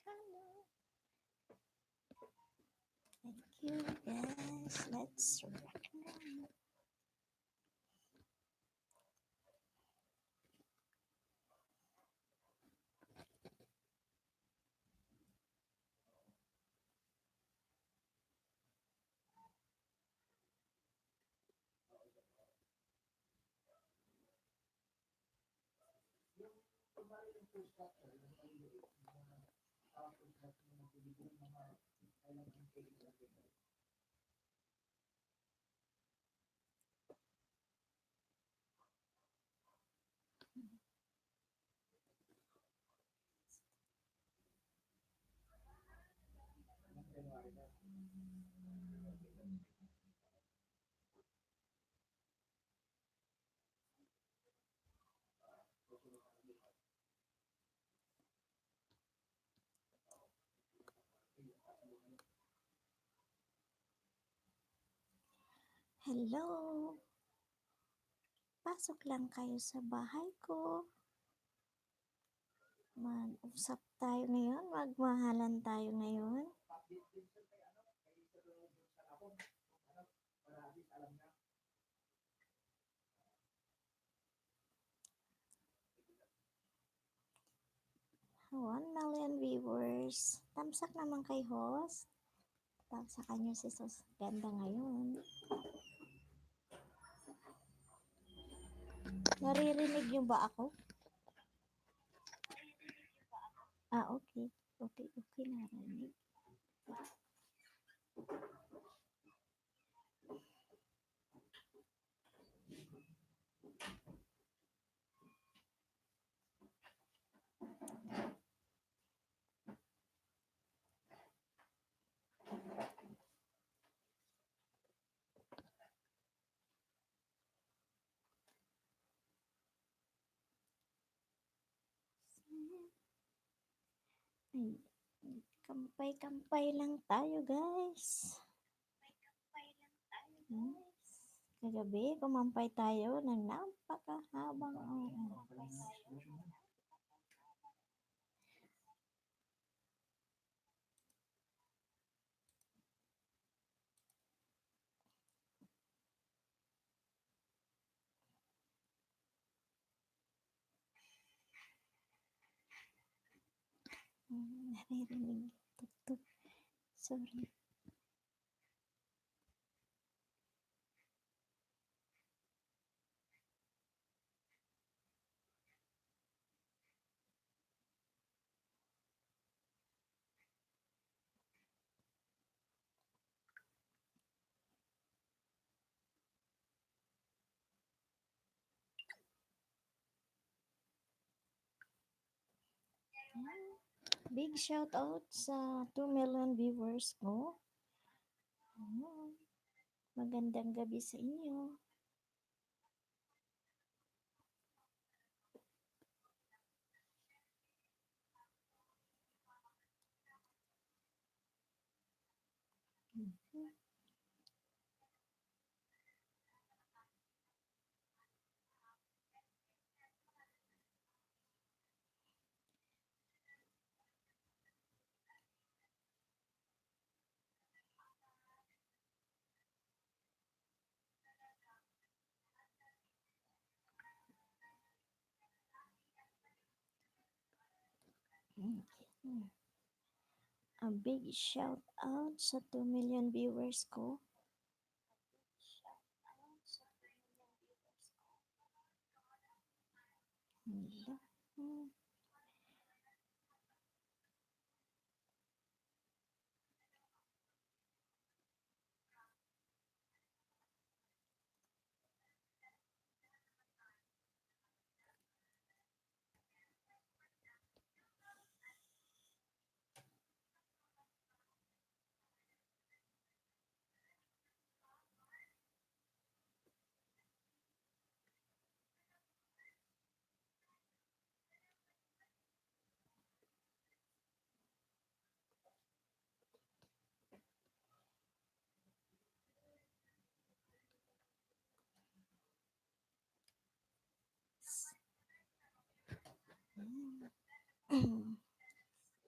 Hello. Thank you, guys. Let's rock and roll. Hello. Pasok lang kayo sa bahay ko. Mag-usap tayo ngayon. Magmahalan tayo ngayon. One million viewers. Tamsak naman kay host. Tamsakan nyo si Sos Ganda ngayon. Naririnig nyo ba ako? Okay. Okay, narinig. Ay, kampay-kampay lang tayo, guys. Kagabi, kumampay tayo ng napakahabang oras. Naririnig. Tugtog. Sorry. Big shout out sa 2 million viewers ko. Magandang gabi sa inyo. A big shout out sa 2 million viewers ko. Hala.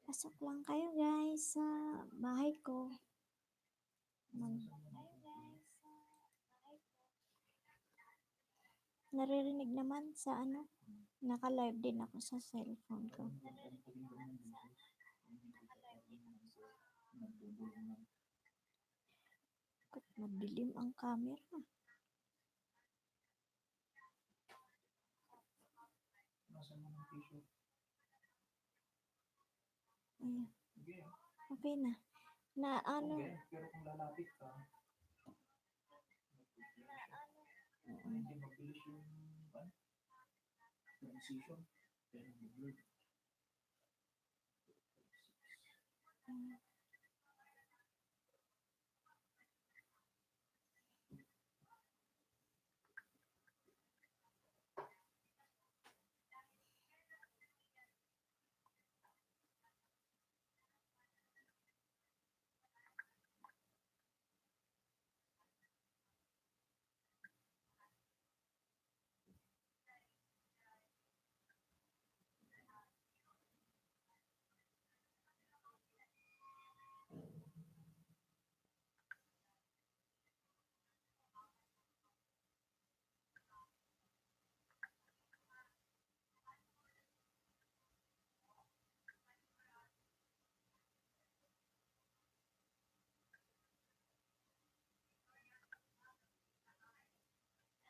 Pasok lang kayo guys sa bahay ko. Naririnig naman sa ano, naka-live din ako sa cellphone ko. Bakit madilim ang camera? Ayan. Okay na. Na ano? Pero kung lalapit ka, hindi mabilis yung transition. Pero blur.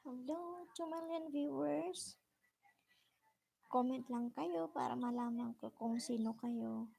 Hello, 2 million viewers. Comment lang kayo para malaman ko kung sino kayo.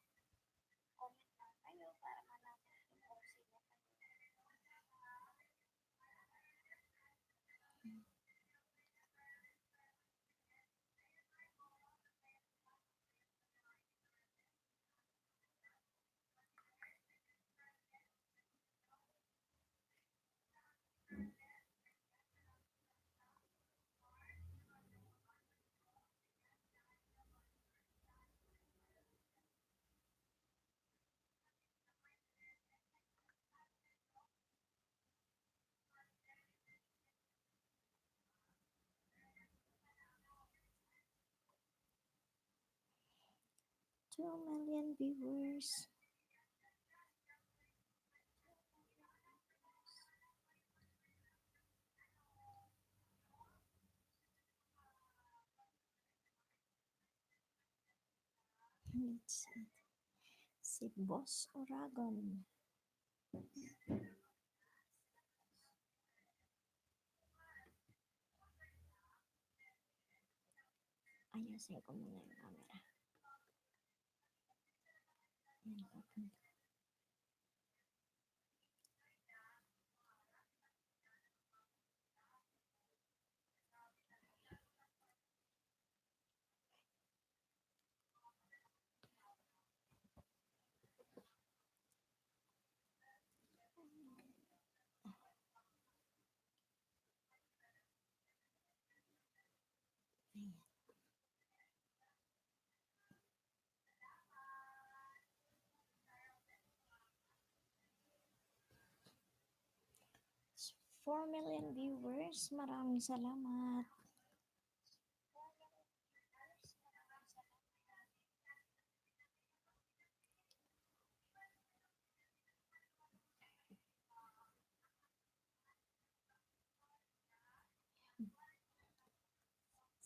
Two million viewers. Let's see. Si Boss Oragon. Ayusin ko muna yung camera. Ayan, papunta. Ayan. 4 million viewers. Maraming salamat.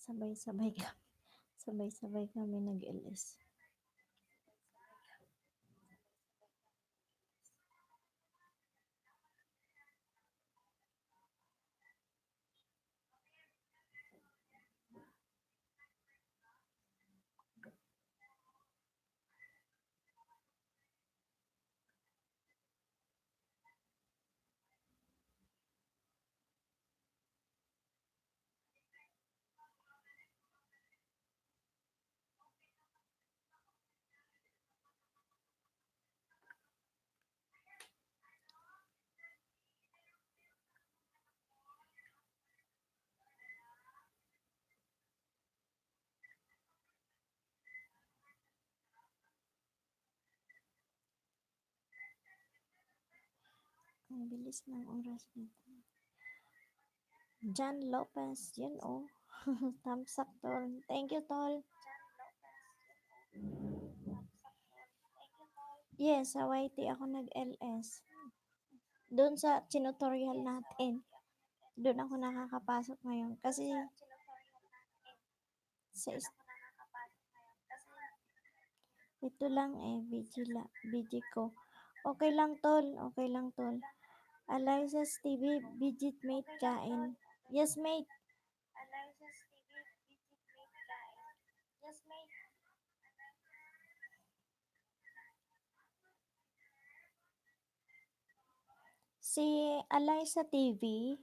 Sabay-sabay kami. Sabay-sabay kami nag-LS. Ang bilis ng oras nito. John Lopez, yun oh. Thumbs up, tol. Thank you, tol. Yes, sa YT ako nag-LS. Doon sa tutorial natin. Doon ako nakakapasok ngayon. Kasi sa ito lang eh, BG ko. Okay lang tol, okay lang tol. Alysas TV, Bigit mate kain. Yes mate. Si Alysa TV,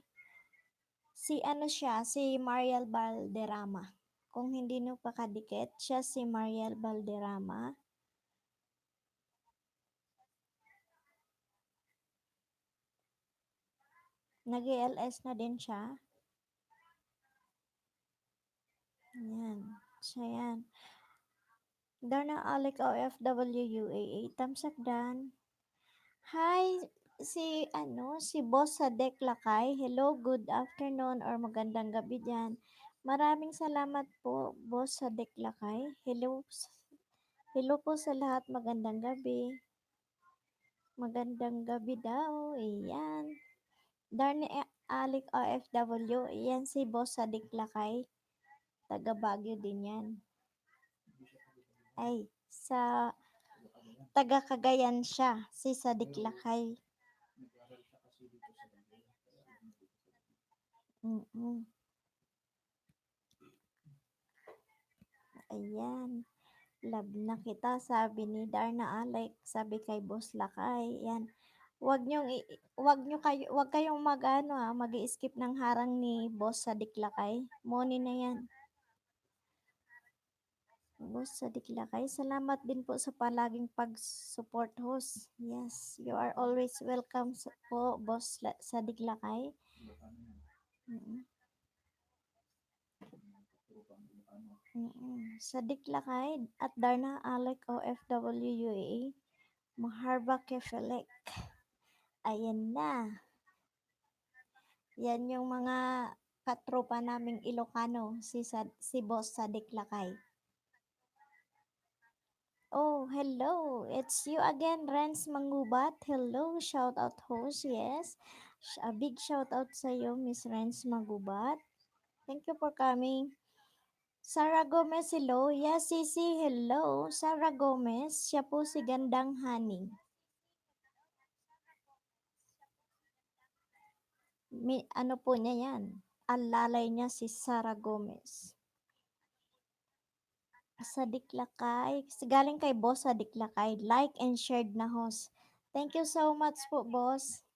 si ano siya, si Mariel Valderrama. Kung hindi nyo pa kadikit, siya si Mariel Valderrama. Nag-ELS na din siya. Yan. Siya yan. Darna Alec OFW UAA. Tamsak dan. Hi, si Boss sa Lakay. Hello, good afternoon or magandang gabi dyan. Maraming salamat po, Boss sa Lakay. Hello po sa lahat. Magandang gabi. Magandang gabi daw. Iyan. Darna Alec OFW. Iyan si Boss sa Lakay. Taga Baguio din yan. Ay, sa Bicolana yan. taga Cagayan siya, si Sadik Pero Lakay. nag-aaral siya kasi dito sa Baguio. Kaya alam mo dito sa Baguio. Mm-mm. Ayan. Love na kita, sabi ni Darna Alec, sabi kay Boss Lakay. Yan. Wag kayong mag-skip ng harang ni Boss Sadik Lakay. Money na yan. Boss Sadik Lakay, salamat din po sa palaging pag-support host. Yes, you are always welcome po, Boss Sadik Lakay. Bicolana yan. Mm-mm. Tropang Bicolana. Sadik Lakay at Darna Alec OFW UAE. Maharba Kefelek. Ayan na. Yan yung mga katropa naming Ilocano, si Boss Sadik Lakay. Oh, hello. It's you again, Renz Mangubat. Hello, shout out host. Yes. A big shout out sa iyo, Miss Renz Mangubat. Thank you for coming. Sarah Gomez, hello. Yes, Sisi, hello. Sarah Gomez, siya po si Gandang Honey. Ano po niya yan? Alalay niya si Sarah Gomez. Sa Diklakay. Galing kay Boss sa Diklakay. Like and shared na host. Thank you so much po, boss.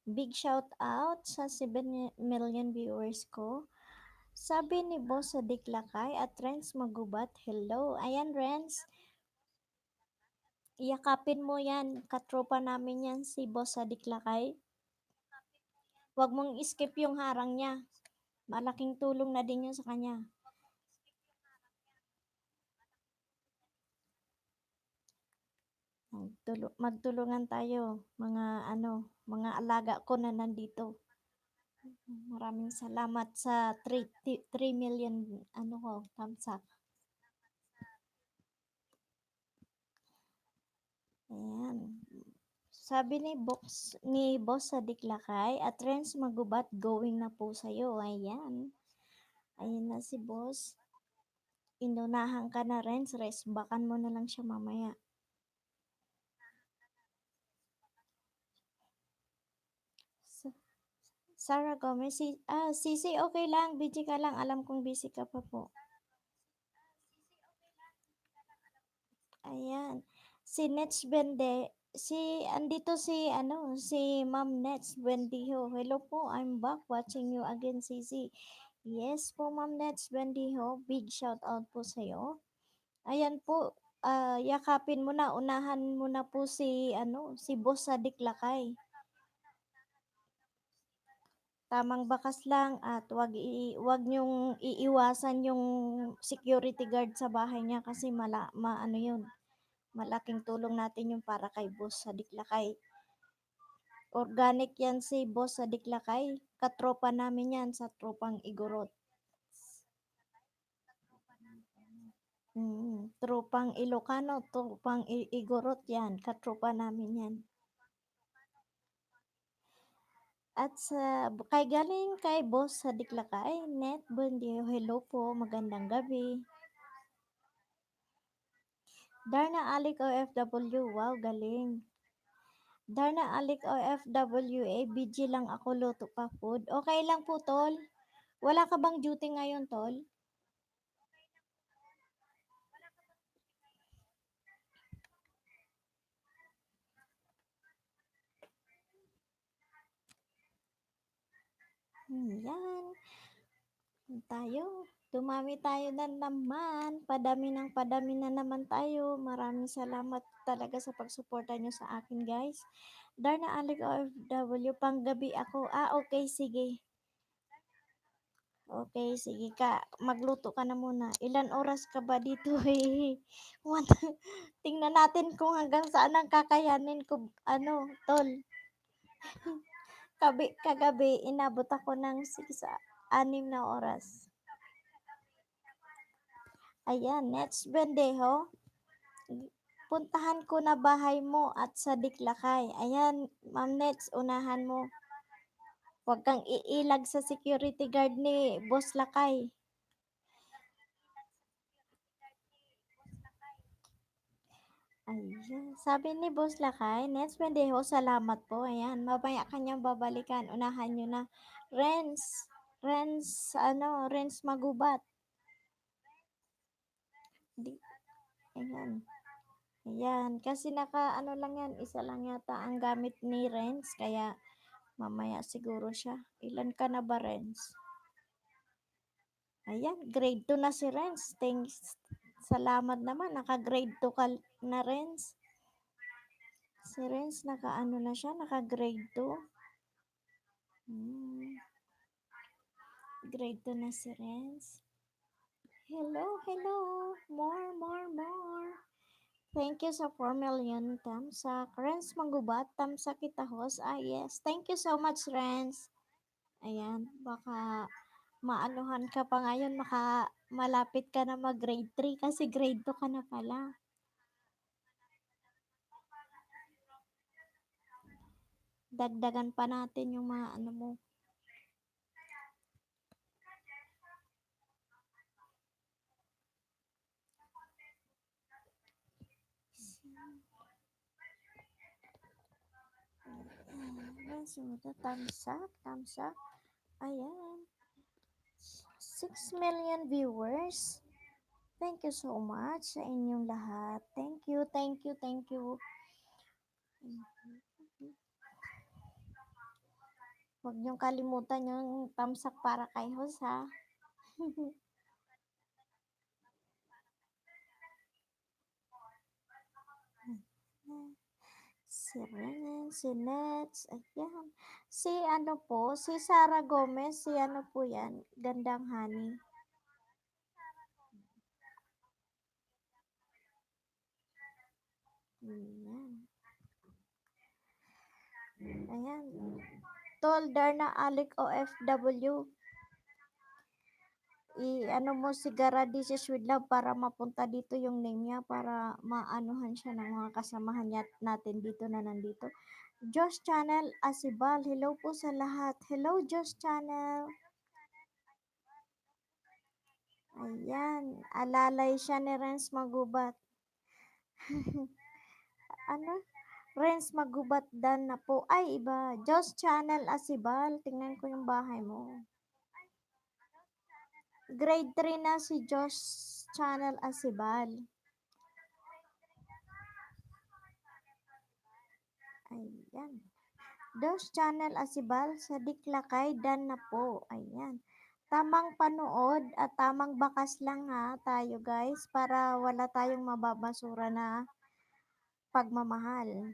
Big shout out sa 7 million viewers ko. Sabi ni Boss sa Diklakay at Renz Magubat, hello. Ayan, Renz. Iyakapin mo yan. Katropa namin yan si Boss sa Diklakay. Huwag mong skip yung harang niya. Malaking tulong na din yun sa kanya. Magtulungan tayo, mga alaga ko na nandito. Maraming salamat sa 3 million thumbs up. Ayan. Sabi ni Boss sa Diklakay at Renz Magubat, going na po sa'yo. Ayan. Ayan na si Boss. Inunahan ka na, Renz. Bakan mo na lang siya mamaya. Sarah Gomez, Sisi, okay lang. Busy ka lang. Alam kong busy ka pa po. Ayan. Si Nets Bende, andito si Ma'am Nets Bendijo. Hello po, I'm back watching you again, Sisi. Yes po, Ma'am Nets Bendijo. Big shout out po sa'yo. Ayan po, yakapin mo na, unahan mo na po si Boss Sadik Lakay. Tamang bakas lang at wag niyong iiwasan yung security guard sa bahay niya kasi ano yun, malaking tulong natin yung para kay Boss sa Diklakay. Organic yan si boss sa Diklakay. Katropa namin yan sa tropang Igorot. Tropang Ilocano, tropang Igorot yan. Katropa namin yan. At sa kay galing kay boss sa Diklakay, Net Bundio, hello po, magandang gabi. Darna Alik OFW, wow, galing. Darna Alik OFW, BG lang ako, luto pa food. Okay lang po, tol. Wala ka bang duty ngayon, tol? Yan. Tayo. Dumami tayo na naman. Padami na naman tayo. Maraming salamat talaga sa pagsuporta nyo sa akin, guys. Darna Alik OFW, panggabi ako. Okay, sige. Okay, sige ka. Magluto ka na muna. Ilan oras ka ba dito? Tingnan natin kung hanggang saan ang kakayanin ko. Ano, tol. Kagabi, inabot ako ng 6 na oras. Ayan, next Bendejo. Puntahan ko na bahay mo at sa Diklakay. Ayan, Ma'am Nets, unahan mo. Huwag kang iilag sa security guard ni Boss Lakay. Ayan. Sabi ni Boss Lakay, Nets Bendejo, salamat po. Ayan, mamaya kanyang babalikan. Unahan nyo na. Renz, Renz Magubat. Di, ayan. Ayan, kasi ano lang yan, isa lang yata ang gamit ni Renz, kaya mamaya siguro siya. Ilan ka na ba, Renz? Ayan, grade 2 na si Renz. Thanks. Salamat naman, naka-grade 2 ka na, Renz. Si Renz, naka-ano na siya, naka-grade 2. Hmm, grade 2 na si Renz. Hello. More. Thank you sa 4 million tamsak. Renz Manggubat, tamsak kitahos. Yes. Thank you so much, Renz. Ayan, baka maanuhan ka pa ngayon, malapit ka na mag grade 3 kasi grade 2 ka na pala. Dagdagan pa natin yung mga ano mo. Tamsak. Ayan. 6 million viewers. Thank you so much sa inyong lahat. Thank you. Huwag niyong kalimutan yung tamsak para kay Hos, ha? Si Ren, si Nets, ayan. Si ano po, si Sarah Gomez, si ano po yan, Gandang Honey. Ayan. Ayan. Toldar na Alik OFW. Ano mo si Garadis with love para mapunta dito yung name niya para maanuhan siya ng mga kasamahan niya natin dito na nandito. Josh Channel Asibal, hello po sa lahat. Hello Josh Channel. Ayan, alalay siya ni Renz Magubat. Ano? Renz Magubat dan na po. Ay, iba. Josh Channel Asibal, tingnan ko yung bahay mo. Grade 3 na si Josh Channel Asibal. Ayan. Josh Channel Asibal sa Diklakay dan na po. Ayan. Tamang panood at tamang bakas lang ha tayo guys para wala tayong mababasura na pagmamahal.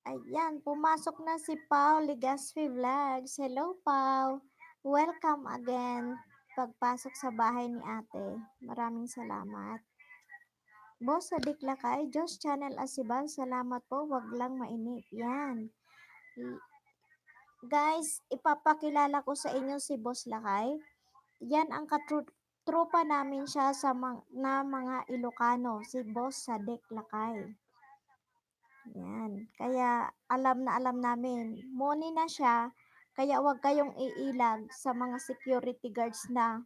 Ayan, pumasok na si Pau Legaspi Vlogs. Hello Pau. Welcome again pagpasok sa bahay ni ate. Maraming salamat. Boss Sadik Lakay, Diyos Channel Asibal, salamat po, wag lang mainip. Yan. Guys, ipapakilala ko sa inyo si Boss Lakay. Yan ang trupa namin siya na mga Ilocano, si Boss Sadik Lakay. Yan. Kaya alam namin. Moni na siya, kaya wag kayong iilag sa mga security guards na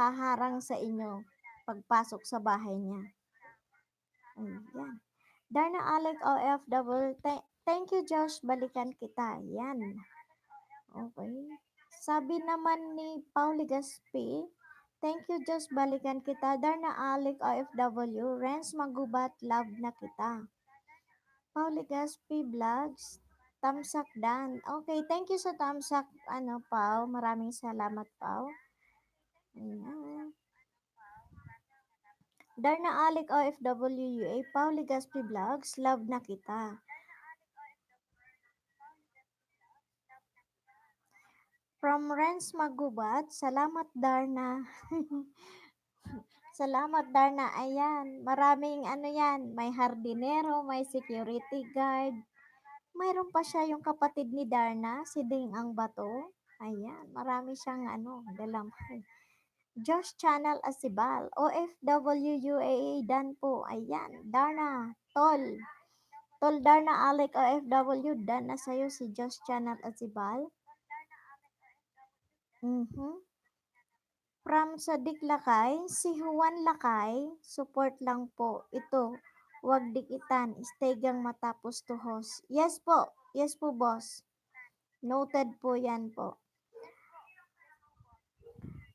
haharang sa inyo pagpasok sa bahay niya. Ayan. Darna Alec OFW, thank you Josh, balikan kita. Yan. Okay. Sabi naman ni Pauli Gaspi, thank you Josh, balikan kita. Darna Alec OFW, Renz Magubat, love na kita. Pauli Gaspi Vlogs, Tamsak Dan. Okay, thank you sa Tamsak, Pau. Maraming salamat, Pau. Ayan. Darna Alec OFW UA, Pauli Gaspi Vlogs, love na kita. From Renz Magubat, salamat Darna. Salamat Darna. Ayan, maraming yan, may hardinero, may security guard. Mayroon pa siya yung kapatid ni Darna, si Ding ang Bato. Ayan, marami siyang dalang. Josh Channel Asibal, OFW UAE Dan po. Ayan, Darna, Tol. Tol Darna Alec OFW, Dan na sa'yo si Josh Channel Asibal. Mhm. From Sadik Lakay, si Juan Lakay, support lang po. Ito, wag dikitan, istegang matapos to host. Yes po boss. Noted po yan po.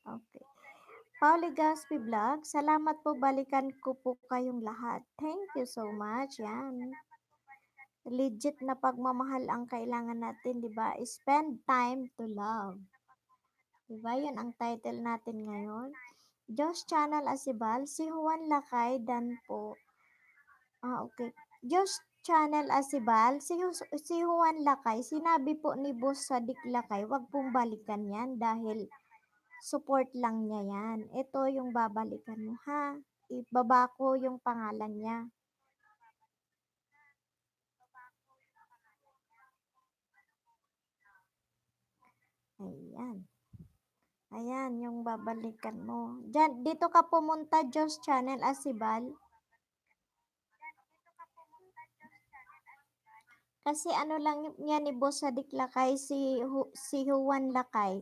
Okay. Pauli Gaspi Vlog, salamat po, balikan ko po kayong lahat. Thank you so much. Yan. Legit na pagmamahal ang kailangan natin, di ba? Spend time to love. Di ba? Yun ang title natin ngayon. Josh Channel Asibal, si Juan Lakay Dan po. Okay. Josh Channel Asibal, si Juan Lakay, sinabi po ni Boss Sadik Lakay, wag pong balikan yan dahil support lang niya yan. Ito yung babalikan mo, ha? Ibaba ko yung pangalan niya. Ayan. Ayan, yung babalikan mo. Diyan, dito ka pumunta, Josh Channel Asibal. Kasi lang niya ni Boss Sadik Lakay, si Juan Lakay.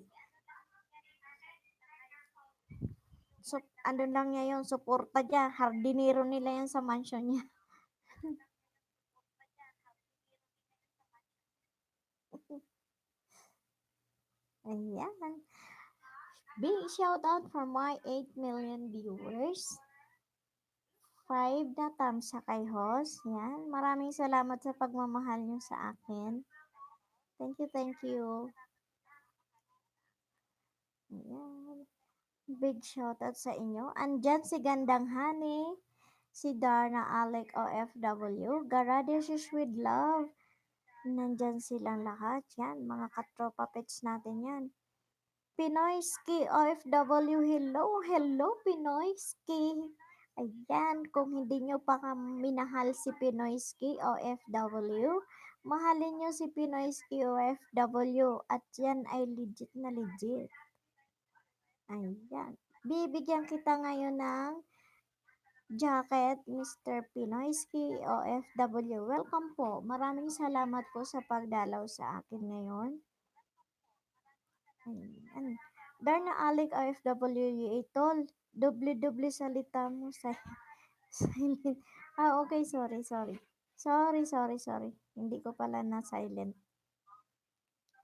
So, lang niya yung suporta niya. Hardinero nila yan sa mansion niya. Ayan. Big shout out for my 8 million viewers. 5 na thumbs sa kay host. Yan. Maraming salamat sa pagmamahal niyo sa akin. Thank you, thank you. Ayan. Big shout out sa inyo. Andyan si Gandang Honey, si Darna Alec OFW, Garadishes with Love. Nandyan silang lahat. Yan, mga katropa pets natin yan. Pinoyski OFW, hello, hello Pinoyski. Ayan, kung hindi nyo pa minahal si Pinoyski OFW, mahalin nyo si Pinoyski OFW at yan ay legit na legit. Ayan, bibigyan kita ngayon ng jacket, Mr. Pinoyski OFW. Welcome po. Maraming salamat po sa pagdalaw sa akin ngayon. Ayan. Darna Alec OFW Tol. Doble-doble salita mo sa silent. Okay, sorry. Sorry. Hindi ko pala na silent.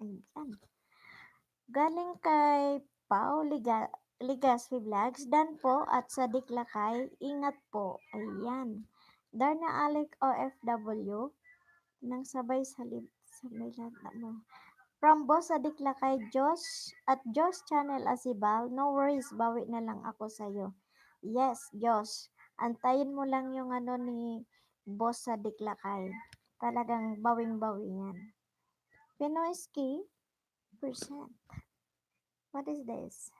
Ayan. Galing kay Pau Ligaspi Vlogs, Dan po at Sadik Lakay, ingat po. Ayan. Darna Alec OFW, nang sabay lahat mo. From Boss Sadik Lakay, Josh at Josh Channel Asibal, no worries, bawi na lang ako sa'yo. Yes, Josh. Antayin mo lang yung ni Boss Sadik Lakay. Talagang bawing-bawi yan. Pinoyski percent. What is this?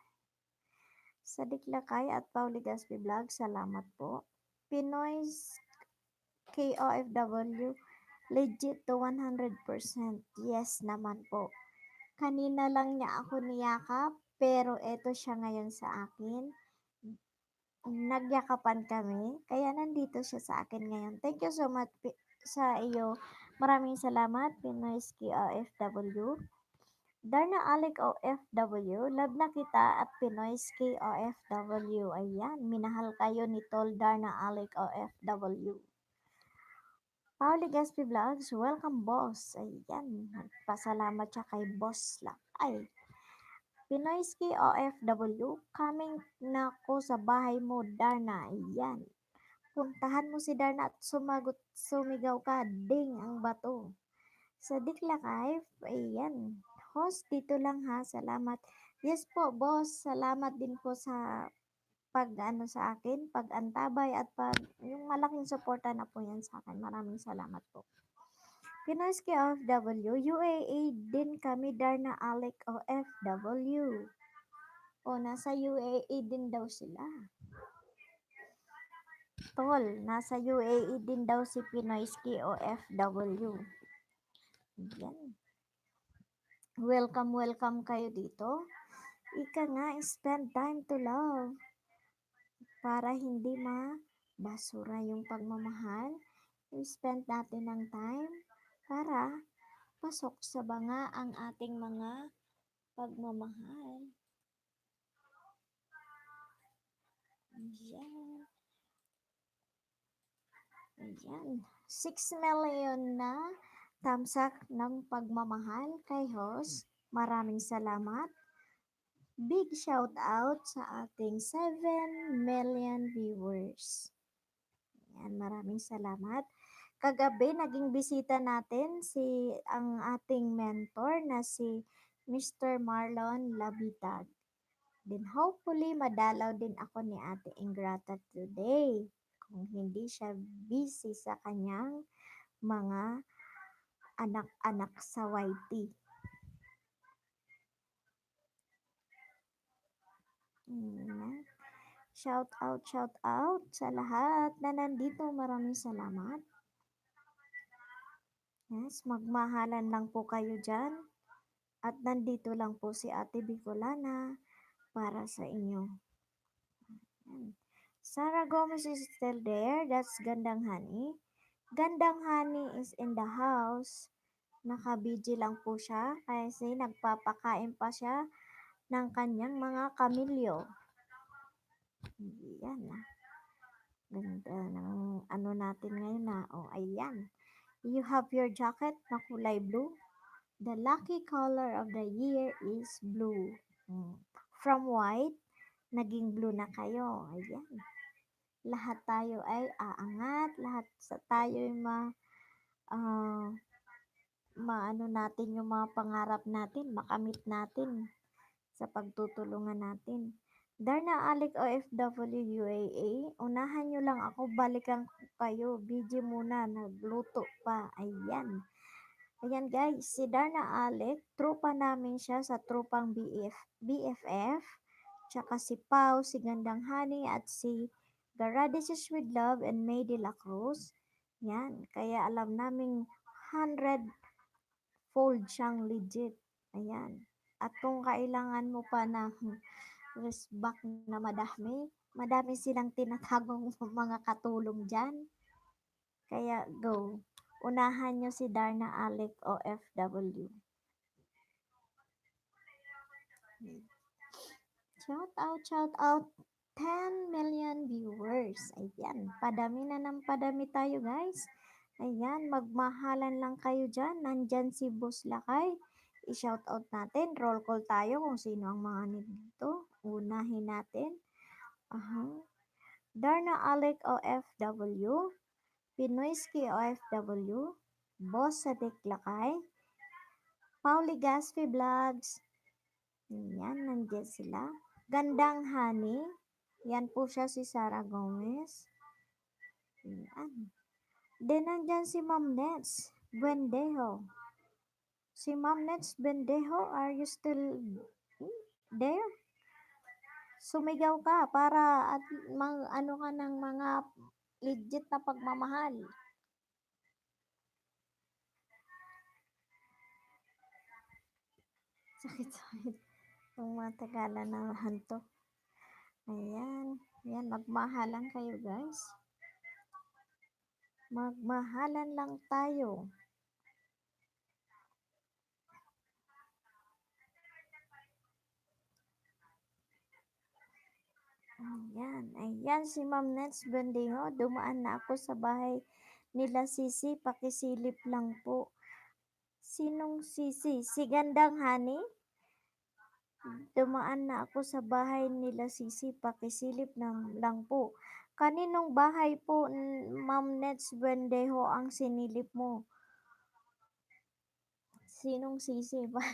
Sadik Lakay at Pauli Gaspi Vlog, salamat po. Pinoy KOFW, legit to 100%. Yes naman po. Kanina lang niya ako niyakap, pero eto siya ngayon sa akin. Nagyakapan kami, kaya nandito siya sa akin ngayon. Thank you so much sa iyo. Maraming salamat, Pinoyski OFW. Darna Alec OFW, love na kita at Pinoyski OFW. Ayan, minahal kayo ni Tol Darna Alec OFW. Pauli Gaspi Vlogs, welcome boss. Ayan, nagpasalamat siya kay boss lang. Ay, Pinoyski OFW, coming na ko sa bahay mo, Darna. Ayan, puntahan mo si Darna at sumigaw ka, ding ang bato. Sa Dikla Live, ayan, host dito lang ha, salamat. Yes po, boss, salamat din po sa pag ano sa akin, pag antabay at pag yung malaking suporta na po yan sa akin. Maraming salamat po. Pinoy's OFW, UAE din kami Darna Alec OFW. O, nasa UAE din daw sila. Tol, nasa UAE din daw si Pinoyski OFW. Yan. Welcome, welcome kayo dito. Ika nga, spend time to love para hindi basura yung pagmamahal. I-spend natin ng time para pasok sa banga ang ating mga pagmamahal. Ayan. Ayan. 6 million na tamsak ng pagmamahal kay host. Maraming salamat. Big shout out sa ating 7 million viewers. Ayan, maraming salamat. Kagabi, naging bisita natin ang ating mentor na si Mr. Marlon Labitag. Then hopefully, madalaw din ako ni Ate Ingrata today kung hindi siya busy sa kanyang mga anak-anak sa YT. Shout out sa lahat na nandito. Maraming salamat. Yes, magmahalan lang po kayo dyan. At nandito lang po si Ate Bicolana para sa inyo. Sarah Gomez is still there. That's Gandang Honey. Gandang Honey is in the house. Nakabidji lang po siya kasi nagpapakain pa siya ng kanyang mga kamilyo. Yan na. Ganda ng ano natin ngayon na. Oh, ayan. You have your jacket na kulay blue. The lucky color of the year is blue. From white, naging blue na kayo. Ayan. Lahat tayo ay aangat. Lahat tayo ay uh, maano natin yung mga pangarap natin, makamit natin sa pagtutulungan natin. Darna Alec OFW UAA, unahan nyo lang ako, balikan kayo, busy muna, nagluto pa, ayan. Ayan guys, si Darna Alec, tropa namin siya sa tropang BFF, tsaka si Pau, si Gandang Honey, at si Garadises with Love and May de la Cruz. Yan, kaya alam namin 100-fold siyang legit. Ayan. At kung kailangan mo pa ng wristback na madami silang tinatagong mga katulong dyan. Kaya go. Unahan nyo si Darna Alec OFW. Shout out. 10 million viewers. Ayan, padami na ng padami tayo guys. Ayan, magmahalan lang kayo dyan. Nandyan si Boss Lakay. I-shout out natin. Roll call tayo kung sino ang mga nito. Unahin natin. Darna Alec OFW. Pinoyski OFW. Boss sa Lakay. Pauli Gaspi Vlogs. Yan, nandiyan sila. Gandang Honey. Yan po siya si Sarah Gomez. Yan. Then, nandyan si Ma'am Nets Bendejo. Si Ma'am Nets Bendejo, are you still there? Sumigaw ka para at ano ka ng mga legit na pagmamahal. Sakit-sakit. Ang mga Tagala naman to. Ayan. Yan, magmahalan kayo guys. Magmahalan lang tayo. Ayan. Ayan si Ma'am Nets Bendijo. Dumaan na ako sa bahay nila Sisi. Pakisilip lang po. Sinong Sisi? Si Gandang Hani? Dumaan na ako sa bahay nila Sisi. Pakisilip lang po. Kaninong bahay po, Ma'am Nets Bendejo, ang sinilip mo? Sinong Sisi ba?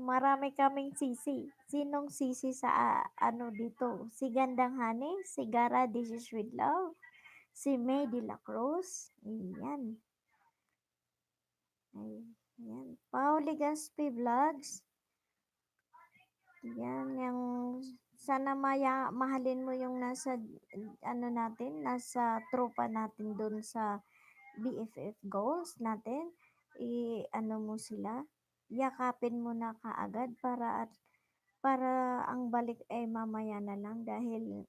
Marami kaming sisi. Sinong sisi sa ano dito? Si Gandang Hani? Si Gara This is with Love? Si May de la Cruz? Ayan. Ayan. Pauli Gaspi Vlogs. Yan, yung sana mahalin mo yung nasa ano natin, nasa tropa natin doon sa BFF goals natin. Ano mo sila, yakapin mo na kaagad para ang balik ay mamaya na lang dahil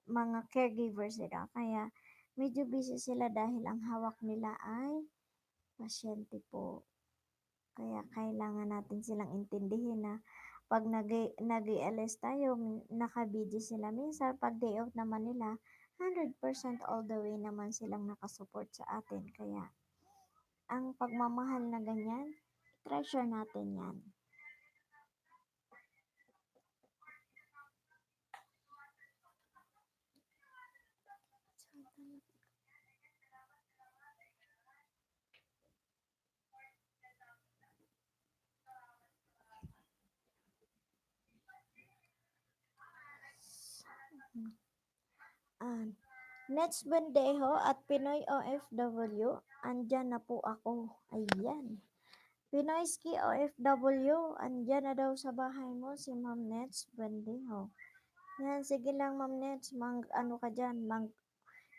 mga caregivers sila. Kaya medyo busy sila dahil ang hawak nila ay pasyente po. Kaya kailangan natin silang intindihin na pag nag-i-LS tayo, nakabidyo sila. Minsan, pag day off naman nila, 100% all the way naman silang nakasupport sa atin. Kaya, ang pagmamahal na ganyan, treasure natin yan. Ah, Nets Bendejo at Pinoy OFW, andyan na po ako. Ayan. Pinoy Ski OFW, andyan na daw sa bahay mo si Ma'am Nets Bendejo. Yan, sige lang Ma'am Nets, ano ka dyan,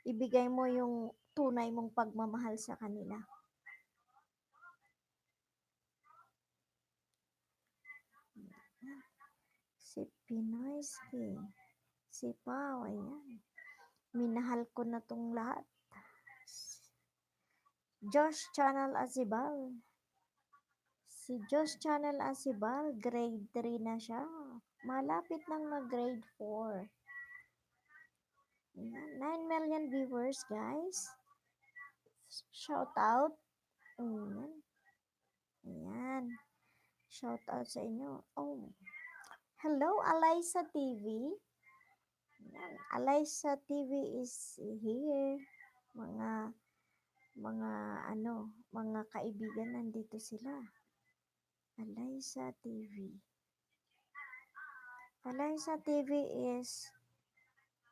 ibigay mo yung tunay mong pagmamahal sa kanila. Si Pinoy Ski, si Pao, ayan. Minahal ko na tong lahat. Josh Channel Azibal. Si Josh Channel Asibal, grade 3 na siya. Malapit nang mag-grade 4. Ayan, 9 million viewers, guys. Shout out. Ayan. Ayan. Shout out sa inyo. Oh. Hello, Alaysa TV. Ayan. Alaysa TV is here. Mga mga kaibigan nandito sila. Alaysa TV. Alaysa TV is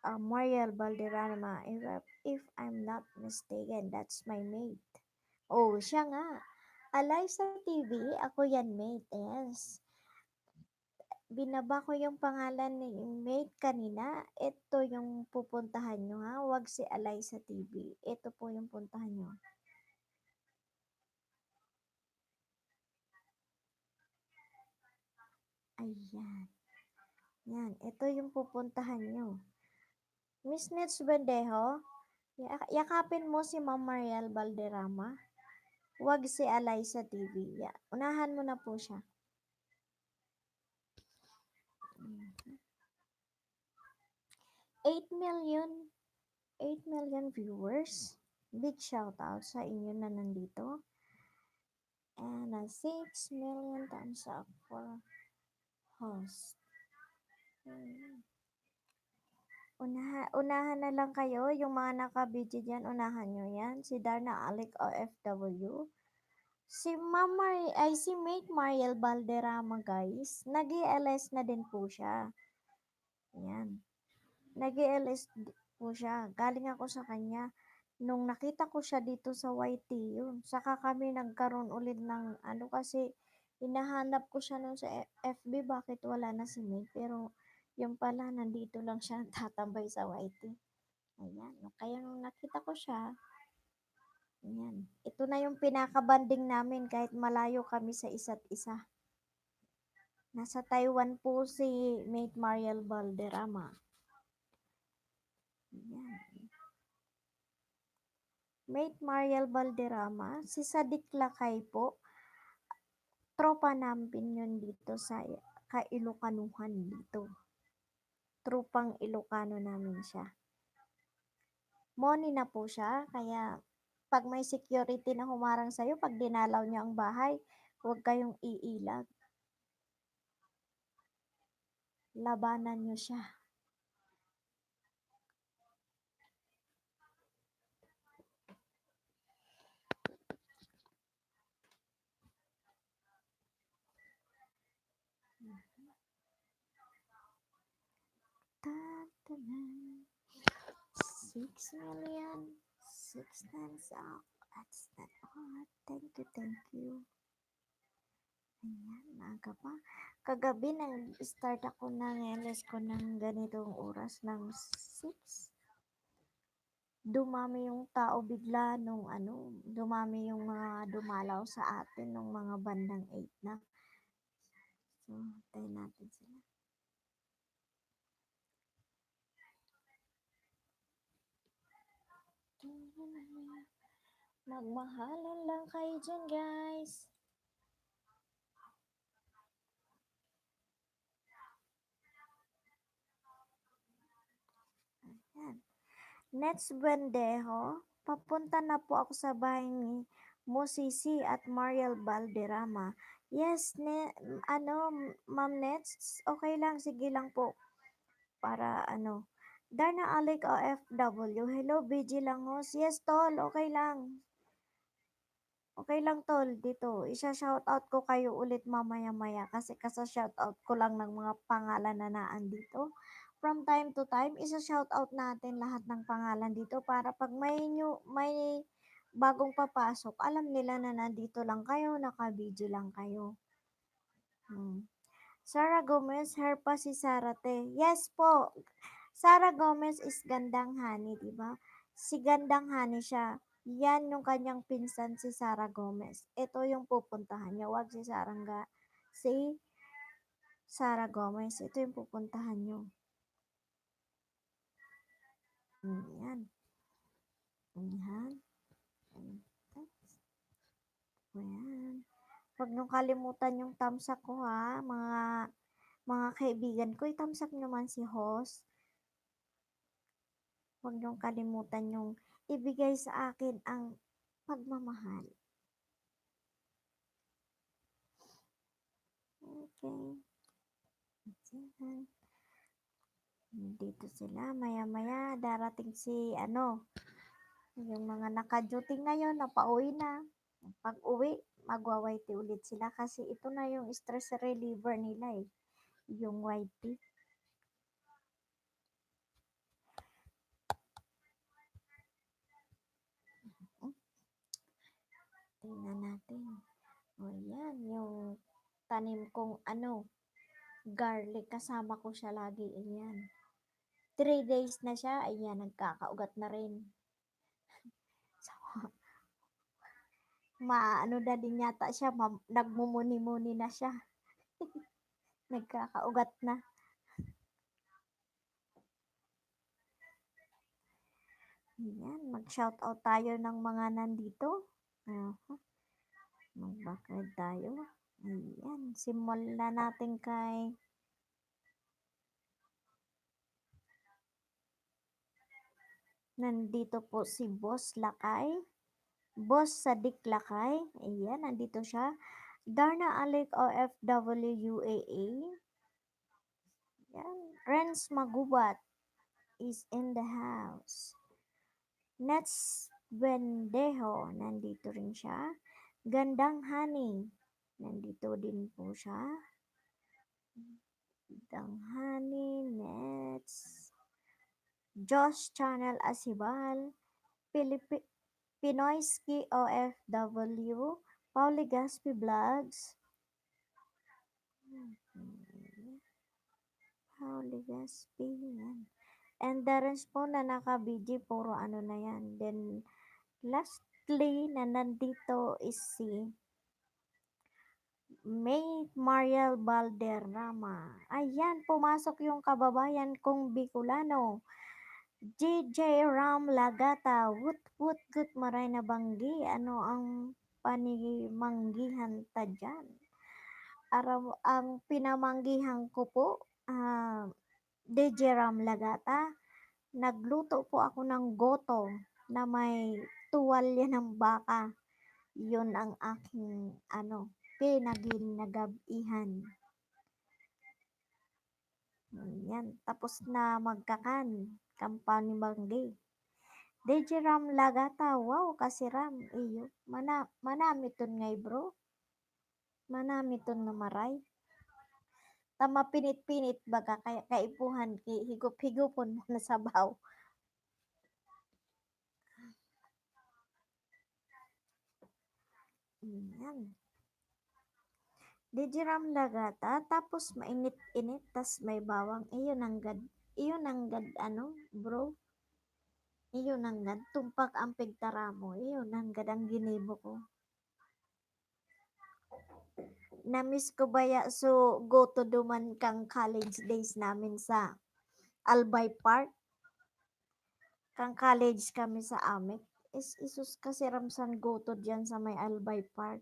Mariel Valderrama, if I'm not mistaken, that's my mate. Oh, siya nga. Alay sa TV, ako yan mate, yes. Binaba ko yung pangalan ni mate kanina. Ito yung pupuntahan nyo ha. Huwag si Alay sa TV. Ito po yung puntahan nyo. Ayan. Yan. Ito yung pupuntahan nyo. Miss Nets Bendejo, yakapin mo si Ma'am Mariel Valderrama. Huwag si Alay sa TV. Unahan mo na po siya. 8 million viewers. Big shout out sa inyo na nandito. And 6 million thumbs up for host. Unahan na lang kayo, yung mga naka-video dyan, unahan nyo yan. Si Darna Alec OFW. Si Mate Mariel Valderrama, guys. Nag-i-LS na din po siya. Yan. Nag-i-LS po siya. Galing ako sa kanya. Nung nakita ko siya dito sa YT, yun. Saka kami nagkaroon ulit ng kasi hinahanap ko siya nun sa FB, bakit wala na si Mate. Pero yung pala, nandito lang siya tatambay sa YT. Ayan, o kaya nung nakita ko siya, ayan. Ito na yung pinaka-bonding namin kahit malayo kami sa isa't isa. Nasa Taiwan po si Mate Mariel Valderrama. Ayan. Mate Mariel Valderrama, si Sadik Lakay po, tropa namin yun dito sa Kailokanuhan dito. Trupang Ilocano namin siya. Moni na po siya, kaya pag may security na humarang sa'yo, pag dinalaw niya ang bahay, huwag kayong iilag. Labanan niyo siya. Ta-da-da. 6 million, 6 times up. That's not all. Thank you, thank you. Ayan, maaga pa. Kagabi, nag-start ako ng LS ko ng ganitong oras ng 6. Dumami yung tao bigla nung dumami yung mga dumalaw sa atin nung mga bandang 8 na. So, tayo natin sila. Magmahalan lang kayo dyan, guys. Ayan. Next Buendejo, papunta na po ako sa bahay ni Musisi at Mariel Valderrama. Yes, Ma'am Nets, okay lang, sige lang po. Para Darna Alec OFW, hello, BG lang host. Yes, tol, okay lang. Okay lang tol, dito. Isa-shoutout ko kayo ulit mamaya-maya kasi kasa-shoutout ko lang ng mga pangalan na naandito. From time to time, isa-shoutout natin lahat ng pangalan dito para pag may bagong papasok, alam nila na nandito lang kayo, naka-BG lang kayo. Sarah Gomez, her pa si Sarate. Yes po, Sarah Gomez is Gandang Hani, di ba? Si Gandang Hani siya. Yan yung kanyang pinsan si Sarah Gomez. Ito yung pupuntahan niya. Wag si Sarah Gomez. Ito yung pupuntahan niyo. Yan. Yan. Ayan. Huwag niyong kalimutan yung tamsak ko ha, mga kaibigan ko. Itamsak niyo man si host. Huwag niyong kalimutan yung ibigay sa akin ang pagmamahal. Okay. Dito sila, maya-maya, darating si yung mga naka-duty ngayon, napauwi na. Pag uwi, magwa-white tea ulit sila kasi ito na yung stress reliever nila eh, yung white tea. Tingnan natin. O yan, yung tanim kong garlic, kasama ko siya lagi. Ayan. 3 days na siya, ayan, nagkakaugat na rin. So, na din yata siya, nagmumuni-muni na siya. Nagkakaugat na. Ayan, mag-shoutout tayo ng mga nandito. Mag-backward tayo. Ayan, simulan natin kay nandito po si Boss Lakay. Boss Sadik Lakay. Ayan, nandito siya. Darna Alec OFW UAA. Ayan. Renz Magubat is in the house. Next Bendejo, nandito rin siya. Gandang Honey, nandito din po siya. Gandang Honey, next. Josh Channel Asibal, Pinoyski OFW, Pauli Gaspi Vlogs, Pauli Gaspi, yan. And the rest po na naka-BG, puro ano na yan. Then, lastly, na nandito is si May Mariel Valderrama. Ayan, pumasok yung kababayan kong Bicolano. JJ Ram Lagata, wut wut gut maray na banggi. Ano ang panimanggihan ta dyan? Araw, ang pinamanggihan ko po, DJ Ram Lagata, nagluto po ako ng goto na may tuwalya ng baka. Yun ang aking pinaginagabihan. Yan, tapos na magkakan, kampani banggi. DJ Ram Lagata, wow, kasi Ram, iyo, manamiton ngay bro, manamiton na maray. Tama pinit-pinit baga, kaya kaipuhan, higup-higupon mo na sabaw. Yan. DJ Ram Lagata, tapos mainit-init, tas may bawang, iyon ang gad, ano, bro, iyon ang gad, tumpak ang pigtaramo, iyon ang gad ang ginibo ko. Namiss ko baya so go to duman kang college days namin sa Albay Park. Kang college kami sa Amek. Isus kasi ramsan go to dyan sa may Albay Park.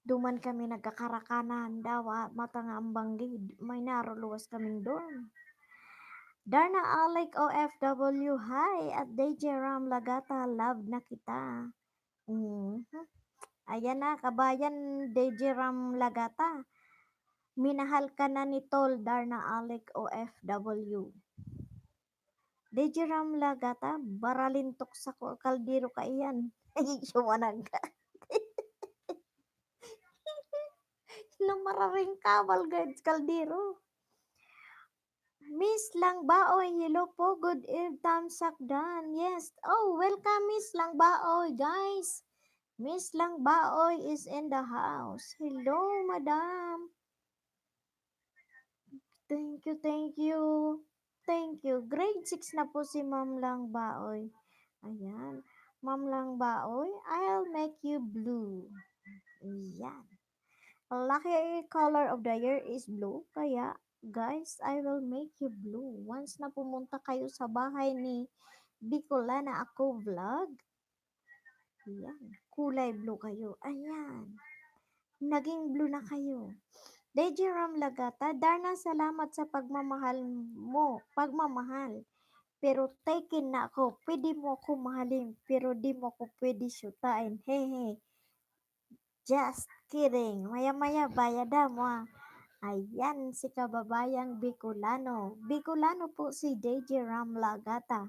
Duman kami nagkakarakanan daw matanga ang banggi. May naruluwas kaming dorm. Darna Alec OFW, hi! At DJ Ram Lagata, love na kita. Mm-hmm. Ayan na, kabayan DJ Ram Lagata. Minahal ka na ni Tol Darna Alec OFW. DJ Ram Lagata, baralintok sa kaldero ka iyan. Ay, sumanag ka. Namararing kawal guys, kaldero. Miss Lang Baoy, hello po, good eve, tamsak dan. Yes, oh, welcome Miss Lang Baoy, guys. Miss Lang Baoy is in the house. Hello, madam. Thank you, thank you. Thank you. Grade 6 na po si Ma'am Lang Baoy. Ayan. Ma'am Lang Baoy, I'll make you blue. Ayan. Lucky color of the year is blue. Kaya, guys, I will make you blue. Once na pumunta kayo sa bahay ni Bicolana ako vlog. Ayan. Kulay blue kayo. Ayan. Naging blue na kayo. DJ Ram Lagata, Darna, salamat sa pagmamahal mo. Pagmamahal. Pero taken na ako. Pwede mo ako mahalin, pero di mo ako pwede syutain. Hehe. Just kidding. Maya-maya bayada mo ah. Ayan si kababayang Bicolano. Bicolano po si DJ Ram Lagata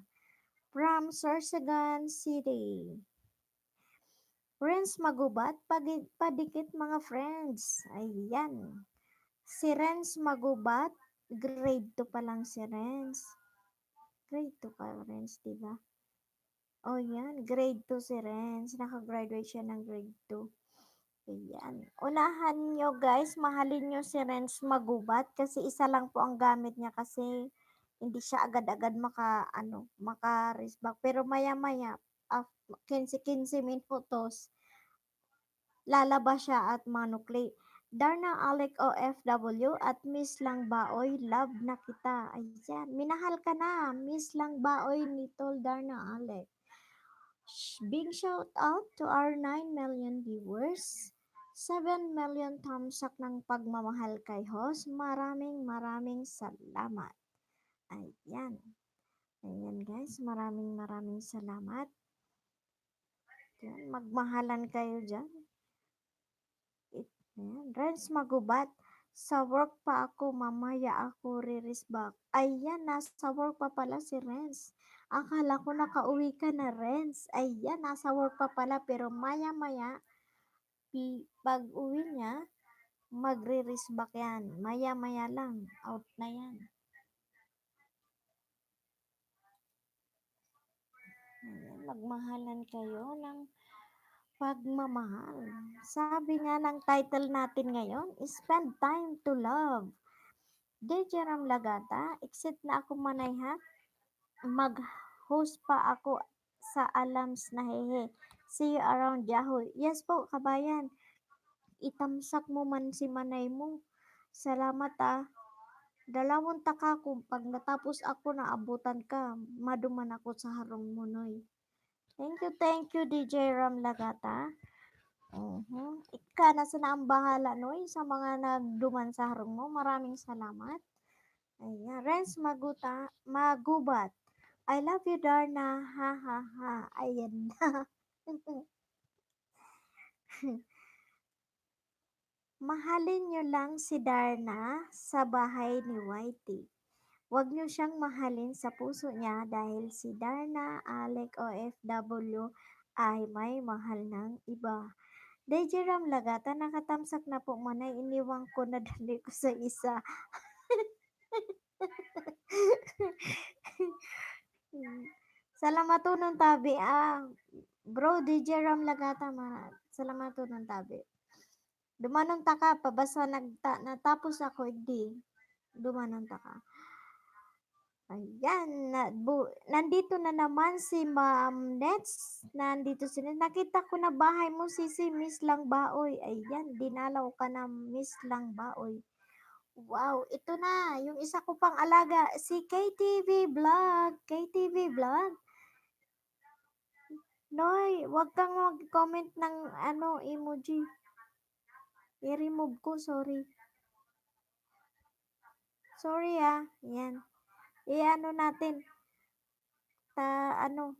from Sorsogon City. Friends magubat, padikit mga friends. Ayan. Si Renz magubat, grade 2 pa lang si Renz. Grade 2 ka, Renz, diba? Oh, yan. Grade 2 si Renz. Nakagraduate siya ng grade 2. Ayan. Unahan nyo guys, mahalin nyo si Renz magubat kasi isa lang po ang gamit niya kasi hindi siya agad-agad maka-respect. Pero maya-maya, 15 minutos, lalabas siya at manukli. Darna Alec OFW at Miss Lang Baoy, love na kita. Ayan, minahal ka na, Miss Lang Baoy ni Tol Darna Alec. Big shout out to our 9 million viewers. 7 million thumbs up ng pagmamahal kay host. Maraming salamat. Ayan. Ayan guys, maraming salamat. Ayan, magmahalan kayo dyan. Ayan, Renz magubat. Sa work pa ako, mamaya ako ririsbak. Ayan, nasa work pa pala si Renz. Akala ko nakauwi ka na, Renz. Ayan, nasa work pa pala, pero maya-maya, pag uwi niya, magre-risbak yan. Maya-maya lang, out na yan. Ayan, magmahalan kayo ng pagmamahal. Sabi nga ng title natin ngayon, Spend Time to Love. Dejeram Lagata, exit na ako manay ha. Mag-host pa ako sa Alams na hehe. See you around Yahoo. Yes po, kabayan. Itamsak mo man si manay mo. Salamat ah. Dalawang taka kung pag natapos ako na abutan ka, maduman ako sa harong mo, noy. Thank you, DJ Ram Lagata. Ika na sana ang bahala, noy, sa mga nagduman sa harong mo. Maraming salamat. Ayan. Renz Magubat. I love you, Darna. Ha, ha, ha. Ayan na. Mahalin nyo lang si Darna sa bahay ni Whitey. Huwag niyo siyang mahalin sa puso niya dahil si Darna Alec OFW ay may mahal ng iba. Dejeram Lagata, nakatamsak na po manay, iniwang ko na dali ko sa isa. Salamatunong tabi bro, Dejeram Lagata, salamatunong tabi. Dumanon ta ka, pabasa natapos ako, hindi. Dumanon ta ka. Ayan, nandito na naman si Ma'am Nets. Nandito sila. Nakita ko na bahay mo, si Miss Lang Baoy. Ayan, dinalaw ka na Miss Lang Baoy. Wow, ito na, yung isa ko pang alaga, si KTV Vlog. KTV Vlog. Noy, wag kang mag-comment ng emoji. I-remove ko, sorry. Sorry yan. I-ano natin, ano,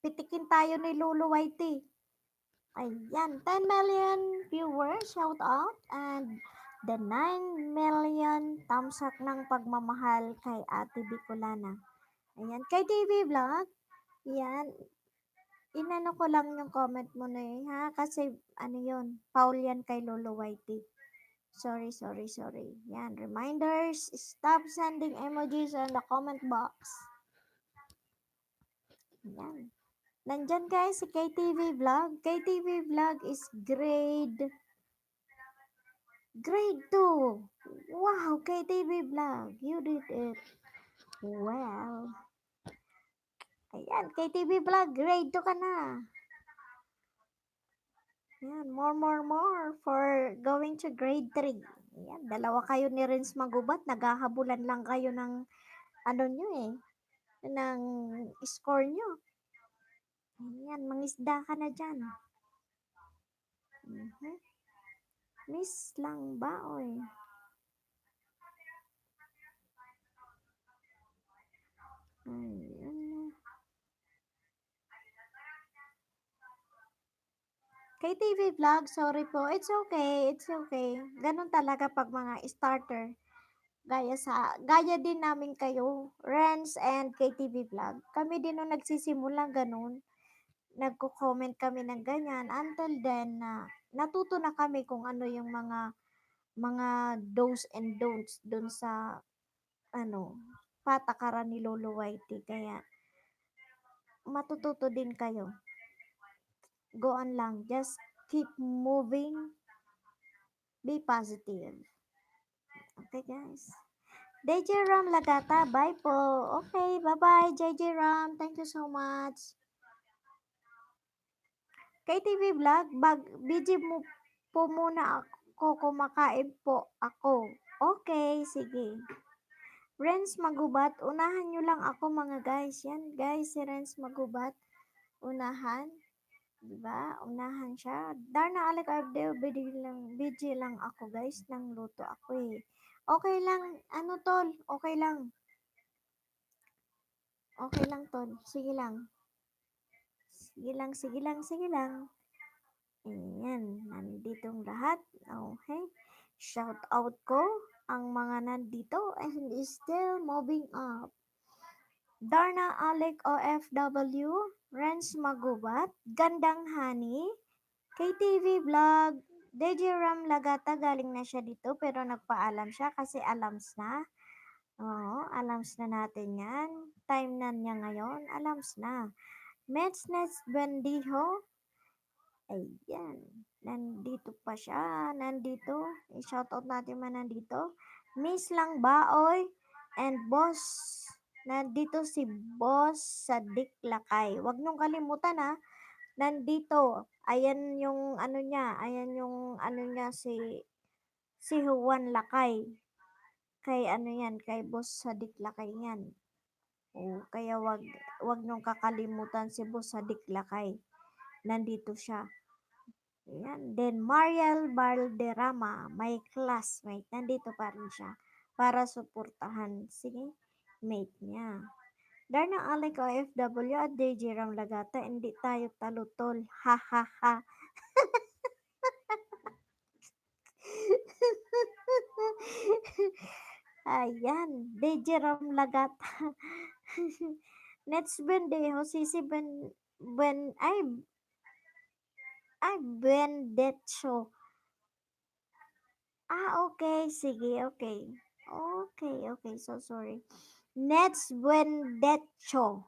pitikin tayo ni Lulu Whitey. Ayan, 10 million viewers, shout out, and the 9 million tamsak ng pagmamahal kay Ate Bicolana. Ayan, kay TV Vlog, yan, inano ko lang yung comment mo na yun, ha, kasi ano yun, foul yan kay Lolo Whitey. Sorry. Yan, reminders, stop sending emojis in the comment box. Yan. Nandyan guys si KTV Vlog. KTV Vlog is grade 2. Wow, KTV Vlog. You did it. Well. Ayan, KTV Vlog, grade 2 ka na. Ayan, more for going to grade 3. Ayan, dalawa kayo ni Renz Magubat. Naghahabulan lang kayo ng ano nyo ng score nyo. Ayan, mangisda ka na dyan. Miss lang ba, oy? Ayan. KTV Vlog, sorry po. It's okay. Ganun talaga pag mga starter. Gaya din namin kayo, Renz and KTV Vlog. Kami din nung nagsisimula ganun. Nagko-comment kami ng ganyan until then natuto na kami kung ano yung mga do's and don'ts dun sa ano patakaran ni Lolo Whitey, kaya matututo din kayo. Go on lang, just keep moving, be positive. Okay guys, DJ Ram Lagata, bye po. Okay, bye-bye JJ Ram, thank you so much. KTV Vlog, BG mo po muna ako, kumakain po ako. Okay, sige. Renz Magubat, unahan nyo lang ako mga guys. Yan guys, si Renz Magubat, unahan. Diba? Unahan siya. Darna Alec Abdeo, BG lang ako guys, nang luto ako eh. Okay lang, ano tol, okay lang. Okay lang tol, sige lang. Sige lang. Ayan, nanditong lahat. Okay. Shout out ko ang mga nandito and is still moving up. Darna Alec OFW, Renz Magubat, Gandang Hani, KTV Vlog, DJ Ram Lagata, galing na siya dito pero nagpaalam siya kasi alams na. Oo, alams na natin yan. Time na niya ngayon, alams na. Metsnets Bendijo, ayan, nandito pa siya, nandito, i-shoutout natin man nandito. Miss lang ba, oy? And boss, nandito si boss sa Diklakay. Huwag niyong kalimutan ha, nandito. Ayan yung ano niya, ayan yung ano niya si Juan Lakay. Kay ano yan, kay boss sa Diklakay yan. Oo, kaya wag niyong kakalimutan si boss sa Diklakay. Nandito siya. Ayan. Then, Mariel Valderrama, my classmate, nandito pa rin siya para suportahan si mate niya. Darna Alec OFW at DJ Ram Lagata, hindi tayo talutol. Ha ha ha. Ayan, DJ Ram Lagata. Next bendejo, sisi ay, Bendecho. Okay, sige, okay. Okay, so sorry. Next Bendecho.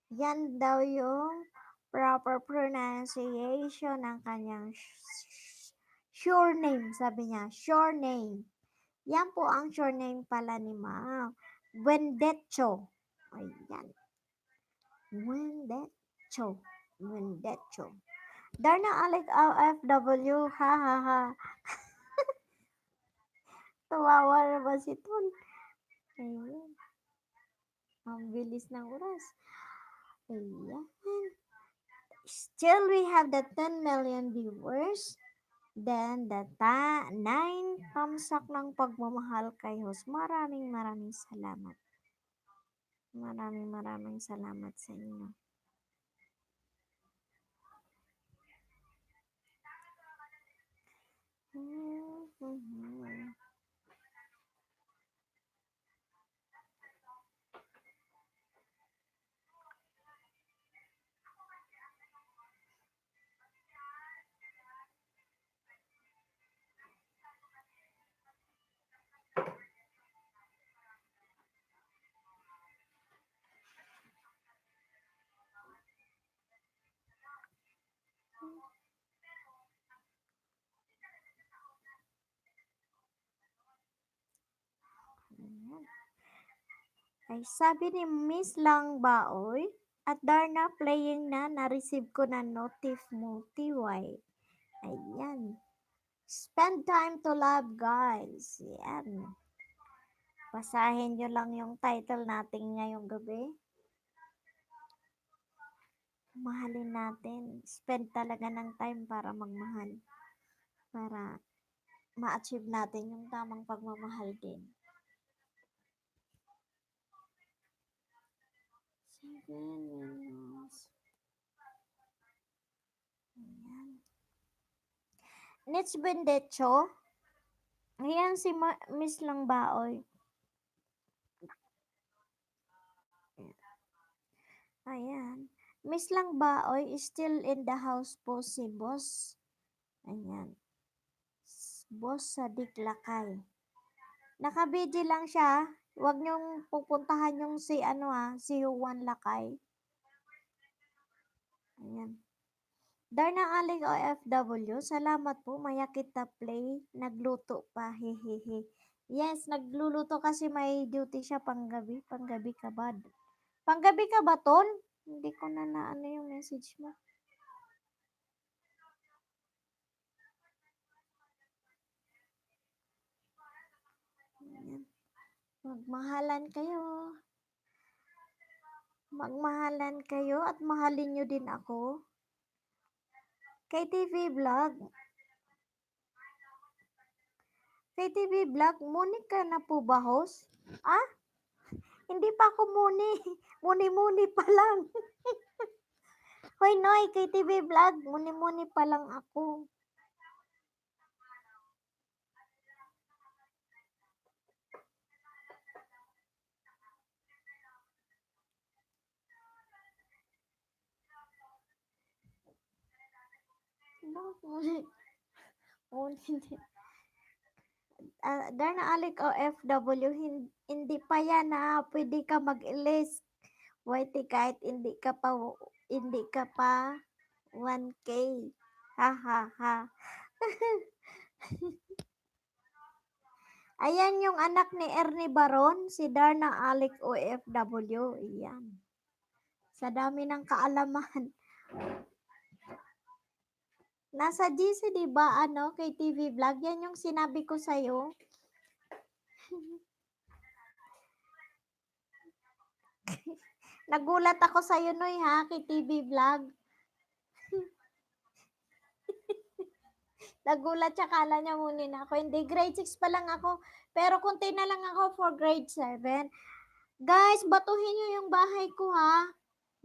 Yan daw yung proper pronunciation ng kanyang sure name, sabi niya. Sure name. Yan po ang sure name pala ni Ma'am. Wendecho. Ayan. Wendecho. Wendecho. Darna Alec OFW. Ha ha ha. Tuwawa na ba si Ton? Ayun. Ang bilis ng oras. Ayan. Still, we have the 10 million viewers. Then, the 9 tamsak ng pagmamahal kay host. Maraming salamat. Maraming salamat sa inyo. Ay, sabi ni Miss Lang Baoy, at Darna playing na, na-receive ko na notif multi-y. Ayan. Spend time to love, guys. Yan. Basahin nyo lang yung title natin ngayong gabi. Mahalin natin. Spend talaga ng time para magmahal. Para ma-achieve natin yung tamang pagmamahal din. 7 minutes. Ayan. Next Bendecho. Ayan si Miss Lang Baoy. Ayan. Miss Lang Baoy is still in the house po si boss. Ayan. Boss sa Diklakay. Nakabidyo lang siya. Huwag niyong pupuntahan yung si Juan Lakay. Ayan. Darna Aling OFW, salamat po. Maya kita play. Nagluto pa. Hehehe. Yes, nagluluto kasi may duty siya panggabi. Panggabi ka ba? Panggabi ka ba, Ton? Hindi ko na naano yung message mo. Ayan. Magmahalan kayo. Magmahalan kayo at mahalin nyo din ako. Kay TV Vlog. Kay TV Vlog, muni ka na po ba, host? Ah? Hindi pa ako muni. Muni-muni pa lang. Hoy, Noy, kay TV Vlog, muni-muni pa lang ako. Muni. Muni. Darna Alik OFW, hindi pa yan ha. Pwede ka mag-ilis. YT kahit hindi ka pa 1K. Ha ha ha. Ayan yung anak ni Ernie Baron, si Darna Alec OFW. Ayan. Sa dami ng kaalaman. Nasa GC, di ba, ano, kay TV Vlog? Yan yung sinabi ko sa'yo. Nagulat ako sa'yo, Noy, ha, kay TV Vlog. Nagulat siya, kala niya munin ako. Hindi, grade 6 pa lang ako. Pero kunti na lang ako for grade 7. Guys, batuhin nyo yung bahay ko, ha.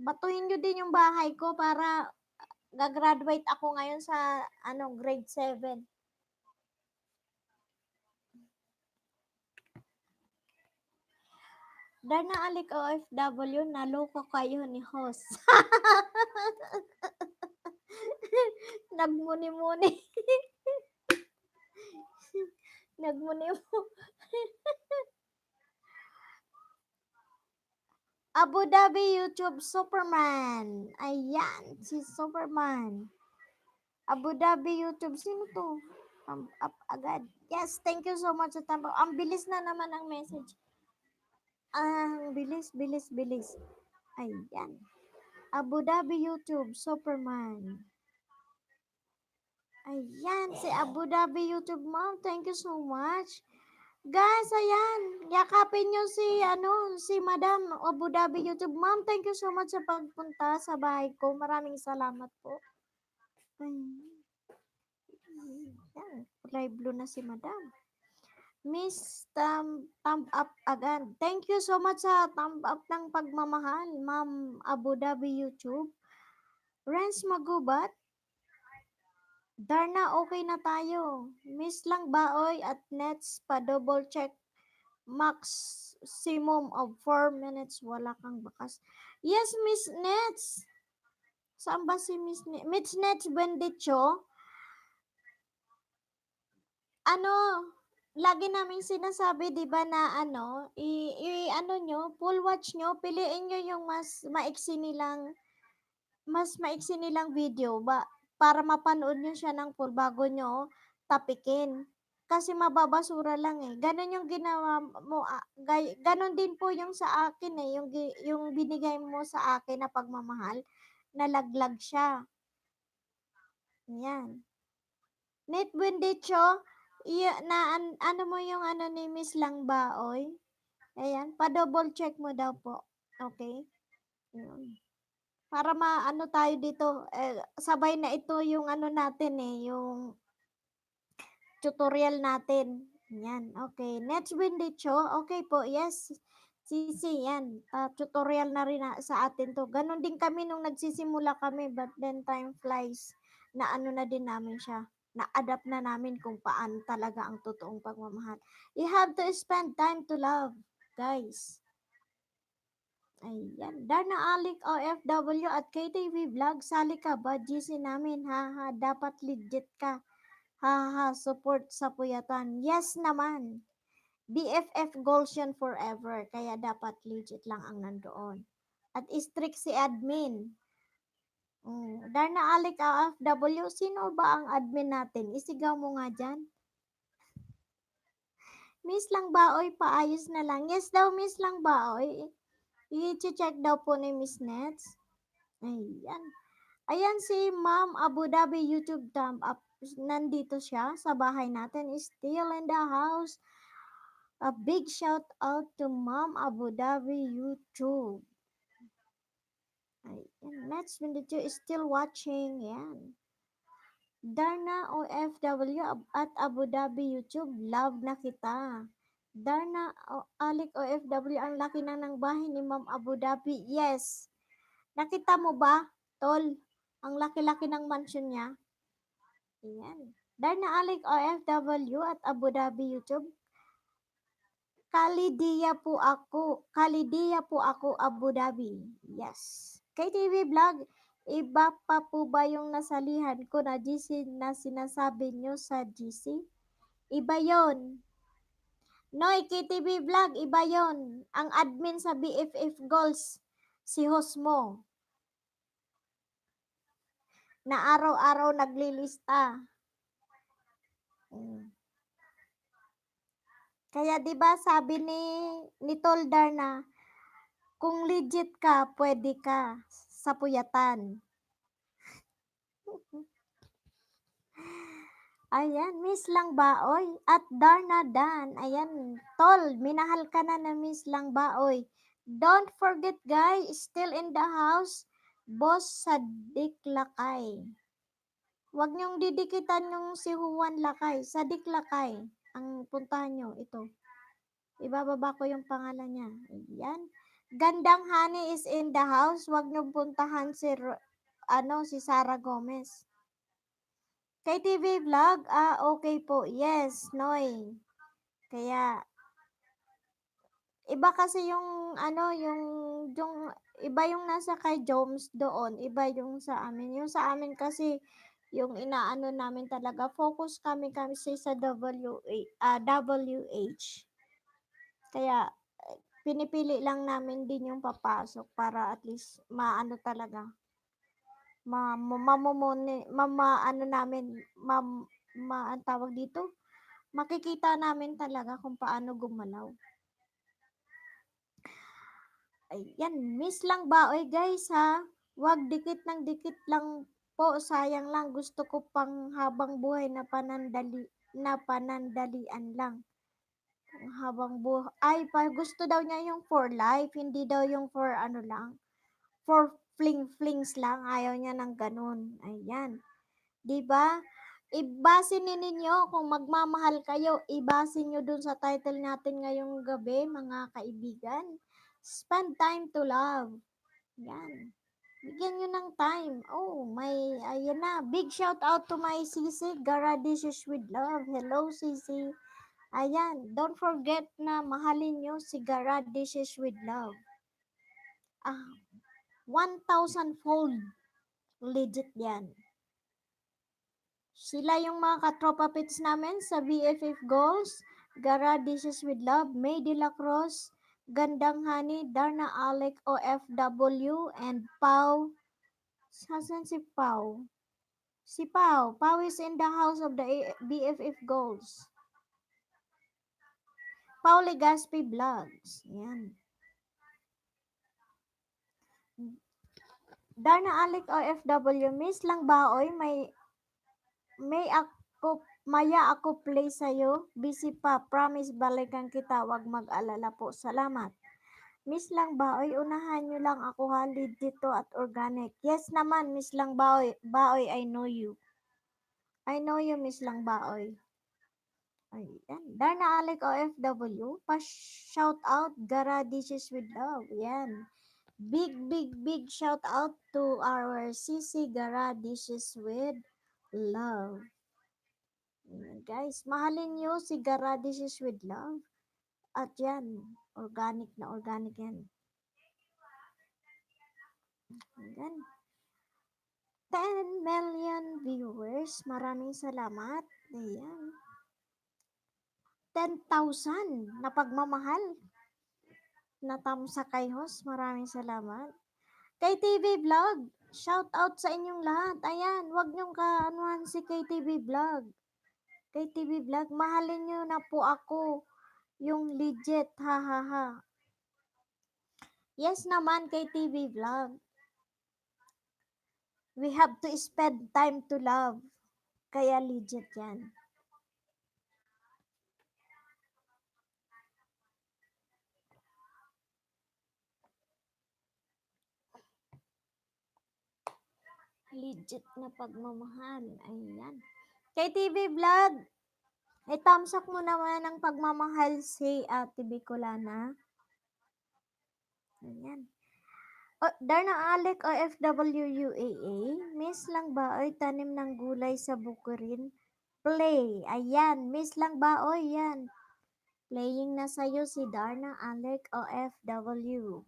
Batuhin nyo din yung bahay ko para gagraduate ako ngayon sa grade 7. Darna Alik OFW, naloko kayo ni host. Nagmuni-muni. Nagmuni-muni. Abu Dhabi YouTube Superman. Ayan, si Superman. Abu Dhabi YouTube. Sino to? Up agad. Yes, thank you so much sa tambak. Ang bilis na naman ang message. Ang bilis, bilis, bilis. Ayan. Abu Dhabi YouTube Superman. Ayan, si Abu Dhabi YouTube Mom. Thank you so much. Guys, ayan. Yakapin nyo si Madam Abu Dhabi YouTube Mom. Thank you so much sa pagpunta sa bahay ko. Maraming salamat po. Ayan. Kulay blue na si Madam. Miss thumb up agad. Thank you so much sa thumb up ng pagmamahal, Ma'am Abu Dhabi YouTube. Renz Magubat, Darna, okay na tayo. Miss lang baoy at nets pa double check maximum of 4 minutes. Wala kang bakas. Yes, Miss Nets. Saan ba si Miss Nets? Miss Nets Bendicho? Ano, lagi naming sinasabi, 'di ba, na ano nyo, full watch nyo, piliin nyo yung mas maiksi nilang video ba para mapanood nyo siya ng full bago nyo tapikin. Kasi mababasura lang eh. Ganon yung ginawa mo, ganon din po yung sa akin eh, yung binigay mo sa akin na pagmamahal, nalaglag siya. Yan. Net Bendicho, ano mo yung ano ni Miss Lang Baoy? Ayan, pa-double check mo daw po. Okay? Yun. Para maano tayo dito, sabay na ito yung ano natin eh, yung tutorial natin. Yan, okay. Next Bendicho, okay po, yes. Sisi, yan. Tutorial na rin sa atin to. Ganon din kami nung nagsisimula kami, but then time flies. Na ano na din namin siya. Na-adapt na namin kung paano talaga ang totoong pagmamahal. You have to spend time to love, guys. Ayan. Darna Alik OFW at KTV Vlog, sali ka ba? GC namin, haha. Dapat legit ka. Haha, support sa puyatan. Yes naman. BFF goals yun forever. Kaya dapat legit lang ang nandoon. At strict si admin. Darna Alik OFW, sino ba ang admin natin? Isigaw mo nga dyan. Miss lang baoy, paayos na lang. Yes daw, Miss lang baoy. I-check daw po ni Miss Nets. Ayan. Ayan si Ma'am Abu Dhabi YouTube thumb up. Nandito siya sa bahay natin. Is still in the house. A big shout out to Ma'am Abu Dhabi YouTube. Ayan. Next Bendicho is still watching. Yan. Darna OFW at Abu Dhabi YouTube. Love na kita. Darna Alik OFW. Ang laki na ng bahay ni Ma'am Abu Dhabi. Yes. Nakita mo ba, Tol? Ang laki-laki ng mansion niya. Ayan. Darna Alik OFW at Abu Dhabi YouTube. Kalidiya po ako Abu Dhabi. Yes. KTV Vlog, iba pa po ba yung nasalihan ko na GC na sinasabi nyo sa GC? Iba yon. Noy, KTV Vlog, iba yon. Ang admin sa BFF Goals, si host mo, na araw-araw naglilista. Kaya 'di ba sabi ni Toldar na kung legit ka, pwede ka sa puyatan. Ayan, Miss Lang Baoy at Darna Dan. Ayan, Tol, minahal ka na na Miss Lang Baoy. Don't forget guys, still in the house, Boss Sadik Lakay. Huwag niyong didikitan yung si Juan Lakay. Sadik Lakay. Ang puntahan nyo, ito. Ibababa ko yung pangalan niya. Ayan. Gandang Honey is in the house. Huwag niyong puntahan si, si Sarah Gomez. Kay TV Vlog, okay po. Yes, Noy. Kaya, iba kasi yung iba yung nasa kay Joms doon, iba yung sa amin. Yung sa amin kasi, yung inaano namin talaga, focus kami kasi sa WH. Kaya, pinipili lang namin din yung papasok para at least maano talaga, ano namin, ma, ang tawag dito, makikita namin talaga kung paano gumalaw. Ayan, miss lang ba? Oy guys ha, wag dikit ng dikit lang po, sayang lang. Gusto ko pang habang buhay na panandalian lang. Habang buhay, ay pa, gusto daw niya yung for life, hindi daw yung for ano lang, for fling-flings lang. Ayaw niya ng ganun. Ayan. 'Di ba? Ibase ninyo kung magmamahal kayo, ibase nyo dun sa title natin ngayong gabi, mga kaibigan. Spend time to love. Yan. Bigyan nyo ng time. Oh, ayan na. Big shout out to my sisi, Gara Dishes with Love. Hello, sisi. Ayan, don't forget na mahalin nyo si Gara Dishes with Love. Ah, 1,000-fold legit yan. Sila yung mga katropa pits namin sa BFF Goals, Gara Dishes with Love, May De La Cruz, Gandang Honey, Darna Alec OFW, and Pau. Sasan si Pau? Si Pau. Pau is in the house of the BFF Goals. Pau Legaspi Vlogs. Yan. Darna Alec OFW, miss lang ba oy? Maya ako play sa'yo. Busy pa. Promise balikan kita. Wag mag-alala po. Salamat. Miss lang baoy, unahan nyo lang ako ha. Lead dito at organic. Yes naman, Miss lang baoy. Baoy, I know you. I know you, Miss lang baoy. Ayan. Darna Alec OFW. Pa-shout out. Gara Dishes with Love. Yan. Big shout out to our CC Gara Dishes with Love. Guys, mahalin nyo si Garadishes with Love. At yan, organic na organic yan. Yan. 10 million viewers. Maraming salamat. Ayan. 10,000 na pagmamahal na tamsa kay host. Maraming salamat. Kay TV Vlog, shout out sa inyong lahat. Ayan, wag niyong kaanuhan si KTV Vlog. KTV Vlog, mahalin niyo na po ako. Yung legit, ha ha ha. Yes naman kay TV Vlog. We have to spend time to love. Kaya legit yan. Legit na pagmamahal. Ayan. Kay TV Vlog, itamsak mo naman ang pagmamahal si Ate Bicolana. Ayan. Darna Alec OFW UAA, miss lang ba oy tanim ng gulay sa bukirin? Play. Ayan, miss lang ba oy yan. Playing na sa'yo si Darna Alec OFW.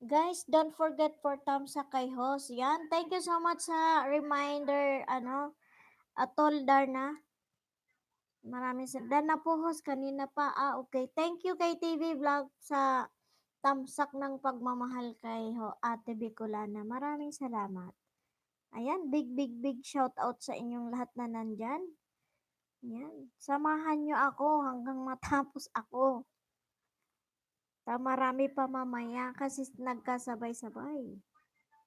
Guys, don't forget for thumbs up kay host. Yan, thank you so much sa reminder, Atol Darna. Maraming sa Dan na po host kanina pa. Okay. Thank you kay TV Vlog sa tamsak ng pagmamahal kay Ate Bicolana. Maraming salamat. Ayan, big, big, big shout out sa inyong lahat na nandyan. Yan. Samahan nyo ako hanggang matapos ako. Marami pa mamaya kasi nagkasabay-sabay.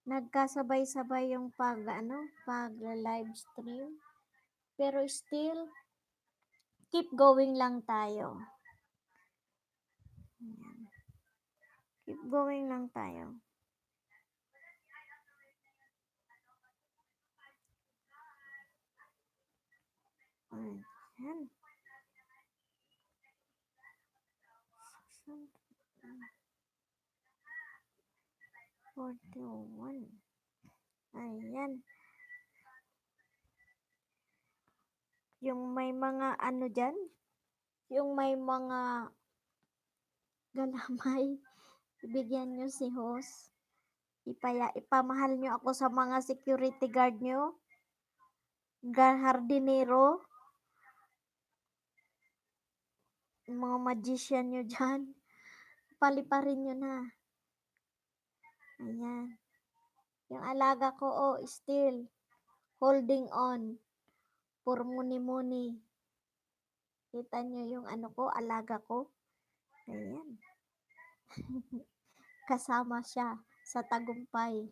Nagkasabay-sabay yung pag live stream. Pero still, keep going lang tayo. Ayan. Keep going lang tayo. Ayan. 41. Ayan. Yung may mga ano dyan, yung may mga galamay, ibigyan nyo si host. Ipamahal nyo ako sa mga security guard nyo, hardinero, mga magician nyo dyan. Paliparin nyo na. Ayan. Yung alaga ko, still holding on for muni-muni. Kita nyo yung ano ko, alaga ko. Ayan. Kasama siya sa tagumpay.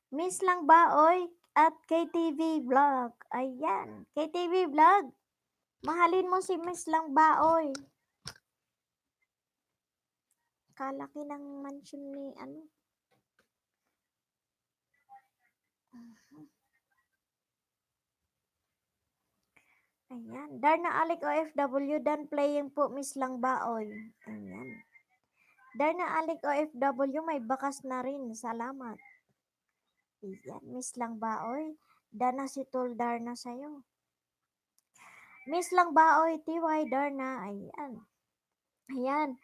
Miss lang ba, oy? At KTV Vlog. Ayan. KTV Vlog. Mahalin mo si Miss lang ba, oy? Kalaki ng mansion ni ano. Ayan. Darna Alik OFW, done playing po, Miss lang ba, oy? Ayan. Darna Alik OFW, may bakas na rin. Salamat. Ayan. Miss lang ba, oy? Dana si Tol Darna sa'yo. Miss lang ba, oy? TY Darna. Ayan. Ayan.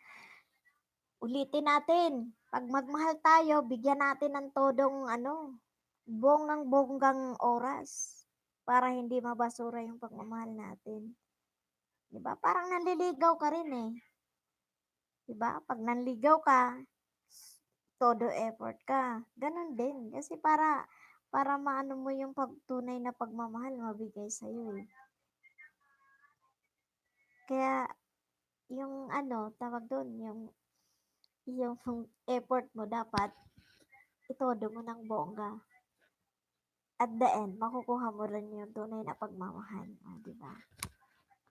Ulitin natin. Pag magmahal tayo, bigyan natin ng todong bonggang-bonggang oras para hindi mabasura yung pagmamahal natin. 'Di ba? Parang nanliligaw ka rin eh. 'Di ba? Pag nanligaw ka, todo effort ka. Ganon din. Kasi para maano mo yung pagtunay na pagmamahal mabigay sa iyo eh. Kaya yung tawag doon, yung effort mo dapat itodo mo ng bongga. At the end, makukuha mo rin yung tunay na pagmamahal. Di ba?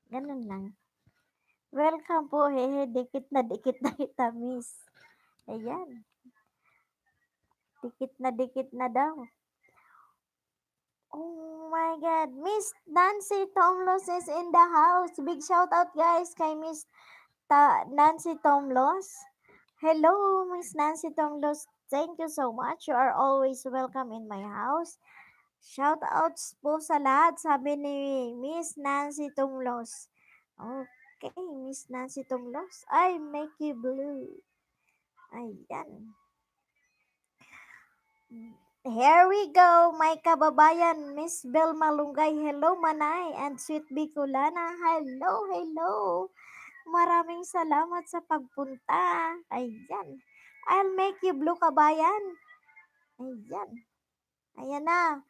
Ganun lang. Welcome po, hehe. Dikit na kita, miss. Ayan. Dikit na daw. Oh my God. Miss Nancy Tomlos is in the house. Big shout out, guys, kay Miss Nancy Tomlos. Hello, Miss Nancy Tomlos. Thank you so much. You are always welcome in my house. Shoutouts po sa lahat, sabi ni Miss Nancy Tumlos. Okay, Miss Nancy Tumlos. I make you blue. Ayan. Here we go, my kababayan, Miss Bel Malunggay. Hello, Manay, and Sweet Bicolana. Hello, hello. Maraming salamat sa pagpunta. Ayan. I'll make you blue, kabayan. Ayan. Ayan na.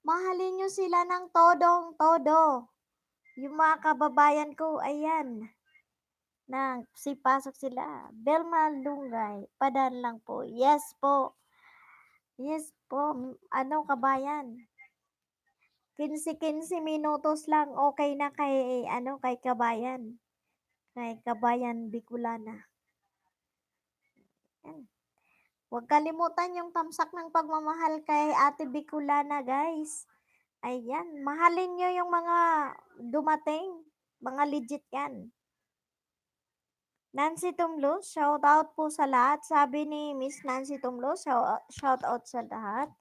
Mahalin nyo sila ng todong-todo. Yung mga kababayan ko, ayan. Sipasok sila. Belma Lungay, padan lang po. Yes po. Yes po. Ano kabayan? 15 minutos lang okay na kay kabayan. Kay kabayan Bicolana. Yan. Huwag kalimutan yung tamsak ng pagmamahal kay Ate Bicolana, guys. Ayan, mahalin nyo yung mga dumating. Mga legit yan. Nancy Tumlos, shout out po sa lahat. Sabi ni Miss Nancy Tumlos, shout out sa lahat.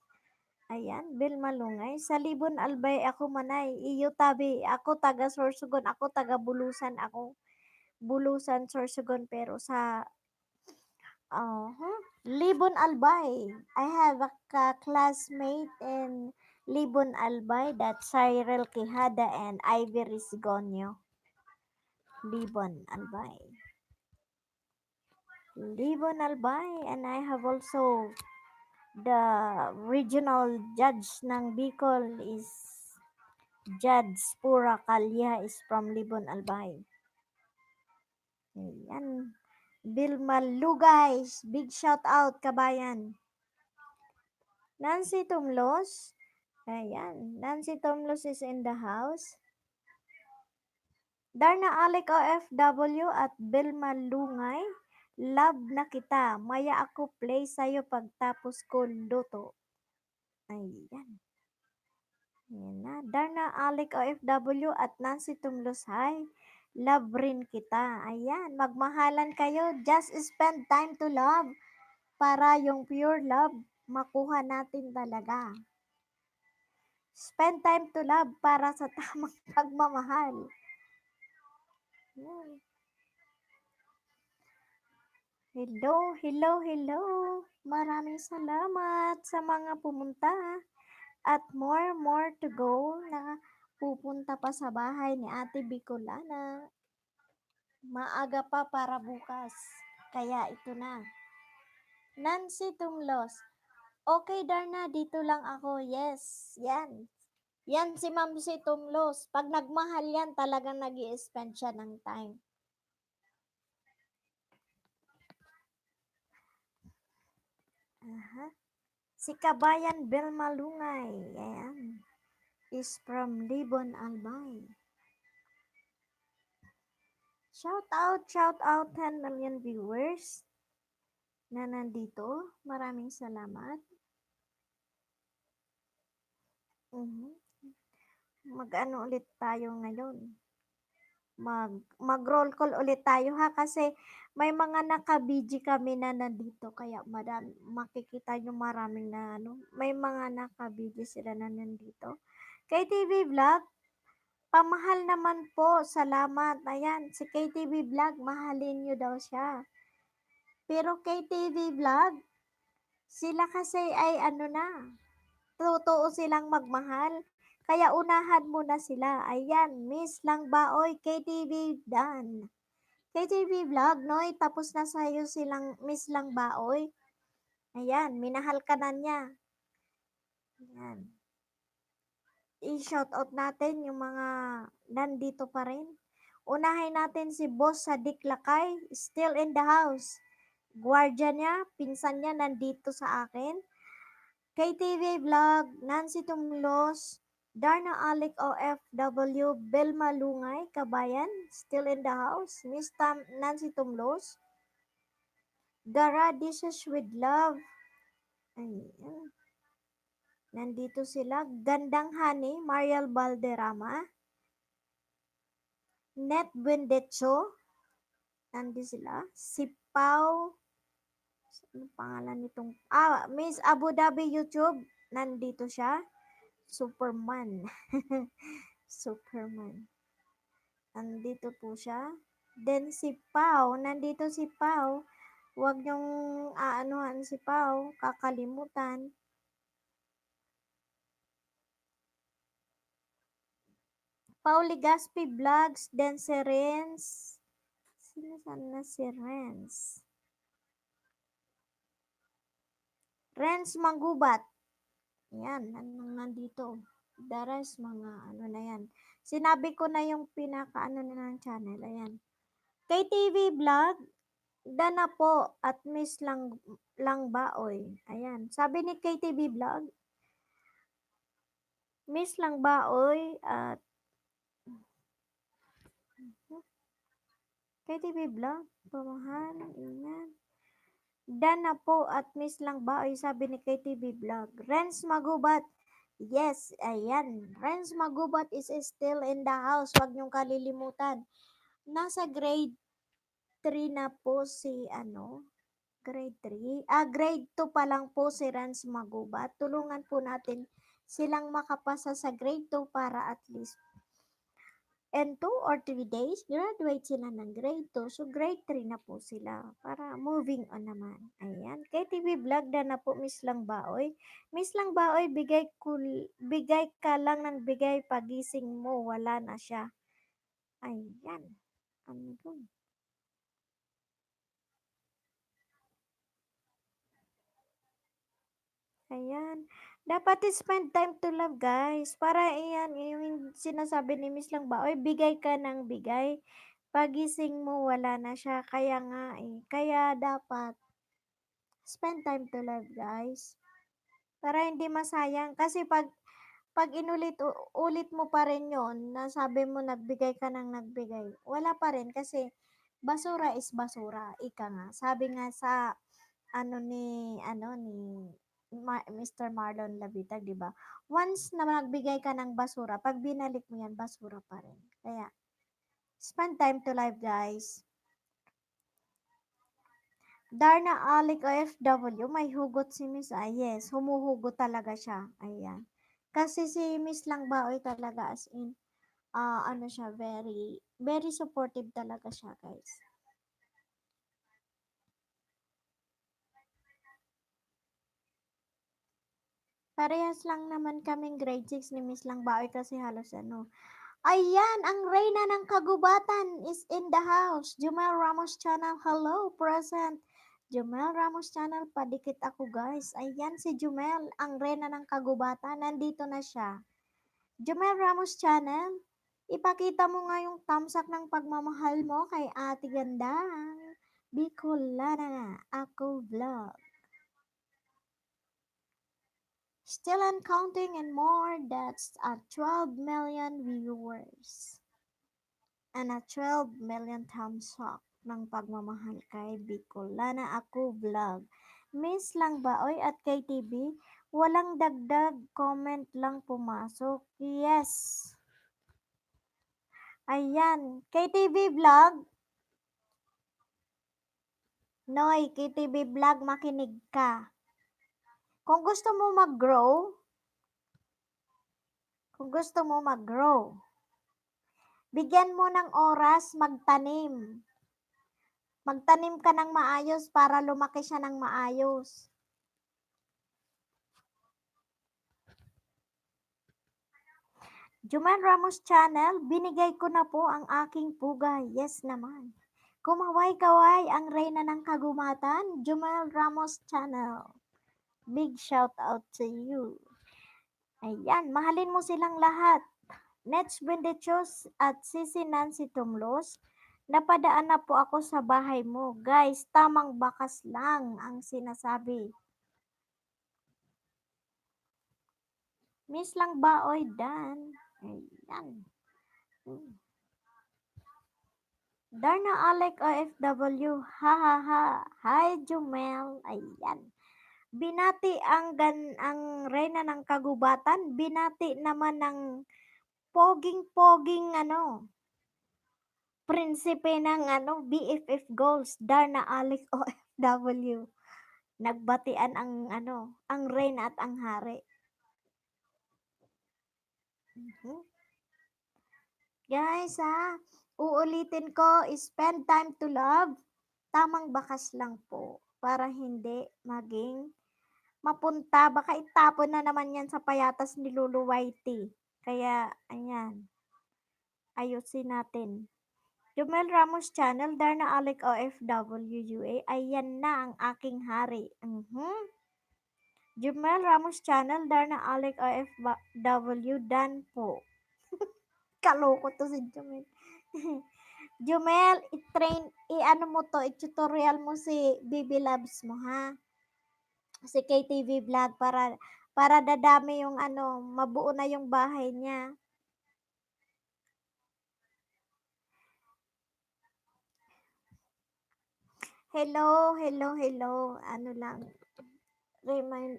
Ayan, Bill Malungay. Sa Libon Albay, ako manay. Iyo tabi, ako taga Sorsogon, ako taga Bulusan, ako. Bulusan, Sorsogon, pero sa Libon Albay. I have a classmate in Libon Albay, that's Cyril Quijada and Ivy Risgonio. Libon Albay. Libon Albay, and I have also The regional judge ng Bicol is Judge Pura Calya is from Libon, Albay. Ayan. Vilma Lugay, big shout out kabayan. Nancy Tumlos, ayan. Nancy Tumlos is in the house. Darna Alec OFW at Vilma Lungay, love na kita. Maya ako play sa'yo pagtapos ko luto. Ayan. Ayan na. Darna Alec OFW at Nancy Tumlos, hi. Love rin kita. Ayan. Magmahalan kayo. Just spend time to love para yung pure love makuha natin talaga. Spend time to love para sa tamang pagmamahal. Ayan. Hello, hello, hello. Maraming salamat sa mga pumunta. At more to go na pupunta pa sa bahay ni Ate Bicolana. Maaga pa para bukas. Kaya ito na. Nancy Tumlos. Okay, Darna, dito lang ako. Yes, yan. Yan si Ma'am si Tumlos. Pag nagmahal yan, talagang nag spend siya ng time. Aha. Si Kabayan Belmalungay. Ayan. Is from Libon, Albay. Shout out 10 million viewers na nandito. Maraming salamat. Mhm. Mag-ano ulit tayo ngayon? Mag-roll call ulit tayo ha kasi may mga naka-BG kami na nandito kaya makikita nyo maraming na ano, may mga naka-BG sila na nandito. KTV Vlog, pamahal naman po, salamat. Ayan, si KTV Vlog, mahalin nyo daw siya. Pero KTV Vlog, sila kasi ay ano na, totoo silang magmahal. Kaya unahan mo na sila. Ayan, Miss Lang Baoy, KTV Dan. KTV Vlog, Noy, tapos na sa'yo silang Miss Lang Baoy. Ayan, minahal ka na niya. Ayan. I-shoutout natin yung mga nandito pa rin. Unahin natin si Boss Sadik Lakay, still in the house. Gwardiya niya, pinsan niya nandito sa akin. KTV Vlog, Nancy Tumlos, Darna Alec OFW, Belma Lungay, Kabayan, still in the house. Miss Nancy Tumlos, Gara Dishes with Love. Ayan. Nandito sila. Gandang Honey, Mariel Valderrama, Net Buendecho, nandito sila. Si Pau, ano pangalan nitong, Miss Abu Dhabi YouTube, nandito siya. Superman. Superman. Nandito po siya. Then si Pau, nandito si Pau. Huwag niyong aanuhan si Pau, kakalimutan. Pauli Gaspi Vlogs, then si Renz. Sino sana si Renz? Renz Manggubat. Yan, nandito. The rest, mga ano na yan. Sinabi ko na yung pinaka-ano na ng channel. Ayan. KTV Vlog, Dana po at Miss Lang Baoy. Ayan. Sabi ni KTV Vlog, Miss Lang Baoy at KTV Vlog, pamahal, ayan. Dana po at Miss Lang Baoy, sabi ni KTV Vlog. Renz Magubat, yes, ayan. Renz Magubat is still in the house. Huwag niyong kalilimutan. Nasa grade 3 na po si grade 3. Grade 2 pa lang po si Renz Magubat. Tulungan po natin silang makapasa sa grade 2 para at least in 2 or 3 days, graduate sila ng grade 2. So, grade 3 na po sila para moving on naman. Ayan. KTV Vlog na po, Miss Lang Baoy. Miss Lang Baoy, bigay ka lang ng bigay pagising mo. Wala na siya. Ayan. Ano yun? Ayan. Dapat spend time to love, guys. Para iyan, yung sinasabi ni Miss lang ba, oy, bigay ka ng bigay. Pagising mo, wala na siya. Kaya nga eh. Kaya dapat spend time to love, guys. Para hindi masayang. Kasi pag ulit mo pa rin yon na sabi mo nagbigay ka ng nagbigay, wala pa rin kasi basura is basura, ika nga. Sabi nga sa ano ni Mr. Marlon Labitag, 'di ba? Once na nagbigay ka ng basura, pag binalik mo yan, basura pa rin. Kaya spend time to live, guys. Darna Alik OFW, may hugot si Miss. Ah, yes, humuhugot talaga siya. Ayan. Kasi si Miss Lang Baoy talaga as in, ano siya, very, very supportive talaga siya, guys. Parehas lang naman kaming grade 6 ni Miss Lang Baoy kasi halos ano. Ayan, ang reyna ng kagubatan is in the house. Jumel Ramos Channel, hello, present. Jumel Ramos Channel, padikit ako, guys. Ayan si Jumel, ang reyna ng kagubatan. Nandito na siya. Jumel Ramos Channel, ipakita mo nga yung tamsak ng pagmamahal mo kay Ate Gandang. Bicolana, ako vlog. Still and counting and more, that's at 12 million viewers. And a 12 million thumbs up ng pagmamahal kay Bicolana, ako vlog. Miss lang ba oy at KTV? Walang dagdag, comment lang pumasok. Yes. Ayan, KTV vlog. Noy, KTV vlog, makinig ka. Kung gusto mo mag-grow, kung gusto mo mag-grow, bigyan mo ng oras magtanim. Magtanim ka ng maayos para lumaki siya ng maayos. Juman Ramos Channel, binigay ko na po ang aking pugay. Yes naman. Kumaway-kaway ang reyna ng kagumatan, Jumel Ramos Channel. Big shout out to you. Ayan, mahalin mo silang lahat. Nets Bendechos at Sisi Nancy Tumlos, napadaan na po ako sa bahay mo. Guys, tamang bakas lang ang sinasabi. Miss lang ba, oy, Dan? Ayan. Darna Alec OFW, ha ha ha. Hi Jumel. Ayan. Binati ang reyna ng kagubatan, binati naman ng poging-poging prinsipe ng BFF Goals, Darna Alec OFW. Nagbatian ang reyna at ang hari. Mhm. Guys, uulitin ko, spend time to love. Tamang bakas lang po para hindi maging mapunta. Baka itapon na naman yan sa payatas ni Lulu Whitey. Kaya, ayan, ayusin natin. Jumel Ramos Channel, Darna Alec OFWUA, ayan na ang aking hari. Jumel Ramos Channel, Darna Alec OFW, dan po. Kaloko to si Jumel. Jumel, i-ano mo to, i-tutorial mo si Baby Loves mo, ha? Si KTV Vlog para dadami yung mabuo na yung bahay niya. Hello, hello, hello. Ano lang,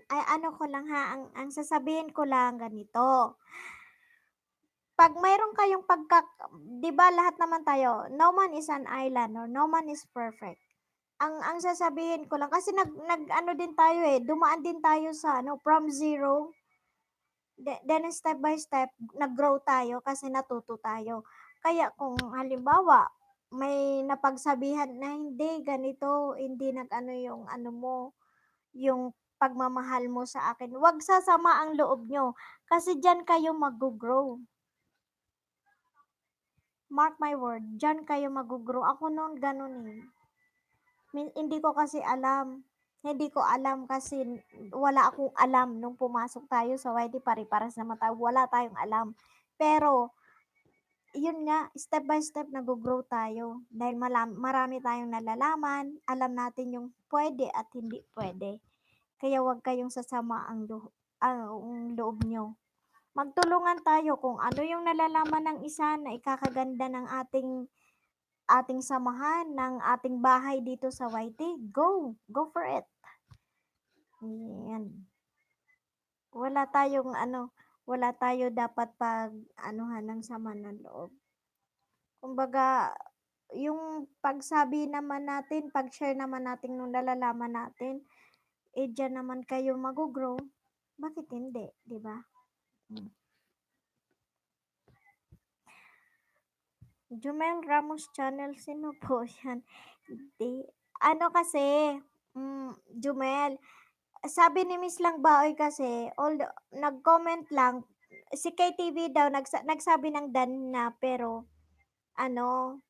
ano ko lang ha, ang sasabihin ko lang ganito. Pag mayroon kayong 'di ba lahat naman tayo, no man is an island or no man is perfect. Ang sasabihin ko lang kasi nag din tayo dumaan din tayo sa from zero. Then step by step nag-grow tayo kasi natuto tayo. Kaya kung halimbawa may napagsabihan na hindi ganito, hindi nag-ano yung mo, yung pagmamahal mo sa akin. Huwag sasama ang loob nyo kasi diyan kayo mag-grow. Mark my word, diyan kayo mag-grow. Ako noon ganun eh. Hindi ko kasi alam. Hindi ko alam kasi wala akong alam nung pumasok tayo sa YT, pare-parehas naman tayo, wala tayong alam. Pero, yun nga, step by step nag-grow tayo dahil marami tayong nalalaman, alam natin yung pwede at hindi pwede. Kaya wag kayong sasama ang loob nyo. Magtulungan tayo kung ano yung nalalaman ng isa na ikakaganda ng ating samahan, ng ating bahay dito sa YT. Go! Go for it! Yan. Wala tayong wala tayo dapat anuhan ng sama ng loob. Kumbaga, yung pagsabi naman natin, pag-share naman natin nung nalalaman natin, diyan naman kayo mag-grow. Bakit hindi, di ba? Hmm. Jumel Ramos Channel, sino po yan? Di, ano kasi, Jumel, sabi ni Miss Lang Baoy kasi, nag-comment lang, si KTV daw, nagsabi ng dan na, pero, ano,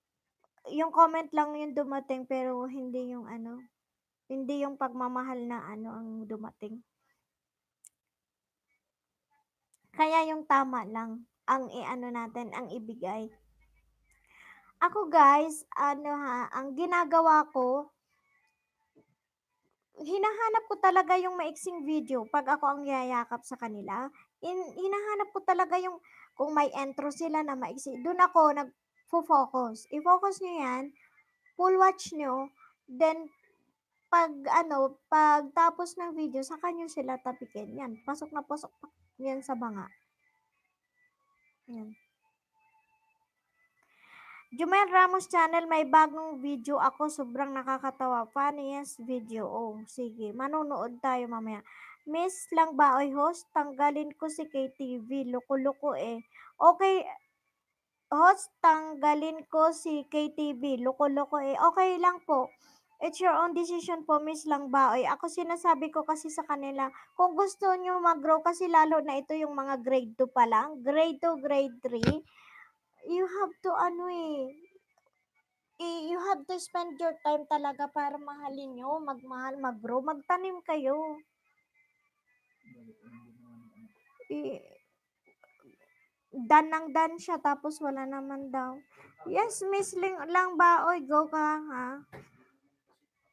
yung comment lang yung dumating, pero hindi yung pagmamahal na ang dumating. Kaya yung tama lang, ang natin, ang ibigay. Ako guys, ang ginagawa ko, hinahanap ko talaga yung maiksing video pag ako ang yayakap sa kanila. Hinahanap ko talaga yung kung may intro sila na maiksi. Doon ako nag-focus. I-focus nyo yan, full watch nyo, then pag tapos ng video, saka nyo sila tapikin. Yan, pasok na pasok yan sa banga. Yan. Jumel Ramos Channel, may bagong video ako. Sobrang nakakatawa. Funniest video. Oh, sige. Manonood tayo mamaya. Miss lang ba oy host? Tanggalin ko si KTV. Loko-loko eh. Okay, host, tanggalin ko si KTV. Loko-loko eh. Okay lang po. It's your own decision po, Miss lang ba oy. Ako sinasabi ko kasi sa kanila, kung gusto nyo mag-grow, kasi lalo na ito yung mga grade 2 pa lang, grade 2, grade 3, you have to you have to spend your time talaga para mahalin nyo, magmahal, mag-grow, magtanim kayo. I, dan ng dan siya, tapos wala naman daw. Yes, Miss Ling lang ba? Oy, go ka, ha?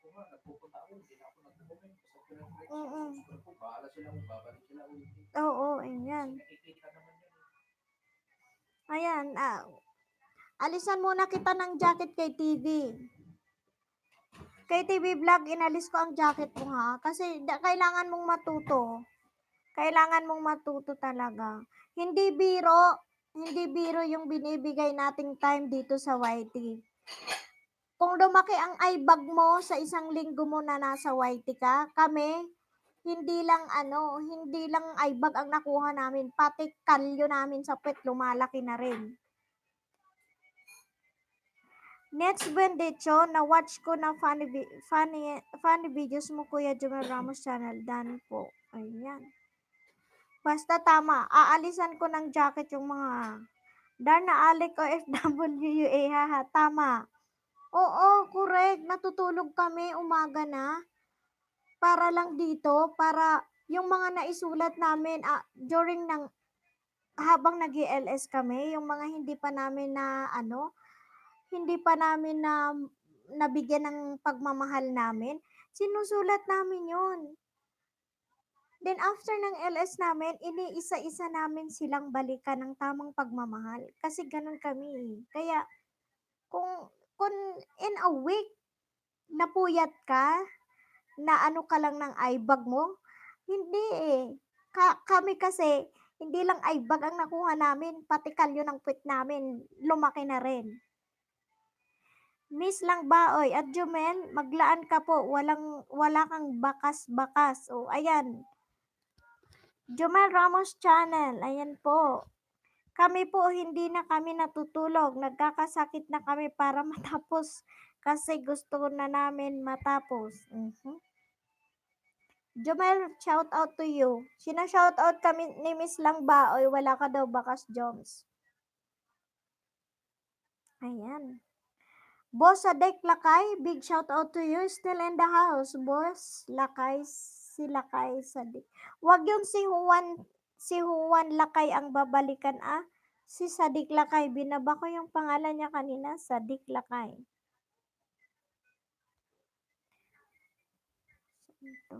Ako nga, nagpupunta ako, hindi na ako nag-comment. Basta pinag-message ako. Mm. Gusto ko, bahala sila kung babalik sila ulit dito. Oo, ayan. Kasi nakikita naman yan. Ayan, alisan muna kita ng jacket kay TV. Kay TV Vlog, inalis ko ang jacket mo ha. Kasi kailangan mong matuto. Kailangan mong matuto talaga. Hindi biro. Hindi biro yung binibigay nating time dito sa YT. Kung lumaki ang eyebag mo sa isang linggo mo na nasa YT ka, kami, hindi lang eyebag ang nakuha namin, pati kalyo namin sa pet lumalaki na rin. Next bendicho, na-watch ko na funny videos mo, Kuya Jumel Ramos Channel. Dan po. Ayan. Basta tama, aalisan ko ng jacket yung mga Darna Alec o FWUA, haha, tama. Oo, correct. Natutulog kami umaga na para lang dito, para yung mga naisulat namin during habang nag-LS kami, yung mga hindi pa namin nabigyan ng pagmamahal namin, sinusulat namin yun. Then after ng LS namin, iniisa-isa namin silang balikan ng tamang pagmamahal. Kasi ganun kami. Kaya, kung in a week, napuyat ka, na ano ka lang ng eyebag mo, hindi eh. Kami kasi, hindi lang eyebag ang nakuha namin, pati kalyo ng puwit namin, lumaki na rin. Miss lang ba, oy, at Jumel, maglaan ka po, wala kang bakas-bakas. O, ayan. Jumel Ramos Channel, ayan po. Kami po, hindi na kami natutulog. Nagkakasakit na kami para matapos kasi gusto na namin matapos. Jomel, shout out to you. Sina-shout out kami ni Miss lang ba? Oy, wala ka daw bakas, Joms. Ayan. Boss Adek Lakay, big shout out to you. Still in the house, boss. Lakay, si Lakay Sadik. Wag yung si Juan Lakay ang babalikan ah. Si Sadik Lakay, binaba ko yung pangalan niya kanina, Sadik Lakay. Ito.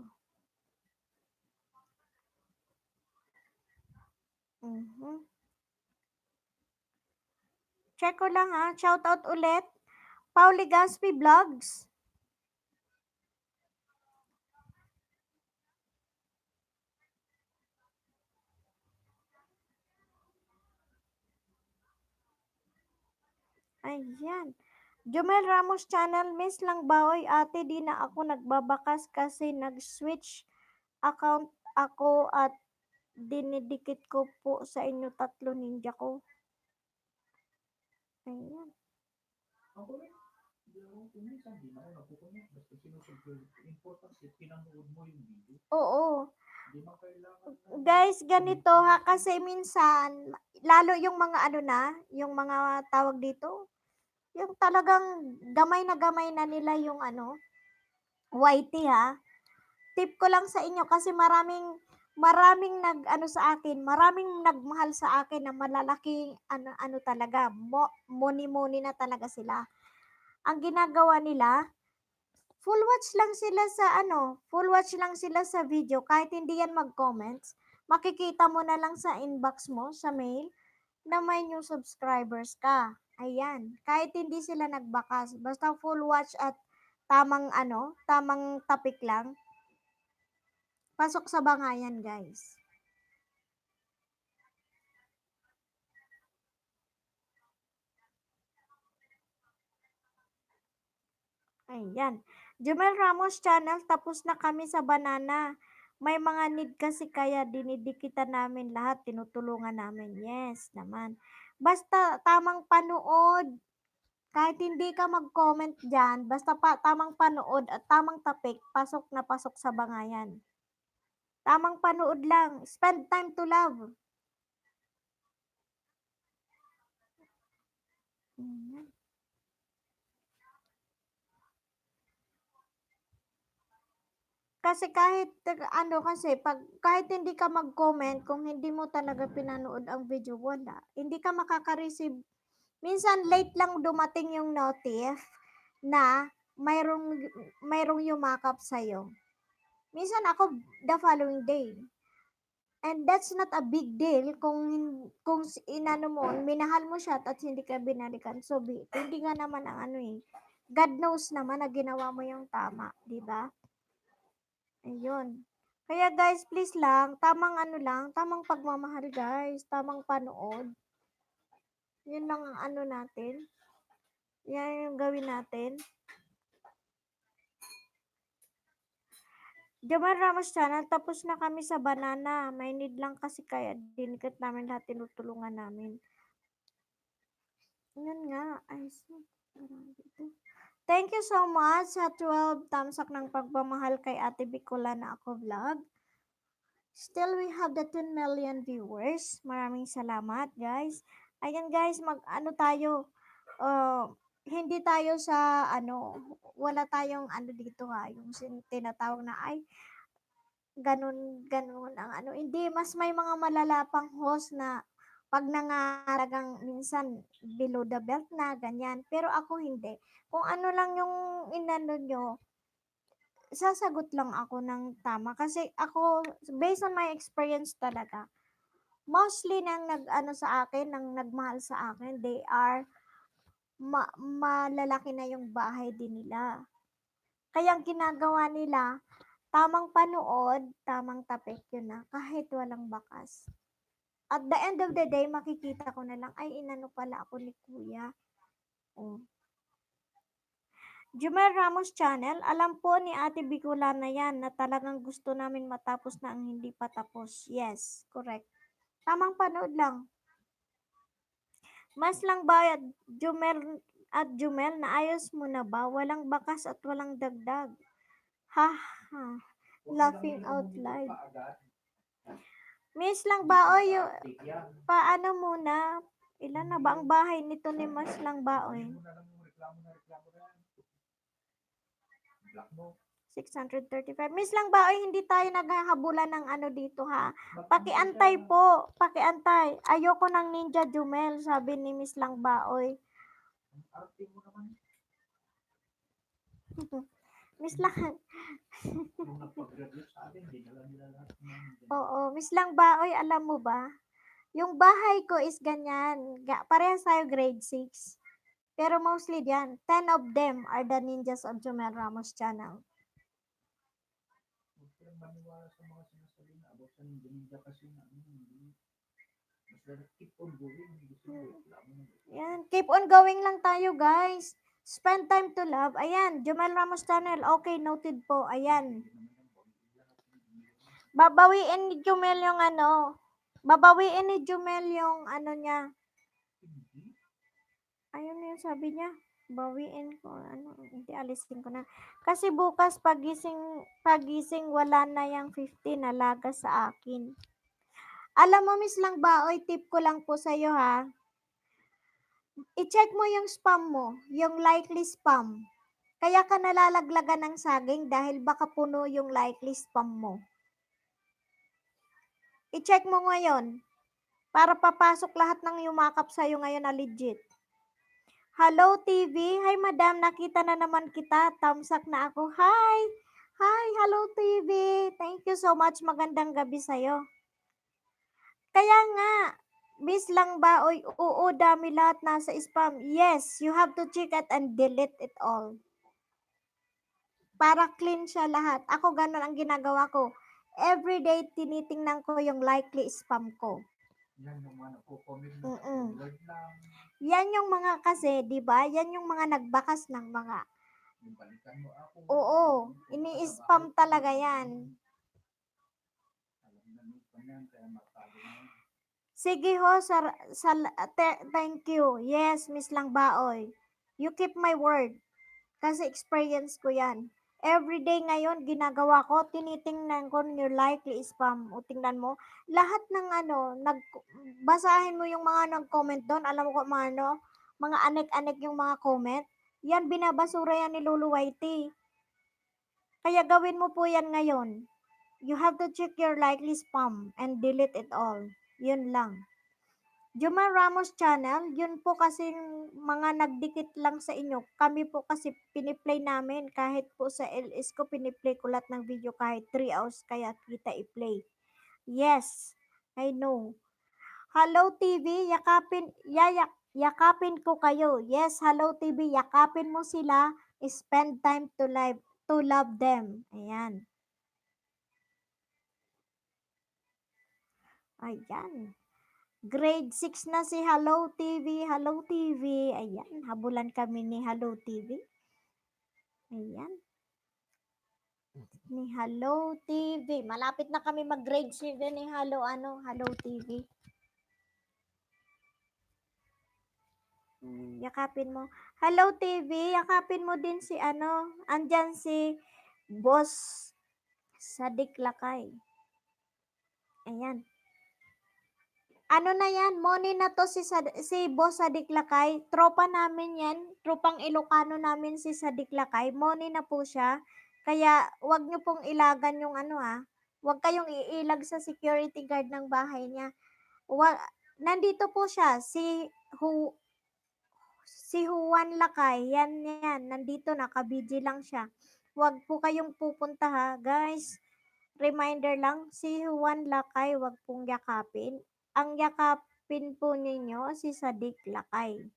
Mhm. Check ko lang ha. Shout out ulit. Pauli Gaspi Vlogs. Ayan. Jomel Ramos channel, miss lang ba? Oy, ate, di na ako nagbabakas kasi nag-switch account ako at dinidikit ko po sa inyo tatlo ninja ko. Ayan. Ako rin. Hindi ako kuminsan, hindi na ako nagkukunik. Basta sinusunod. Importante, pinanood mo yung video. Oo. Hindi man kailangan na Guys, ganito ha, ulit-ulit. kasi minsan, lalo yung mga ano na, yung mga tawag dito, yung talagang gamay na nila yung ano, YT ha. Tip ko lang sa inyo kasi maraming nag ano sa akin, maraming nagmahal sa akin na malalaking ano talaga, money na talaga sila. Ang ginagawa nila, full watch lang sila sa video kahit hindi yan mag-comments. Makikita mo na lang sa inbox mo sa mail na may new subscribers ka. Ayan, kahit hindi sila nagbakas, basta full watch at tamang topic lang, pasok sa bangayan, guys. Ayan. Jumel Ramos channel, tapos na kami sa banana. May mga need kasi kaya dinidikitan namin lahat, tinutulungan namin. Yes naman. Basta tamang panood, kahit hindi ka mag-comment dyan, basta tamang panood at tamang topic, pasok na pasok sa bangayan. Tamang panood lang. Spend time to love. Ayan. Kasi kahit hindi ka mag-comment, kung hindi mo talaga pinanood ang video, wala. Hindi ka makaka-receive. Minsan late lang dumating yung notif na mayroong mayroong yumakap sa'yo. Minsan ako the following day. And that's not a big deal kung inano mo, minahal mo siya at hindi ka binalikan. So, hindi nga naman ang ano eh. God knows naman na ginawa mo yung tama, di ba? Ayun. Kaya guys, please lang, tamang ano lang, tamang pagmamahal guys, tamang panood. Yun lang ang ano natin. Yan yung gawin natin. Jamal Ramos channel, tapos na kami sa banana. May need lang kasi kaya dinikit namin lahat, tinutulungan namin. Yun nga. Ay, thank you so much sa 12 thumbs up ng pagmamahal kay Ate Bicolana ako vlog. Still, we have the 10 million viewers. Maraming salamat, guys. Ayan, guys, ano tayo, hindi tayo sa, wala tayong ano dito ha, yung tinatawag na, ay, ganun ang ano. Hindi, mas may mga malalapang host na pag nangaragang minsan below the belt na, ganyan. Pero ako hindi. Kung ano lang yung inano nyo, sasagot lang ako ng tama. Kasi ako, based on my experience talaga, mostly nang nag-ano sa akin, nang nagmahal sa akin, they are malalaki na yung bahay din nila. Kaya ang ginagawa nila, tamang panood, tamang tapik yun na, kahit walang bakas. At the end of the day, makikita ko na lang, ay inano pala ako ni kuya. Oh. Jumel Ramos channel, alam po ni Ate Bicolana yan na talagang gusto namin matapos na ang hindi pa tapos. Yes, correct. Tamang panood lang. Mas lang bayad, Jumel at Jumel, naayos mo na ba? Walang bakas at walang dagdag. Ha ha. Laughing out loud. Miss lang ba o yung paano muna? Ilan na ba ang bahay nito ni Mas lang ba o? reklamo na yan. Block mo. 635. Miss lang ba, ay hindi tayo naghahabulan ng ano dito ha. Mag-antay ka. Pakiantay po, pakiantay. Ayoko ng Ninja Jumel, sabi ni Miss lang ba, oy. Ang arte mo naman. Miss lang, Nung nagpag-graduate sa atin, dinala nila lahat ng oo, Miss lang ba, oy, alam mo ba? Yung bahay ko is ganyan. Parehas tayo grade 6. Pero mostly diyan, 10 of them are the ninjas of Jumel Ramos channel. huwag kang maniwala sa mga sinasabi na about sa ninja kasi na hindi. Mas keep on going. Gusto mo, reklamo ng reklamo. Yan, keep on going lang tayo, guys. Spend time to love. Ayan, Jumel Ramos channel. Okay, noted po. Ayan. Babawiin ni Jumel yung ano. Babawiin ni Jumel yung ano niya. Ayun yung sabi niya. Bawiin ko. Ano, hindi alisin ko na. Kasi bukas pagising wala na yung 15 nalaga sa akin. Alam mo, Miss lang ba, oy, tip ko lang po sa'yo ha. I-check mo yung spam mo, yung likely spam. Kaya ka nalalaglagan ng saging dahil baka puno yung likely spam mo. I-check mo ngayon para papasok lahat ng yumakap sa'yo ngayon na legit. Hello TV, hi madam, nakita na naman kita, tamsak na ako. Hi, hi, hello TV, thank you so much, magandang gabi sa'yo. Kaya nga, miss lang ba, oy, oo, dami lahat nasa spam. Yes, you have to check it and delete it all. Para clean siya lahat. Ako ganun ang ginagawa ko. Everyday tinitingnan ko yung likely spam ko. Yan yung mga nagko-comment na word lang. Yan yung mga kasi, 'di ba? Yan yung mga nagbakas ng mga. Yung balikan mo ako. Oo, ini-spam talaga yan. Alam na nung yan, kaya matalo na yan. Sige ho, thank you. Yes, Miss Lang Baoy. You keep my word. Kasi experience ko yan. Everyday ngayon, ginagawa ko, tinitingnan ko yung likely spam. O tingnan mo, lahat ng ano, basahin mo yung mga nag-comment doon. Alam mo ko mga anek-anek yung mga comment. Yan, binabasura yan ni Lulu Whitey. Kaya gawin mo po yan ngayon. You have to check your likely spam and delete it all. Yun lang. Juma Ramos channel, yun po kasi mga nagdikit lang sa inyo. Kami po kasi piniplay namin kahit po sa LS ko piniplay ko lahat ng video kahit 3 hours kaya kita i-play. Yes, I know. Hello TV, yakapin ko kayo. Yes, Hello TV, yakapin mo sila. Spend time to love them. Ayan. Ayan. Grade 6 na si Hello TV. Hello TV. Ayan, habulan kami ni Hello TV. Ayan. Ni Hello TV. Malapit na kami mag grade 7 ni Hello TV. Yakapin mo. Hello TV, yakapin mo din si andyan si Boss Sadik Lakay. Ayan. Ano na yan, money na to si Boss Sadik Lakay. Tropa namin yan, tropang Ilocano namin si Sadik Lakay. Money na po siya. Kaya wag nyo pong ilagan yung wag kayong iilag sa security guard ng bahay niya. Nandito po siya, si Juan Lakay, yan, nandito naka-BG lang siya. Wag po kayong pupunta ha, guys. Reminder lang, si Juan Lakay, wag pong yakapin. Ang yakapin po ninyo, si Sadik Lakay.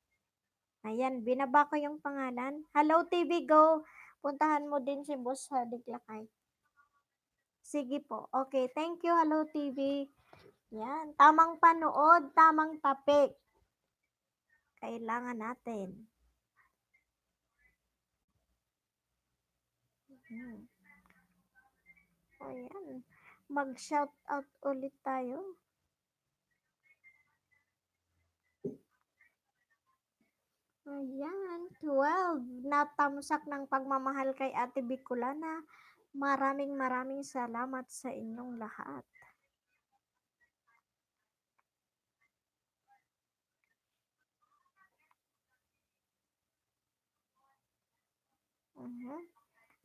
Ayan, binaba ko yung pangalan. Hello TV Go, puntahan mo din si Boss Sadik Lakay. Sige po. Okay, thank you Hello TV. Yan, tamang panood, tamang topic. Kailangan natin. Ayan. Mag-shout out ulit tayo. Ayan, 12. Natamsak ng pagmamahal kay Ate Bicolana. Maraming salamat sa inyong lahat. Mhm.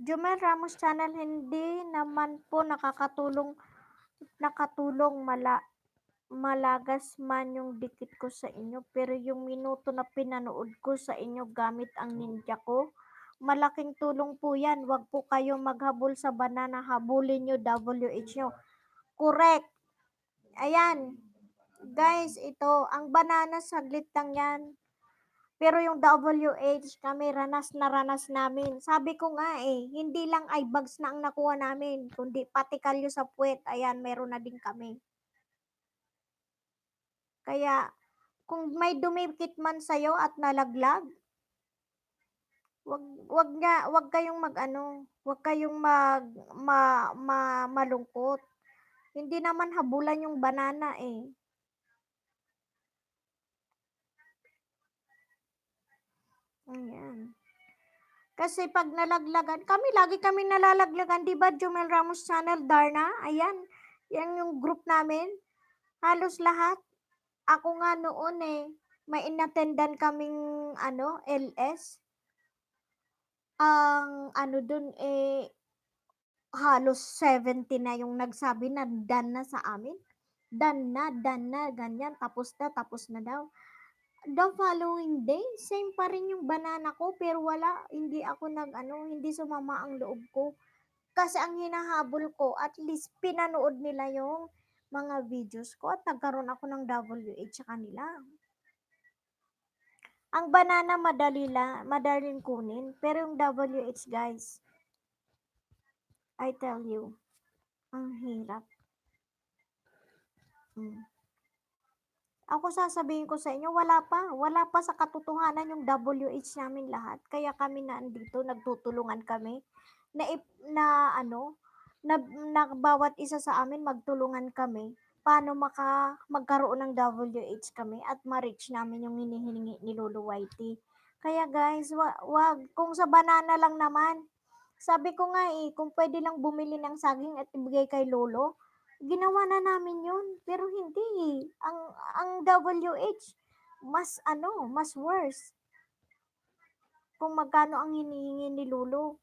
Jomel Ramos Channel, hindi naman po nakatulong malagas man yung dikit ko sa inyo, pero yung minuto na pinanood ko sa inyo gamit ang ninja ko, malaking tulong po yan. Wag po kayo maghabol sa banana, habulin nyo WH nyo. Correct. Ayan. Guys, ito, ang banana saglit lang yan. Pero yung WH, kami ranas namin. Sabi ko nga eh, hindi lang eye bags na ang nakuha namin, kundi pati kalyo sa puwet. Ayan, meron na din kami. Kaya, kung may dumikit man sa'yo at nalaglag, wag wag kayong mag-ano, wag kayong malungkot. Hindi naman habulan yung banana eh. Ayan. Kasi pag nalaglagan, lagi kami nalalaglagan, di ba, Jomel Ramos Channel, Darna? Ayan, yan yung group namin. Halos lahat. Ako nga noon eh, may inattendan kaming LS. Ang dun eh, halos 70 na yung nagsabi na done na sa amin. Done na, ganyan. Tapos na daw. The following day, same pa rin yung banana ko, pero wala, hindi ako hindi sumama ang loob ko. Kasi ang hinahabol ko, at least pinanood nila yung mga videos ko at nagkaroon ako ng WH sa kanila. Ang banana madaling kunin, pero yung WH guys, I tell you, ang hirap. Mm. Ako sasabihin ko sa inyo, wala pa sa katotohanan yung WH namin lahat. Kaya kami na andito, nagtutulungan kami na, na ano, na bawat isa sa amin magtulungan kami paano magkaroon ng WH kami at ma-reach namin yung hinihingi ni Lolo Whitey. Kaya guys, wag, kung sa banana lang naman, sabi ko nga eh, kung pwede lang bumili ng saging at ibigay kay Lolo, ginawa na namin yun. Pero hindi eh. Ang WH, mas worse. Kung magkano ang hinihingi ni Lolo.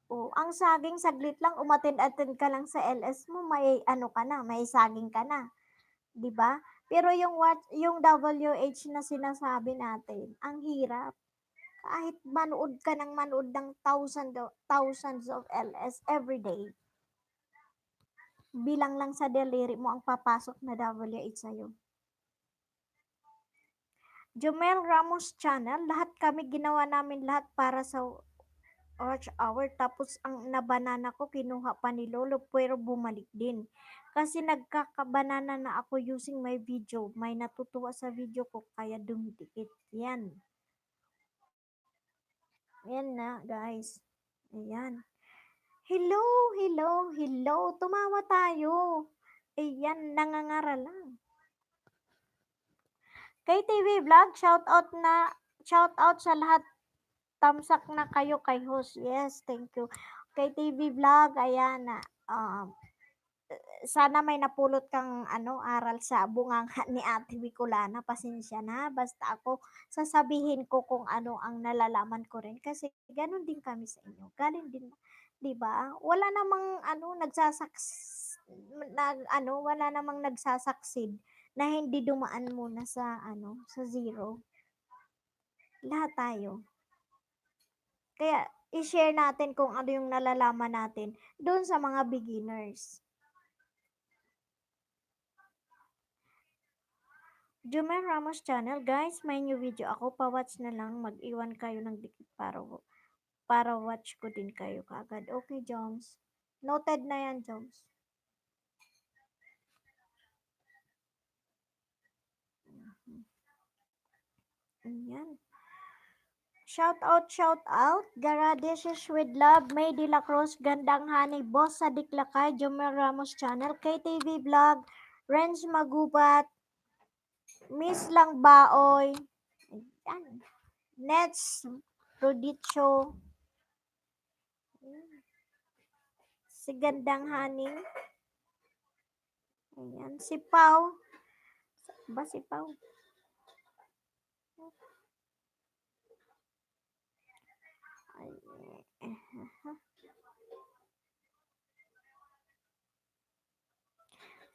O, ang saging saglit lang, umattend-attend ka lang sa LS mo, may ka na, may saging ka na. 'Di ba? Pero yung WH na sinasabi natin, ang hirap. Kahit manood ng thousands of LS every day, bilang lang sa daliri mo ang papasok na WH sa'yo. Jomel Ramos Channel, lahat kami ginawa namin lahat para sa watch hour. Tapos ang nabanana ko, kinuha pa ni Lolo, pero bumalik din. Kasi nagkakabanana na ako using my video. May natutuwa sa video ko, kaya dumidikit. Yan. Yan na, guys. Ayan. Hello, hello, hello. Tumawa tayo. Ayan, nangangaral lang. Kay TV Vlog, shout out sa lahat. Tamsak na kayo kay host. Yes, thank you. Kay TV Vlog, ayan na. Sana may napulot kang aral sa bunganga ni Ate Bicolana. Pasensya na. Basta ako, sasabihin ko kung ano ang nalalaman ko rin. Kasi ganun din kami sa inyo. Galing din, di ba? Wala namang nagsasaksid na hindi dumaan muna sa zero. Lahat tayo. Kaya, i-share natin kung ano yung nalalaman natin doon sa mga beginners. Jomel Ramos Channel, guys, may new video ako. Pa-watch na lang. Mag-iwan kayo ng dikit para watch ko din kayo kagad. Okay, Joms. Noted na yan, Joms. Ayan. Shout out. Garadishes with love. May De La Cruz, Gandang Honey, Boss sa Diklakay, Jomel Ramos Channel, KTV Vlog, Renz Magubat, Miss Lang Baoy, ayan. Nets Rodicho, si Gandang Honey, ayan. Si Pau, ba si Pau?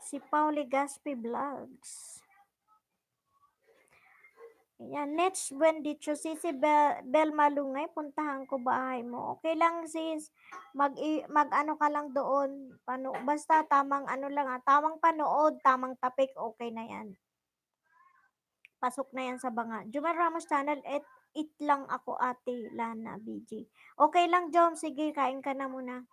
Si Pauli Gaspi Vlogs. Yan, next Buendicho, si Bel Malungay, puntahan ko bahay mo. Okay lang sis, mag ano ka lang doon, basta tamang ano lang tamang panood, tamang tapik, okay na yan. Pasok na yan sa banga. Jumar Ramos Channel, eat lang ako ate, Lana, BG. Okay lang Jom, sige, kain ka na muna.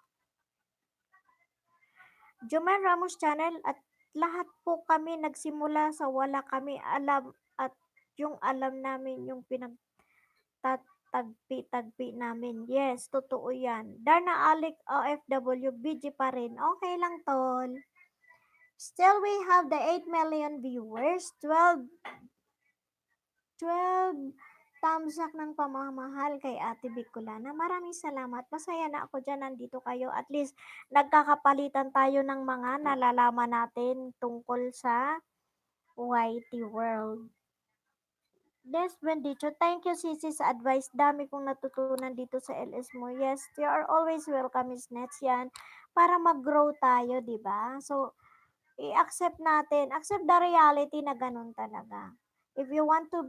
Jomar Ramos Channel at lahat po kami nagsimula sa wala kami alam at yung alam namin yung pinagtatagpi-tagpi namin. Yes, totoo yan. Darna Alik OFW, BG pa rin. Okay lang tol. Still we have the 8 million viewers, 12 tamsak ng pamamahal kay Ate Bicolana. Maraming salamat. Masaya na ako dyan. Nandito kayo. At least, nagkakapalitan tayo ng mga nalalaman natin tungkol sa YT World. Des Bendicho, thank you Sisi sa advice. Dami kong natutunan dito sa LS mo. Yes, you are always welcome, Miss Nets. Yan, para mag-grow tayo, di ba? So, i-accept natin, accept the reality na ganun talaga. If you want to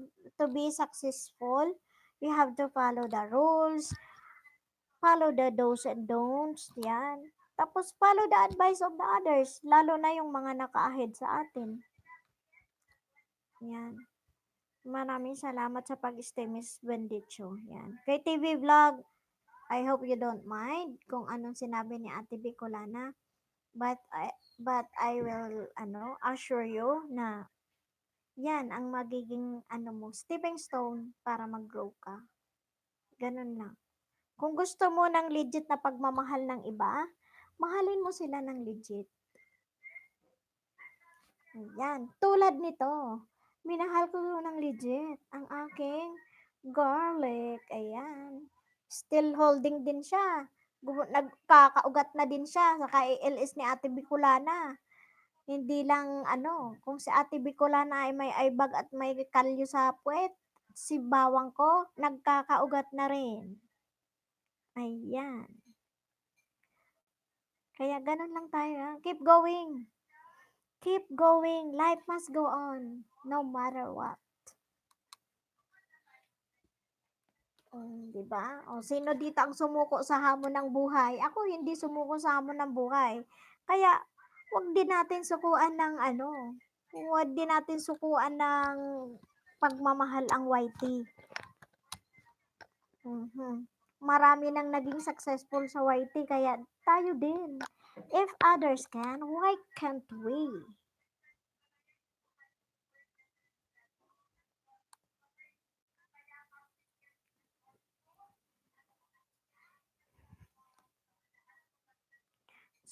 be successful, you have to follow the rules, follow the do's and don'ts, yan. Tapos follow the advice of the others, lalo na yung mga naka-ahead sa atin. Yan. Maraming salamat sa pag-stay, Miss Bendicho. Yan. Kay TV Vlog, I hope you don't mind kung anong sinabi ni Ate Bicolana. But I will assure you na yan ang magiging stepping stone para mag-grow ka. Ganun lang. Kung gusto mo ng legit na pagmamahal ng iba, mahalin mo sila ng legit. Yan. Tulad nito. Minahal ko ng legit ang aking garlic. Ayan. Still holding din siya. Nagkakaugat na din siya sa KLS ni Ate Bicolana. Hindi lang kung si Ate Bicolana ay may aibag at may kalyo sa puwet, si bawang ko nagkakaugat na rin. Ayan. Kaya ganun lang tayo. Keep going. Keep going. Life must go on. No matter what. Diba? O, sino dito ang sumuko sa hamon ng buhay? Ako hindi sumuko sa hamon ng buhay. Kaya, wag din natin sukuan ng wag din natin sukuan ng pagmamahal ang YT. Marami nang naging successful sa YT, kaya tayo din. If others can, why can't we?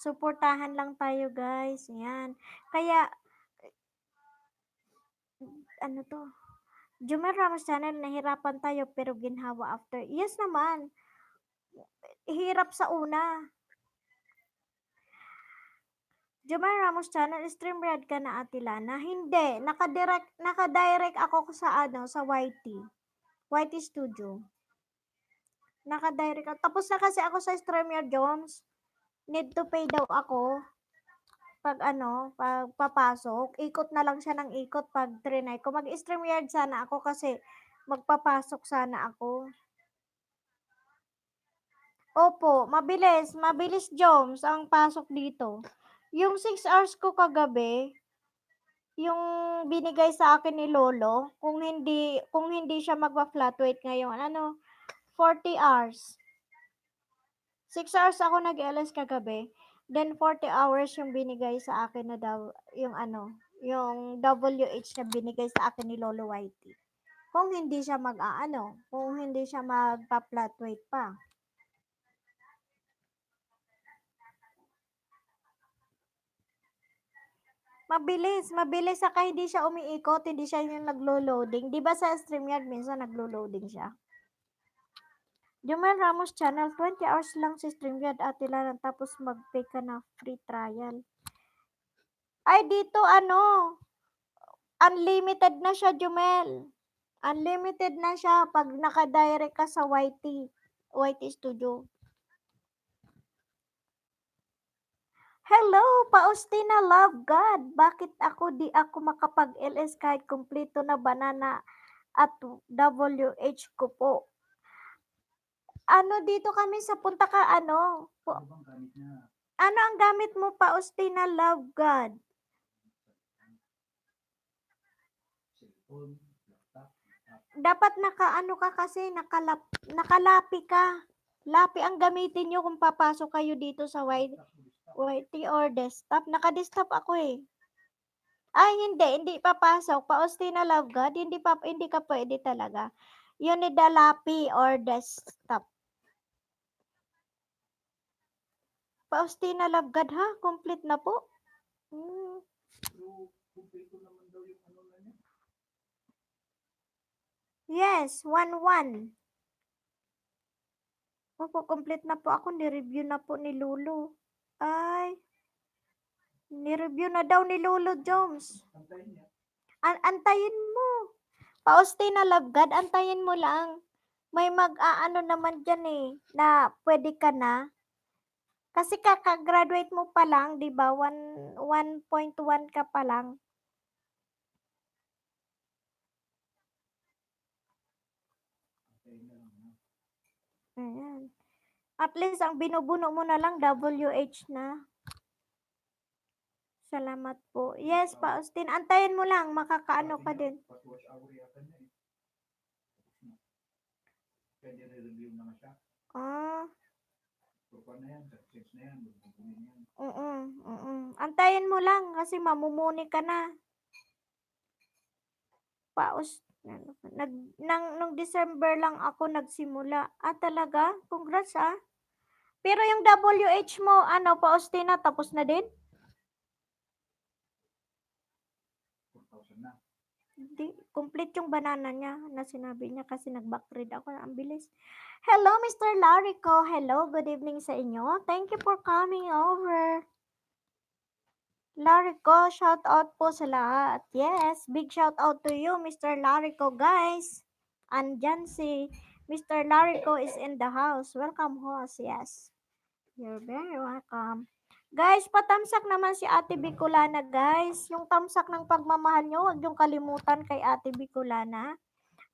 Suportahan lang tayo guys. Yan. Kaya, to? Jumel Ramos Channel, nahirapan tayo pero ginhawa after. Yes naman. Hirap sa una. Jumel Ramos Channel, stream red ka na Ate Lana? Hindi. Naka-direct ako sa sa YT. YT Studio. Naka-direct ako. Tapos na kasi ako sa StreamYard Jones. Need to pay daw ako. Pag pag papasok, ikot na lang siya ng ikot pag trinay ko. Mag-StreamYard sana ako kasi magpapasok sana ako. Opo, mabilis Joms ang pasok dito. Yung 6 hours ko kagabi, yung binigay sa akin ni Lolo, kung hindi siya magpa-flat weight ngayon, 40 hours. 6 hours ako nag-LS kagabi. Then 40 hours yung binigay sa akin na daw, yung WH na binigay sa akin ni Lolo Whitey. Kung hindi siya kung hindi siya magpa-flat weight pa. Mabilis saka hindi siya umiikot, hindi siya yung naglo-loading. 'Di ba sa StreamYard minsan naglo-loading siya? Jomel Ramos Channel, 20 hours lang si StreamYard Ate Lana, tapos mag-pay ka na free trial. Ay dito unlimited na siya Jomel. Unlimited na siya pag naka-direct ka sa YT Studio. Hello, Paustina Love God. Bakit di ako makapag-LS kahit kumpleto na banana at WH ko po? Ano dito kami sa punta ka ano? Ano bang gamit niya? Ano ang gamit mo, Paustina Love God? Cellphone, laptop, laptop. Dapat nakaano ka kasi, nakalapi ka. Lapi ang gamitin nyo kung papasok kayo dito sa YT or desktop. Naka-desktop ako eh. Ay, hindi papasok. Paustina Love God, hindi ka pwede talaga. You need a lapi or desktop. Paustina Love God ha? Complete na po? Hmm. Pero kumpleto naman daw yung ano na niya. Yes, 1-1. Opo, complete na po ako. Ni-review na po ni Lulu. Ay, ni-review na daw ni Lulu Jones. Antayin niya. Antayin mo. Paustina Love God, antayin mo lang. May mag-aano naman dyan eh, na pwede ka na. Kasi kaka-graduate mo pa lang, di ba? 1.1 ka pa lang. Antayin na lang na. Ayan. At least ang binubuno mo na lang WH na. Salamat po. Yes, pa Austin. Antayin mo lang. Makakaano ka din. Pag watch hour yata niya eh. Tapos na. Pwede re-review na nga siya. Ah, So, paano yan? Success na yan. Magbubunin yan. Antayin mo lang kasi mamumuni ka na. Paus. Nung December lang ako nagsimula. Ah, talaga? Congrats ah. Pero yung WH mo, ano, Paustina, tapos na din? 4,000 na. Hindi, complete yung banana niya na sinabi niya kasi nag-backread ako. Ang bilis. Hello, Mr. Larico. Hello, good evening sa inyo. Thank you for coming over. Larico, shout out po sa lahat. Yes, big shout out to you, Mr. Larico, guys. Andyan si Mr. Larico is in the house. Welcome, host. Yes. You're very welcome. Guys, patamsak naman si Ate Bicolana, guys. Yung tamsak ng pagmamahal nyo, huwag yung kalimutan kay Ate Bicolana.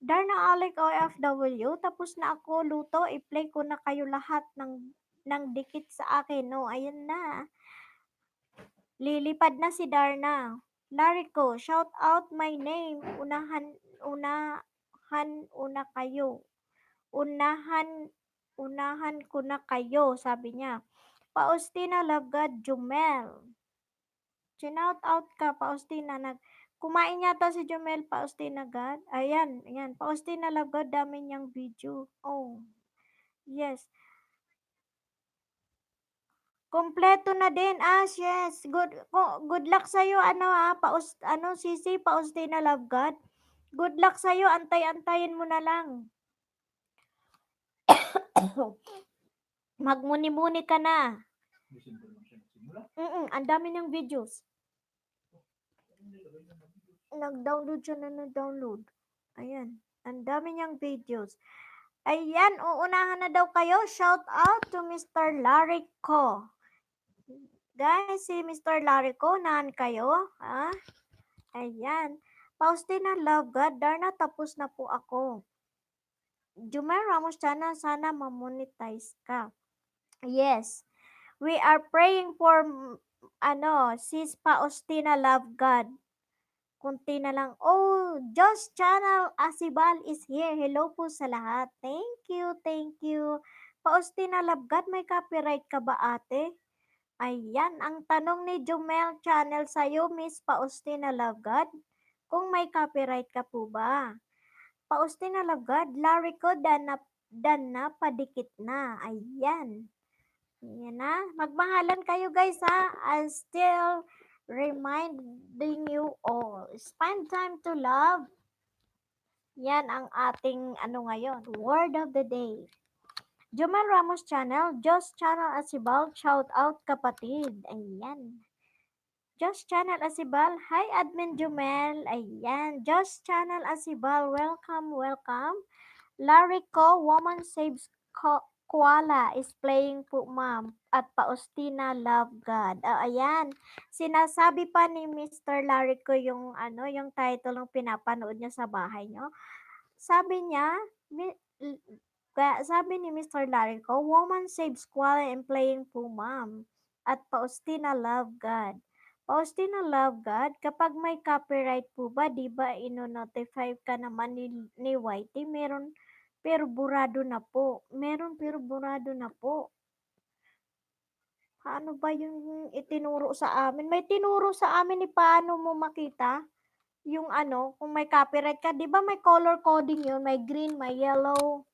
Darna Alec OFW, tapos na ako luto, i-play ko na kayo lahat ng dikit sa akin. No, ayun na. Lilipad na si Darna. Lariko, shout out my name. Una kayo. Unahan, unahan ko na kayo, sabi niya. Paustina Lagad Jumel. Shout out ka, Paustina. Kumain yata si Jumel, Paustina God. Ayan. Paustina Lagad, dami niyang video. Oh, yes. Kompleto na din. Yes. Good luck sa iyo ano Sisi, Paustina Love God. Good luck sa iyo. Antay-antayin mo na lang. Magmuni-muni ka na. December lang siya nagsimula. Ang dami niyang videos. Anong nilagay niya na video? Nag-download siya na nag-download. Ayan. Ang dami niyang videos. Ayan, uunahan na daw kayo. Shout out to Mr. Larry Ko. Guys, si Mr. Larry Ko, unahan kayo. Ha? Ayan. Faustina Love God, Darna, tapos na po ako. Jumel Ramos Channel, sana ma-monetize ka. Yes. We are praying for, sis Faustina Love God. Kunti na lang. Oh, Josh Channel Asibal is here. Hello po sa lahat. Thank you. Faustina Love God, may copyright ka ba ate? Ayan, ang tanong ni Jumel Channel sa'yo, Miss Faustina Love God, kung may copyright ka po ba? Faustina Love God, Larry ko, dan na, padikit na. Ayan. Ayan na. Magmahalan kayo guys ha. I'm still reminding you all. Spend time to love. Yan ang ating ngayon. Word of the day. Jomel Ramos Channel, Josh Channel Asibal, shout out kapatid. Ayan. Josh Channel Asibal, hi Admin Jomel. Ayan. Josh Channel Asibal, welcome. Larry Ko, Woman Saves Koala is playing po ma'am at Paustina love God. Ayan. Sinasabi pa ni Mr. Larry ko yung ano, yung title ng pinapanood niya sa bahay niyo. Sabi niya, mi- l- sabi ni Mr. Larry ko, woman saves koala and playing po ma'am at Paustina love God. Paustina love God, kapag may copyright po ba, di ba ino-notify ka naman ni Whitey, meron pero burado na po. Meron pero burado na po. Paano ba yung itinuro sa amin? May tinuro sa amin ni paano mo makita yung ano, kung may copyright ka. Di ba may color coding yun? May green, may yellow.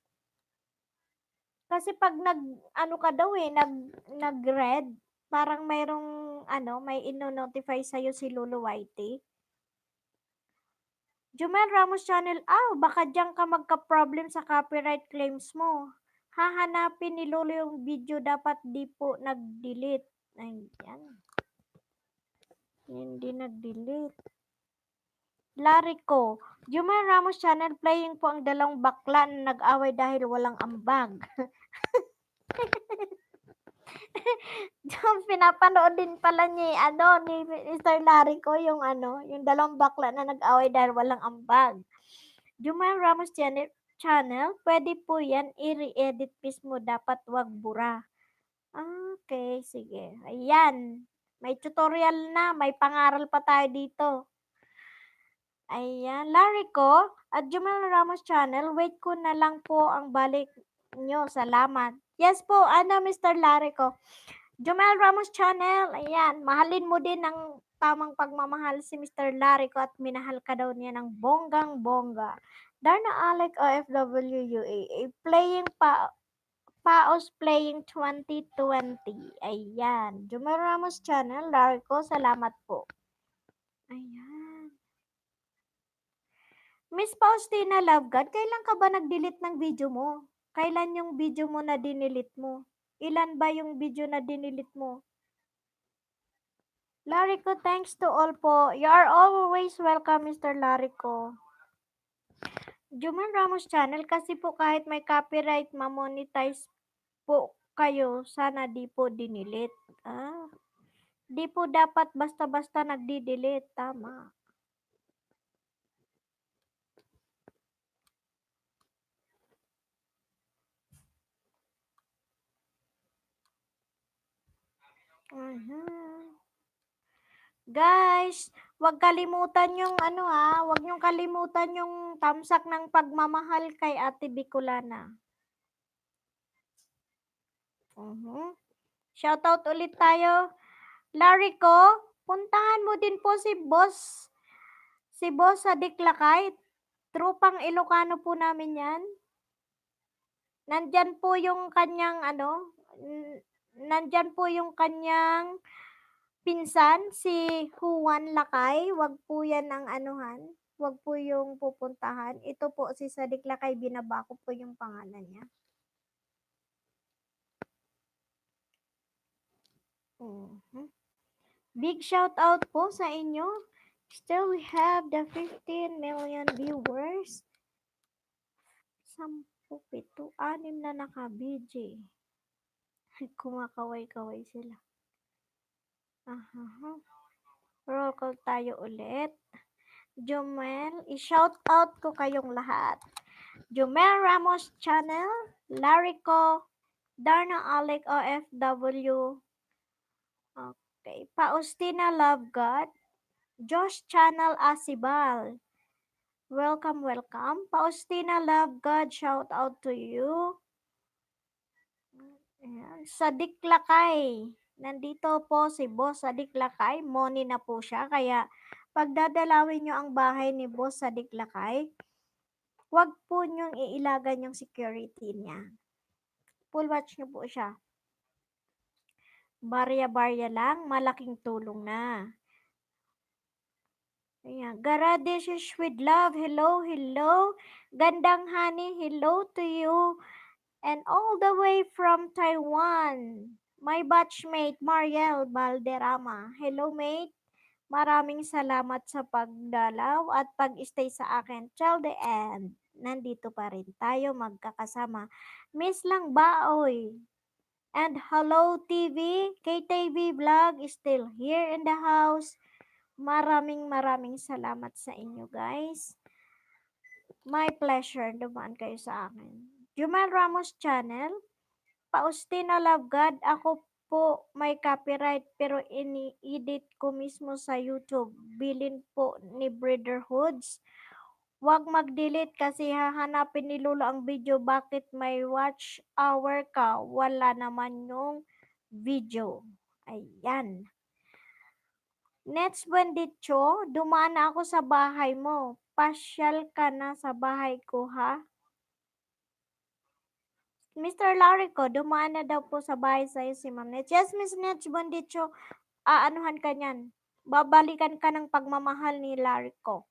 Kasi pag ano ka daw eh, nag-red, parang mayroong, ano, may ino-notify sa'yo si Lolo Whitey. Jumel Ramos Channel, baka diyan ka magka-problem sa copyright claims mo. Hahanapin ni Lolo yung video, dapat di po nag-delete. Ayan, hindi nag-delete. Larry ko, Jumel Ramos Channel, playing po ang dalawang bakla na nag-away dahil walang ambag. Yung pinapanood din pala ni Mr. Larry ko, yung ano, yung dalawang bakla na nag-away dahil walang ambag. Jumel Ramos channel, pwede po yan, i-re-edit mismo, dapat wag bura. Okay, sige. Ayan, may tutorial na, may pangaral pa tayo dito. Ayan, Larry ko, at Jumel Ramos channel, wait ko na lang po ang balik nyo. Salamat. Yes po, Mr. Larry ko. Jomel Ramos Channel, ayan, mahalin mo din ng tamang pagmamahal si Mr. Larry ko at minahal ka daw niya ng bonggang-bongga. Darna Alec OFW UAA, playing Paos playing 2020. Ayan, Jomel Ramos Channel, Larry ko, salamat po. Ayan. Miss Faustina Lovegod, kailan ka ba nag-delete ng video mo? Kailan yung video mo na dinilit mo? Ilan ba yung video na dinilit mo? Lariko, thanks to all po. You are always welcome, Mr. Lariko. Juman Ramos Channel, kasi po kahit may copyright, mamonetize po kayo, sana di po dinilit. Di po dapat basta-basta nagdi-delete, tama. Guys, wag kalimutan yung ano wag niyong kalimutan yung tamsak ng pagmamahal kay Ate Bicolana. Shoutout ulit tayo. Larry ko, puntahan mo din po si Boss sa Diklakay. Trupang Ilocano po namin yan. Nandyan po yung kanyang nandyan po yung kanyang pinsan, si Juan Lakay. Wag po yan ang anuhan. Wag po yung pupuntahan. Ito po si Sadik Lakay, binaba ko po yung pangalan niya. Big shout out po sa inyo. Still we have the 15 million viewers. 10, 7, 6 na naka-BJ. Kumakaway-kaway sila. Roll call tayo ulit. Jomel, i-shout out ko kayong lahat. Jomel Ramos Channel, Lariko, Darna Alec OFW, okay, Paustina Love God, Josh Channel Asibal. Welcome. Paustina Love God, shout out to you. Ayan. Sadik Lakay. Nandito po si Boss Sadik Lakay. Money na po siya. Kaya pagdadalawin nyo ang bahay ni Boss Sadik Lakay, huwag po nyong iilagan yung security niya. Full watch nyo po siya. Barya-barya lang, malaking tulong na. Ayan. Garadishes with love. Hello, hello. Gandang honey, hello to you. And all the way from Taiwan, my batchmate Mariel Valderrama. Hello mate, maraming salamat sa pagdalaw at pag-stay sa akin till the end. nandito pa rin tayo magkakasama. Miss lang ba, oy? And hello TV, KTV Vlog is still here in the house. Maraming salamat sa inyo guys. My pleasure, dumaan kayo sa akin. Jumel Ramos Channel, Faustina Love God, ako po may copyright pero ini-edit ko mismo sa YouTube. Bilin po ni Brotherhoods. Huwag mag-delete kasi hahanapin ni Lolo ang video. Bakit may watch hour ka? Wala naman yung video. Ayan. Next Bendicho, dumaan na ako sa bahay mo. Pasyal ka na sa bahay ko ha. Mr. Larico, dumaan na daw po sa bahay sa'yo si Ma'am Nets. Yes, Miss Nets Bendicho, aanuhan ka niyan. Babalikan ka ng pagmamahal ni Larico.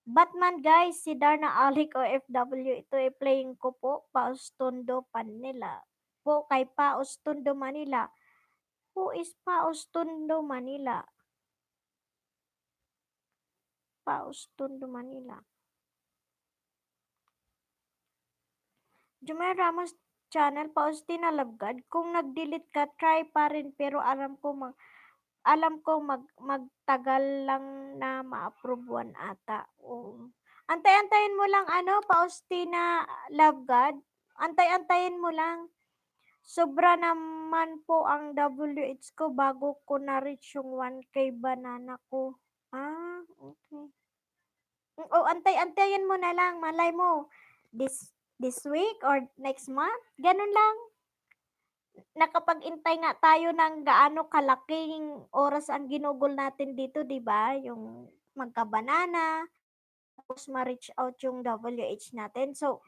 Batman guys, si Darna Alik OFW, ito ay playing ko po, Paustondo Manila. Po kay Paustondo Manila. Who is Paustondo Manila? Paustondo Manila. Jumel Ramos channel, Faustina Labgad. Kung nag-delete ka, try pa rin pero magtagal lang na ma-approve one ata. Oo. Antay-antayin mo lang ano, Faustina Labgad. Antay-antayin mo lang. Sobra naman po ang WH ko bago ko na-reach yung 1K banana ko. Ah, okay. Antay-antayin mo na lang, malay mo. This week or next month, ganun lang. Nakapag-intay nga tayo ng gaano kalaking oras ang ginugol natin dito, 'di ba? Yung magka-banana, tapos ma-reach out yung WH natin. So,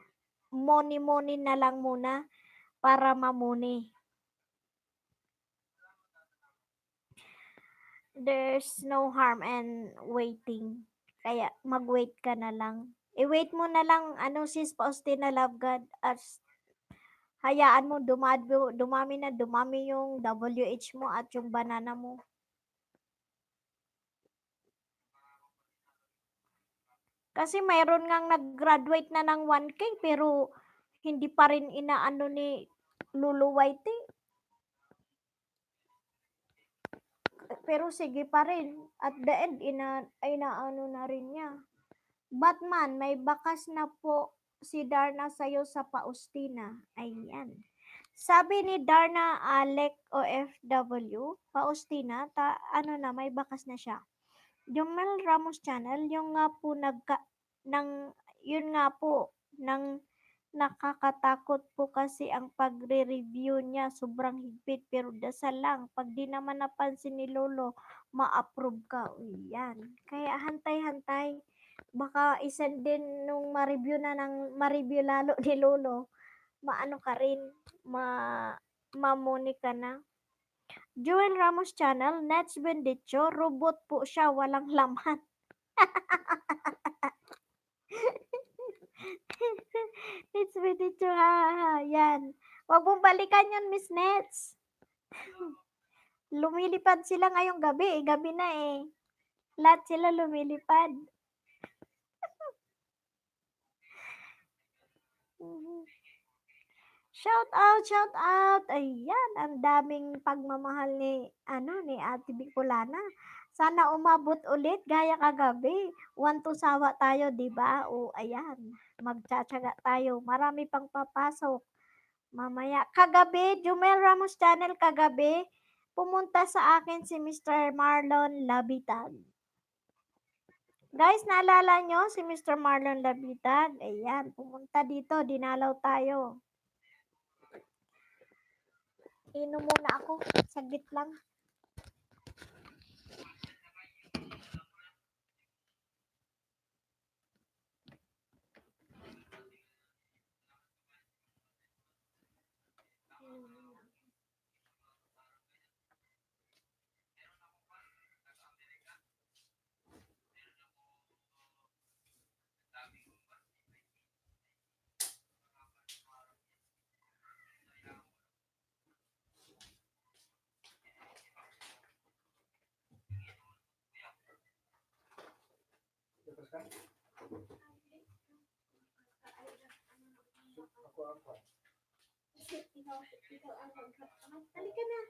money na lang muna para mamuni. There's no harm in waiting. Kaya mag-wait ka na lang. I-wait mo na lang ano sis Faustina Love God as hayaan mo dumami yung WH mo at yung banana mo. Kasi mayroon ngang nag-graduate na ng 1K pero hindi pa rin inaano ni Lulu White. Pero sige pa rin. At the end, inaano na rin niya. Batman, may bakas na po si Darna sa'yo sa Paustina. Ayan. Sabi ni Darna Alec OFW, Paustina, ano na, may bakas na siya. Jomel Ramos Channel, yung nga po yun nga po, nang nakakatakot po kasi ang pagre-review niya sobrang higpit pero dasal lang pag di naman napansin ni Lolo ma-approve ka. Uy, yan. Kaya hantay-hantay. Baka isend din nung ma-review lalo ni Lolo. Maano ka rin, mamuni ka na. Joel Ramos Channel, Nets Bendicho, robot po siya, walang laman. Nets Bendicho, ha, yan. Huwag mong balikan yun, Miss Nets. Lumilipad sila ngayong gabi, gabi na eh. Lahat sila lumilipad. Shout out. Ayan, ang daming pagmamahal ni Ate Bicolana. Sana umabot ulit gaya kagabi. One to sawa tayo, 'di ba? O ayan, magtsatsaga tayo. Marami pang papasok. Mamaya kagabi, Jumel Ramos Channel kagabi, pumunta sa akin si Mr. Marlon Labitag. Guys, naalala nyo si Mr. Marlon Labitag? Ayan, pumunta dito, dinalaw tayo. Inom muna ako, saglit lang. Ikaw ang halika na.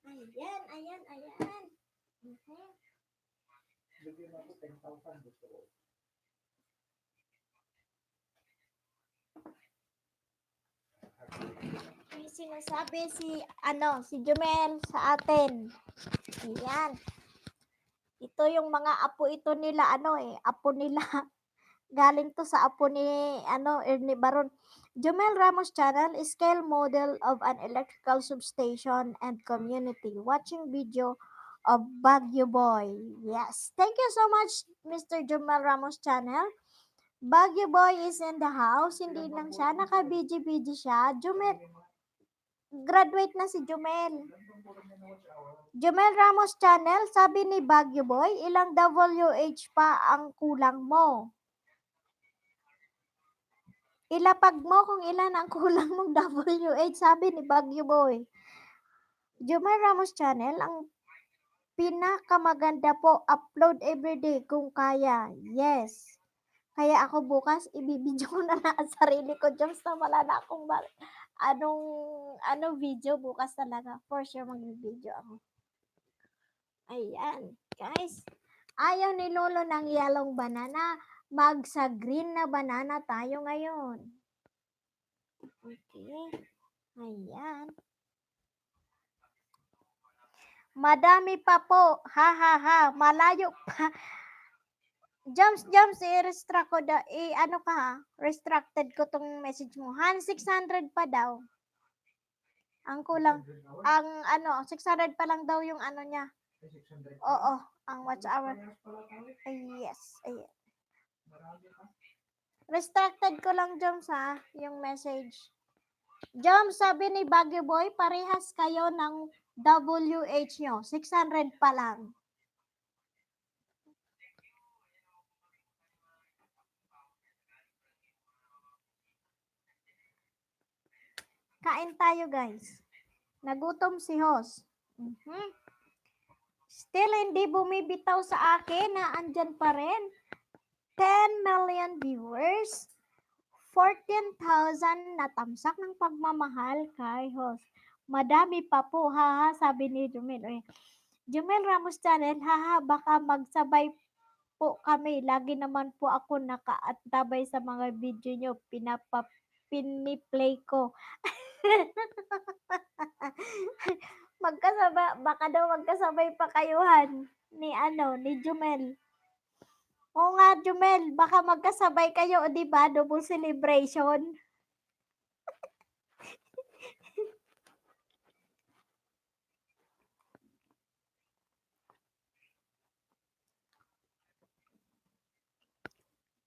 Ayan, ayan, ayan. Mhm. Bigyan ako 10,000 gusto ko. May sinasabi si Jumel sa atin. Ayan. Ito yung mga apo ito nila, apo nila. Galing to sa apo ni, Ernie Baron. Jumel Ramos Channel, scale model of an electrical substation and community. Watching video of Baguio Boy. Yes. Thank you so much, Mr. Jumel Ramos Channel. Baguio Boy is in the house. Hindi lang siya. Naka-BG-BG siya. Jumel, graduate na si Jumel. Jumel Ramos Channel, sabi ni Baguio Boy, ilang WH pa ang kulang mo? Ilapag mo kung ilan ang kulang mong WH, sabi ni Baguio Boy. Jumel Ramos Channel, ang pinakamaganda po, upload everyday kung kaya. Yes. Kaya ako bukas, ibibidyo ko na lang ang sarili ko. Diyos na wala na akong video bukas talaga. For sure, magbibideo ako. Ayan, guys. Ayaw ni Lolo ng yellow banana. Magsa green na banana tayo ngayon. Okay. Ayan. Madami pa po. Ha ha ha. Malayo pa. Jumps, i-restrict ko daw. Ano ka ha? Restricted ko tong message mo. 600 pa daw. Ang kulang. Ang 600 pa lang daw yung niya. Oo, ang watch hour. Ay, yes. Ayan. Restricted ko lang, Joms, ha, yung message. Joms, sabi ni Baguio Boy, parehas kayo ng WH nyo. 600 pa lang. Kain tayo, guys. Nagutom si Hoss. Still, hindi bumibitaw sa akin na andyan pa rin. 10 million viewers. 14,000 na tamsak ng pagmamahal kay Hoss. Madami pa po, haha, sabi ni Jumel. Jumel Ramos Channel, haha, baka magsabay po kami. Lagi naman po ako nakaantabay sa mga video nyo. Piniplay ko. Baka daw magkasabay pa kayuhan ni Jumel. Oo nga, Jumel, baka magkasabay kayo, o diba? Double celebration.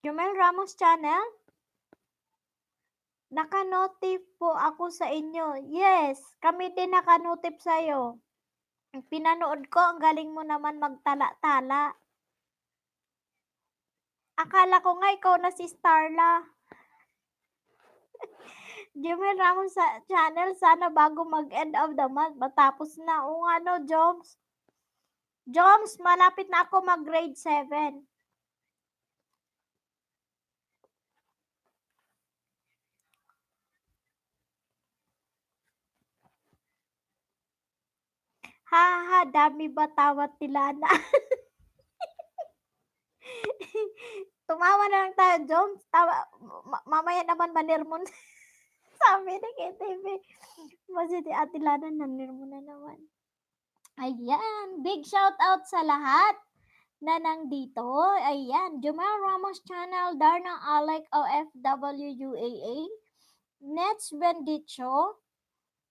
Jumel Ramos Channel, naka-notif po ako sa inyo. Yes, kami din naka-notif sa'yo. Pinanood ko, ang galing mo naman magtala-tala. Akala ko nga ikaw na si Starla. Jumel Ramos sa channel, sana bago mag-end of the month, matapos na. O ano, Joms? Joms, malapit na ako mag-grade 7. Ha, dami ba tawat nila na? Tumawa na lang tayo, Joms. Mamaya naman manirmon. Sabi ni KTV. Kasi di Ate Lana nanirmon na naman. Ayan, big shout out sa lahat na nandito. Ayan, Jumel Ramos Channel, Darna Alec OFW UAA, Nets Bendicho,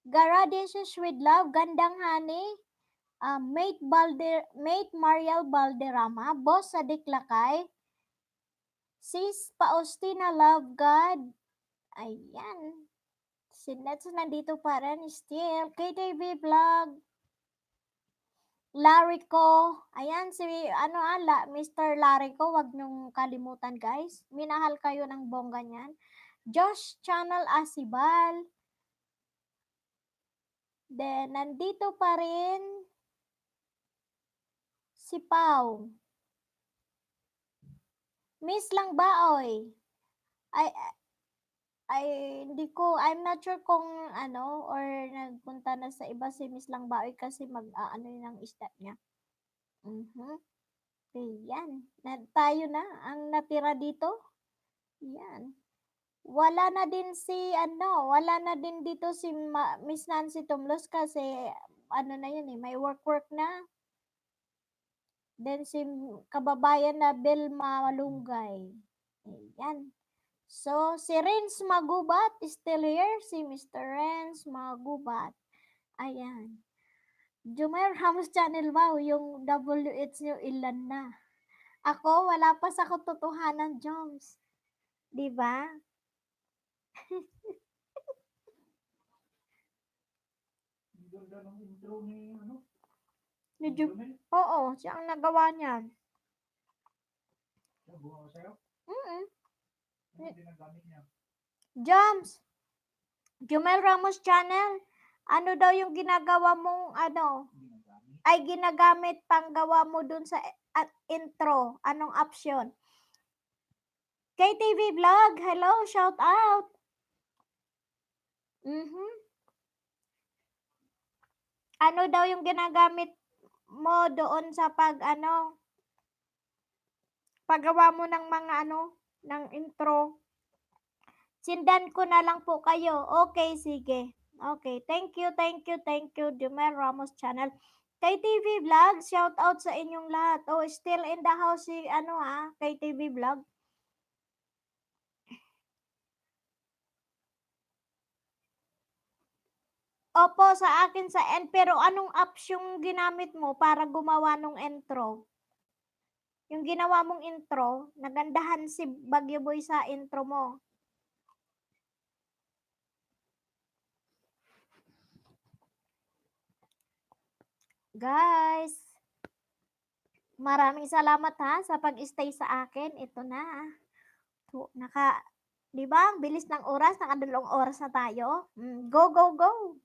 Garadishes with Love, Gandang Hani, Mate Mariel Balderrama, Boss sa Diklakay, Sis Paustina Love God, ayan, si Nets nandito pa rin still, KTV Vlog, Larico, ayan si Mr. Larico, wag niyong kalimutan guys, minahal kayo ng bongga niyan. Josh Channel Asibal, then nandito pa rin si Pau. Miss lang ba, oy? Ay, Ay, hindi ko, I'm not sure kung ano, or nagpunta na sa iba si Miss Langbaoy kasi mag-aano ng isda niya. Mhm. Ayan, tayo na ang natira dito. Yan. Wala na din si ano, wala na din dito si Miss Nancy Tumlos kasi ano na yun eh, may work na. Then si kababayan na Belma Malunggay. Ayan. So, si Renz Magubat is still here. Si Mr. Renz Magubat. Ayan. Jumer Ramos Channel, wow, yung WH nyo ilan na. Ako, wala pa sa katotohanan, Joms. Diba? Ang ganda ng intro ni, ano, ni Medyo, Jomel. oo, siya ang nagawa niyan. Siya, buha ko sa'yo. Mm. Anong ginagamit niya? Joms, Jumel Ramos Channel, ano daw yung ginagawa mong ano, Ginagamit. ay ginagamit panggawa mo dun sa at intro? Anong option? KTV Vlog, hello, shout out. Mhm. Ano daw yung ginagamit mo doon sa pag ano, paggawa mo ng mga ano, ng intro? Sindan ko na lang po kayo. Okay, sige. Okay, thank you, Jumer Ramos Channel. Kay TV Vlog, shout out sa inyong lahat. Oh, still in the house si ano kay TV Vlog. Opo, sa akin sa end. Pero anong apps yung ginamit mo para gumawa ng intro? Yung ginawa mong intro, nagandahan si Bagyo Boy sa intro mo. Guys, maraming salamat ha sa pag-stay sa akin. Ito na. Naka, di ba? Ang bilis ng oras. Nakadalawang oras na tayo. Go, go, go.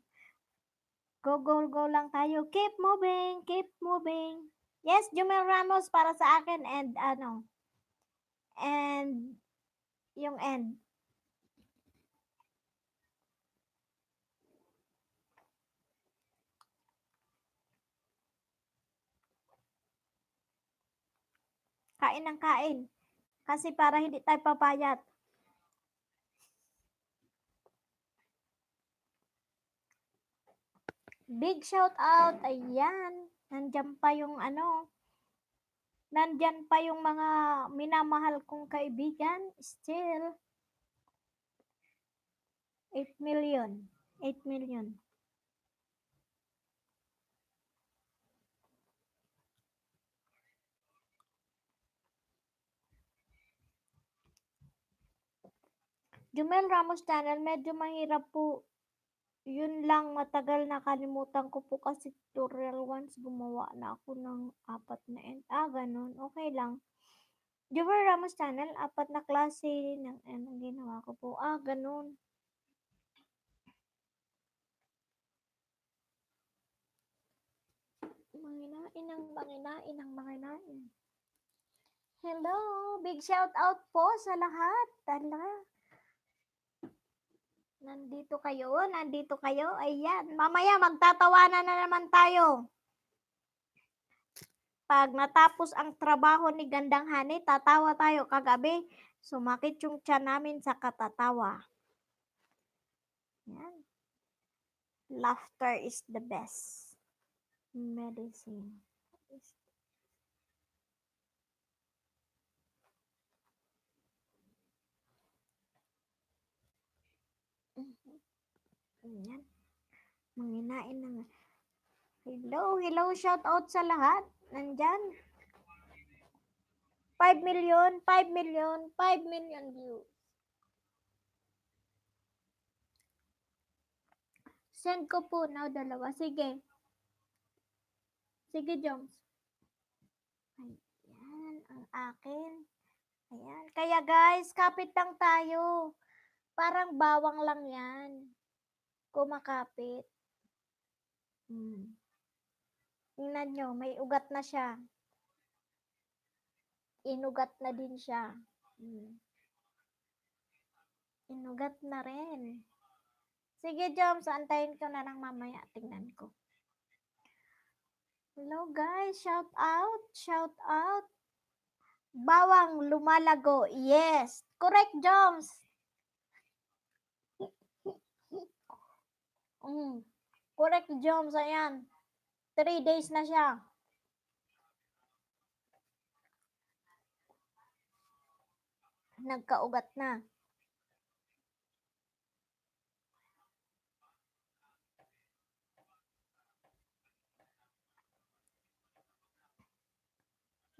Go, go, go lang tayo. Keep moving, keep moving. Yes, Jumel Ramos para sa akin and ano, and yung end. Kain ng kain. Kasi para hindi tayo papayat. Big shout out. Ayan. Nandyan pa yung ano. Nandyan pa yung mga minamahal kong kaibigan. Still. 8 million. 8 million. Jumel Ramos Channel, medyo mahirap po. Yun lang, matagal nakalimutan ko po kasi tutorial once gumawa na ako ng 4 na end. Ganun. Okay lang. Jumel Ramos Channel, 4 na klase ng anong ginawa ko po. Ganun. Manginain. Hello, big shout out po sa lahat. Nandito kayo. Ayan, mamaya magtatawanan na naman tayo. Pag natapos ang trabaho ni Gandang Hani, tatawa tayo. Kagabi, sumakit yung tiyan namin sa katatawa. Yan. Laughter is the best medicine. Yan. Manginain na nga. Hello, shout out sa lahat. Nandyan. 5 million views. Send ko po na dalawa. Sige. Sige, Joms. Ayan, ang akin. Ayan. Kaya guys, kapit lang tayo. Parang bawang lang yan. Kumakapit. Tingnan nyo, may ugat na siya. Inugat na din siya. Inugat na rin. Sige, Joms, antayin ko na lang mamaya. Tingnan ko. Hello, guys. Shout out. Shout out. Bawang lumalago. Yes. Correct, Joms. Mm. Correct, Joms. Ayan. 3 days na siya. Nagkaugat na.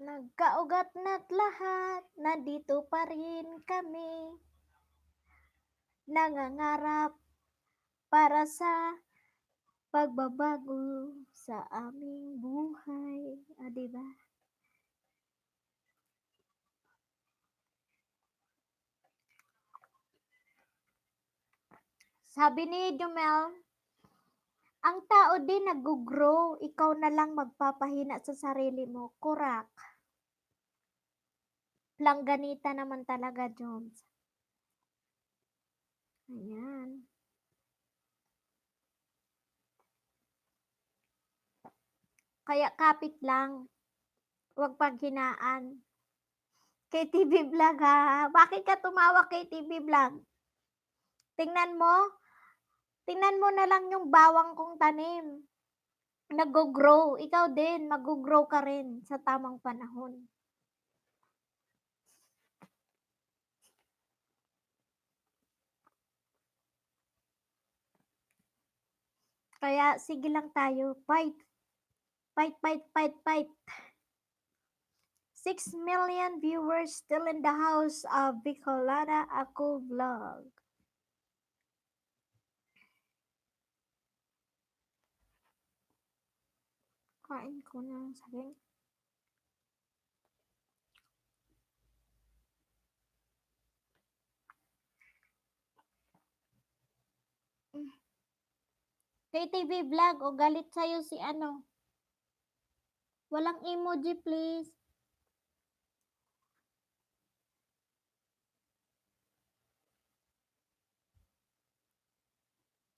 Nagkaugat na't lahat. Nandito pa rin kami. Nangangarap para sa pagbabago sa aming buhay. Diba? Sabi ni Jumel, ang tao din nag-grow, ikaw na lang magpapahina sa sarili mo. Kurak. Langganita naman talaga, Jones. Ayan. Kaya kapit lang. Huwag paghinaan. KTV Vlog ha. Bakit ka tumawa KTV Vlog? Tingnan mo. Tingnan mo na lang yung bawang kong tanim. Nag-grow. Ikaw din, mag-grow ka rin sa tamang panahon. Kaya sige lang tayo. Fight. Fight, fight, fight, fight. 6 million viewers still in the house of Bicolana Ako Vlog. Kain ko na ng saging. KTV Vlog, o galit sa'yo si ano. Walang emoji please.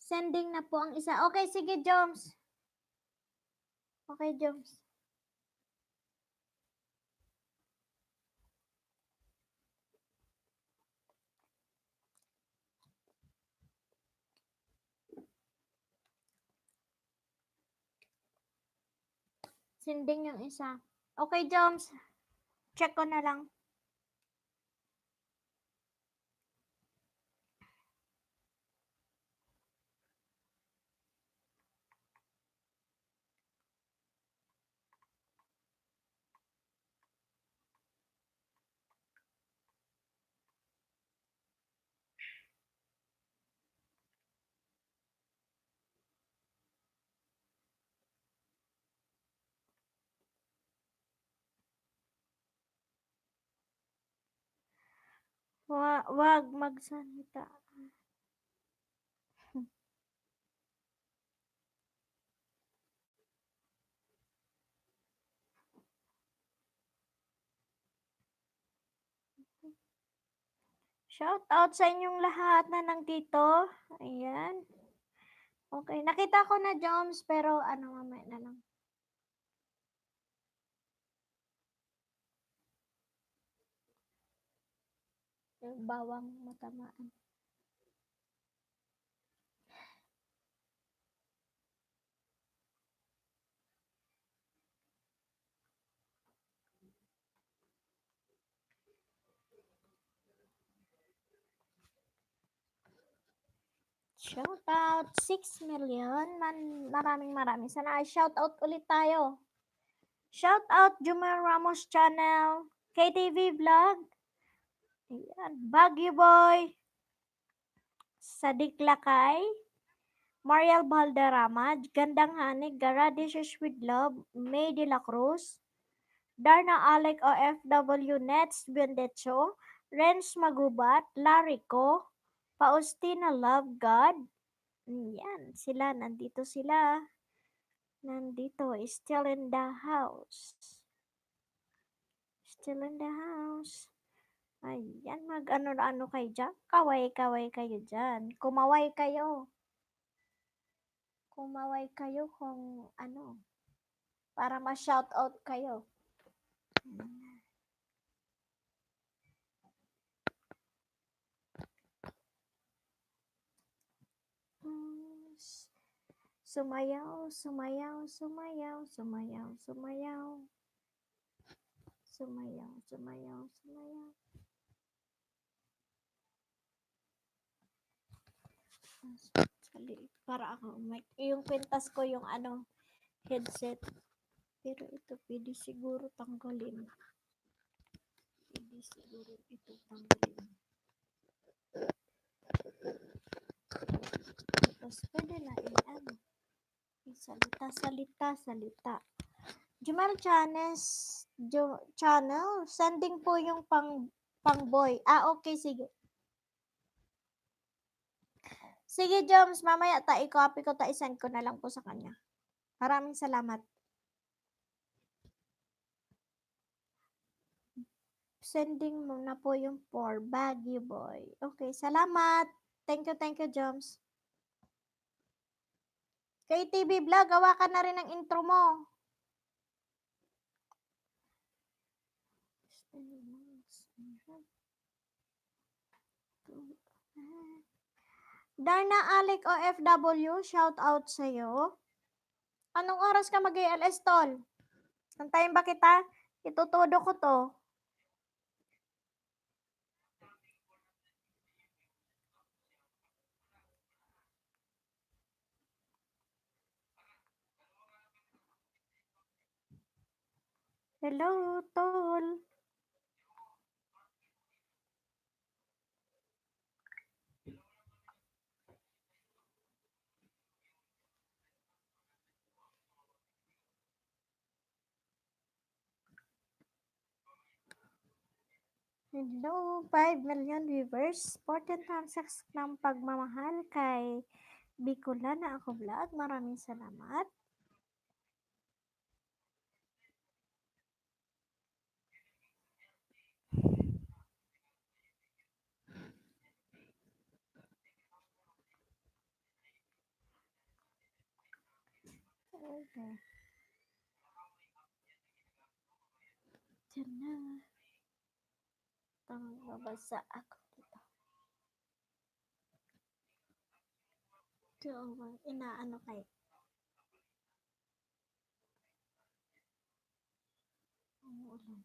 Sending na po ang isa. Okay, sige Joms. Okay, Joms. Sending yung isa. Okay, Joms. Check ko na lang. Wag magsalita. Shout out sa inyong lahat na nandito. Ayan. Okay, nakita ko na Joms, pero ano mamaya na lang. Yung bawang matamaan. Shout out 6 million. Maraming sana ay shout out ulit tayo. Shout out Jumel Ramos channel, KTV Vlog. Ayan, Baguio Boy, Sadik Lakay, Mariel Valderrama, Gandang Hanig, Garadishes with Love, May de la Cruz, Darna Alec OFW Nets Bendecho, Renz Magubat, Larico, Faustina Love God. Yan, sila, nandito sila. Nandito, still in the house. Still in the house. Ayan, mag-ano-ano kayo diyan, kaway-kaway kayo diyan. Kumaway kayo. Kumaway kayo kung ano, para ma-shoutout kayo. Hmm, sumayaw, sumayaw, sumayaw, sumayaw, sumayaw. Sumayaw, sumayaw, sumayaw. Sali, para ako, yung kwintas ko yung ano, headset. Pero ito, pwede siguro tanggalin. Pwede siguro ito tanggalin. Tapos, pwede na ano. Salita, salita, salita. Jumel Channels, channel, sending po yung pang boy. Okay, sige. Sige, Joms, mamaya i-copy ko, i-send ko na lang po sa kanya. Maraming salamat. Sending mo na po yung for Baggy Boy. Okay, salamat. Thank you, Joms. Kay TV Vlog, gawa ka na rin ng intro mo. Darna Alec OFW, shout out sa'yo. Anong oras ka mag-ALS, tol? Antayin ba kita? Itutudo ko to. Hello, tol. Hello, 5 million viewers. 14 thumbs ng pagmamahal kay Bicolana ako vlog. Maraming salamat. Okay. Diyan na. Babasa ako dito. Ito, inaano kayo. Umuulan.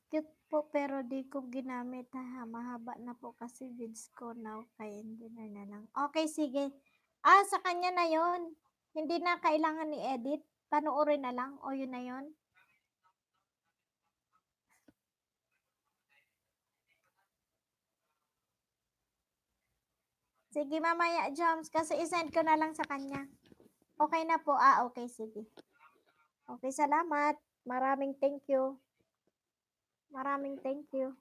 Cute po pero di ko ginamit ha. Mahaba na po kasi vids ko now. Kaya hindi na lang. Okay, sige. Sa kanya na yon. Hindi na kailangan i-edit. Panoorin na lang. O yun na yon. Sige, mamaya, Joms. Kasi isend ko na lang sa kanya. Okay na po. Okay, sige. Okay, salamat. Maraming thank you. Maraming thank you.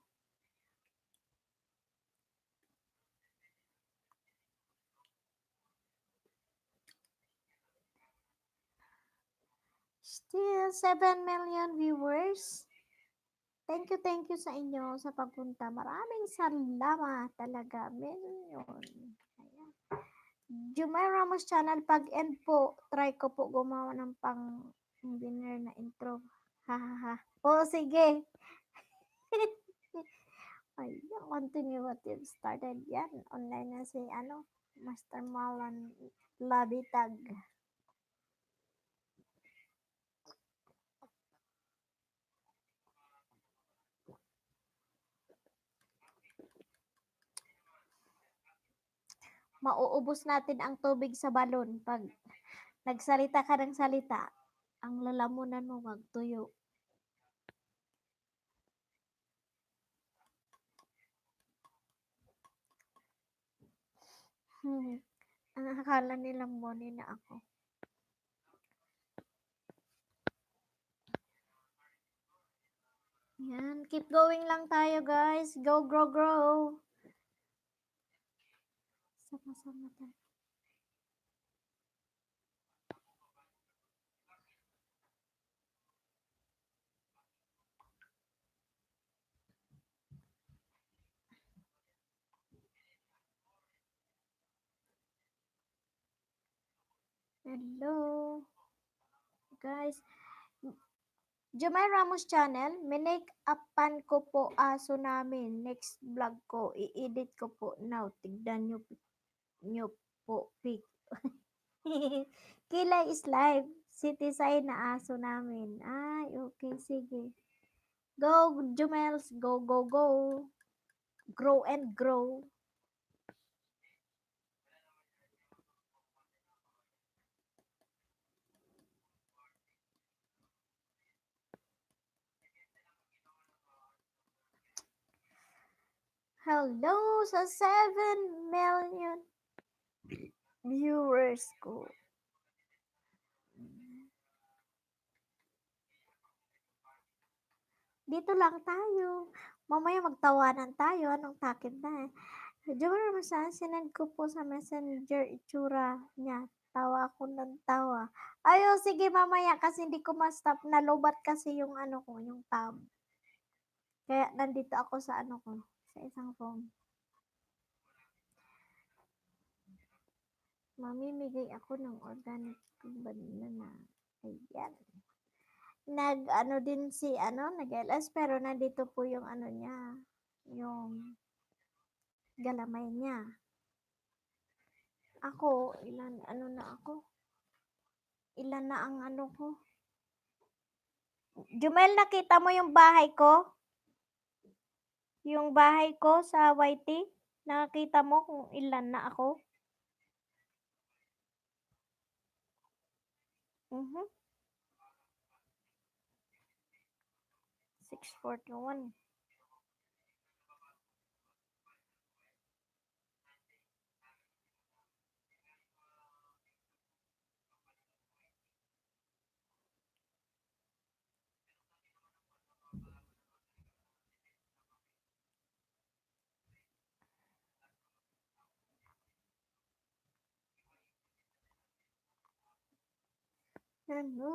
Still 7 million viewers. Thank you sa inyo sa pagpunta. Maraming salamat talaga. Million. Ayan. Jumay Ramos channel, pag end po, try ko po gumawa ng pang engineer na intro. Hahaha. Oo, sige. Ayan, continue what you've started. Yan, online na si, Master Marlon Labitag. Mauubos natin ang tubig sa balon pag nagsalita ka ng salita. Ang lalamunan mo magtuyo. Ang akala nilang money na ako. Yan, keep going lang tayo guys. Go, grow, grow. Sama-sama tayo. Hello, guys. Jomai Ramos channel, minake upan ko po aso namin. Next vlog ko, i-edit ko po now. Tignan nyo po, pic. Kilay is live. City na aso namin. Ay, okay, sige. Go, Jomels. Go, go, go. Grow and grow. Hello sa 7 million viewers ko. Dito lang tayo. Mamaya magtawanan tayo. Anong takip na eh. Joker Ramasan, sinend ko po sa messenger itsura niya. Tawa ako ng tawa. Ayo, sige mamaya kasi hindi ko ma-stop. Nalobat kasi yung ano ko, yung tab. Kaya nandito ako sa ano ko, sa isang phone. Mamimigay ako ng organic banana. Ayan. Nag-ano din si, nag-LS, pero nandito po yung ano niya, yung galamay niya. Ako, ano na ako? Ilan na ang ano ko? Jumel, nakita mo yung bahay ko? Yung bahay ko sa YT? Nakita mo kung ilan na ako? 641. Ano?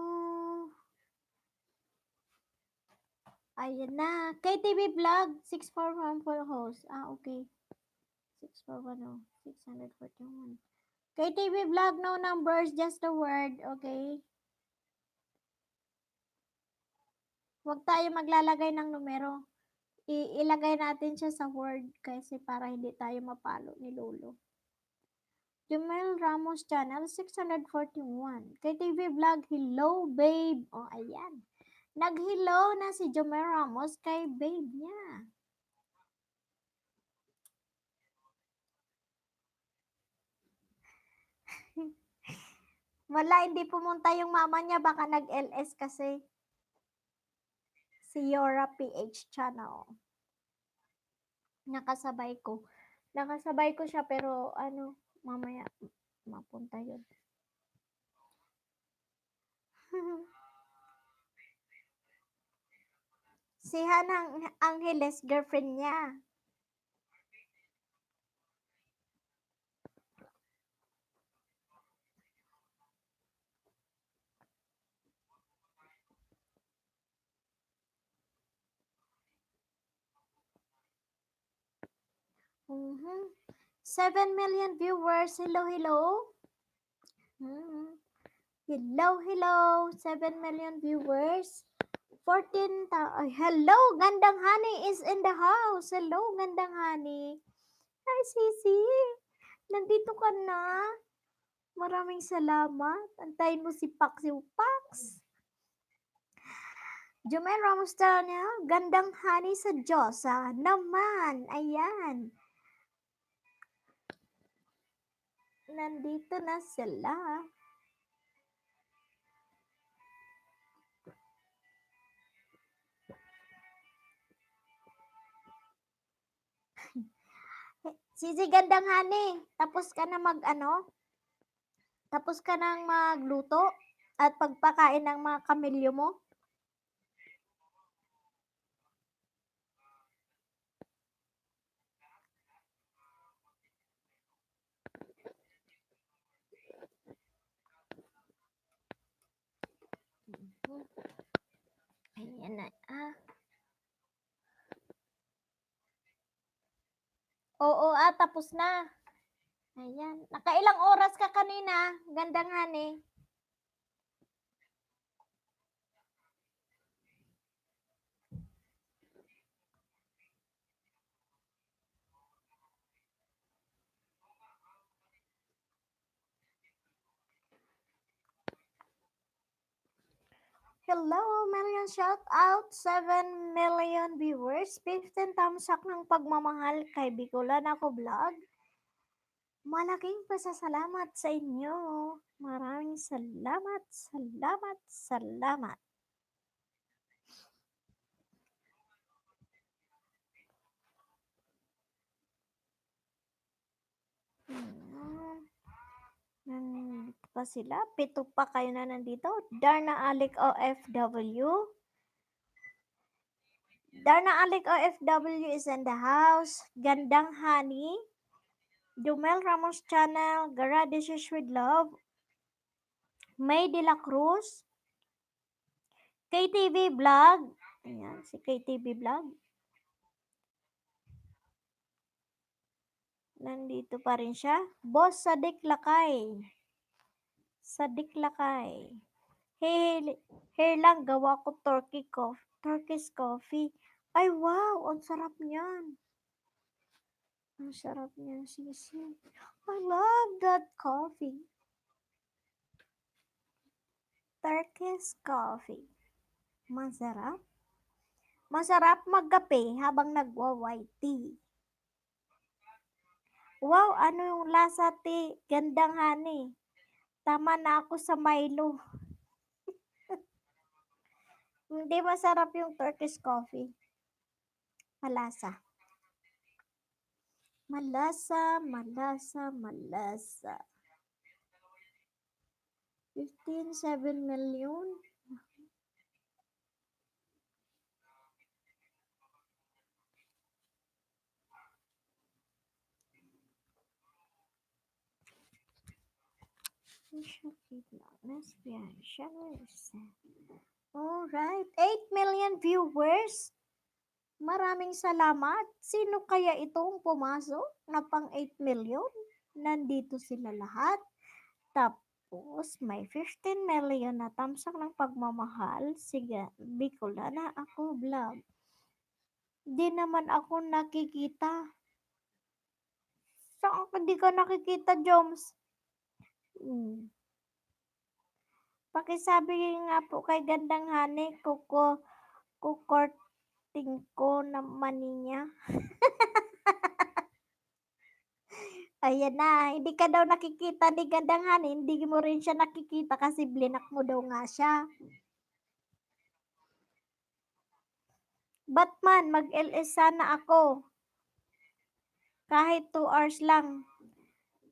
Ayan na. KTV Vlog, 641 for host. Okay. 641, 641. KTV Vlog, no numbers, just the word. Okay. Huwag tayo maglalagay ng numero. Ilagay natin siya sa word kasi para hindi tayo mapalo ni Lolo. Jumel Ramos Channel 641. KTV Vlog, hello babe. Oh, ayan. Nag-hello na si Jumel Ramos kay babe niya. Wala, hindi pumunta yung mama niya. Baka nag-LS kasi. Si Yora PH Channel. Nakasabay ko. Nakasabay ko siya pero mamaya mapunta yun. Si Hanang Angeles, girlfriend niya. Mhm. 7 million viewers. Hello, hello. Mhm. Hello, hello. 7 million viewers. 14 hello, Gandang Honey is in the house. Hello, Gandang Honey. Hi, Sisi. Nandito ka na. Maraming salamat. Antayin mo si Pax yung Pax. Jumel Ramos Channel, Gandang Honey sa Diyosa naman. Ayan. Nandito na sila. Sisi Gandang Honey, tapos ka na tapos ka nang magluto at pagpakain ng mga kamilyo mo? Ayan na. Oo, tapos na. Ayan. Nakailang oras ka kanina? Gandang hani. Hello, million shout out, 7 million viewers, 15 thumbs up ng pagmamahal kay Bicolana ko vlog. Malaking pasasalamat sa inyo. Maraming salamat, salamat, salamat. Hmm. Nandito pa sila. 7 pa kayo na nandito. Darna Alik OFW. Darna Alik OFW is in the house. Gandang Honey. Jumel Ramos Channel. Gara Dishes with Love. May De La Cruz. KTV Vlog. Ayan, si KTV Vlog. Nandito pa rin siya. Boss Sadik Lakay. Sadik Lakay. Hey, hey lang, gawa ko Turkish coffee. Ay, wow, ang sarap niyan. Ang sarap niyan, sisi. I love that coffee. Turkish coffee. Masarap. Masarap magkape habang nagwa-white tea. Wow, ano yung lasa tea? Gandang hani. Tama na ako sa Milo. Hindi masarap yung Turkish coffee. Malasa. Malasa, malasa, malasa. 7 million? Alright, 8 million viewers. Maraming salamat. Sino kaya itong pumasok na pang 8 million? Nandito sila lahat. Tapos, may 15 million na tamsak ng pagmamahal. Sige, Bicolana ako vlog. Di naman ako nakikita. Saan ka di ka nakikita, Joms? Pakisabi nga po kay Gandang Hani, kukorting ko naman niya. Ayan na, hindi ka daw nakikita ni Gandang Hani, hindi mo rin siya nakikita kasi blinak mo daw nga siya. Batman, mag-LS sana ako. Kahit 2 hours lang.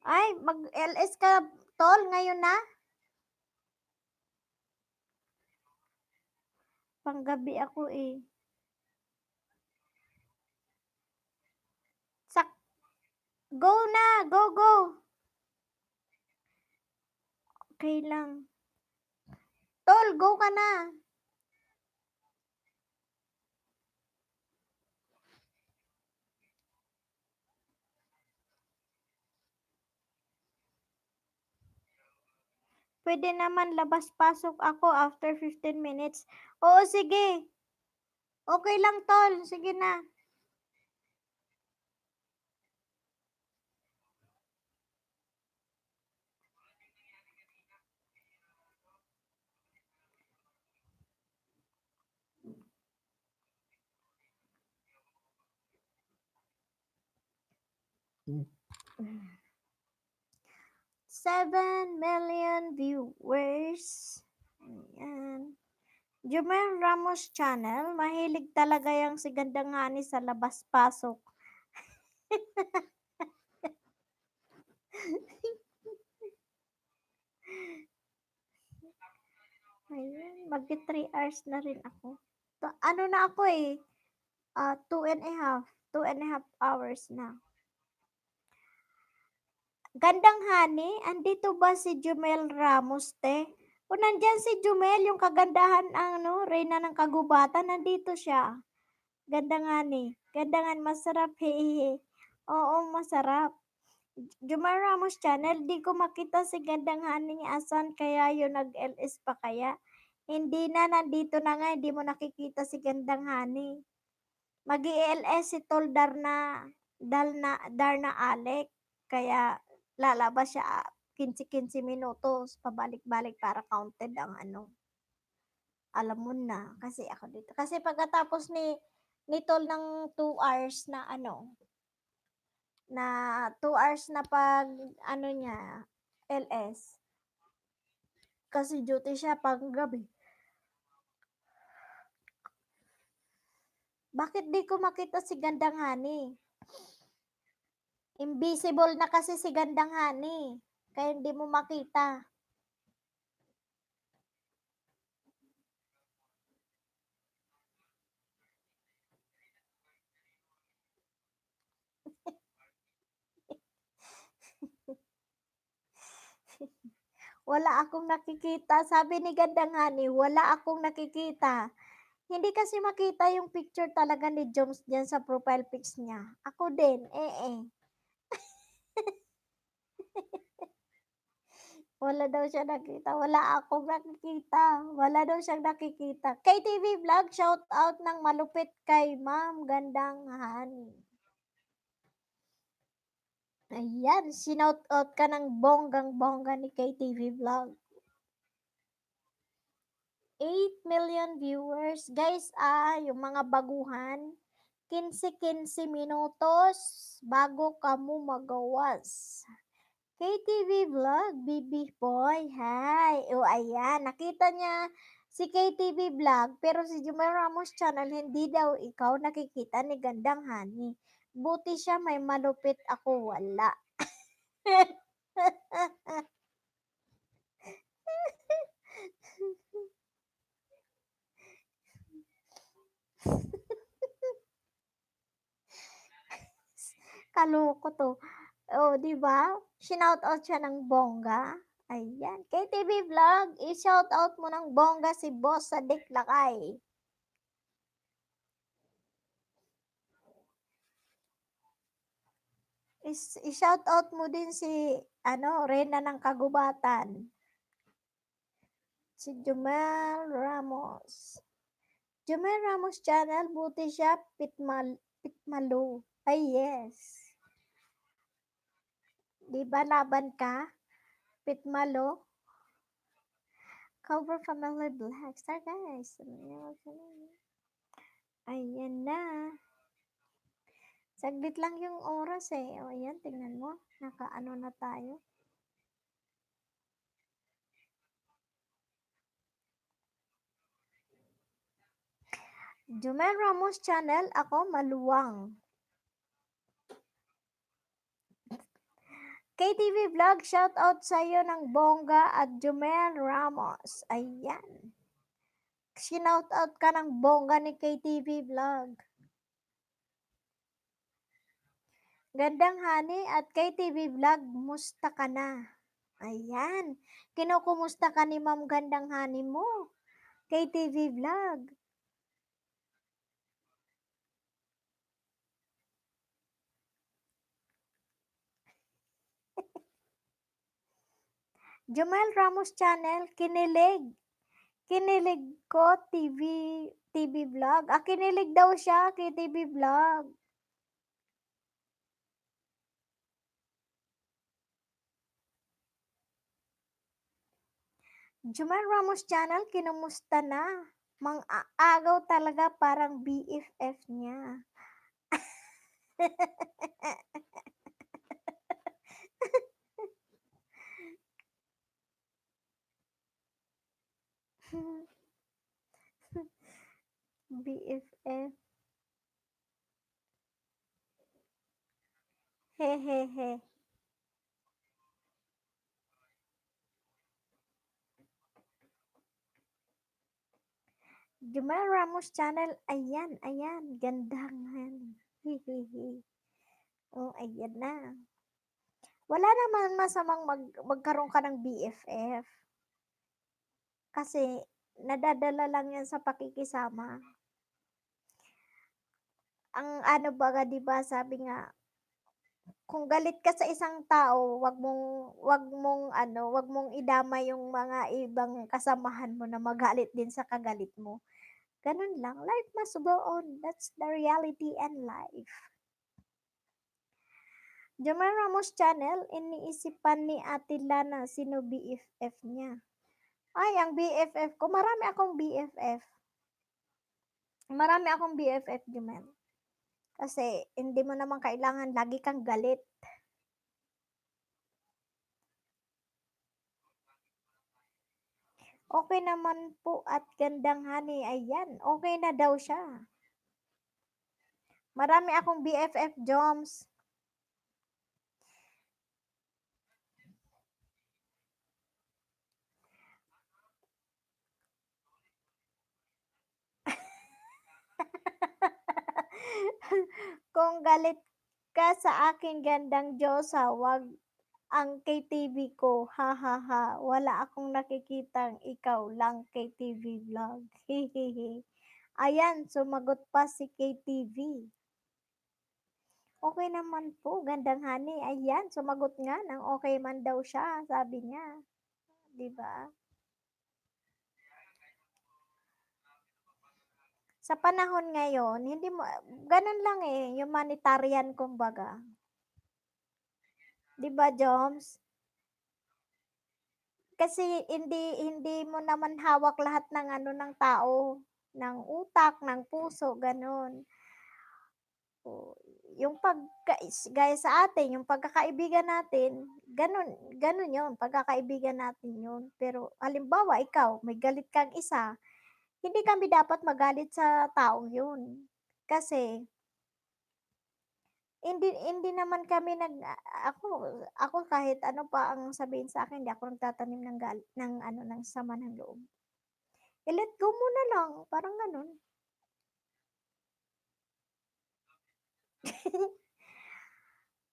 Ay, mag-LS ka, tol, ngayon na? Panggabi ako eh. Sak, go na, go, go. Okay lang. Tol, go ka na. Pwede naman labas-pasok ako after 15 minutes. Oo, sige. Okay lang, tol. Sige na. Mm. 7 million viewers. Ayan. Jumel Ramos Channel, mahilig talaga yung si Gandang Hani sa labas-pasok. Ayun, magti 3 hours na rin ako. Ano na ako eh, 2.5 hours na. Gandang Hani, andito ba si Jumel Ramos, te? O nandyan si Jumel, yung kagandahan, reyna ng kagubatan, nandito siya. Gandang Hani. Gandangan, masarap, hehehe. Oo, masarap. Jomar Ramos channel, di ko makita si Gandang Haning asan kaya yun nag-LS pa kaya? Hindi na, nandito na nga, hindi mo nakikita si Gandang Hani. Mag-i-LS si Tol Darna Alec. Kaya lalabas siya 15-15 minutos, pabalik-balik para counted ang ano. Alam mo na, kasi ako dito. Kasi pagkatapos ni Tol ng 2 hours na ano, na 2 hours na pag ano niya, LS. Kasi duty siya pag gabi. Bakit di ko makita si Gandang Hani? Invisible na kasi si Gandang Hani. Kaya hindi mo makita. Wala akong nakikita. Sabi ni Gandang Hani, wala akong nakikita. Hindi kasi makita yung picture talaga ni Joms dyan sa profile pics niya. Ako din, eh. Wala daw siya nakita. Wala akong nakikita. Wala daw siyang nakikita. KTV Vlog, shout out ng malupit kay Ma'am Gandang Hani. Ayan, sinout out ka ng bonggang-bongga ni KTV Vlog. 8 million viewers. Guys, yung mga baguhan, 15-15 minutos bago kamo magawas. KTV Vlog, BB Boy, hi. O ayan, nakita niya si KTV Vlog, pero si Jumel Ramos channel, hindi daw ikaw nakikita ni Gandang Hani. Buti siya may malupit, ako wala. Kaloko to. Oh, di ba? Shinout out siya ng bongga. Ayan. KTV Vlog, i-shout out mo ng bongga si Boss sa Diklakay. I-shout out mo din si Rena ng Kagubatan. Si Jumel Ramos. Jumel Ramos channel, buti siya pitmalo. Ay, yes. Di ba laban ka? Pitmalo? Cover Family Black Star, guys. Ayan na. Saglit lang yung oras eh. O ayan, tingnan mo. Nakaano na tayo. Jumel Ramos channel, ako maluwang. KTV Vlog, shout out sa'yo ng bongga at Jumel Ramos. Ayan. Shinout out ka ng bongga ni KTV Vlog. Gandang Hani at KTV Vlog, musta ka na? Ayan. Kinukumusta ka ni Ma'am Gandang Hani mo? KTV Vlog. Jumel Ramos channel, kinilig. Kinilig ko TV vlog. Kinilig daw siya kay TV vlog. Jumel Ramos channel, kinumusta na? Mang-aagaw talaga, parang BFF niya. BFF. Hehehe. Jumel Ramos channel, ayan, gandangan. Hihihi. Oh, ayan na. Wala naman masamang magkaroon ka ng BFF. Kasi, nadadala lang yan sa pakikisama. Ang ano baga, di ba, sabi nga, Kung galit ka sa isang tao, wag mong idamay yung mga ibang kasamahan mo na magalit din sa kagalit mo. Ganun lang, life must go on. That's the reality and life. Jomar Ramos Channel, iniisipan ni Ate Lana sino BFF niya. Ay, ang BFF ko, marami akong BFF. Marami akong BFF, Jomar. Kasi hindi mo naman kailangan lagi kang galit. Okay naman po at gandang honey. Ayan, okay na daw siya. Marami akong BFF, Joms. Kung galit ka sa aking gandang Diyosa, wag ang KTV ko, ha ha ha. Wala akong nakikitang ikaw lang KTV vlog. Hehehe. Ayan, sumagot pa si KTV. Okay naman po, gandang honey. Ayan, sumagot nga ng okay man daw siya, sabi niya. 'Di ba? Sa panahon ngayon, hindi mo ganun lang eh, humanitarian kumbaga. 'Di ba, Joms? Kasi hindi hindi mo naman hawak lahat ng ano ng tao, ng utak, ng puso, gano'n. O, yung gaya sa atin, yung pagkakaibigan natin, gano'n gano'n 'yun, pagkakaibigan natin 'yun. Pero halimbawa ikaw, may galit kang isa, hindi kami dapat magalit sa taong 'yun. Kasi hindi hindi naman kami ako ako kahit ano pa ang sabihin sa'kin, hindi ako nagtatanim ng ano, ng sama ng loob. I-let go mo na lang, parang gano'n.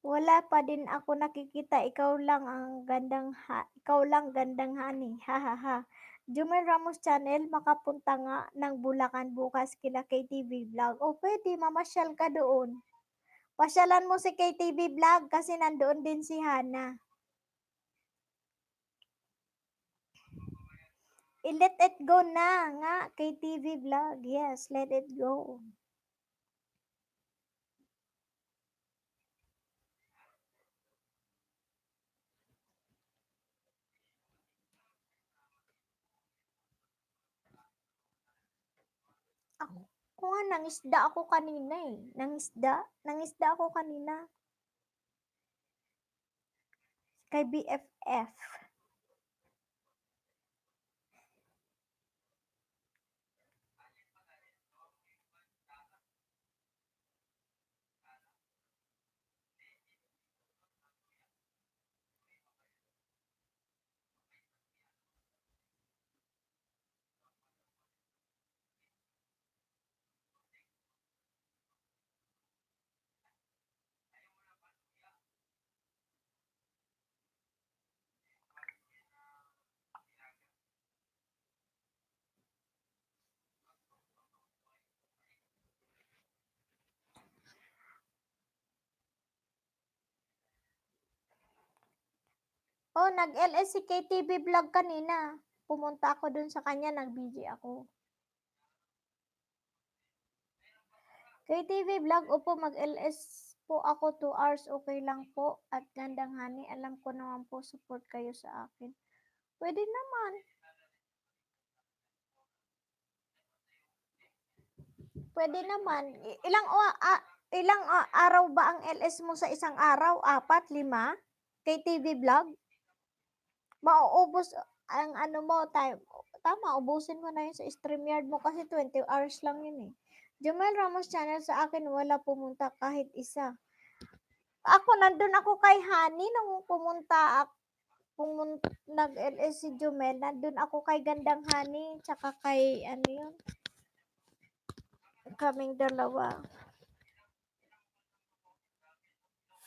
Wala pa din ako nakikita, ikaw lang gandang honey, ha, ha, ha. Jomel Ramos Channel, makapunta nga ng Bulacan bukas kila KTV Vlog. O puwede mamasyal ka doon. Pasyalan mo si KTV Vlog kasi nandoon din si Hana. I-let it go na nga, KTV Vlog. Yes, let it go. Ako nga nangisda ako kanina, eh. Nangisda ako kanina kay BFF. Oh, nag-LS si KTV Vlog kanina. Pumunta ako dun sa kanya, nag-BG ako. KTV Vlog, opo, mag-LS po ako 2 hours, okay lang po. At gandang honey, alam ko naman po support kayo sa akin. Pwede naman. Pwede naman. Araw ba ang LS mo sa isang araw? 4, 5? KTV Vlog? Mauubos ang ano mo, time. Tama, ubusin mo na yun sa StreamYard mo kasi 20 hours lang yun eh. Jomel Ramos Channel, sa akin wala pumunta kahit isa. Ako, nandun ako kay Honey nung nag-LS si Jomel, nandun ako kay Gandang Honey, tsaka kay, ano yun, kaming dalawa.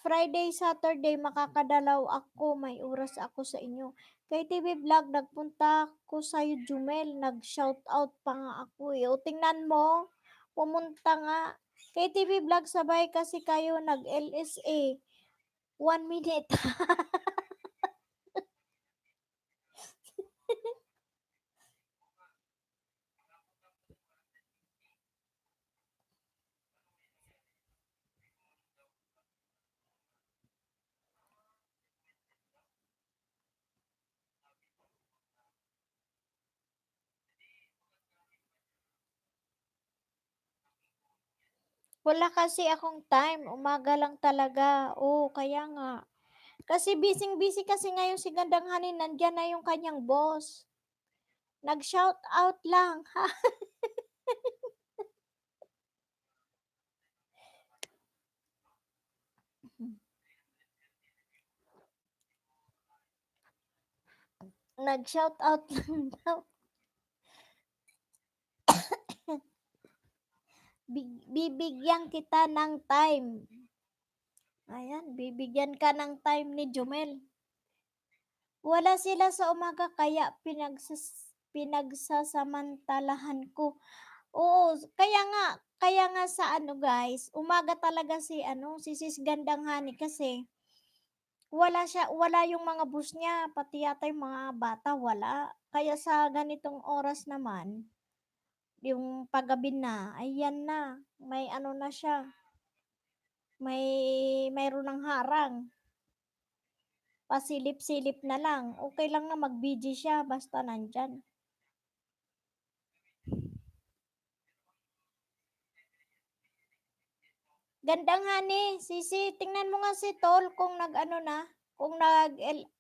Friday, Saturday, makakadalaw ako, may oras ako sa inyo. Kay TV Vlog, nagpunta ko sa'yo, Jumel, nag-shoutout pa nga ako eh. O, tingnan mo, pumunta nga. Kay TV Vlog, sabay kasi kayo nag-LSA. 1 minute. Wala kasi akong time, umaga lang talaga. Oo, kaya nga. Kasi busy-busy kasi ngayon si Gandang Hanin, nandiyan na yung kanyang boss. Nag-shout out lang. Ha? Nag-shout out lang daw. Bibigyan kita ng time. Ayan, bibigyan ka ng time ni Jumel. Wala sila sa umaga kaya pinagsasamantalahan ko. Oo, kaya nga sa ano guys, umaga talaga si ano, si Sis Gandang Hani kasi wala yung mga bus niya, pati yata yung mga bata wala. Kaya sa ganitong oras naman, yung paggabi na, ayan na, may ano na siya, mayroon ng harang. Pasilip-silip na lang. Okay lang na mag-busy siya basta nandyan. Gandang hani, sisi, tingnan mo nga si Tol kung nag-ano na, kung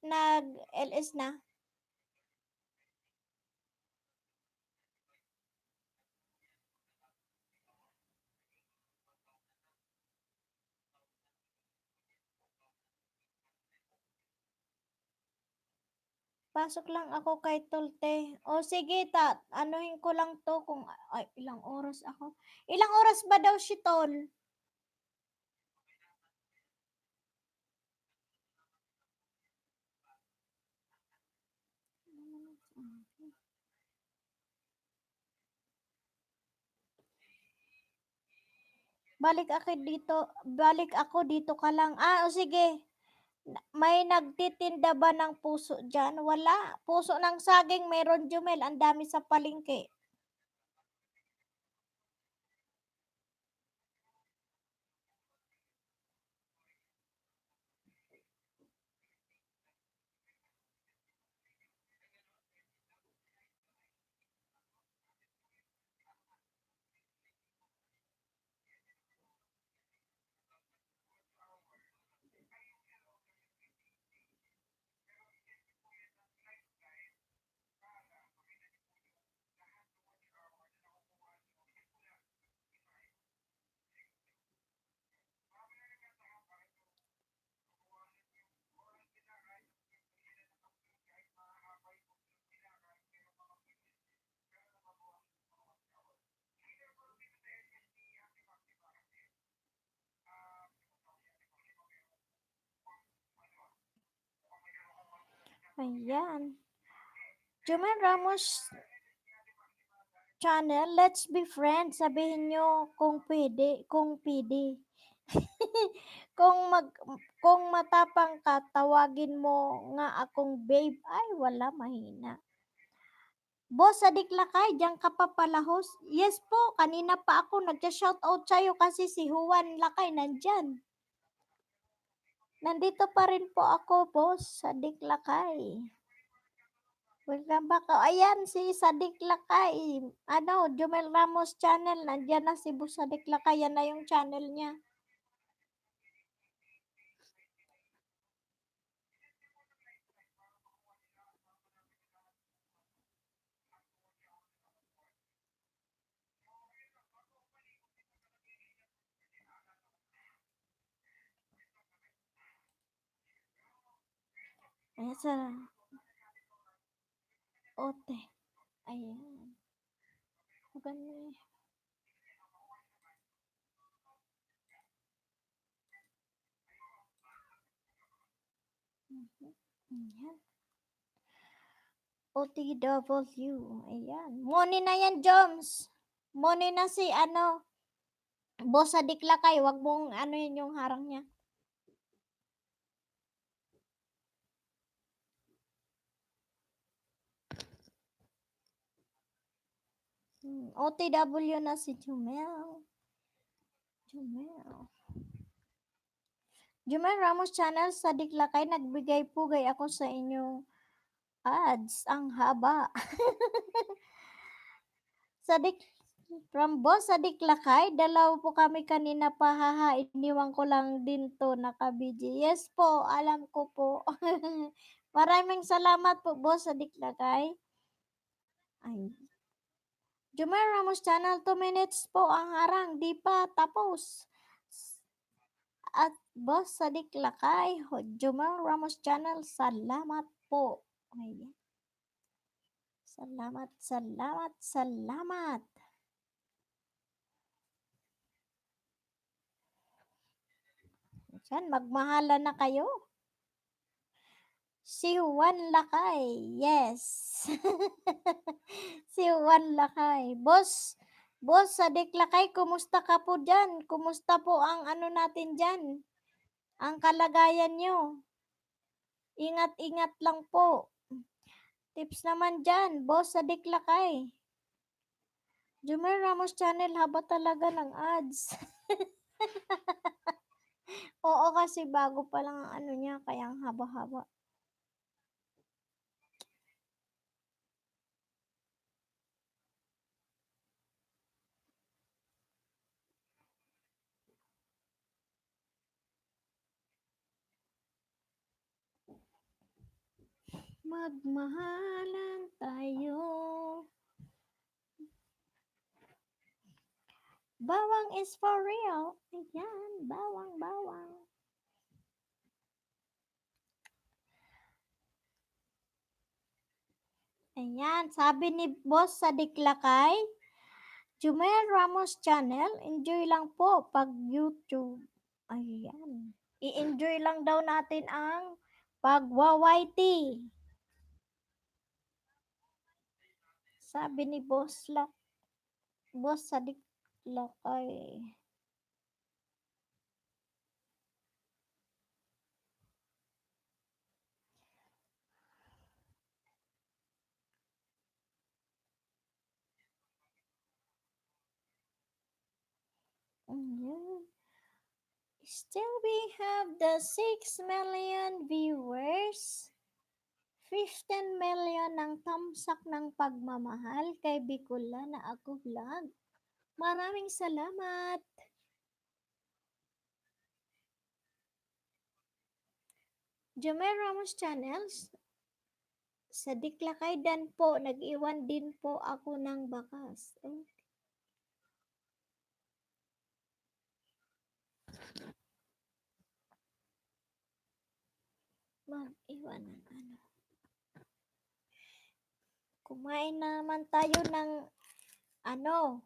nag-LS na. Pasok lang ako kay Tolte. O sige, anuhin ko lang to kung, ay, ilang oras ako. Ilang oras ba daw si Tol? Balik ako dito ka lang. O sige. May nagtitinda ba ng puso dyan? Wala. Puso ng saging meron, Jumel. Ang dami sa palengke. Ayan. Jumel Ramos channel, let's be friends. Sabihin nyo kung pwede, kung pwede. kung mag kung matapang ka, tawagin mo nga akong babe. Ay, wala, mahina. Boss, adik lakay, diyan ka pa palahos. Yes po, kanina pa ako nagja-shoutout sa'yo kasi si Juan Lakay nandyan. Nandito pa rin po ako, boss, adik lakay. Welcome back. Ayan, si Sadik Lakay. Ano, Jumel Ramos channel. Nandiyan na si Boss Sadik Lakay. Yan na yung channel niya. Ayan sa Ote. Ayan. Maganda eh. Mhm. Ayan. OTW. Ayan. Money na yan, Joms. Money na si ano. Boss Sadik Lakay. Wag mong ano yun yung harang niya. OTW na si Jumel. Jumel. Jumel Ramos Channel sa Diklakay, nagbigay pugay ako sa inyong ads. Ang haba. sa dik From boss sa Diklakay, dalaw po kami kanina pa, haha, iniwan ko lang din to naka-BG. Yes po, alam ko po. Maraming salamat po boss sa Diklakay. Ay, Jumel Ramos Channel, 2 minutes po ang harang, di pa tapos. At boss sa Diklakay, Jumel Ramos Channel, salamat po. Ayan. Salamat, salamat, salamat. Diyan, magmahala na kayo. Si Juan Lakay, yes. si Juan Lakay. Boss, sa Diklakay, kumusta ka po dyan? Kumusta po ang ano natin dyan? Ang kalagayan nyo? Ingat-ingat lang po. Tips naman dyan, boss sa Diklakay. Jumel Ramos Channel, haba talaga ng ads. Oo, kasi bago pa lang ang ano niya, kaya ang haba-haba. Magmahalan tayo. Bawang is for real. Ayan, bawang. Ayan, sabi ni boss sa Diklakay, Jumel Ramos Channel, enjoy lang po pag YouTube. Ayan. I-enjoy lang daw natin ang pagwa-YT. Sabi ni boss sa Diklakay. Ayan. Still we have the 6 million viewers. 15 million ang tamsak ng pagmamahal kay Bicolana ako vlog. Maraming salamat. Jomel Ramos Channels, sa Diklakay Dan po, nag-iwan din po ako ng bakas. Mag-iwan ng ano. Kumain naman tayo ng ano,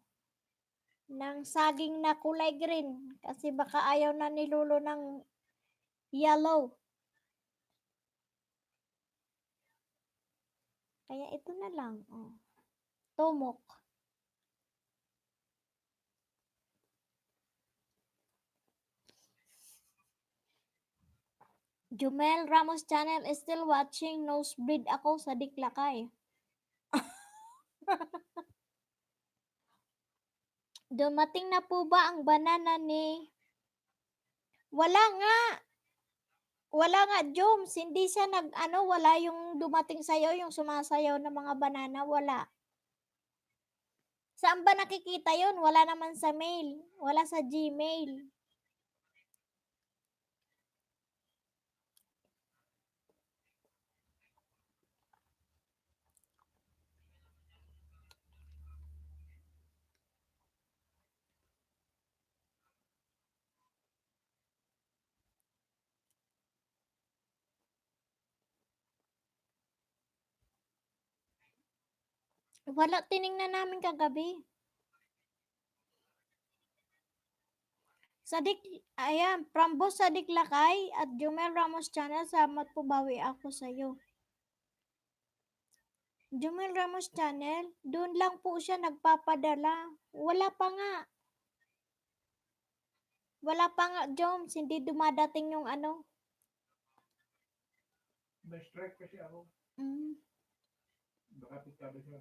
ng saging na kulay green kasi baka ayaw na ni Lolo ng yellow. Kaya ito na lang. Oh. Tumok. Jumel Ramos Channel is still watching. Nosebleed ako sa Diklakay. Dumating na po ba ang banana ni... Wala nga! Wala nga, Joms. Hindi siya wala yung dumating sa'yo, yung sumasayaw na mga banana. Wala. Saan ba nakikita yon? Wala naman sa mail. Wala sa Gmail. Wala, tiningnan namin kagabi. Ayan, from Boss Sadik Lakay at Jumel Ramos Channel, salamat po, bawi ako sa'yo. Jumel Ramos Channel, doon lang po siya nagpapadala. Wala pa nga. Wala pa nga, Joms. Hindi dumadating yung ano. May strike kasi ako. Mm. Baka pagkado siya.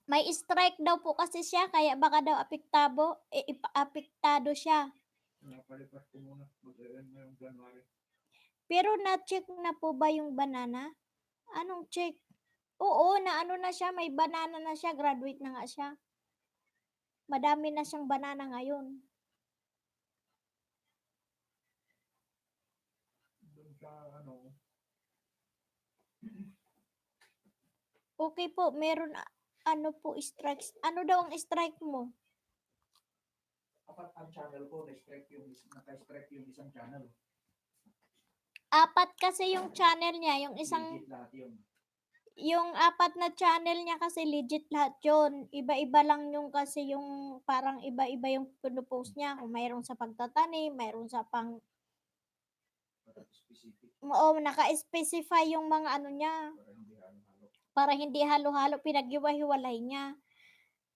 May strike daw po kasi siya kaya baka daw apektado siya. Napalipas ko muna. Mag-earn ngayong January. Pero na-check na po ba yung banana? Anong check? Oo, na ano na siya, may banana na siya, graduate na nga siya. Madami na siyang banana ngayon. Doon sa ano, Okay po, meron ano po strikes. Ano daw ang strike mo? apat ang channel ko, naka-strike yung isang channel. Apat kasi yung channel niya, yung isang Legit lahat yun. yung apat na channel niya kasi legit lahat yun. Iba-iba lang yung kasi yung parang iba-iba yung pinupost niya. Kung mayroon sa pagtatanim, mayroon sa pang Specific. Oo, naka-specify yung mga ano niya. Para hindi halo-halo. Para hindi halo-halo, pinaghiwa-hiwalay niya.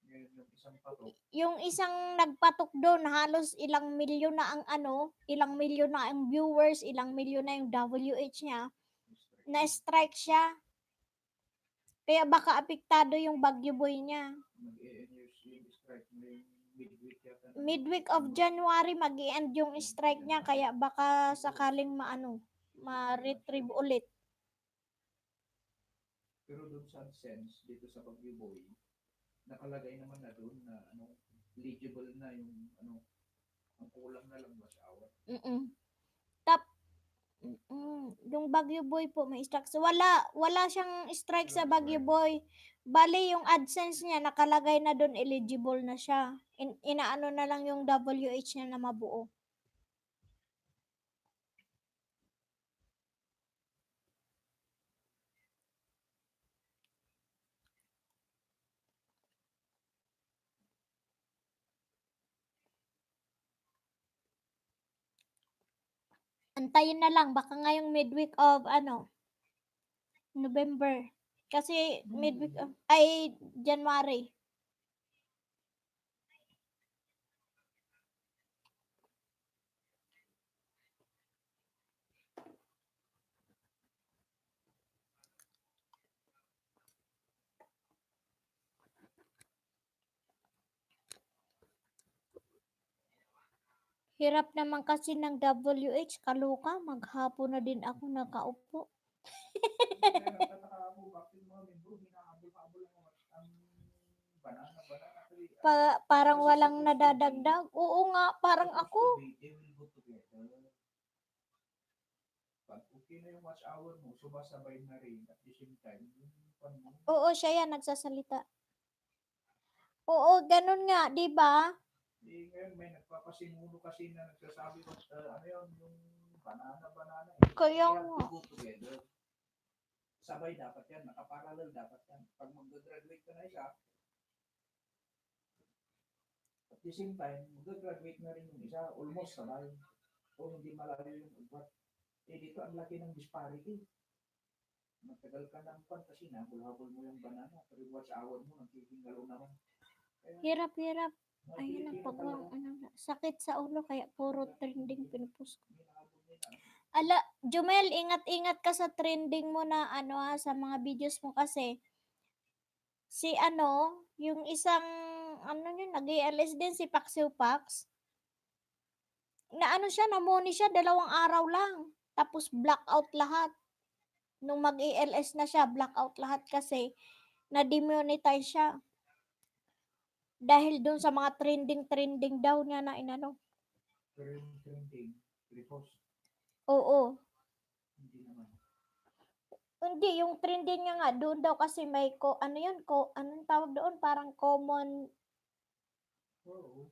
Ngayon yung isang patok. Yung isang nagpatok doon, halos ilang milyon na ang ano, ilang milyon na ang viewers, ilang milyon na yung WH niya. Na-strike siya. Kaya baka apektado yung Baguio Boy niya. Mag-e-end yung strike mo yung midweek yata. Midweek of January mag-i-end yung strike niya kaya baka sakaling ma-retrieve ulit. Pero doon sa AdSense, dito sa Baguio Boy, nakalagay naman na doon na ano, legible na yung ano, ang kulang na lang was hour. Mm. Tap yung Baguio Boy po may strike. So, wala siyang strike sa Baguio Boy. Bali yung AdSense niya nakalagay na doon eligible na siya. Inaano na lang yung WH niya na mabuo. Antayin na lang baka ngayong midweek of November. Kasi midweek of, ay January. Hirap naman kasi ng WH, kaloka, maghapon na din ako nakaupo. Kaya nagtataka ako, bakit mga membro, hinahabol-habol ang banana. Parang walang nadadagdag. Oo nga, parang ako. They will go together. Pag okay na yung watch hour mo, sumasabay na rin at the same time, yung pan mo. Oo, siya yan, nagsasalita. Oo, ganun nga, di ba? Ngayon may nagpapasimuno kasi na nagsasabi ko, ano yun, yung banana. Kaya They have nga. to go together. Sabay dapat yan, nakaparallel dapat yan. Pag mag-graduate ka na isa, at the same time, mag-graduate na rin yung isa, almost sabay. O hindi malayo yung ugat. Dito ang laki ng disparity. Matagal ka ng pan kasi nabulhabol mo yung banana. Pero watch hour mo, nagkikingalo naman. Hirap. Ayun ang pagwang sakit sa ulo kaya puro trending pinupost ko. Ala, Jumel, ingat-ingat ka sa trending mo na sa mga videos mo kasi si yung isang yun, nag-ALS din si Paxiw Pax. Na siya, namoni siya 2 araw lang. Tapos blackout lahat. Nung mag-ALS na siya, blackout lahat kasi na-demonetize siya. Dahil doon sa mga trending daw niya na inano. Trending, repost. Oo. Hindi naman. Hindi, yung trending niya nga, doon daw kasi may anong tawag doon? Parang common. Oo.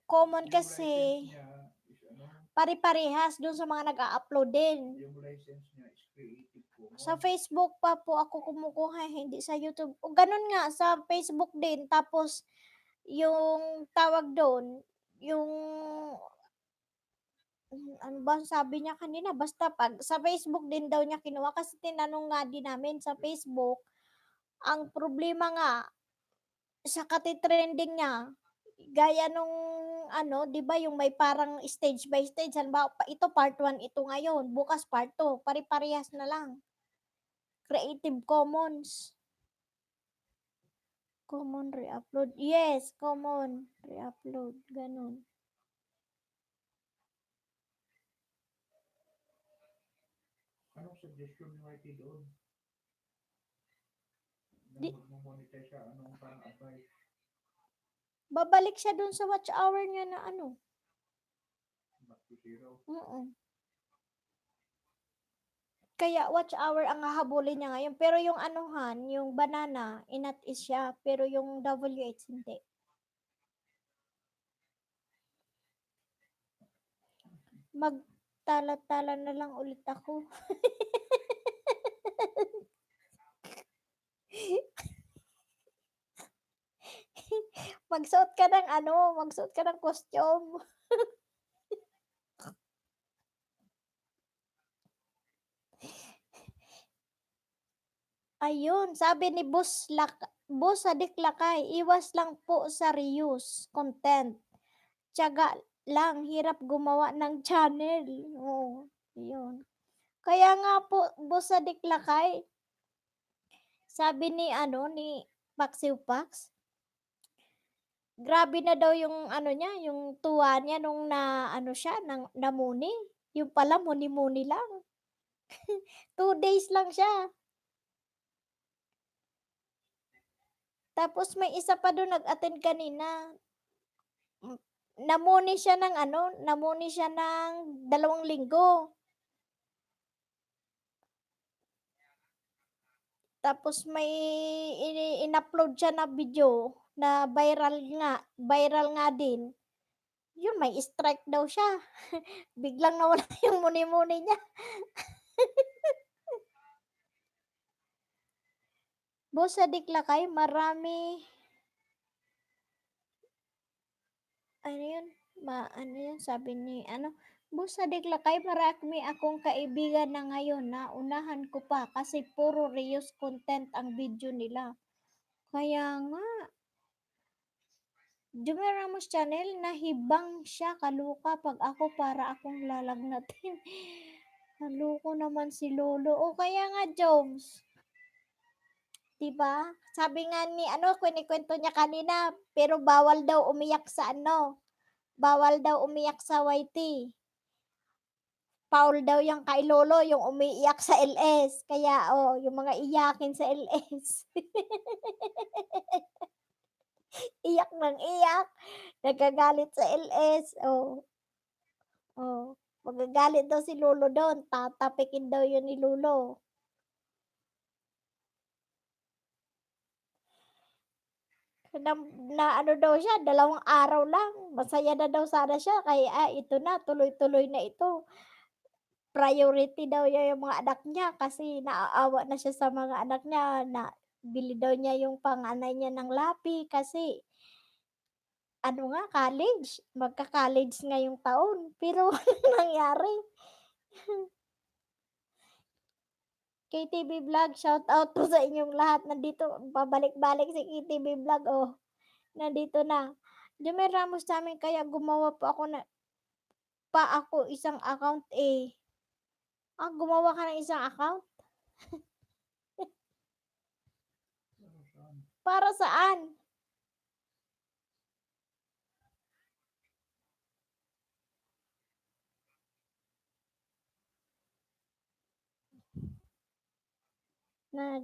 Common Yung kasi, license niya is pare-parehas doon sa mga nag-a-upload din. yung license niya is Creative Commons. Sa Facebook pa po ako kumukuha, hindi sa YouTube. O ganun nga, sa Facebook din. Tapos, yung tawag doon, yung ano ba sabi niya kanina, basta pag sa Facebook din daw niya kinuha kasi tinanong nga din namin sa Facebook, ang problema nga sa katitrending niya, gaya nung 'di ba yung may parang stage by stage, halimbawa ito part 1 ito ngayon, bukas part 2, pare-parehas na lang. Creative Commons. Common re-upload. Yes, common re-upload. Ganun. Anong suggestion ni YT doon? Na Di, magmo-monetize siya, anong parang advice? babalik siya dun sa watch hour niya na ano. Back to zero. Oo. Kaya watch hour ang hahabulin niya ngayon. Pero yung anuhan, yung banana, inat is siya. Pero yung WH hindi. Magtala-tala na lang ulit ako. Magsuot ka ng ano, magsuot ka ng costume. Ayun, sabi ni Boss Sadik Lakay, iwas lang po sa reuse content. Tiyaga lang, hirap gumawa ng channel. Oo, yun. Kaya nga po, Boss Sadik Lakay, sabi ni ano, ni Paxiw Pax, grabe na daw yung ano niya, yung tuwa niya nung na ano siya, nang namuni. Yung pala, muni-muni lang. 2 days lang siya. Tapos may isa pa doon nag-attend kanina. Mm, namuni siya ng ano, namuni siya ng 2 linggo. Tapos may in-upload siya na video na viral nga din. Yun, may strike daw siya. Biglang nawala yung muni-muni niya. Boss sa Diklakay, marami, ano yun, ano yun, sabi ni, ano, Boss sa Diklakay, marami akong kaibigan na ngayon na unahan ko pa kasi puro reuse content ang video nila. Kaya nga, Jumel Ramos channel, nahibang siya, kaluka, pag ako para akong lalagnatin. Kaluko naman si Lolo. O kaya nga, Joms, diba? Sabi nga ni, ano, kwento niya kanina, pero bawal daw umiyak sa ano, bawal daw umiyak sa YT. Paul daw yung kay Lolo, yung umiiyak sa LS. Kaya, oh, yung mga iyakin sa LS. Iyak ng iyak. Nagagalit sa LS. Oh, oh. Magagalit daw si Lolo doon. Tatapikin daw yun ni Lolo. Na, na ano daw siya, 2 araw lang. Masaya na daw sana siya. Kaya ito na, tuloy-tuloy na ito. Priority daw niya yung mga anak niya kasi naaawa na siya sa mga anak niya na bili daw niya yung panganay niya ng lapi kasi ano nga, college. Magka-college ngayong taon. Pero walang nangyari. KTV Vlog, shout out po sa inyong lahat. Nandito, pabalik-balik si KTV Vlog. Oh, nandito na. Jumel Ramos sa amin, kaya gumawa pa ako isang account eh. Ah, gumawa ka ng isang account? Ano saan? Para saan? Na,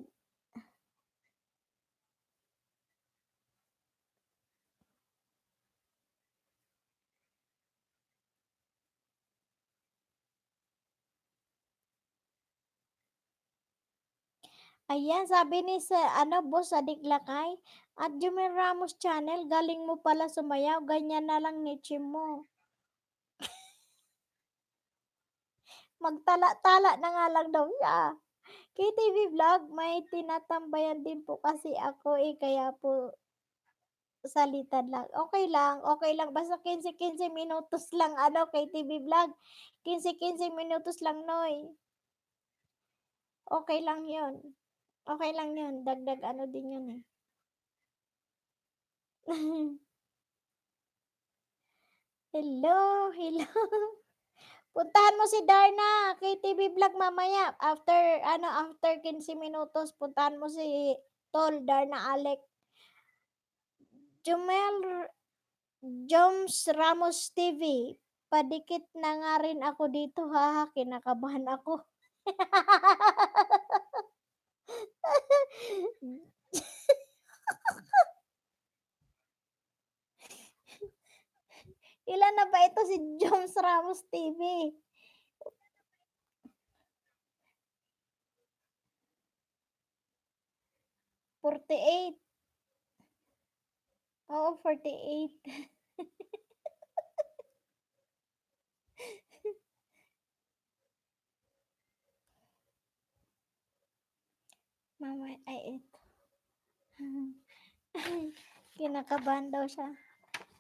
ayan, sabi ni sa, ano, Boss Sadik Lakay, at Jumel Ramos channel, galing mo pala sumayaw, ganyan na lang niche mo. Magtala-tala na nga lang daw siya. KTV Vlog, may tinatambayan din po kasi ako eh, kaya po salitan lang. Okay lang. Basta 15-15 minutos lang, ano, KTV Vlog. 15-15 minutos lang, Noy. Okay lang yun. Okay lang yun. Dagdag ano din yun eh. Hello. Puntahan mo si Darna, KTV Vlog mamaya. After 15 minutos, puntahan mo si Tol, Darna Alec. Jomel Joms Ramos TV, padikit na nga rin ako dito, haha, kinakabahan ako. Ilan na ba ito si Joms Ramos TV? 48. Oo, 48. Mama, ay ito. Kinakabahan daw siya.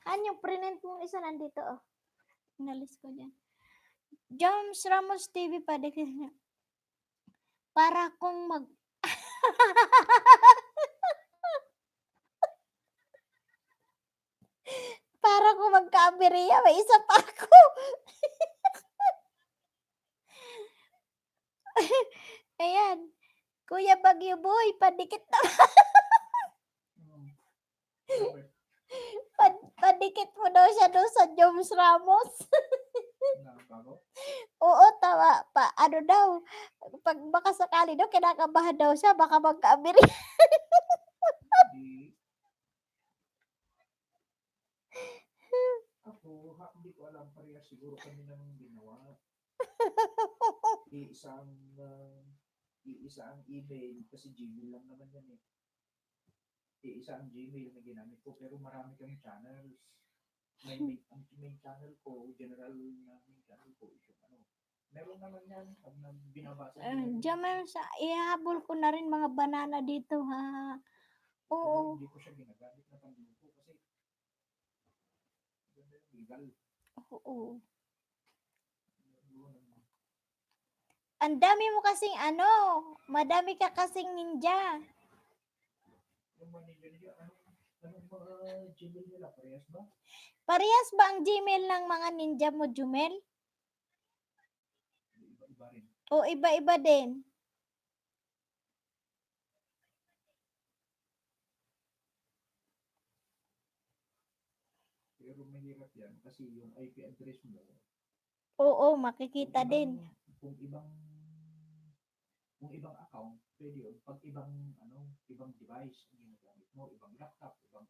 Ano yung print mong isa nandito, oh. Inalis ko dyan. Joms Ramos TV, padikit niya. Para kung mag... Para kung magka-aberya, may isa pa ako. Ayan. Kuya Bagyo Boy, padikit na. Robert, Padikit mo daw siya doon sa Joms Ramos. nakakago? Oo, tama. Ano daw, pag baka sakali daw, kinakabahan daw siya, baka magka-aberya. Di, hindi ko alam, parehas siguro kami nang ginawa. Iisang, uh, iisa ang email, kasi Gmail lang naman yan eh. Iisa ang Gmail na ginamit ko, pero marami kang channels. Ang main channel ko, general na main channel ko, is yung ano. Meron naman yan, pag binabasa nila yung... Jamel, ihabol ko na rin mga banana dito, ha. Pero Oo. hindi ko siya ginagamit na pangluto kasi ganda yung legal. Oo. Yun, Ang dami mo kasing ano, madami ka kasing ninja. yung manager niya, anong mga Gmail nila, parehas ba? Parehas ba ang Gmail ng mga ninja mo, Jumel? Iba-iba rin. O iba-iba din? Pero mahirap yan kasi yung IP address mo, Oo, makikita din. kung ibang kung ibang account, pwede yun. Pag ibang device ang ginagamit mo, ibang laptop, ibang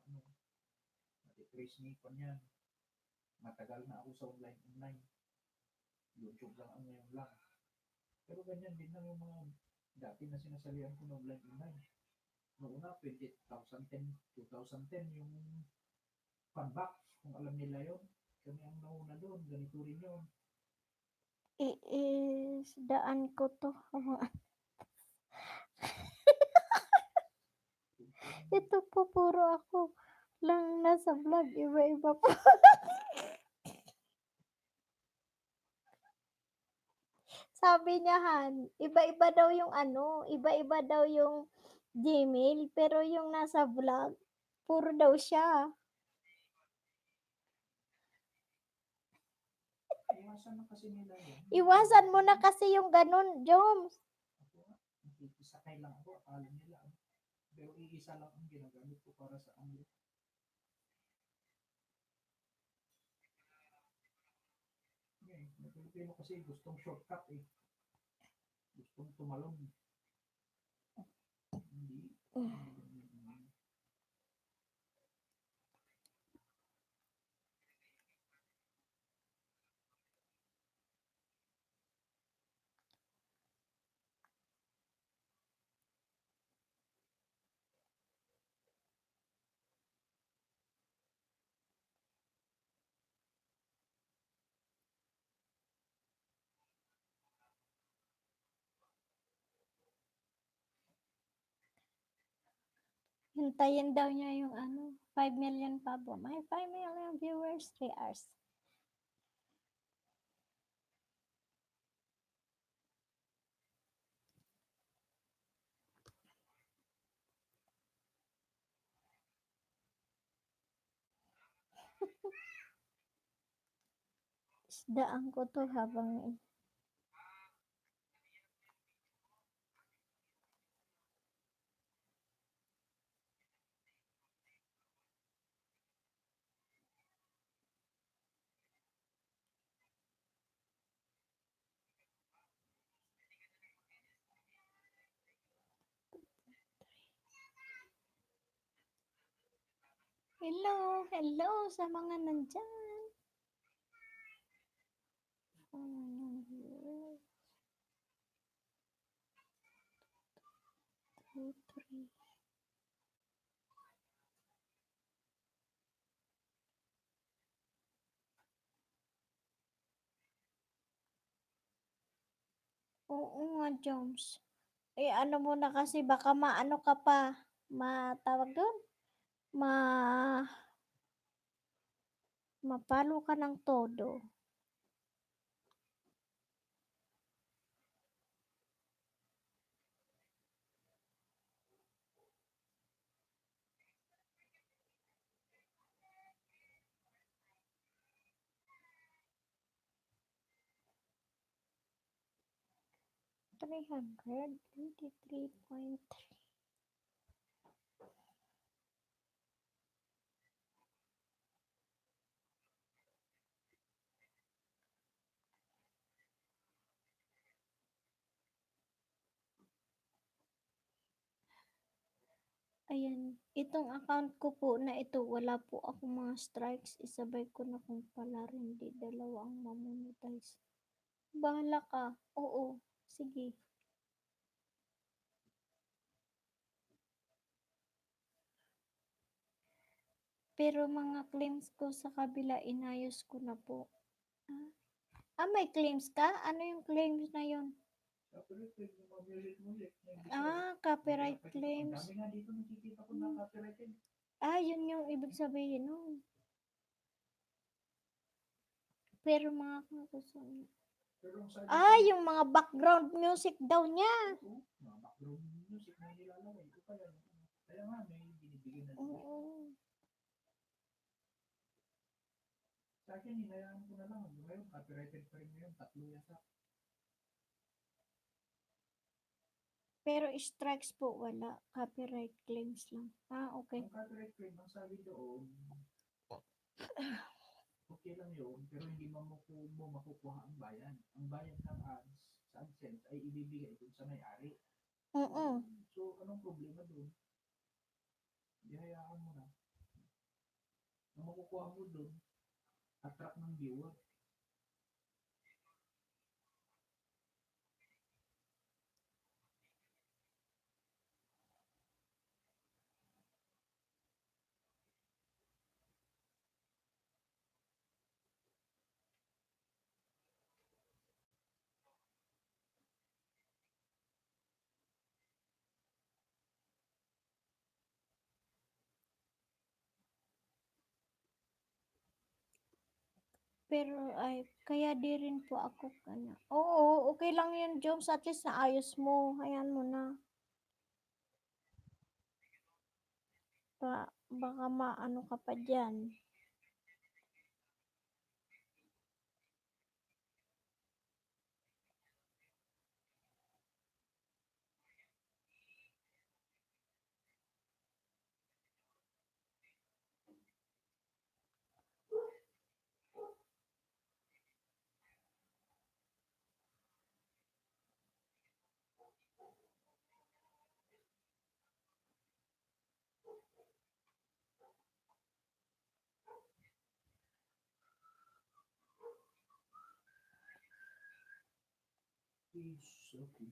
matitrace ni ko niyan. Matagal na ako sa online. YouTube lang ang ngayon lang. Pero ganyan din lang yung mga dati na sinasalihan ko na online. Noong una, 2010, 2010, yung fanbox, kung alam nila yon, kami ang nauna doon, ganito rin yun. Iisdaan ko to. Ito po, puro ako lang nasa vlog. Iba-iba po. Sabi niya, Han, iba-iba daw yung ano, iba-iba daw yung Gmail, pero yung nasa vlog, puro daw siya. Iwasan na kasi nila yan. Iwasan mo na kasi yung ganun, Joms. Ako nga, nakikisakay lang ako, akala nila. Pero iisa lang ang ginagamit ko para sa ano. Okay, na Pilipino kasi gustong shortcut eh. Gustong tumalon. Hindi. Hintayin daw niya yung ano, 5 million pa po. May 5 million viewers, 3 hours. Isdaan ko to habang Hello, hello sa mga nandyan. Viewers. 2, 3. Oo nga, Joms. Eh, ano mo na kasi baka maano ka pa. Matawag doon? Ma mapalo ka ng todo. 383.3. Ayan, itong account ko po na ito, wala po akong mga strikes. Isabay ko na kung pala rin di dalawa ang mamonetize. Bahala ka. Oo, sige. Pero mga claims ko sa kabila, inayos ko na po. Ah, may claims ka? Ano yung claims na yun? Copyright claim yung mga music na hindi ko. Copyright Ang claims. dami nga dito nakikita ko na copyrighted. Yun yung ibig sabihin nun. Pero mga kakusun. Pero ang sabi ko, Yung mga background music daw niya. oo, mga background music na nilalagay. Ito pala. Kaya nga, may binibigyan na limit. Oo. Sa akin, hinayaan ko na lang. Ngayon, copyrighted pa rin ngayon. 3 yata. Pero strikes po wala. Copyright claims lang. Okay. Ang copyright claim, ang sabi doon, okay lang yun, pero hindi mo makukuha ang bayan. Ang bayan ng ads sa AdSense ay ibibigay dun sa may-ari. Oo. So, anong problema dun? Di hayaan mo na. Ang makukuha mo dun, attract ng viewer. Pero kaya di rin po ako kanya. Oo, okay lang yun, Joms. At least naayos mo. Hayaan mo na. Baka maano ka pa dyan. Is okay.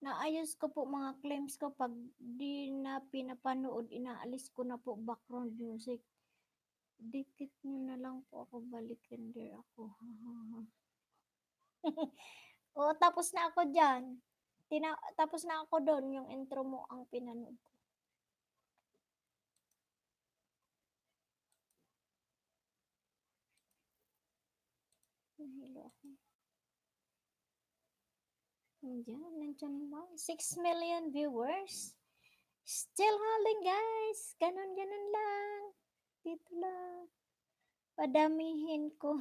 Naayos ko po mga claims ko pag di na pinapanood, inaalis ko na po background music. Dikit nyo na lang po ako, balikin there ako. Oo, tapos na ako dyan. Tapos na ako doon, yung intro mo ang pinanood ko. Nahilo ako. Nandiyan ba? 6 million viewers. Still holding, guys. Ganon-ganon lang. Dito lang. Padamihin ko.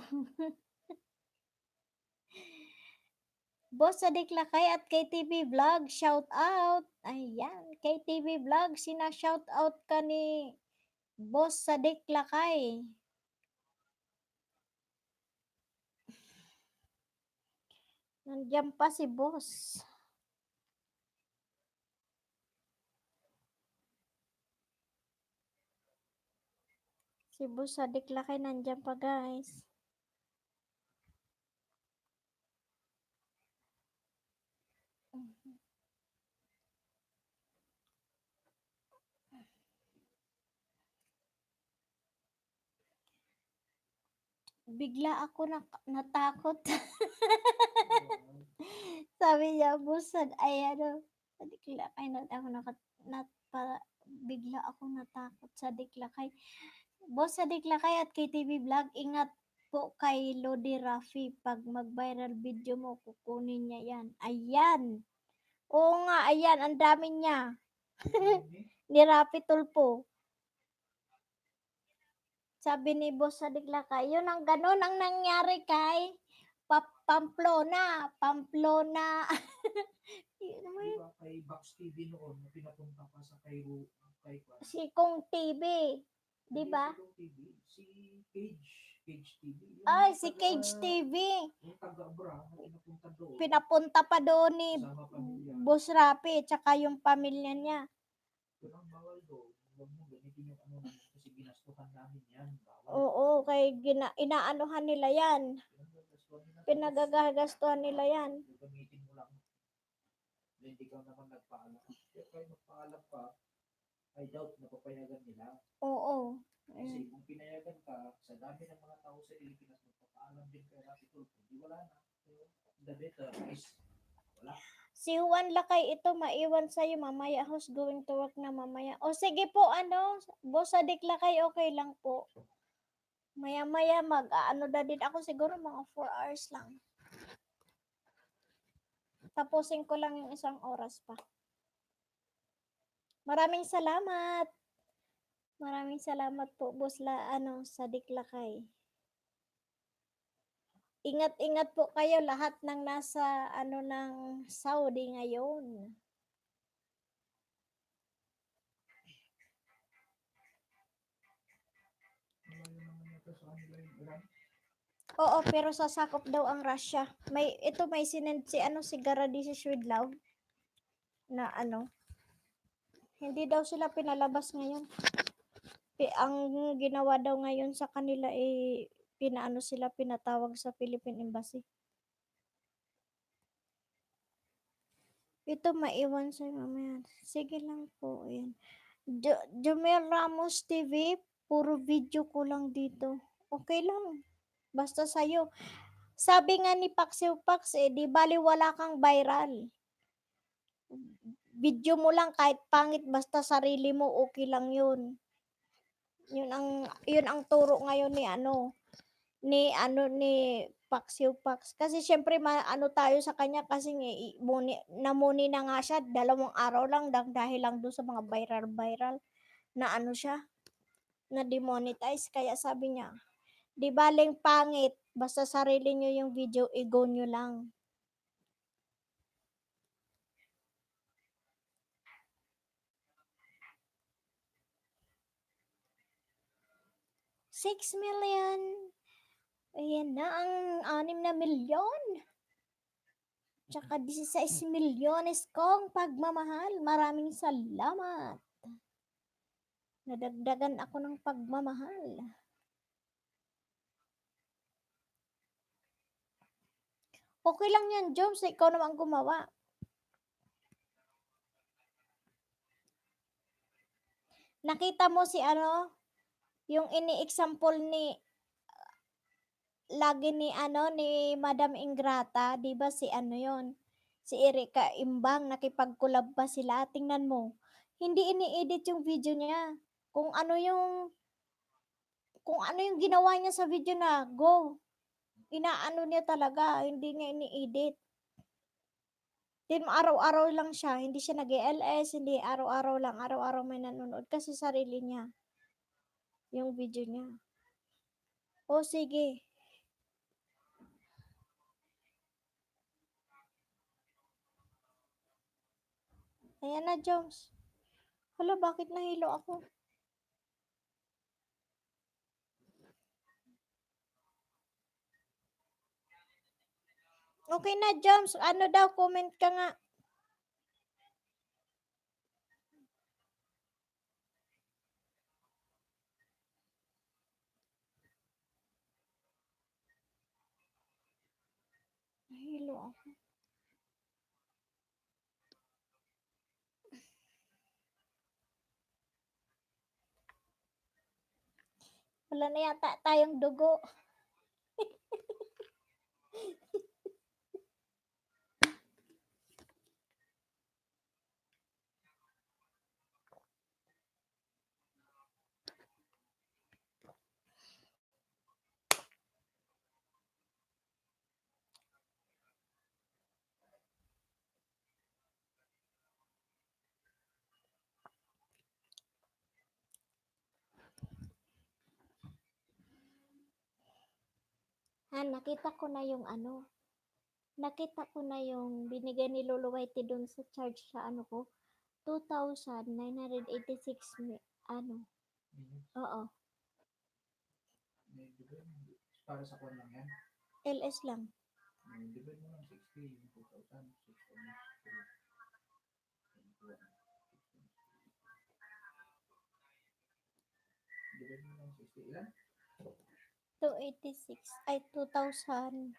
Boss Sadik Lakay at KTV Vlog, shout out. Ayan, KTV Vlog, sina-shout out ka ni Boss Sadik Lakay. Nandiyan pa si Boss. Si Boss Sadik Lakay nandiyan pa, guys. Bigla ako natakot. Sabi niya, busan, ay ano, sa diklakay na ako bigla ako natakot sa diklakay. Boss sa diklakay at KTV Vlog, ingat po kay Lodi Rafi. Pag mag-viral video mo, kukunin niya yan. Ayan. Oo nga, ayan, ang dami niya. Ni Rafi Tulpo. Sabi ni Boss sa diklakay, yun ang ganun ang nangyari kay Pamplona. Di ba kay Box TV noon, na pinapunta pa sa kay Si Kong TV. Di ba? Si Kong TV, si Cage TV. Ay, si Cage TV. Yung taga-Abra na pinapunta doon. Pinapunta pa doon ni Kasama pamilya. Boss Rapi, tsaka yung pamilya niya. Yun ang bawal doon. Huwag mo gamitin yung ano namin kasi ginastuhan namin yan. Bawal. Oo, kay inaanuhan nila yan. Pinagagastuhan nila yan. Gamitin mo lang. Hindi ka naman nagpaalam. Kaya kayo magpaalam pa, I doubt na papayagan nila. Oo. Kasi kung pinayagan ka, sa dami ng mga tao sa Pilipinas, magpapaalam din kay Rapi Tulfo. Hindi wala na. The better is wala. Si Juan Lakay, ito maiwan sa'yo mamaya. Who's going to work na mamaya? O sige po, Boss Adik Lakay, okay lang po. Maya-maya mag-ano na din ako siguro mga 4 hours lang. Tapusin ko lang yung 1 oras pa. Maraming salamat. Maraming salamat po, Boss Sadik Lakay. Ingat-ingat po kayo lahat ng nasa ng Saudi ngayon. Oo, pero sasakop daw ang Russia. May sinend si Garadi si Swidlaw na hindi daw sila pinalabas ngayon. Ang ginawa daw ngayon sa kanila pinatawag sa Philippine Embassy. Ito maiwan sa mamaya. Sige lang po, ayan. Jomel Ramos TV, puro video ko lang dito. Okay lang. Basta sa'yo. Sabi nga ni Paxiw Pax, di bali wala kang viral. Video mo lang kahit pangit, basta sarili mo, okay lang yun. Yun ang turo ngayon ni Paxiw Pax. Kasi syempre tayo sa kanya kasi namuni na nga siya 2 araw lang dahil lang doon sa mga viral na siya na demonetize. Kaya sabi niya, di baling pangit, basta sarili nyo yung video, i-go nyo lang. 6 million. Ayan na ang 6 na milyon. Tsaka 16 milyones kong pagmamahal. Maraming salamat. Nadagdagan ako ng pagmamahal. Okay lang yan, Joms. Ikaw naman gumawa. Nakita mo si yung ini-example lagi ni Madam Ingrata, 'di ba si yon? Si Erika Imbang nakipag-collab pa sila. Tingnan mo. Hindi ini-edit yung video niya. Kung ano yung ginawa niya sa video na go. Inaano niya talaga, hindi niya ini-edit. Din mo araw-araw lang siya, hindi siya nag-e-LS, hindi araw-araw lang, araw-araw may nanonood kasi sarili niya, yung video niya. O sige. Ayan na, Joms. Hala, bakit nahilo ako? Okay na, Joms. Ano daw, comment ka nga. Nahilo ako. Wala na yata tayong dugo. Nakita ko na yung ano. Nakita ko na yung binigay ni Lolo Whitey dun sa charge sa ano ko. 2,986 ano. Oo. Para sa kwan lang yan. LS lang. Divide mo ng 60, yung 2,000, 6 divide mo ng 60, ilan? 286. Ay, 2,000.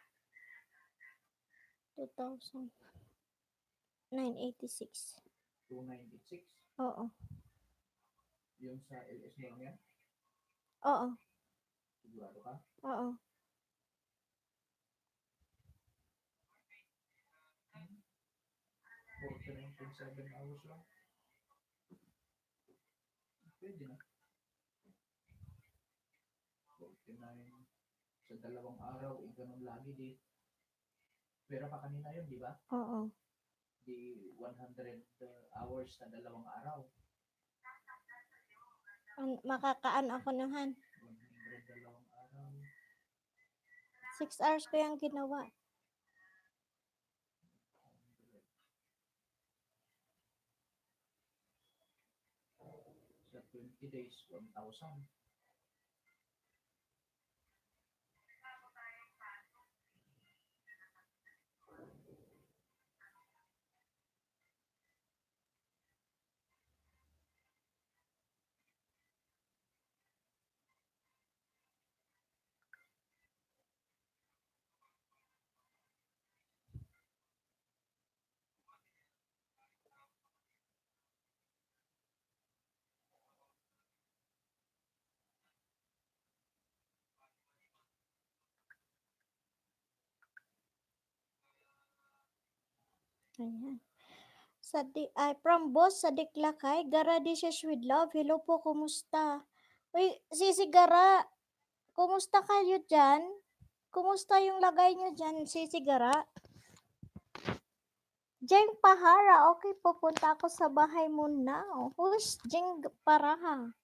2,986. 2986. Oo. Yung sa LS mo lang yan? Oo. Sigurado ka? Oo. 49.7 hours lang. Pwede na. 49 sa dalawang araw, ganun lagi di. Pera pa kanina yun, di ba? Oo. Di 100 hours sa dalawang araw. Makakaan ako nahan. 100 dalawang araw. 6 hours ko yung ginawa. Sa 20 days, 1,000. Ayan. From boss sa Diklakay, Gara Dishes with Love. Hello po, kumusta? Uy, Sisi Gara, kumusta kayo dyan? Kumusta yung lagay nyo dyan, Sisi Gara? Jeng Pahara, okay, pupunta ako sa bahay mo now. Who's Jeng Paraha?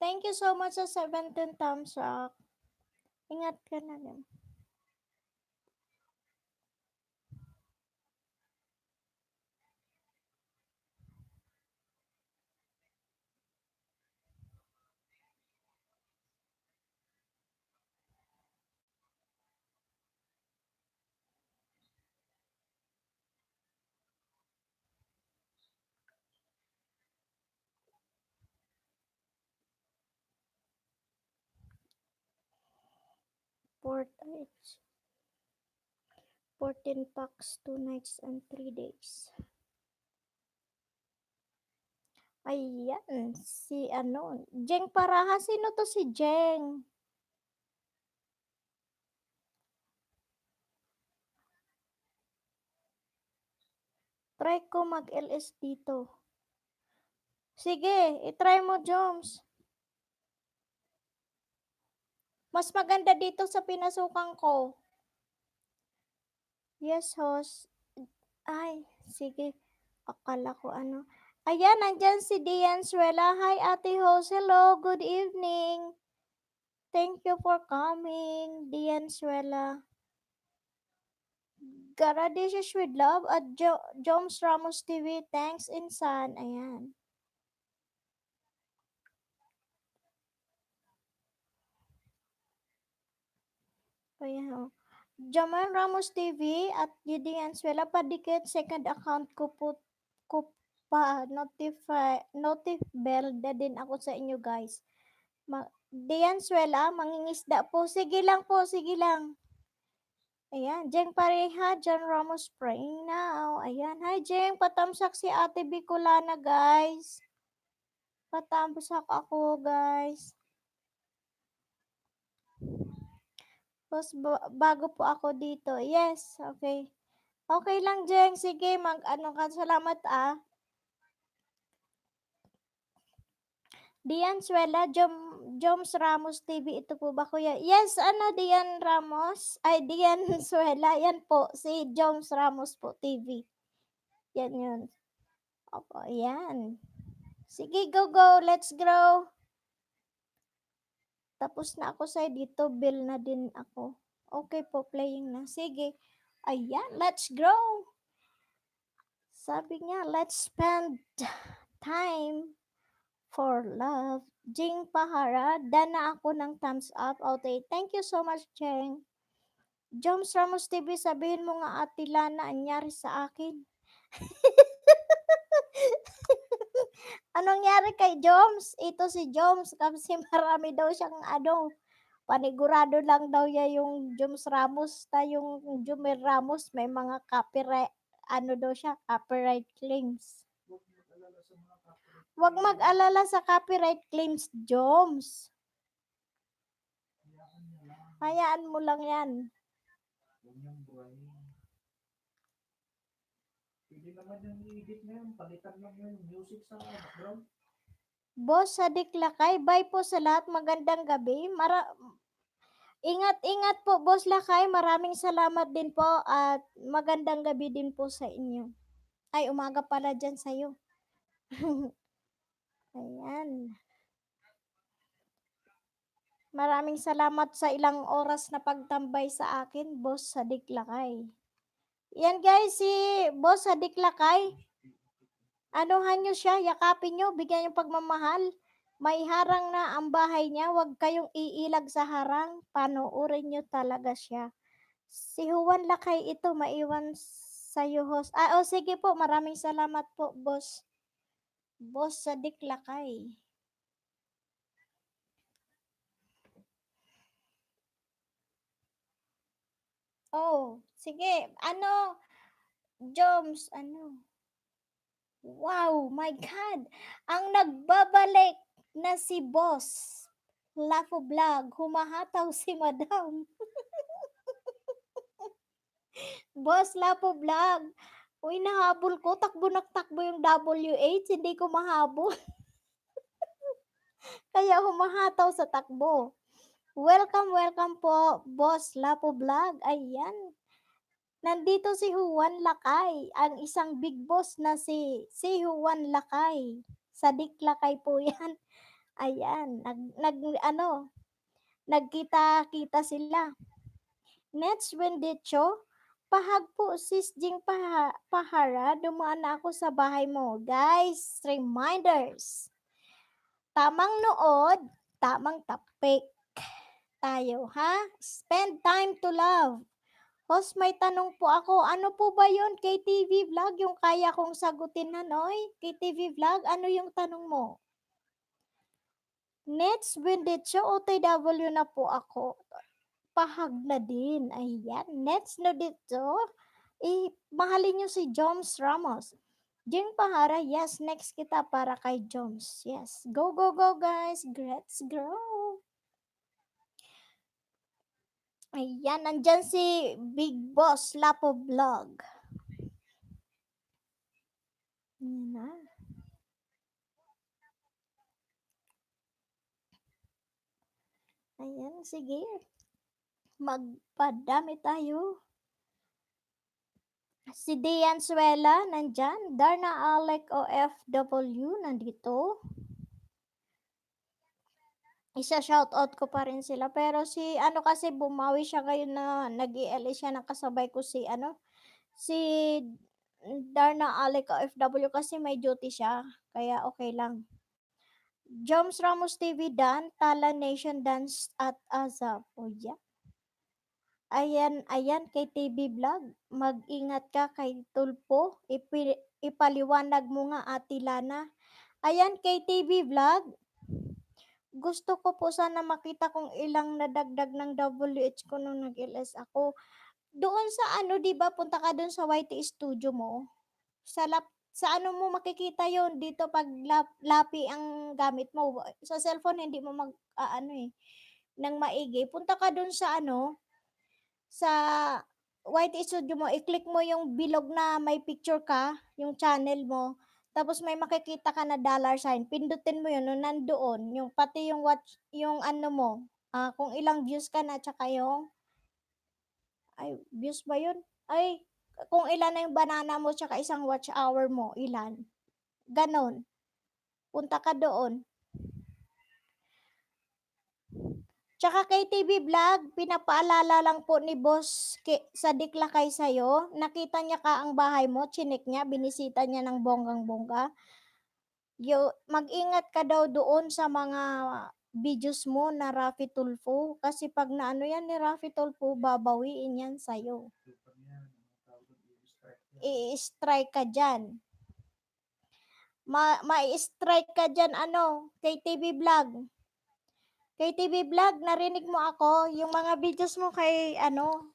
Thank you so much sa 17 thumbs up. Ingat ka na din. Port 14 packs, 2 nights and 3 days. Ayan, si ano, Jeng Paraha. Sino to si Jeng? Try ko mag-LS dito. Sige, i-try mo, Joms. Mas maganda dito sa pinasukan ko. Yes, host. Ay, sige. Akala ko ano. Ayan, nandyan si Dian Suela. Hi, Ate Host. Hello, good evening. Thank you for coming, Dian Suela. Gara dishes with love at Joms Ramos TV. Thanks, Insan. Ayan. Ayan, oh. Jamal Ramos TV at Gideon Suela padikit second account ko pa notif bell da din ako sa inyo guys. Dian Suela, mangingisda po. Sige lang po, sige lang. Ayan, Jeng Pareha, John Ramos praying now. Ayan, hi Jeng, patamsak si Ate Bicolana guys. Patamsak ako guys. Tapos bago po ako dito. Yes, okay. Okay lang, Jeng. Sige, mag-ano ka. Salamat, ah. Dian Suela, Joms Ramos TV. Ito po ba, kuya? Yes, ano, Dian Ramos? Ay, Dian Suela. Yan po, si Joms Ramos po TV. Yan yun. Opo, yan. Sige, go, go. Let's grow. Tapos na ako sa dito. Bill na din ako. Okay po, playing na. Sige. Ayan, let's grow. Sabi niya, let's spend time for love. Jing Pahara, dana ako ng thumbs up. Okay, thank you so much, Jeng. Joms Ramos TV, sabihin mo nga Ate Lana, anyari sa akin. Anong nangyari kay Joms? Ito si Joms, kasi marami daw siyang ano, panigurado lang daw niya yung Joms Ramos, yung Jumel Ramos, may mga copyright, ano daw siya, copyright claims. Huwag mag-alala sa copyright claims, Joms. Hayaan mo lang yan. Huwag niyang buhayin. Pwede naman yung i-edit na yun. Palitan lang yung music sa background. Boss Sadik Lakay, bye po sa lahat. Magandang gabi. Ingat-ingat po, Boss Lakay. Maraming salamat din po at magandang gabi din po sa inyo. Ay, umaga pala dyan sa'yo. Ayan. Maraming salamat sa ilang oras na pagtambay sa akin, Boss Sadik Lakay. Yan guys, si Boss Sadik Lakay. Anuhan nyo siya, yakapin nyo, bigyan nyo pagmamahal. May harang na ang bahay niya, huwag kayong iilag sa harang. Panoorin nyo talaga siya. Si Juan Lakay ito, maiwan sa'yo host. Oh, sige po, maraming salamat po, boss. Boss Sadik Lakay. Oh, sige. Ano, Joms, ano? Wow, my God! Ang nagbabalik na si Boss. Lafo Vlog, humahataw si Madam. Boss Lapo Vlog. Uy, nahabol ko. Takbo na takbo yung WH. Hindi ko mahabol. Kaya humahataw sa takbo. Welcome, welcome po, Boss Lapo Vlog. Ayan. Nandito si Juan Lakay. Ang isang big boss na si Juan Lakay. Sadik Lakay po yan. Ayan. Nagkita-kita sila. Next Wendicho, pahag po sis Jing Pahara, dumaan na ako sa bahay mo. Guys, reminders. Tamang nood, tamang tapik. Tayo, ha? Spend time to love. Host, may tanong po ako. Ano po ba yun? KTV vlog? Yung kaya kong sagutin, Hanoy? KTV vlog? Ano yung tanong mo? Next Wendicho, OTW na po ako. Pahag na din. Ayan. Next na dito, mahalin nyo si Joms Ramos. Jing Pahara, yes, next kita para kay Joms. Yes. Go, go, go, guys. Let's grow. Ayan, nandyan si Big Boss Lapo Vlog. Yan na. Ayan, sige. Magpadami tayo. Si Dian Suela, nandyan. Darna Alec OFW, nandito. Isa-shoutout ko pa rin sila. Pero si ano kasi bumawi siya ngayon na nag-ELA siya ng kasabay ko si ano, si Darna Alec OFW kasi may duty siya. Kaya okay lang. Joms Ramos TV Dan, Tala Nation Dance at Azap. O yeah. Ayan, ayan kay TV Vlog. Mag-ingat ka kay Tulpo. Ipaliwanag mo nga Ate Lana. Ayan kay TV Vlog. Gusto ko po sana makita kung ilang nadagdag ng WH ko nung nag-LS ako. Doon sa ano, 'di ba? Punta ka doon sa YT Studio mo. Sa ano mo makikita 'yon dito pag lapi ang gamit mo. Sa cellphone hindi mo ano eh nang maigi. Punta ka doon sa ano, sa YT Studio mo, i-click mo yung bilog na may picture ka, yung channel mo. Tapos may makikita ka na dollar sign. Pindutin mo yun, no, nandoon. Yung pati yung watch, yung ano mo, kung ilang views ka na, tsaka yung, ay, views ba yun? Ay, kung ilan na yung banana mo, tsaka isang watch hour mo, ilan. Ganon. Punta ka doon. Tsaka kay TV Vlog, pinapaalala lang po ni Boss sa Diklakay sa'yo. Nakita niya ka ang bahay mo, chinik niya, binisita niya ng bonggang-bongga. Mag-ingat ka daw doon sa mga videos mo na Rafi Tulfo. Kasi pag naano yan ni Rafi Tulfo, babawiin yan sa'yo. I-strike ka dyan. Ma-strike ka dyan, ano, kay TV Vlog. Kay TV Vlog, narinig mo ako, yung mga videos mo kay, ano,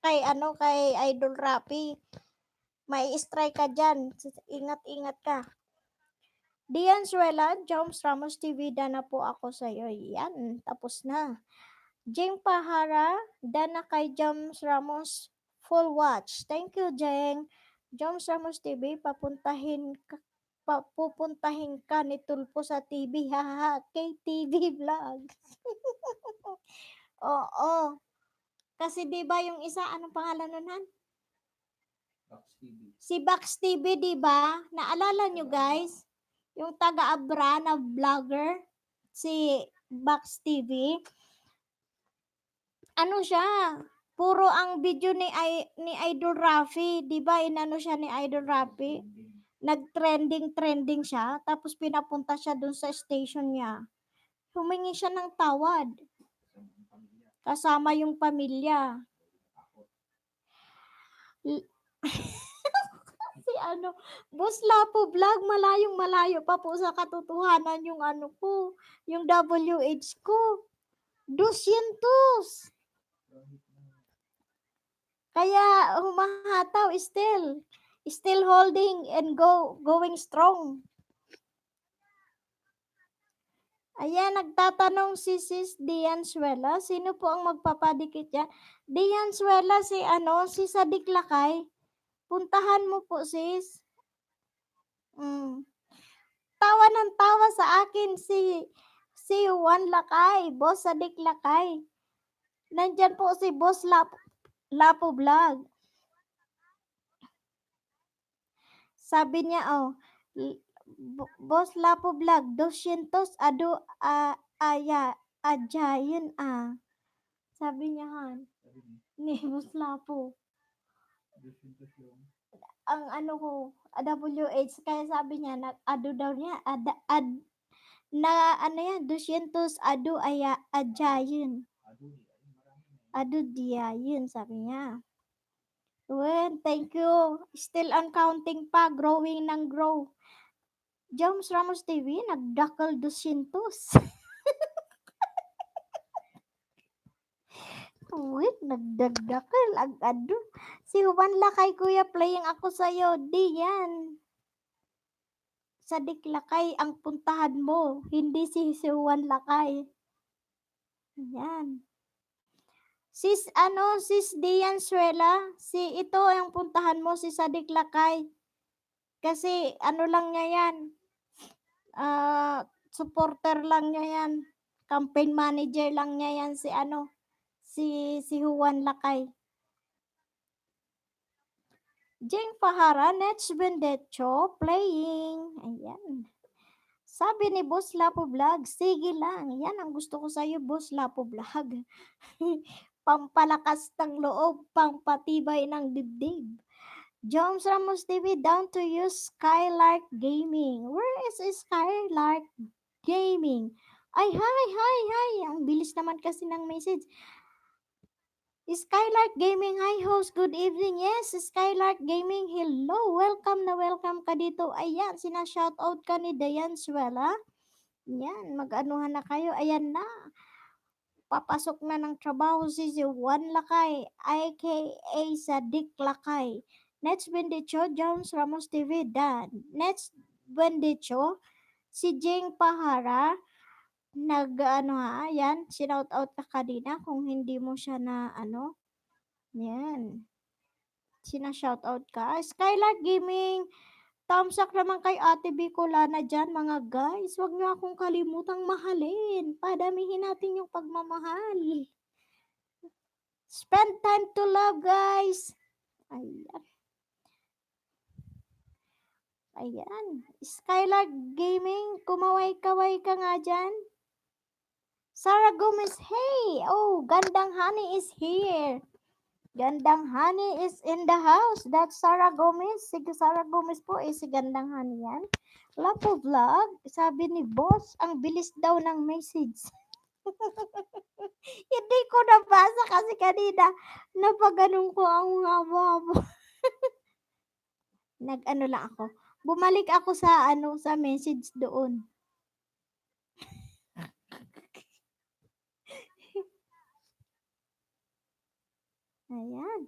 kay, ano, kay Idol Rapi. May strike ka dyan. Ingat-ingat ka. Dian Suela, Joms Ramos TV, dana po ako sa'yo. Yan, tapos na. Jeng Pahara, dana kay Joms Ramos, full watch. Thank you, Jeng. Joms Ramos TV, pupuntahin ka ni Tulpo sa TV, haha, kay TV Vlog. Oo. Kasi 'di ba yung isa anong pangalan nun Han? Box TV. Si Bax TV 'di ba? Naalala nyo guys? Yung taga-Abra na vlogger si Bax TV. Ano siya? Puro ang video ni Idol Rafi, 'di ba? Inano siya ni Idol Rafi. Nag-trending siya tapos pinapunta siya dun sa station niya. Humingi siya ng tawad. Kasama yung pamilya. Si ano, Boss Lapo Vlog, malayong malayo pa po sa katotohanan yung ano ko, yung WH ko. 200. Kaya humahataw still holding and going strong. Ayan, nagtatanong si Sis Dian Suela, sino po ang magpapadikit yan? Dian Suela, si Sadik Lakay. Puntahan mo po, sis. Tawa ng tawa sa akin si Juan Lakay, Boss Sadik Lakay. Nandyan po si Boss Lapo Vlog. Sabi niya, Boss Lapo Vlog, 200 ajayin Sabi niya Han, ni Boss Lapo. Ang ano ko, WH, kaya sabi niya, nag-ado daw niya, na ano yan, 200 ajayin. Ado diyayin, sabi niya. Well, thank you. Still on counting pa, growing ng grow. Joms Ramos TV, nagdakal 200. Wait, nagdagdakal, agado. Si Juan Lakay, kuya, playing ako sa'yo. Di yan. Sadik Lakay ang puntahan mo, hindi si Juan Lakay. Yan. Sis Dian Suela, ito ang puntahan mo, si Sadik Lakay. Kasi ano lang niya yan, supporter lang niya yan. Campaign manager lang niya yan si ano, si Juan Lakay. Jing Pahara, Nets Bendecho, playing. Ayan. Sabi ni Boss Lapo Vlog, sige lang. Yan ang gusto ko sa'yo, Boss Lapo Vlog. Pampalakas ng loob, pampatibay ng dibdib. Joms Ramos TV, down to you, Skylark Gaming. Where is Skylark Gaming? Ay, hi, hi, hi. Ang bilis naman kasi ng message. Skylark Gaming, hi host, good evening. Yes, Skylark Gaming, hello. Welcome na welcome ka dito. Ayan, sina-shoutout ka ni Dayan Suela. Yan, mag-anuhan na kayo. Ayan na. Papasok na ng trabaho si Juan Lakay, aka Sadik Lakay. Next Bendicho, Jones Ramos TV, Dan. Next Bendicho, si Jing Pahara, nag-ano ha, yan, sinout out ka kanina kung hindi mo siya na ano, yan, sina-shoutout ka. Skylark Gaming, thumbs up naman kay Ate Bicolana dyan, mga guys. Huwag niyo akong kalimutang mahalin. Padamihin natin yung pagmamahal. Spend time to love, guys. Ayan. Ayan. Skylark Gaming, kumaway-kaway ka nga dyan. Sarah Gomez, hey! Oh, Gandang Honey is here. Gandang Honey is in the house. That's Sarah Gomez. Si Sarah Gomez po si Gandang Honey yan. Lapo Vlog, sabi ni Boss, ang bilis daw ng message. Hindi ko nabasa kasi kanina napaganon ko ang haba-haba. Nag-ano lang ako. Bumalik ako sa ano sa message doon. Ayan.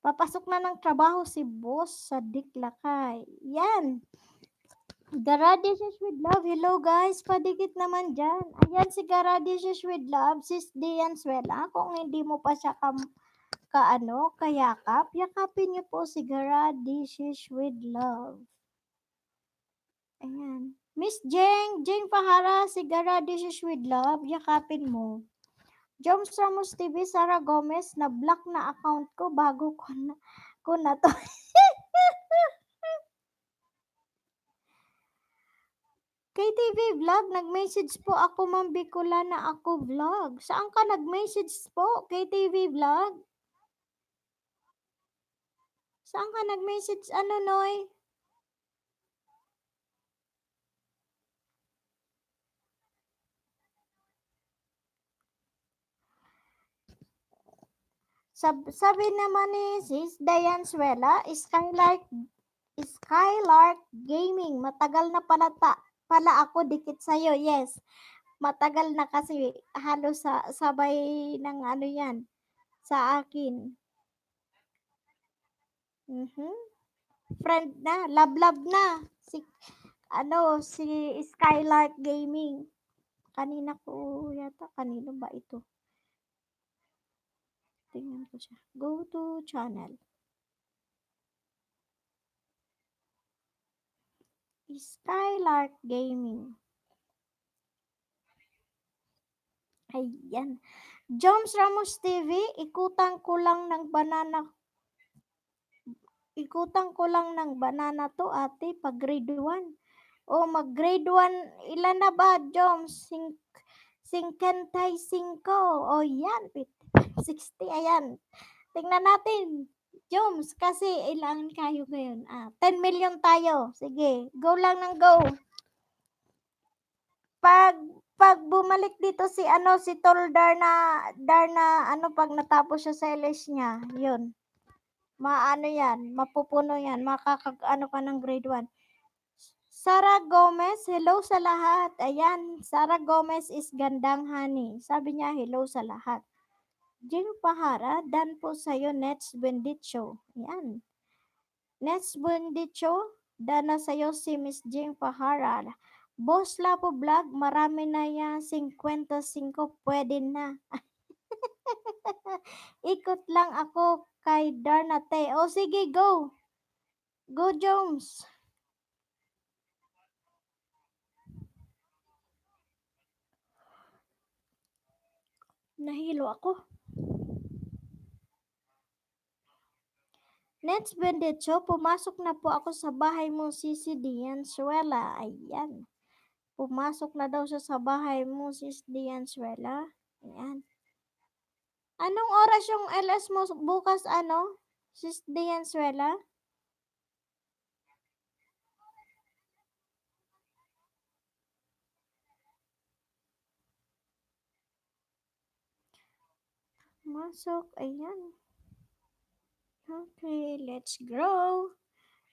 Papasok na ng trabaho si Boss sa Diklakay. Yan. Garadishes with love. Hello guys. Padikit naman dyan. Ayan si Garadishes with love. Sis Dian Swela. Kung hindi mo pa siya kayakap, yakapin niyo po si Garadishes with love. Ayan. Miss Jeng Pahara, si Garadishes with love, yakapin mo. Joms Ramos TV, Sarah Gomez, na-block na account ko bago ko na to. KTV Vlog, nag-message po ako, Ma'am Bicolana ako vlog. Saan ka nag-message po, KTV Vlog? Saan ka nag-message, ano, Noy? Sabi naman ni Sis Diane Suela, Skylark Gaming. Matagal na pala ako dikit sa'yo. Yes, matagal na kasi halos sabay ng ano yan sa akin. Mhm. Friend na, love na. Si Skylark Gaming. Kanina ko yata, kanino ba ito? Tingnan ko siya. Go to channel. Skylark Gaming. Ayan. Joms Ramos TV, ikutan ko lang ng banana to ate pag grade 1. O mag grade 1, ilan na ba Joms? 55. O yan, 60, ayan. Tingnan natin. Joms, kasi ilan kayo ngayon? 10 million tayo. Sige, go lang ng go. Pag bumalik dito si ano si Tol Darna ano pag natapos siya sa LS niya, 'yun. Maano 'yan, mapupuno 'yan, ano ka ng grade 1. Sarah Gomez, hello sa lahat. Ayan, Sarah Gomez is gandang honey. Sabi niya hello sa lahat. Jing Pahara, dan po sa'yo next Bendicho. Ayan. Next Bendicho, dana sa'yo si Miss Jing Pahara. Boss Lapo Vlog, marami na yan, 55, pwede na. Ikot lang ako kay Darnate. O sige, go. Go Jones. Nahilo ako. Next Bendecho, pumasok na po ako sa bahay mo, Sisi Dianzuela. Ayan. Pumasok na daw siya sa bahay mo, Sis Dianzuela. Ayan. Anong oras yung LS mo bukas, Sis Dianzuela? Masok, ayan. Okay, let's grow.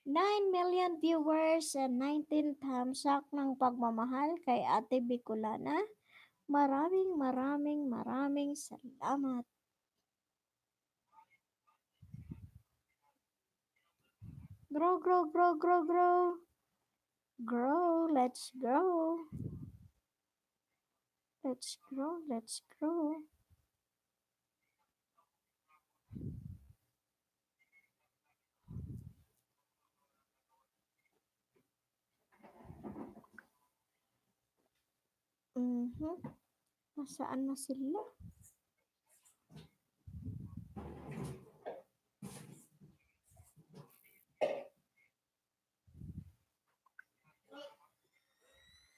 9 million viewers and 19 thumbs up ng pagmamahal kay Ate Bicolana. Maraming maraming maraming salamat. Grow, grow, grow, grow, grow. Grow, let's grow. Let's grow, let's grow. Mhm. Nasaan na sila?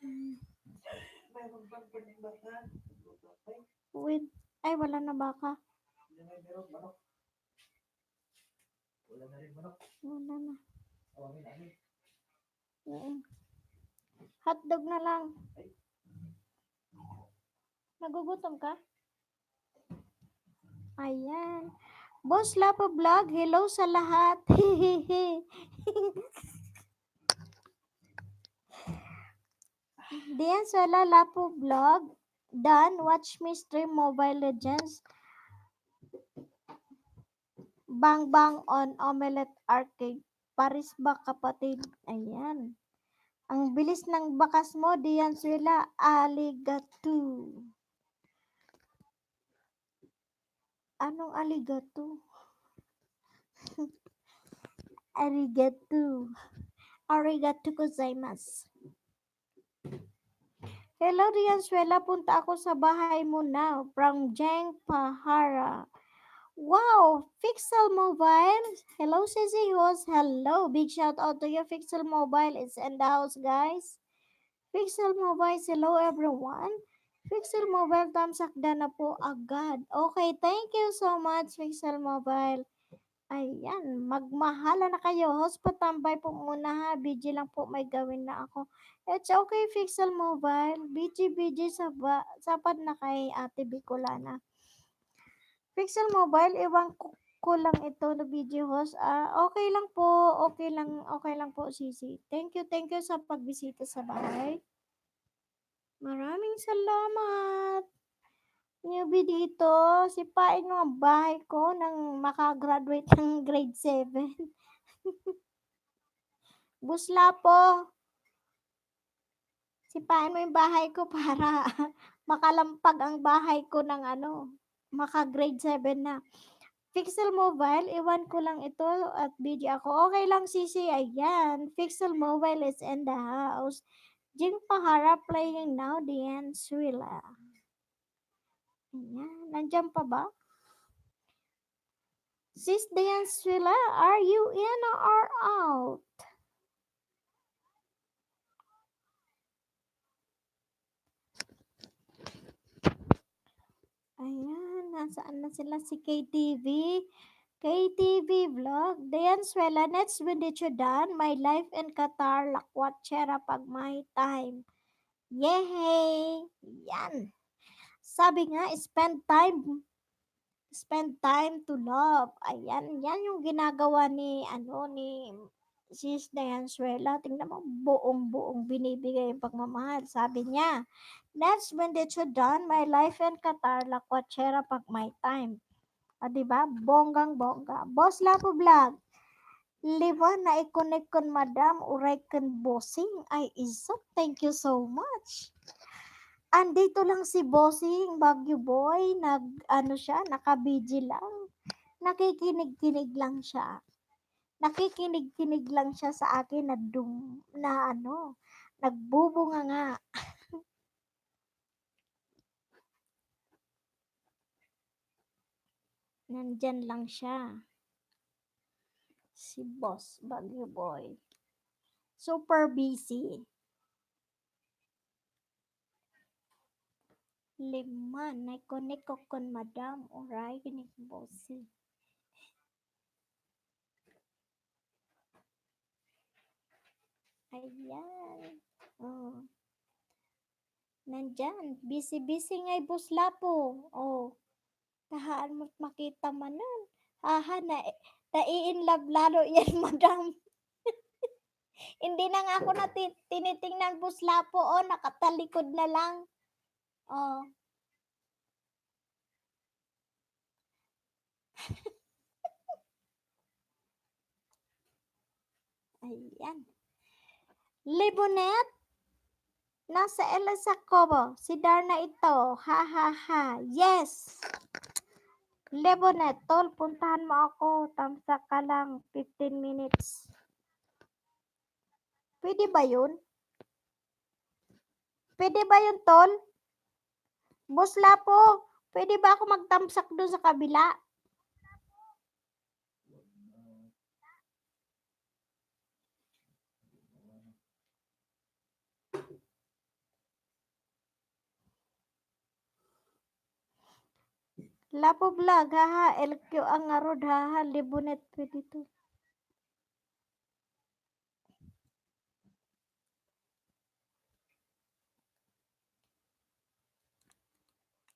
Hmm. Mayroon bang pwedeng baka? Wait. Ay, wala na baka. Meron manok. Wala na rin manok. Wala na. Amin. Mm. Hotdog na lang. Ay, Nagugutom ka? Ayan. Boss Lapo Vlog, hello sa lahat. Hehehe. Diyan sa Lapo Vlog, Dan, watch me stream Mobile Legends. Bang bang on Omelette Arcade. Paris ba kapatid? Ayan. Ang bilis ng bakas mo, diyan sila. Aligato. Anong aligato? Arigato. Arigato gozaimasu. Hello, Rianzuela. Punta ako sa bahay mo now. From Jeng Pahara. Wow! Pixel Mobile. Hello, Sissy Host. Hello. Big shout out to you. Pixel Mobile is in the house, guys. Pixel Mobile. Hello, everyone. Pixel Mobile, tamsakda na po agad. Okay, thank you so much, Pixel Mobile. Ayan, magmahala na kayo. Host patambay po muna ha. BG lang po may gawin na ako. It's okay, Pixel Mobile. BG sapat na kay Ate Bicolana. Pixel Mobile, ewan ko lang ito na video host. Okay lang po. Okay lang po, Sisi. Thank you sa pagbisita sa bahay. Maraming salamat. Newbie dito, sipain mo ang bahay ko nang makagraduate ng grade 7. Busla po, sipain mo yung bahay ko para makalampag ang bahay ko ng maka grade 7 na. Pixel Mobile, iwan ko lang ito at video ako. Okay lang, Sisi. Ayan. Pixel Mobile is in the house. Jing Pahara playing now, Dian Swila. Ayan. Nandiyan pa ba? Sis Dian Swila, are you in or out? Ayan. Nasaan na sila si KTV? KTV Vlog. Dian Swela, next video done. My life in Qatar, lakwat chera pag may time. Yehey! Yan. Sabi nga, spend time to love. Ayan, yan yung ginagawa ni Sis Dianzuela. Tingnan mo, buong-buong binibigay yung pagmamahal. Sabi niya, next when did you done my life in Qatar, la kwatsera pag my time. Diba? Bonggang-bongga. Boss Lapo Vlog, liwa na i-connect kon madam, uray kon bossing. Ay, isok. Thank you so much. Andito lang si Bossing Baguio Boy, naka-busy lang. Nakikinig-kinig lang siya. Nakikinig-kinig lang siya sa akin nagbubunga nga. Nandyan lang siya. Si Boss Baguio Boy. Super busy. 5, naikonek ko kon madam. Oray, ginig bossy. Ayan. Oh. Nandyan. Busy-busy nga'y Boss Lapo. Oh. Tahaan mo't makita man nun. Aha, nai-in love lalo yan, madam. Hindi na nga ako na tinitingnan Boss Lapo. Oh, nakatalikod na lang. Oh. Ayan. Libonet? Nasa LS ako. Si Darna ito. Ha ha ha. Yes. Libonet, tol, puntahan mo ako. Tamsak ka lang. 15 minutes. Pwede ba yun? Pwede ba yun, tol? Boss Lapo, pwede ba ako magtamsak doon sa kabila? Lapo vlog, haha. LQ ang arod, haha. Libonet, pwede to.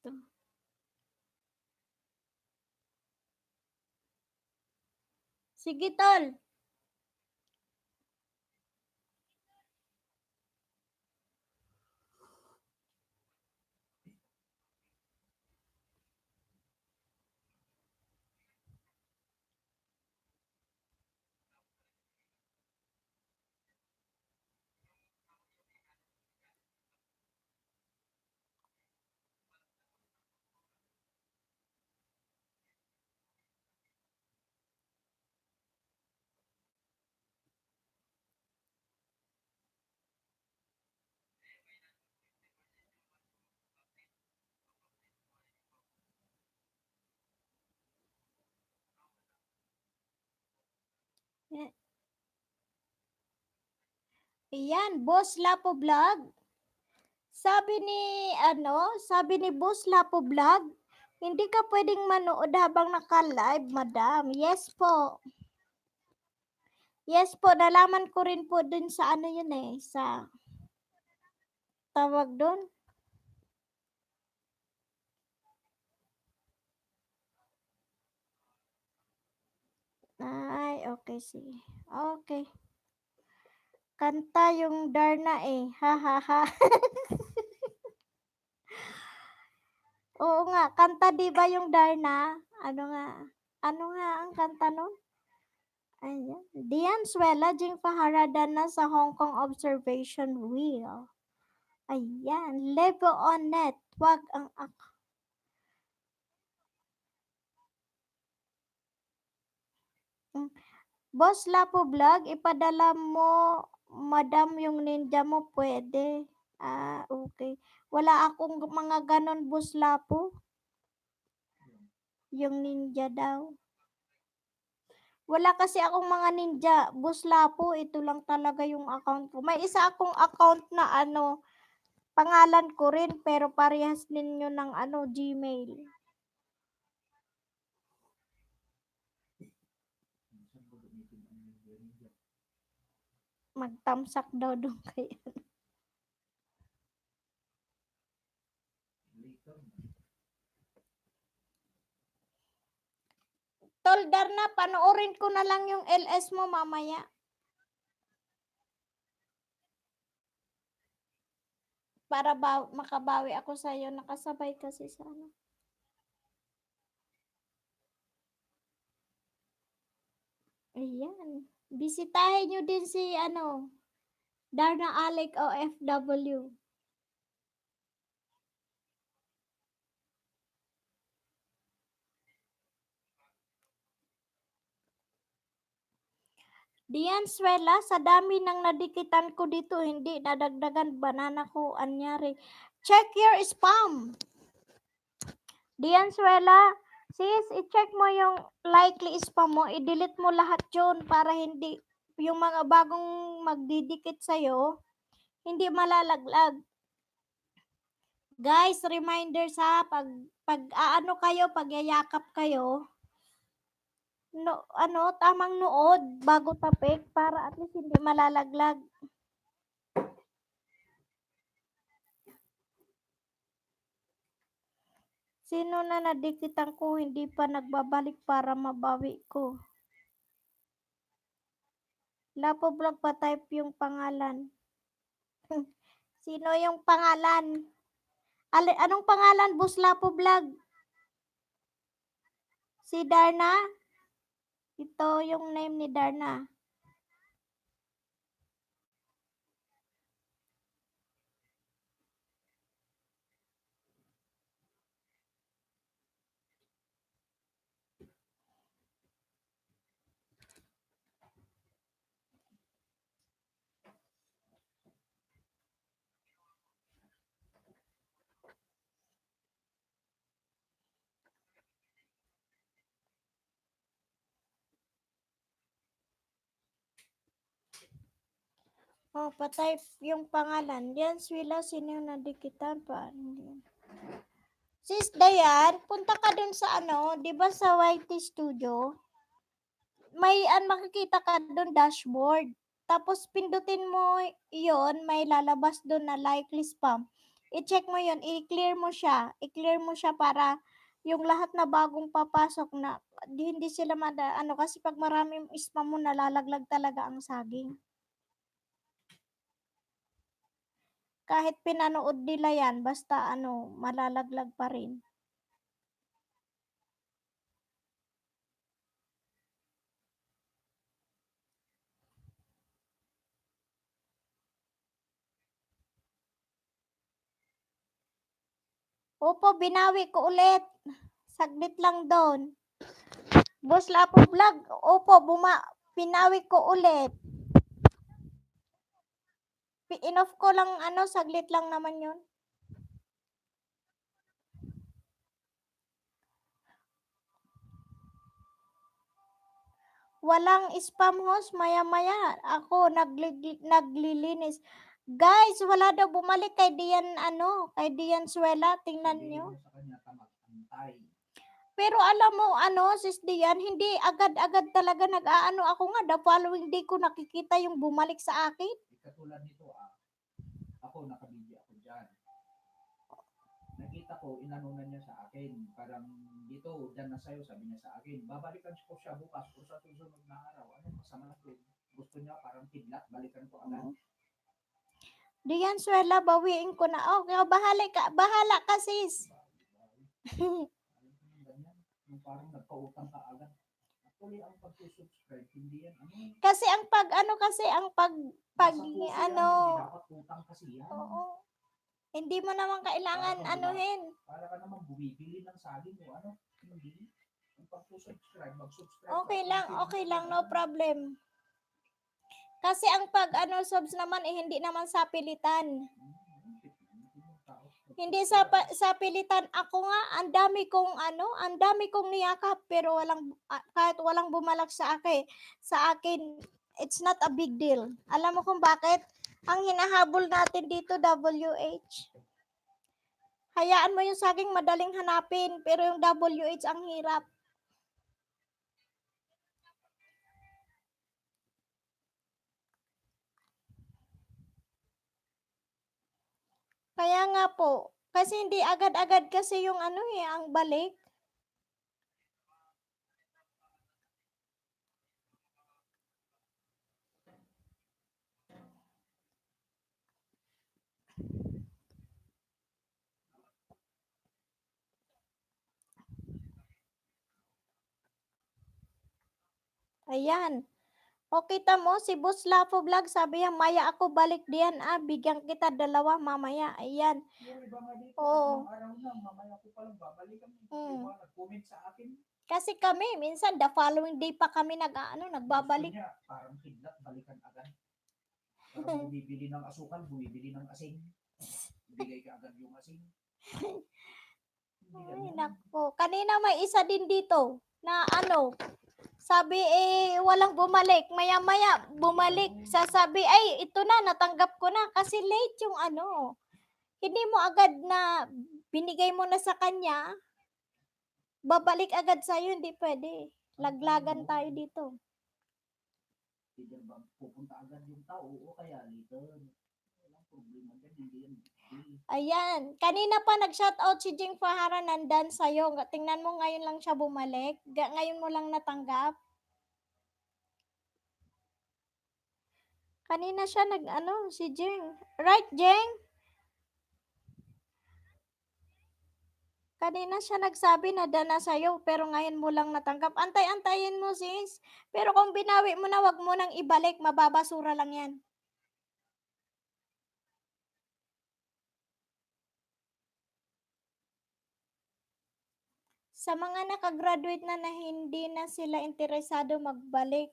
To. Sige, tol. Ayan, Boss Lapo vlog. Sabi ni Boss Lapo vlog, hindi ka pwedeng manood habang naka-live, madam. Yes po. Yes po, nalaman ko rin po dun sa ano yun eh, sa tawag dun. Ay, okay, sige. Okay. Kanta yung Darna eh. Ha ha ha. Oo nga, kanta 'di ba yung Darna? Ano nga? Ano nga ang kanta nun? Ayan. Dian Suela, Jing Paharada na sa Hong Kong Observation Wheel. Ayan. Level on net. Wag ang Boss Lapo Vlog, ipadala mo, madam, yung ninja mo, pwede. Okay. Wala akong mga ganon, Boss Lapo. Yung ninja daw. Wala kasi akong mga ninja. Boss Lapo, ito lang talaga yung account ko. May isa akong account na pangalan ko rin, pero parehas ninyo ng Gmail. Magtamsak daw doon kayo. Toldar na, panoorin ko na lang yung LS mo mamaya. Para makabawi ako sa'yo. Nakasabay kasi sa ano. Ayan. Bisitahin nyo din si Darna Alec OFW. Diyan, Swela, sa dami ng nadikitan ko dito, hindi nadagdagan banana ko, anyari. Check your spam. Diyan, Swela, Sis, i-check mo yung likely spam mo, i-delete mo lahat yun para hindi yung mga bagong magdidikit sa'yo, hindi malalaglag. Guys, reminder sa pag aano kayo, pag yayakap kayo, no, ano, tamang nood bago tapik para at least hindi malalaglag. Sino na nadikitan ko hindi pa nagbabalik para mabawi ko? Lapo vlog pa type yung pangalan. Sino yung pangalan? Anong pangalan, Boss Lapo Vlog? Si Darna? Ito yung name ni Darna. Oh, pa-type yung pangalan. Yan, Swila, sino yung nadikitan pa? Sis Dayan, punta ka dun sa ano, di ba sa YT Studio? May makikita ka dun dashboard. Tapos pindutin mo yon, may lalabas dun na likely spam. I-check mo yon, i-clear mo siya. I-clear mo siya para yung lahat na bagong papasok na hindi sila ano kasi pag maraming spam mo nalalaglag talaga ang saging. Kahit pinanood nila yan, basta ano, malalaglag pa rin. Opo, binawi ko ulit. Saglit lang doon. Boss Lapo Vlog, opo, pinawi ko ulit. In-off ko lang, ano, saglit lang naman yun. Walang spam host, maya-maya ako naglilinis. Guys, wala daw bumalik kay Dian, ano, kay Dian Suela, tingnan nyo. Sabihin mo sa kanya, tamag-antay. Pero alam mo, ano, sis Dian, hindi agad-agad talaga nag-aano. Ako nga, the following day ko nakikita yung bumalik sa akin. Katulad nito, ako nakabidyo ako dyan. Nakita ko, inanunan niya sa akin. Parang dito, dyan na sa'yo, sabi niya sa akin. Babalikan ko siya bukas o sa susunod na araw. Anong masama doon? Gusto niya parang kidlat, balikan ko agad. Diyan, Swela, bawiin ko na. Okay, bahala ka, sis. Yung parang nagpautang ka agad. Actually, ang pag-subscribe, hindi yan, Kasi ang ano, hindi dapat utang kasi yan. oo. Hindi mo naman kailangan anuhin. Para ka naman bumibili ng saging o ano. Hindi. Ang pag-subscribe, mag-subscribe Okay lang, no problem. Kasi ang subs naman hindi naman sa pilitan. Hindi sa pilitan. Ako nga, ang dami kong niyakap pero kahit walang bumalak sa akin, it's not a big deal. Alam mo kung bakit? Ang hinahabol natin dito, WH. Hayaan mo yung saging madaling hanapin, pero yung WH ang hirap. Kaya nga po, kasi hindi agad-agad kasi yung ang balik. Ayan. O kita mo, si Boss Lapo Vlog, sabi niya, maya ako balik diyan, bigyan kita dalawa mamaya. Ayan. Yung iba nga dito, Oo. araw na, mamaya ko palang babalikan. Diba, nag-comment sa akin. Kasi kami, minsan, the following day pa kami nagbabalik. Gusto niya, parang kidlat, balikan agad. Parang bumibili ng asukal, bumibili ng asing. Bigay ka agad yung asing. Ay, nako. kanina may isa din dito na ano, sabi walang bumalik. Maya-maya bumalik. Sasabi, ay ito na, natanggap ko na. Kasi late yung ano. Hindi mo agad na binigay mo na sa kanya, babalik agad sa'yo. Hindi pwede. Laglagan tayo dito. Either ba pupunta agad yung tao o kaya later. Walang problema dyan, hindi yan big deal. Ayan. Kanina pa nag-shoutout si Jing Fahara nandan sa'yo. Tingnan mo ngayon lang siya bumalik. Ngayon mo lang natanggap. Kanina siya nag-ano, si Jing. Right, Jing? Kanina siya nagsabi na dana sa'yo, pero ngayon mo lang natanggap. Antay-antayin mo, sis. Pero kung binawi mo na, wag mo nang ibalik. Mababasura lang yan. Sa mga nakagraduate na hindi na sila interesado magbalik.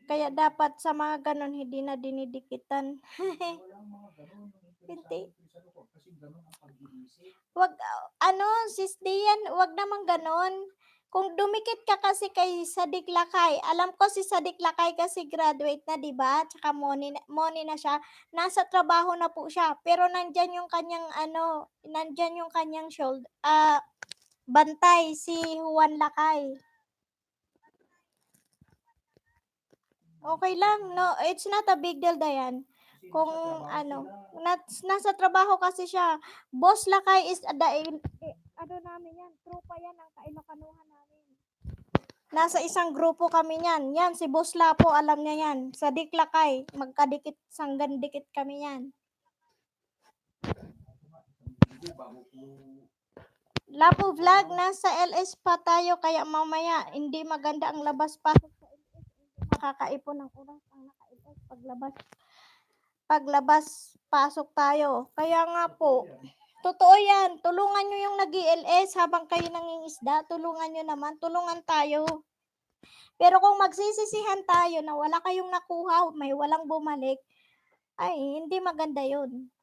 Kaya dapat sa mga ganon, hindi na dinidikitan. Walang mga ganun. Hindi. Interesado ko kasi ganun ang pag-iisip. Wag, ano, sis Dian, wag naman ganon. Kung dumikit ka kasi kay Sadik Lakay, alam ko si Sadik Lakay kasi graduate na, di ba? Tsaka Moni na siya. Nasa trabaho na po siya. Pero nandyan yung kanyang, ano, nandyan yung kanyang bantay, si Juan Lakay. Okay lang, no, it's not a big deal, Dayan. Kung ano, nasa trabaho kasi siya. Boss Lakay is ano namin yan, trupa yan ang Kailokanuhan namin. Nasa isang grupo kami niyan. Yan, si Boss Lapo, alam niya yan. Sa Diklakay, magkadikit, sanggan dikit kami yan. Bago ko Lapo vlog, nasa LS pa tayo, kaya mamaya, hindi maganda ang labas pasok sa LS. Hindi makakaipon ng oras ang naka-LS paglabas pasok tayo. Kaya nga po, totoo yan. Tulungan nyo yung nag-LS habang kayo nangingisda. Tulungan nyo naman. Tulungan tayo. Pero kung magsisisihan tayo na wala kayong nakuha, may walang bumalik, ay, hindi maganda yun.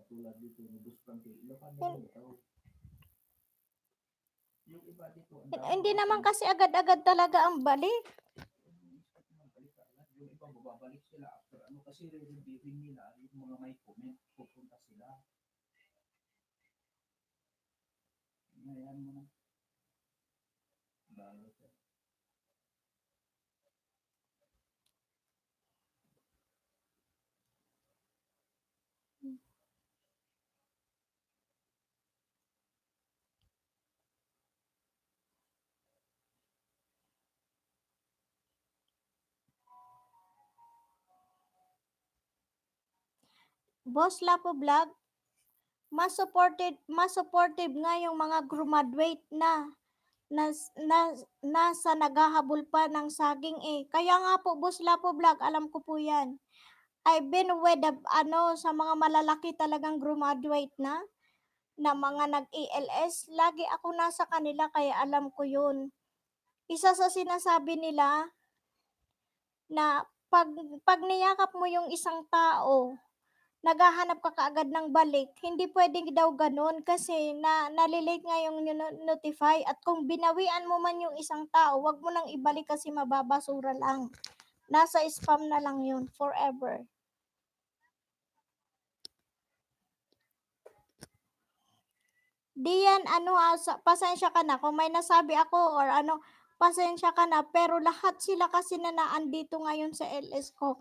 katulad dito, nubos lang kay Ilocan ito. Yung iba dito, Hindi naman kasi agad-agad talaga ang balik. yung iba babalik sila after ano kasi re-reviewin nila yung mga may comment, pupunta sila. Ngayon mo na. Bago siya. Boss Lapo Vlog, mas supportive nga yung mga graduate na nasa naghahabol pa ng saging eh. Kaya nga po, Boss Lapo Vlog, alam ko po yan. I've been with sa mga malalaki talagang graduate na mga nag-ALS. Lagi ako nasa kanila kaya alam ko yun. Isa sa sinasabi nila na pag niyakap mo yung isang tao, naghahanap ka kaagad ng balik, hindi pwedeng daw ganun kasi nalilate nga yung notify at kung binawian mo man yung isang tao, wag mo nang ibalik kasi mababasura lang. Nasa spam na lang yun forever. Diyan, pasensya ka na kung may nasabi ako or ano, pasensya ka na, pero lahat sila kasi na naandito ngayon sa LS ko.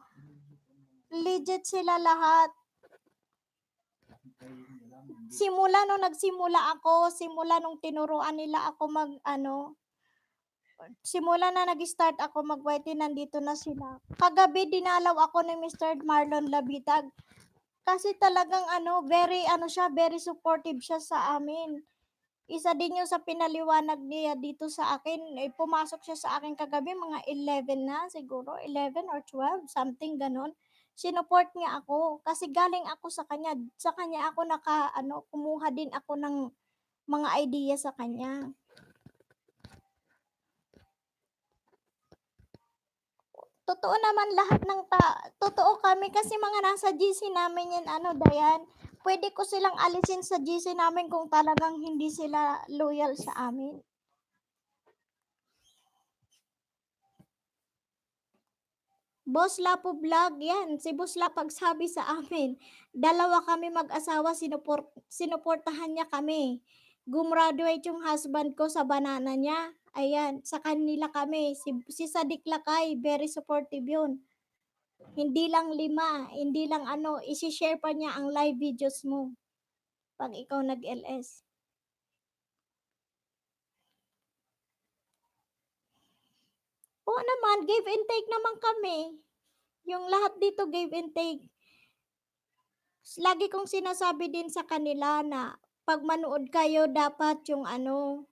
Legit sila lahat. Simula nung nagsimula ako, simula nung tinuruan nila ako simula na nag-start ako mag-YT, nandito na sila. Kagabi dinalaw ako ni Mr. Marlon Labitag. Kasi talagang very supportive siya sa amin. Isa din yun sa pinaliwanag niya dito sa akin. Pumasok siya sa akin kagabi, mga 11 na siguro, 11 or 12, something ganon. Sinuport niya ako kasi galing ako sa kanya. Sa kanya ako kumuha din ako ng mga idea sa kanya. Totoo naman lahat ng totoo kami kasi mga nasa GC namin yan, ano, Dayan. Pwede ko silang alisin sa GC namin kung talagang hindi sila loyal sa amin. Boss Lapo Vlog, yan. Si Boss Lapag sabi sa amin, dalawa kami mag-asawa, sinuportahan niya kami. Gumraduate yung husband ko sa banana niya. Ayan, sa kanila kami. Si Sadik Lakay, very supportive yun. Hindi lang 5, hindi lang ano, isi-share pa niya ang live videos mo pag ikaw nag-LS. Oo naman, give and take naman kami. Yung lahat dito give and take. Lagi kong sinasabi din sa kanila na pag manood kayo dapat yung ano,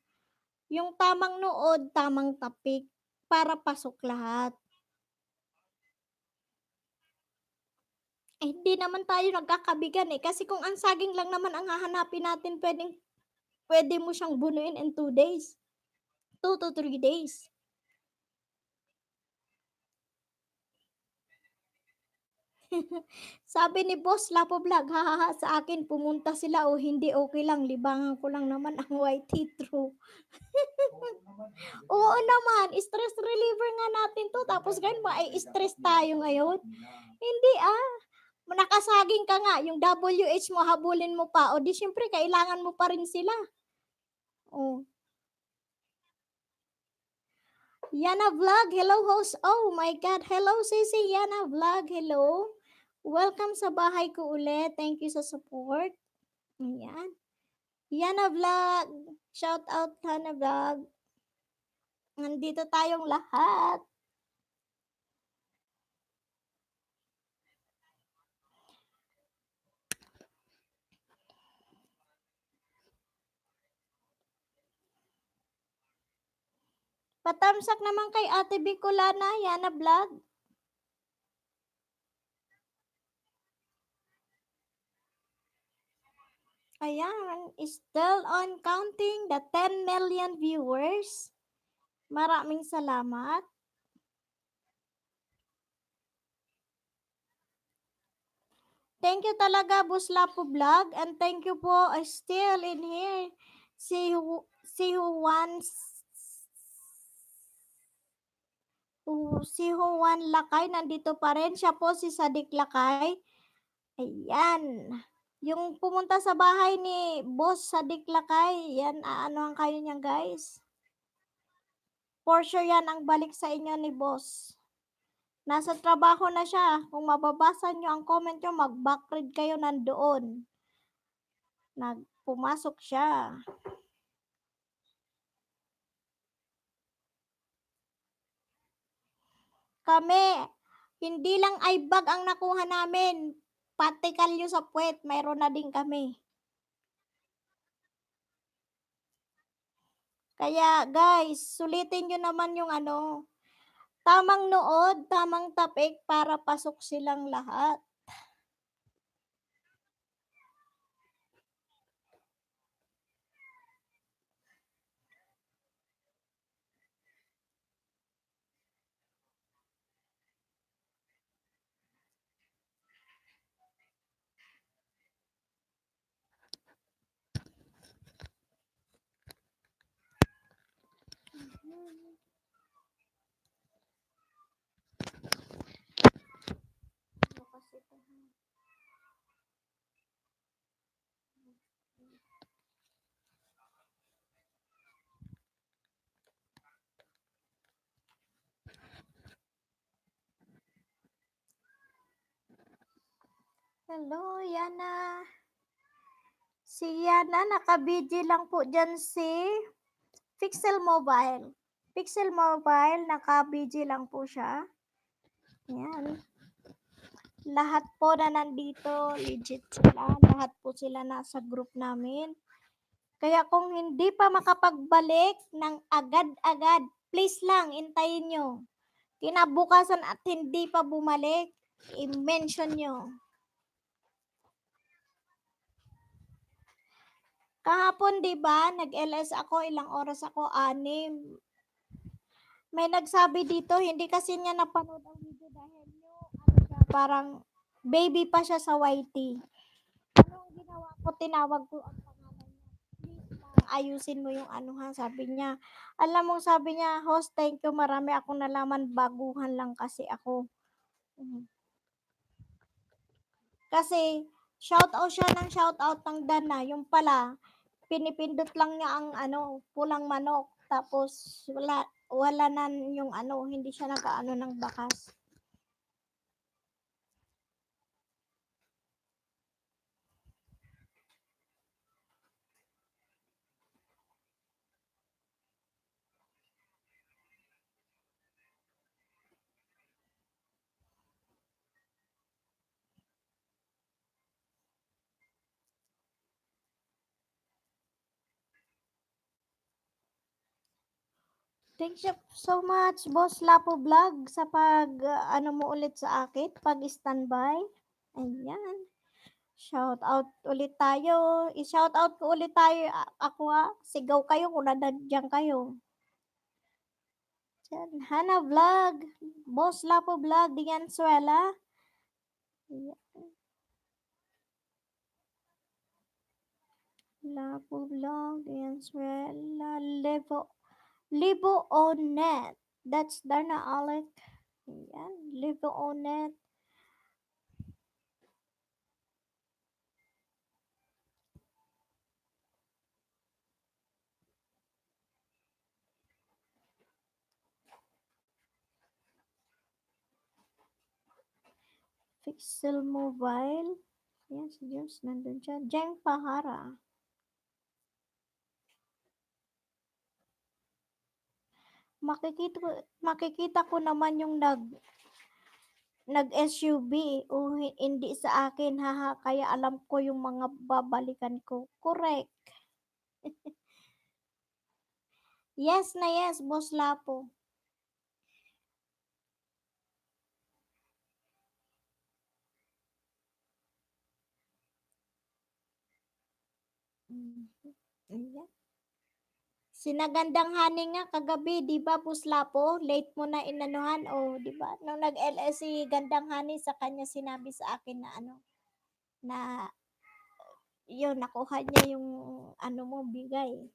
yung tamang nood, tamang topic para pasok lahat. Eh, hindi naman tayo nagkakabigan eh. Kasi kung ang saging lang naman ang hahanapin natin, pwede mo siyang bunuin in 2 days. 2 to 3 days. Sabi ni Boss Lapo Vlog, hahaha, sa akin pumunta sila o hindi okay lang, libangan ko lang naman ang white true. Oo naman, Oo depende. naman, stress reliever nga natin to. Tapos Kumbaga, ngayon, siyempre, ma-stress dapat tayo minamadali ngayon. nila. Hindi ah. Nakasaging ka nga, yung WH mo, habulin mo pa. O di syempre, kailangan mo pa rin sila. Oh. Yana Vlog, hello host. Oh my God, hello Sisi Yana Vlog, hello. Welcome sa bahay ko ulit. Thank you sa support. Ayan. Yana Vlog, shout out Yana Vlog. Nandito tayong lahat. Patamsak naman kay Ate Bicolana, Yana Vlog. Ayan, still on counting the 10 million viewers. Maraming salamat. Thank you talaga, Buslapo Vlog. And thank you po, still in here. Si Juan, si Juan Lakay, nandito pa rin. Siya po si Sadik Lakay. Ayan. Yung pumunta sa bahay ni Boss Sadik Lakay, yan, aanohan kayo niyan, guys. For sure yan ang balik sa inyo ni Boss. Nasa trabaho na siya. Kung mababasa nyo ang comment nyo, mag-backread kayo nandoon. Pumasok siya. Kami, hindi lang ay bag ang nakuha namin. Pati kalyo sa puwet, mayroon na din kami. Kaya guys, sulitin nyo naman yung ano, tamang nood, tamang tapik para pasok silang lahat. Hello, Yana. Si Yana, naka-busy lang po dyan si Pixel Mobile. Pixel Mobile, naka-busy lang po siya. Yan. Lahat po na nandito, legit sila. Lahat po sila nasa group namin. Kaya kung hindi pa makapagbalik ng agad-agad, please lang, intayin nyo. Kinabukasan at hindi pa bumalik, i-mention nyo. Kahapon, di ba, nag-LS ako, ilang oras ako? 6. May nagsabi dito, hindi kasi niya napanood ang video dahil yung ano siya, parang baby pa siya sa YT. Ano ang ginawa ko? Tinawag ko ang pangalan niya. Please lang, ayusin mo yung ano ha, sabi niya. Alam mo, sabi niya, host, thank you, marami akong nalaman, baguhan lang kasi ako. Mhm. Kasi, shout out siya ng shout out ng Dana, yung pala, pinipindot lang niya ang ano, pulang manok. Tapos, wala na yung ano, hindi siya nakaano ng bakas. Thank you so much, Boss Lapo Vlog, sa pag, ano mo ulit sa akin, pag-standby. Ayan. Shout out ulit tayo. I-shout out ko ulit tayo. Ako ha. Sigaw kayo kung nandiyan kayo. Diyan. Hana Vlog. Boss Lapo Vlog. Diyan Suela. Lapo Vlog. Diyan Suela. Libo on net. That's Darna Alec. Ayan. Libo on net. Pixel Mobile. Yan, si James nandun siya. Jeng Pahara. Makikita makikita ko naman yung nag-SUV o hindi sa akin, haha, kaya alam ko yung mga babalikan ko. Correct. Yes na yes, Boss Lapo. Mhm. Ayan. Sinagandang hani nga kagabi, di ba, Boss Lapo? Late mo na inanuhan, o, di ba? Nung nag-LS si Gandang Hani, sa kanya sinabi sa akin na ano, na yun, nakuha niya yung ano mo, bigay.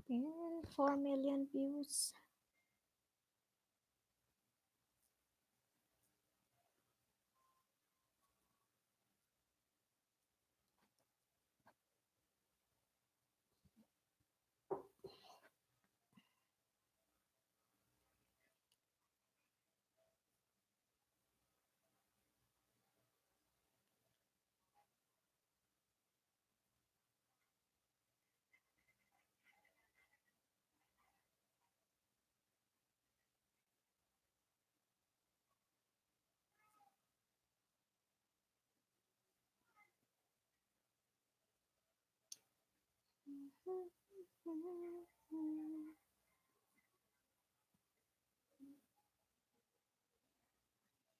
Ayan, 4 million views.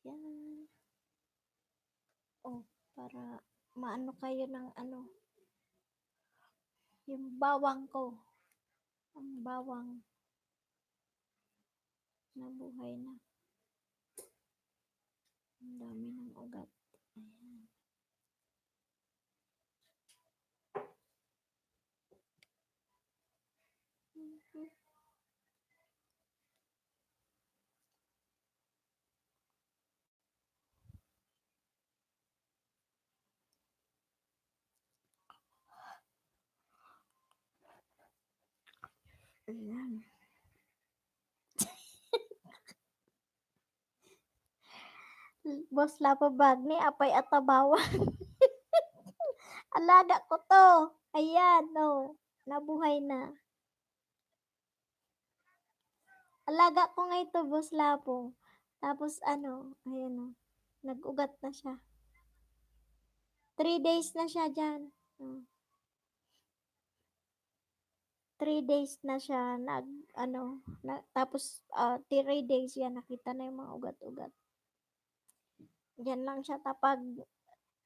Yan. Oh, para maano kayo ng ano, yung bawang ko. Ang bawang nabuhay na. Ang dami ng ugat. Ayan. Ayan. Boss Lapo Bagni, apay atabawan. Alaga ko 'to. Ayan, oh, nabuhay na. Alaga ko nga ito, Boss Lapo. Tapos ano, ayan, oh, nag-ugat na siya. 3 days na siya diyan. Oh, 3 days na siya nag-ano, tapos 3 days yan, nakita na yung mga ugat-ugat. Yan lang siya.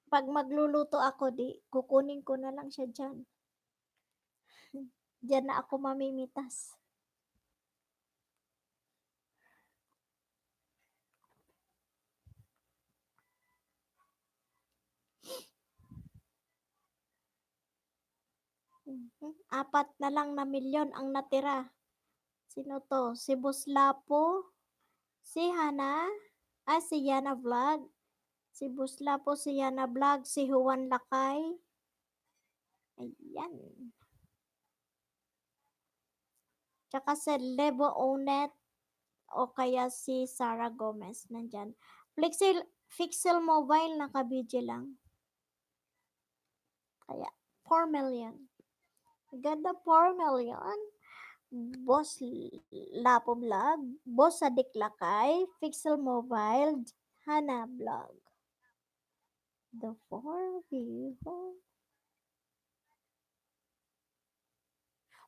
Pag magluluto ako, di, kukunin ko na lang siya dyan. Diyan na ako mamimitas. Mhm. 4 na lang na milyon ang natira. Sino to? Si Buslapo? Si Hana? Si Yana Vlog? Si Buslapo, si Yana Vlog, si Juan Lakay. Ayan. Tsaka si Lebo Onet o kaya si Sarah Gomez nandyan. Fixel Mobile, naka-BG lang. Kaya, 4 million. Ganda 4 million. Boss Lapo Vlog, Boss Sadik Lakay, Pixel Mobile, Hana Vlog. The 4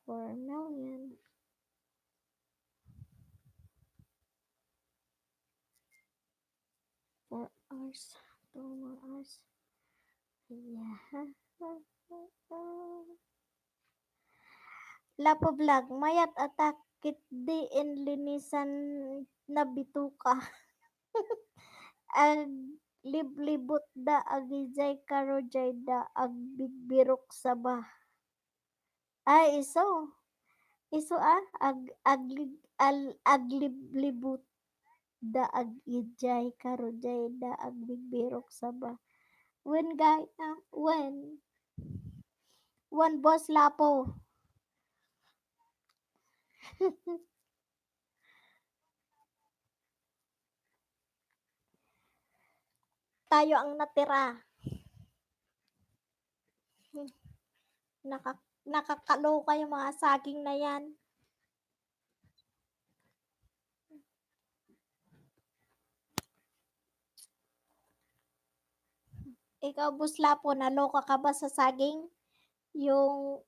4 million. 4 hours. 2 more hours. Yeah. Lapo Vlog, mayat atak kit di linisan na bituka. Ag liblibot da agijay karojay da agbigbirok sa bah. Ay, iso. Iso agliblibot da agijay karojay da agbigbirok sa bah. When guy, when? When boss Lapo. Tayo ang natira. Nakakaloka yung mga saging na yan. Ikaw, Buslapo, naloka ka ba sa saging? Yung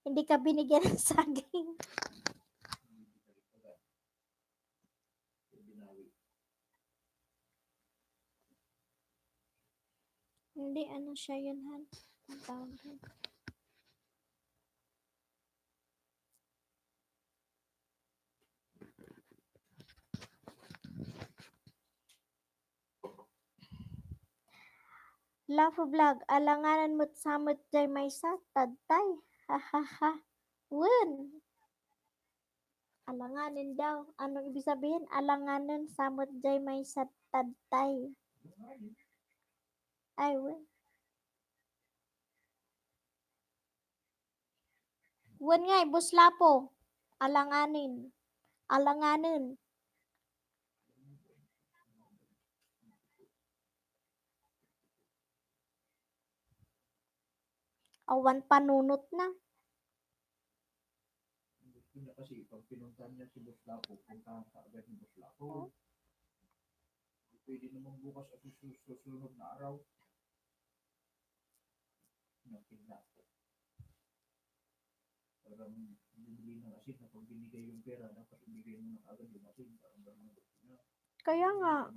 hindi ka binigyan ng saging. Hindi, ano siya yun, Han? Ang tawag yun. Lafo Vlog, alanganan mo't samot jay may sa tadtay. Ha ha ha. Wun. Alanganin daw. Anong ibig sabihin? Alanganan samot jay may sa tadtay. Ay, wun. Wun nga, Buslapo. Alanganin. Alanganin. Awan panunot na. Gusto niya kasi pag pinuntahan niya si Boss Lapo, puntahan ka agad ni Boss Lapo. Pwede naman bukas at susunod na araw. Natingna ko. Parang bibili ng asin na pag binigay yung pera, dapat ibigay mo na agad yung asin. Parang gano'n gusto niya. Kaya nga.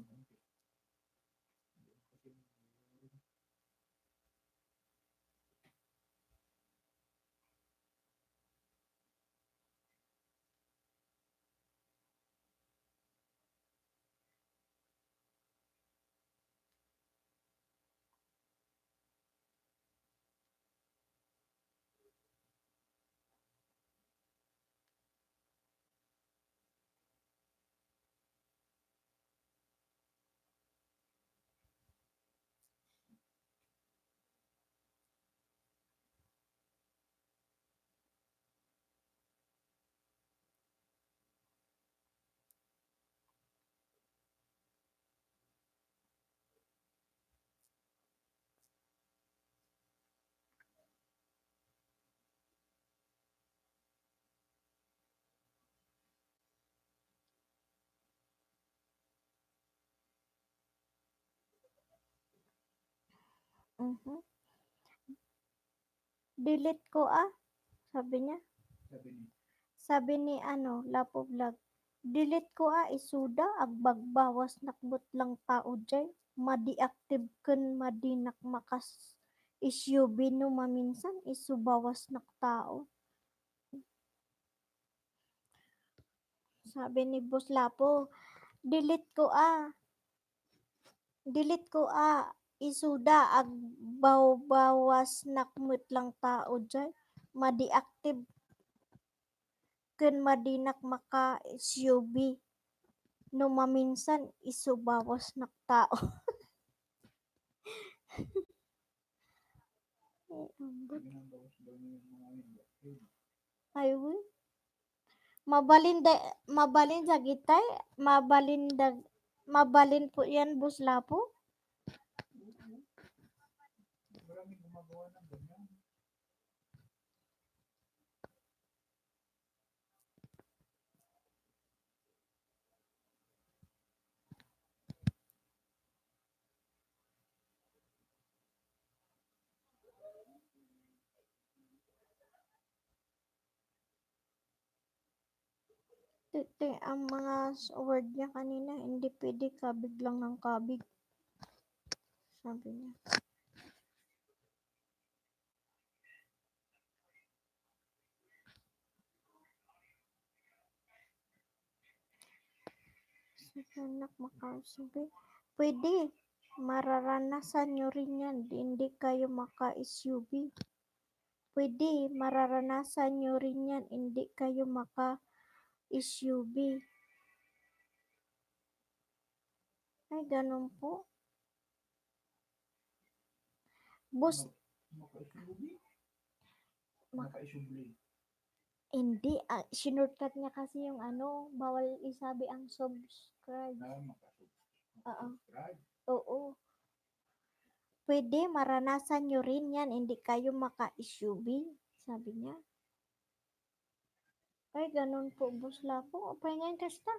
Mhm. Delete ko sabi niya. Sabi niya, Sabi ni Lapo Vlog, delete ko isuda agbagbawas nakbut lang tao jay. Madi-active ken madinak makas isyubi no maminsan isubawas nak tao. Sabi ni Boss Lapo, delete ko delete ko isuda agbawas nakmut lang tao jay. Madi-active ken madinak maka isyubi no maminsan isubawas nak tao. Ay, ambot. ginagawas daw niya yung mga inactive. Ay, uy. Mabalin da, mabalin sa gitay, mabalin po yan, Buslapo. Oo, maraming gumagawa ng ganyan. Tete, ang mga word niya kanina, hindi pwede kabig lang ng kabig. Sabi niya. Sa anak makasabi, pwede, mararanasan nyo rin yan, hindi kayo maka-SUV. Pwede, mararanasan nyo rin yan, hindi kayo maka-SUV. Ay, ganun po. Bus, Maka-SUV? mak- Maka-SUV. hindi, sinurtcut niya kasi yung bawal isabi ang subscribe. Oo, Maka-subscribe. oo. Pwede, maranasan nyo rin yan, hindi kayo maka-SUV, sabi niya. Ay, ganun po, busla po. Pahingayin kasta.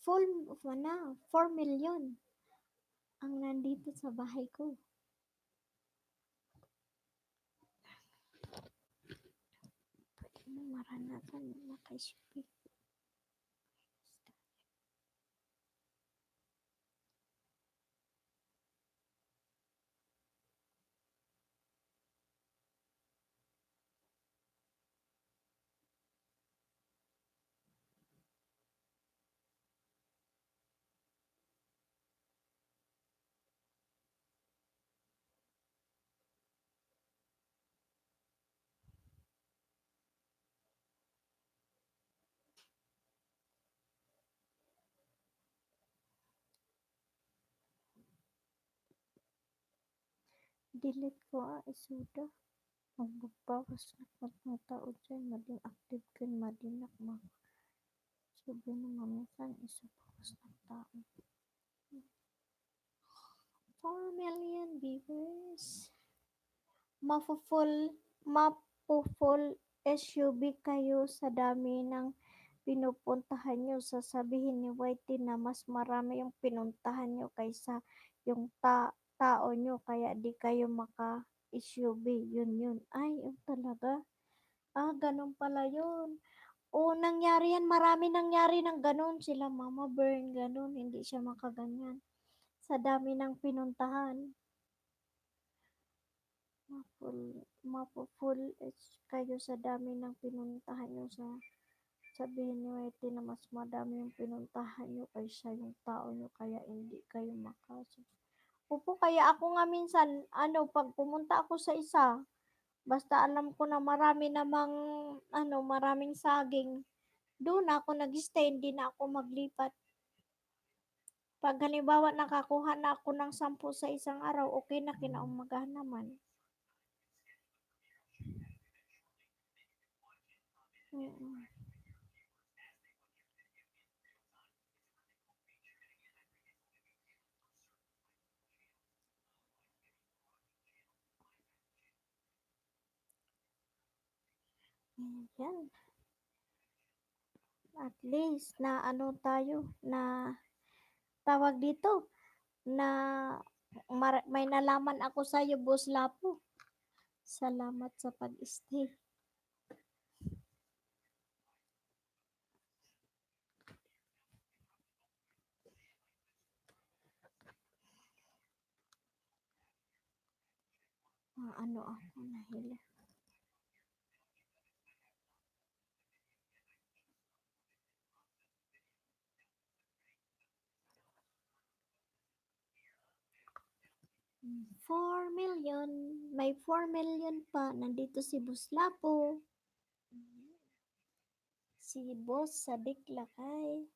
Full, 4 million ang nandito sa bahay ko. Pwede mo maranasan maka-SUV. Delete ko isuda. Magbabawas na mga tao dyan. Mading active kan madinak mga. Sabi na mamisan isubawas ng tao. 4 million viewers. Mapo-full SUV kayo sa dami ng pinupuntahan nyo. Sasabihin ni Whitey na mas marami yung pinuntahan nyo kaysa yung tao nyo. Kaya di kayo maka-SUV. Yun. Ay, yun talaga. Ganun pala yun. Nangyari yan. Marami nangyari ng ganun. Sila Mama Burn, ganun. Hindi siya makaganyan. Sa dami ng pinuntahan. Mapo-full kayo sa dami ng pinuntahan nyo sa sabihin nyo na mas madami yung pinuntahan nyo kaysa yung tao nyo kaya hindi kayo makasok. Opo, kaya ako nga minsan, pag pumunta ako sa isa, basta alam ko na marami namang, maraming saging, doon ako nag-stay, hindi na ako maglipat. Pag halimbawa nakakuha na ako ng 10 sa isang araw, okay na kinaumagahan naman. Mm. Yan. At least na ano tayo, na tawag dito, na may nalaman ako sa iyo, Boss Lapo. Salamat sa pag-stay. Ano ako nahila. 4 million. May 4 million pa. Nandito si Boss Lapo. Si Boss Sadik Lakay.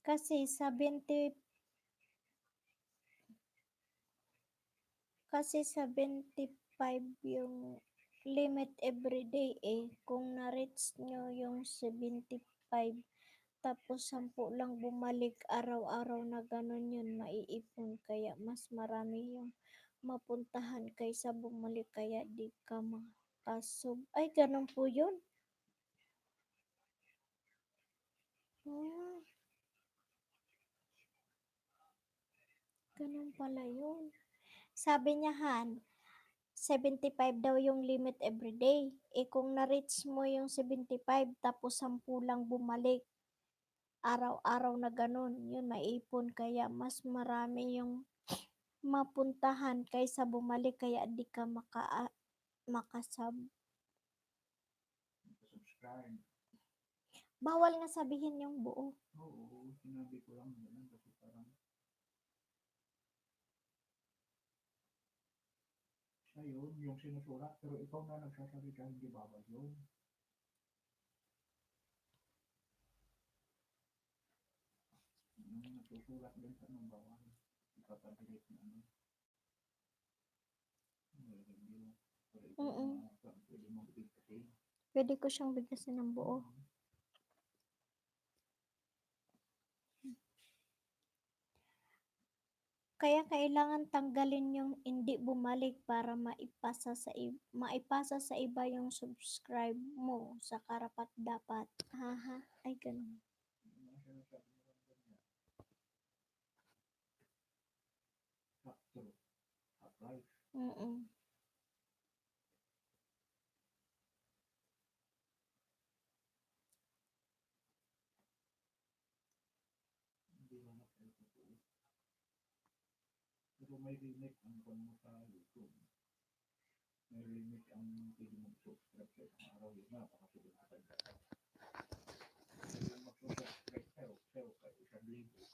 Kasi 75 yung limit everyday eh. Kung na-reach nyo yung 75, tapos 10 lang bumalik araw-araw na ganun yun, maiipon. Kaya mas marami yung mapuntahan kaysa bumalik. Kaya di ka makasub. Ay, ganun po yun. Ah, ganun pala yun. Sabi niya, Han, 75 daw yung limit everyday. Eh kung na-reach mo yung 75, tapos 10 lang bumalik, araw-araw na ganun, yun maipon. Kaya mas marami yung mapuntahan kaysa bumalik. Kaya di ka makasub. Subscribe. Bawal nga sabihin yung buo. Oo, sinabi ko lang ganun kasi parang siya yun, yung sinusulat, pero ikaw na nagsasalita, hindi bawal yun. Yung nagsusulat din sa anong bawal, ipapadelete na ano, may review. Pero ikaw Mm-mm. na, pwede mo bigkasin. Pwede ko siyang bigkasin ng buo. Kaya kailangan tanggalin yung hindi bumalik para maipasa sa iba yung subscribe mo sa karapat dapat. Haha, ay ganun. Yung sinasabi mo lang ganyan, factor, apply, Mm-mm. hindi mo na kayo totoo. Pero may limit ang kung mo sa YouTube. May limit ang pwede mong subscribe sa isang araw, yun na, pakasulit ka tayo. Pero yung mag-subscribe sa'yo, ka isang libo.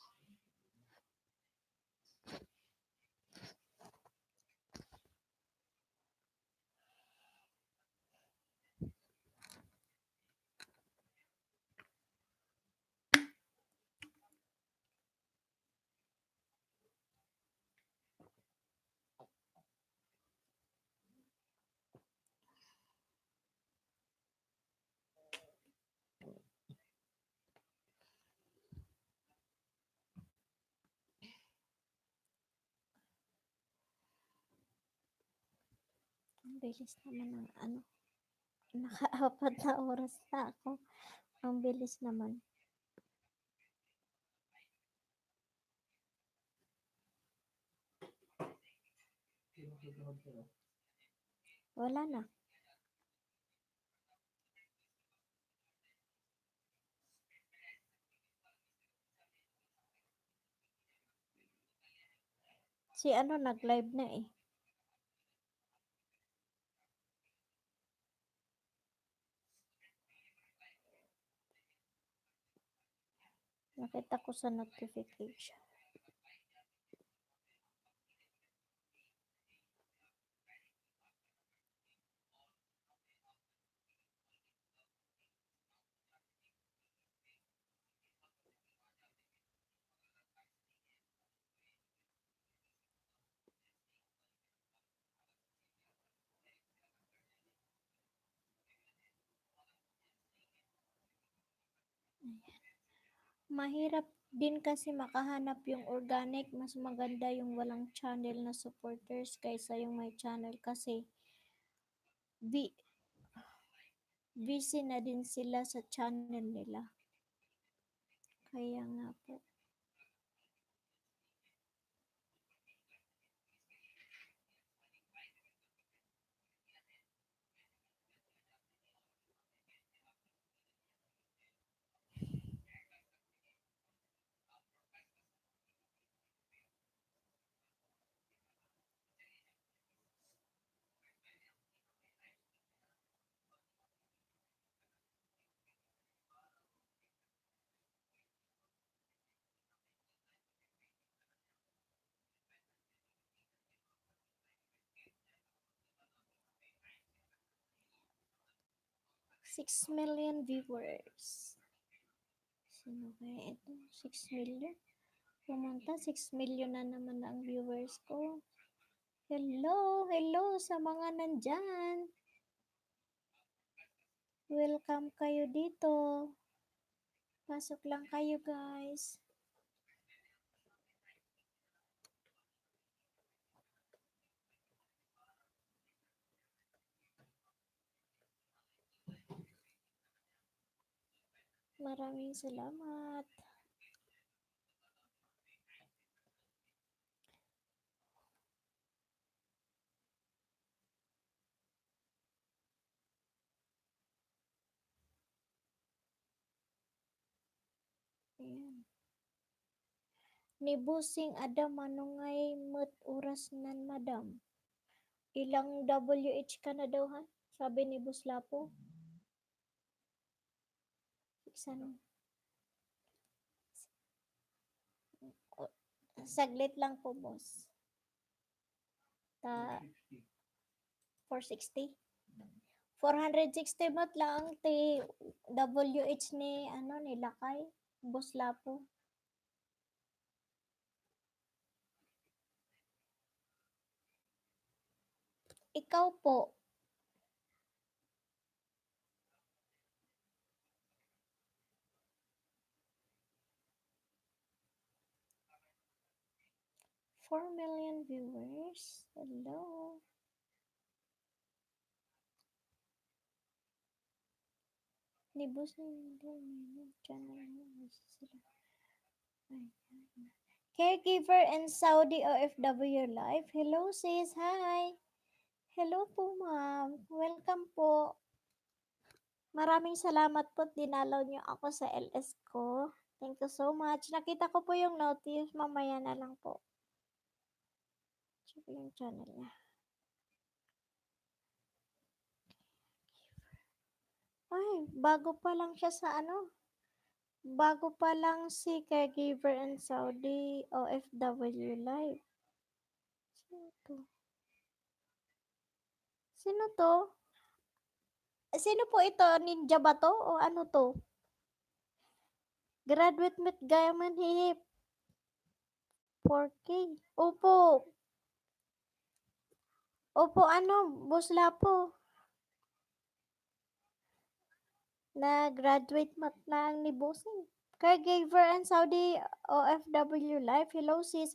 Ang bilis naman ng ano. Naka-4 na oras na ako. Ang bilis naman. Sino susunod sa'yo? Wala na. Si ano nag-live na eh. Nakita ko sa notification. Mahirap din kasi makahanap yung organic. Mas maganda yung walang channel na supporters kaysa yung may channel kasi bi- busy na din sila sa channel nila. Kaya nga po. 6 million viewers. Sino kaya ito? 6 million? Pumunta, 6 million na naman ang viewers ko. Hello, hello sa mga nandyan. Welcome kayo dito. Pasok lang kayo guys. Maraming salamat. Ayan. Ni Busing Adam manungay met oras nan madam. Ilang WH ka na daw ha? Sabi ni Bus Lapo. San? Saglit lang po, boss. Ta 460. 460 mat lang ti WH ni ano ni Lakay, Bus Lapo. Ikaw po, 4 million viewers. Hello. Ni Bus channel mo sila. Caregiver and Saudi OFW life. Hello sis, hi. Hello po ma'am. Welcome po. Maraming salamat po dinalaw niyo ako sa LS ko. Thank you so much. Nakita ko po yung notice. Mamaya na lang po. Check yung channel niya. Ay, bago pa lang siya sa ano. Bago pa lang si Caregiver and Saudi OFW live. Sino to? Sino to? Sino po ito? Ninja ba to? O ano to? Graduate with Gayaman Hihip. 4K. Opo. Opo, ano? Busla po. Na-graduate mat lang ni Bossing. Caregiver and Saudi OFW Life. Hello sis.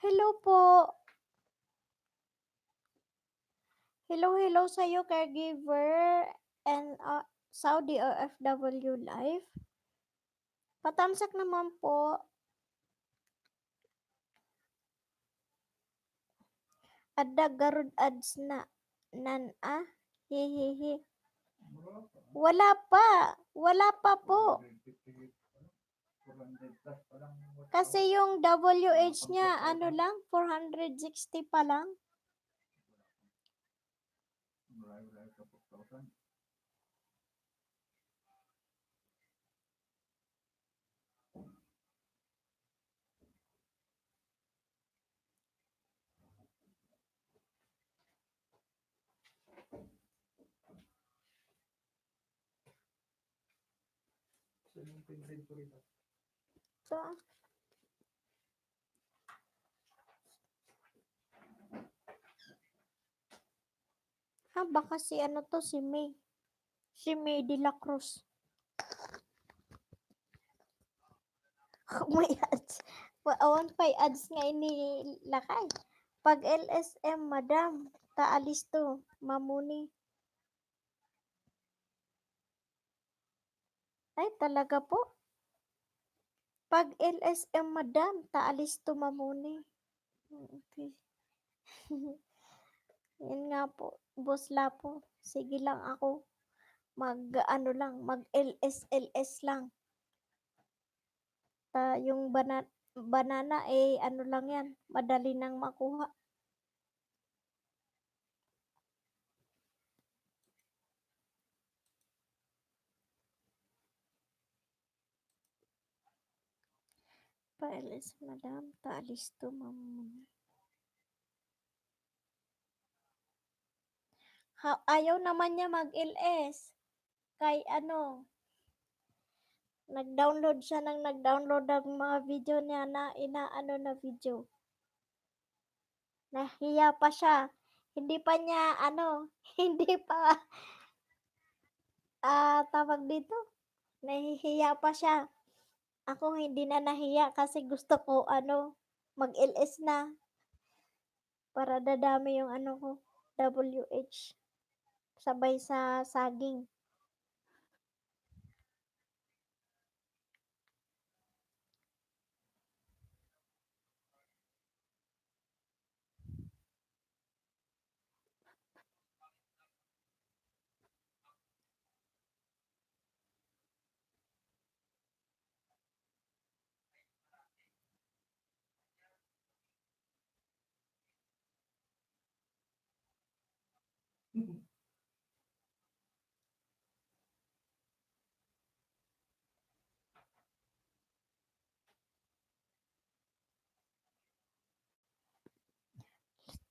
Hello po. Hello sa'yo, caregiver and Saudi OFW Life. Patamsak naman po. Adda garud ads na. Nan Hihihi. Wala pa. Wala pa po. Kasi yung WH niya, ano lang, 460 pa lang. Saan yung pinrint ko rito? Ito ah. Baka si ano to, si May. Si May de la Cruz. May ads. Awan pa ads nga ini lakay. Pag LSM, madam, taalis to, mamuni. Ay, talaga po. Pag LSM, madam, taalis to, mamuni. Okay. Yan nga po, boss Lapo. Sige lang ako. Mag, ano lang, mag LS lang. Yung banana, ano lang yan, madali nang makuha. Pa-LS, madam, taalis to, mamuni. Ayaw naman niya mag-LS. Kay ano, nag-download siya ng nag-download ng mga video niya na inaano na video. Nahiya pa siya. Hindi pa niya, ano, hindi pa, tawag dito, nahihiya pa siya. Ako hindi na nahiya kasi gusto ko, ano, mag-LS na para dadami yung ano ko, WH. Sabay sa saging.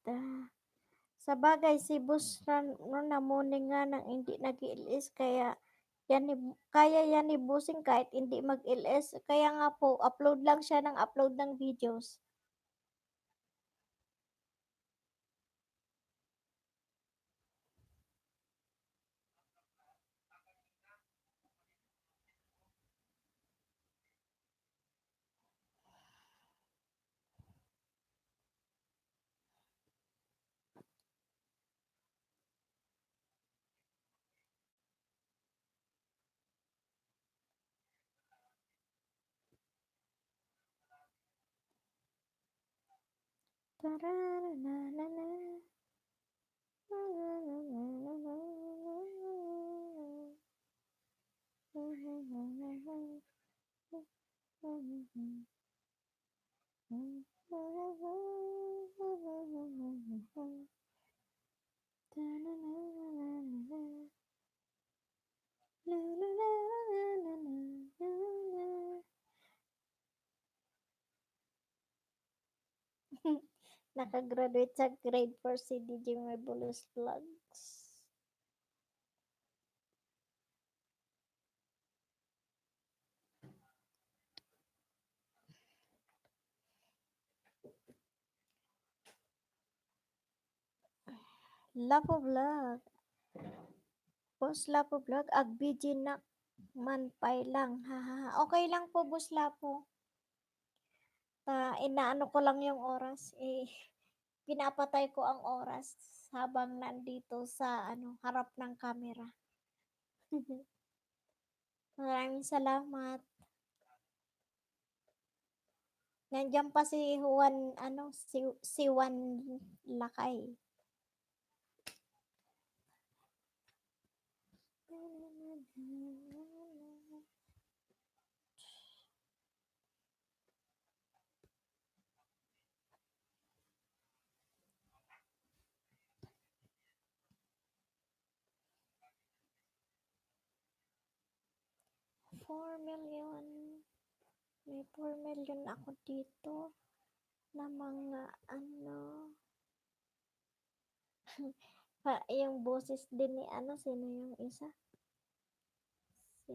Ta Sa bagay, si boss no, namuni nga nang hindi nag-LS kaya yan ni, kaya yan ni bossing kahit hindi mag-LS. Kaya nga po, upload lang siya ng upload ng videos. 'Nakagraduate sa grade 4 si DJ Marvelous Vlogs. Lapo Vlog. Boss Lapo Vlog, agbiji na manpay lang. Ha, ha, ha. Okay lang po, Boss Lapo. Inaano ko lang yung oras. Pinapatay ko ang oras habang nandito sa ano, harap ng camera. Maraming salamat. Nandiyan pa si Juan, ano, si Juan Lakay. 4 million. May 4 million ako dito na mga ano. Yung boses din ni ano, sino yung isa? Si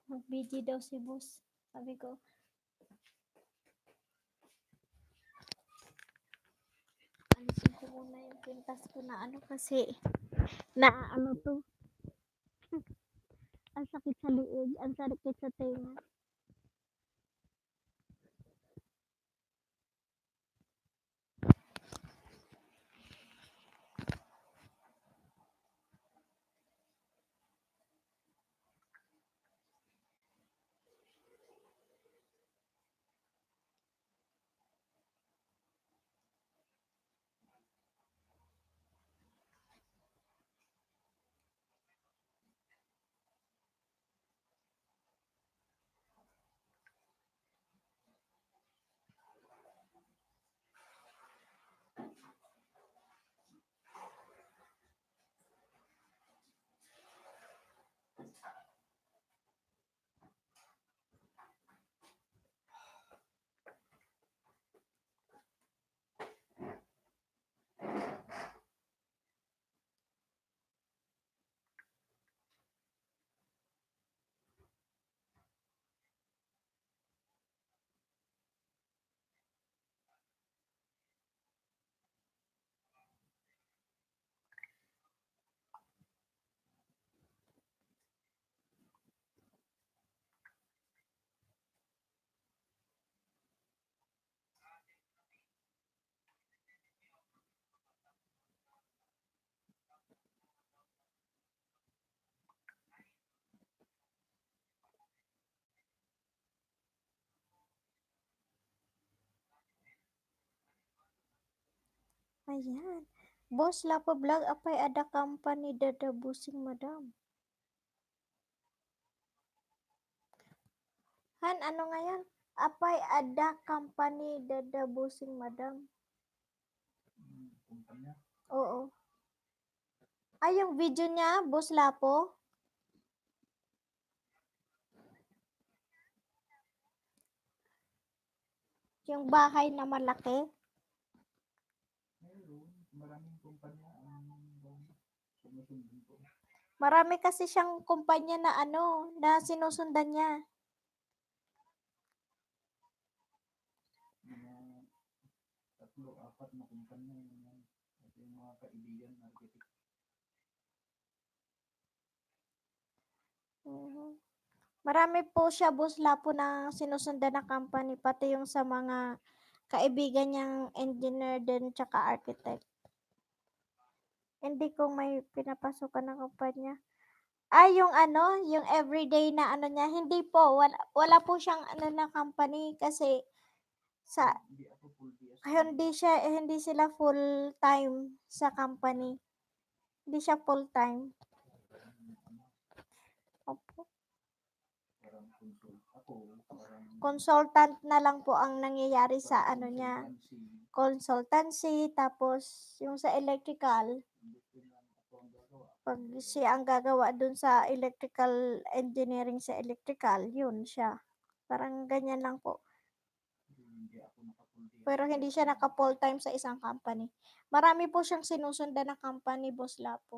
Mag-busy daw si boss. Sabi ko, alisin ko muna yung pintas ko na ano kasi na ano to, ang sakit sa liig, ang sakit sa tenga. Ayan. Boss Lapo Vlog, apay ada company dadabusing madam. Han, ano ngayon? Apay ada company dadabusing madam. Kumpanya. Oo. Ay, yung video niya, Boss Lapo? Yung bahay na malaki? Mayroon, maraming kumpanya ang sumusunod ko. Marami kasi siyang kumpanya na ano, na sinusundan niya. Mga tatlo, apat na kumpanya yan. Ito yung mga kaibigan, architect. Mhm. Marami po siya, Boss Lapo, na sinusundan na company, pati yung sa mga kaibigan niyang engineer din, tsaka architect. Hindi ko may pinapasukan na kumpanya. Ay, yung ano, yung everyday na ano niya, hindi po, wala po siyang ano na company kasi sa Hindi ako full BS. hindi sila full time sa company. Hindi siya full time. Ano, Opo. parang consult. Ako, parang Consultant na lang po ang nangyayari sa parang ano niya, consultancy. consultancy, tapos yung sa electrical, Hindi lang ako ang gagawa. pag siya ang gagawa dun sa electrical engineering sa electrical, yun siya. Parang ganyan lang po. Hindi ako naka-full BS. Pero hindi siya naka full time sa isang company. Marami po siyang sinusundan na company, Boss Lapo.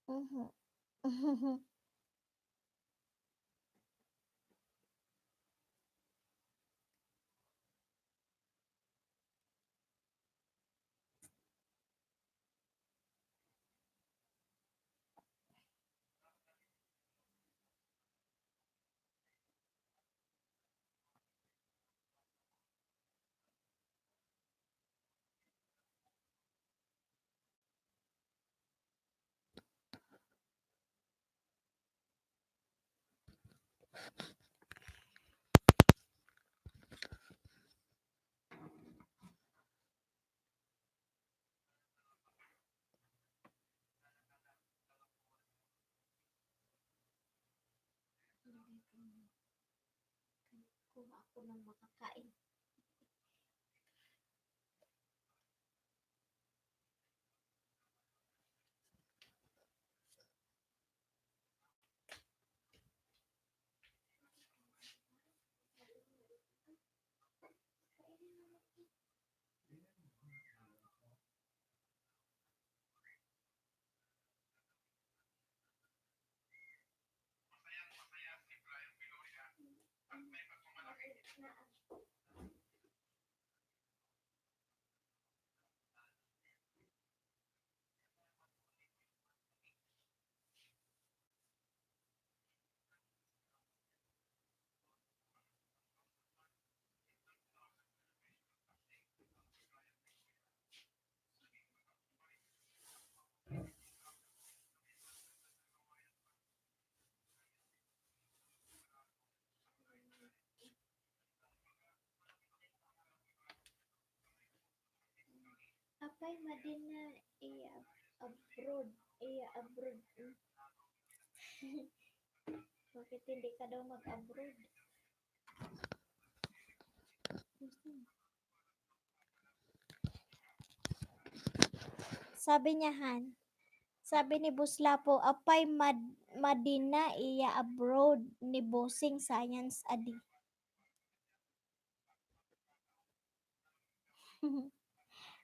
Mhm. Kuha ako ng makakain. Apay Madina iya abroad, iya abroad. Bakit hindi ka daw mag-abroad? Sabi niya Han, sabi ni Buslapo, apay Madina iya abroad ni Bossing Science Adi.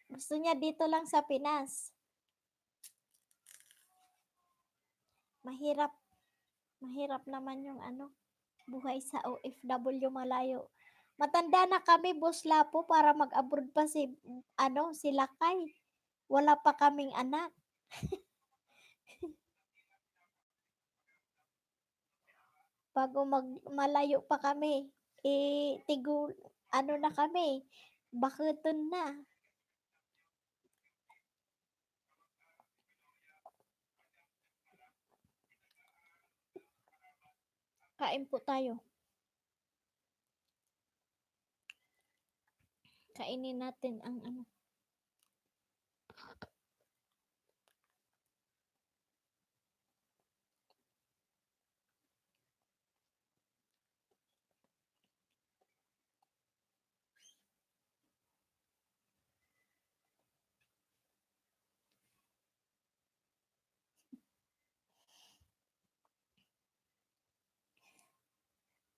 Gusto niya dito lang sa Pinas. Mahirap, mahirap naman yung buhay sa OFW malayo. Matanda na kami, Buslapo, para mag-abroad pa si Lakay. Wala pa kaming anak. Bago malayo pa kami, na kami, bakuton na. Kain po tayo. Kainin natin ang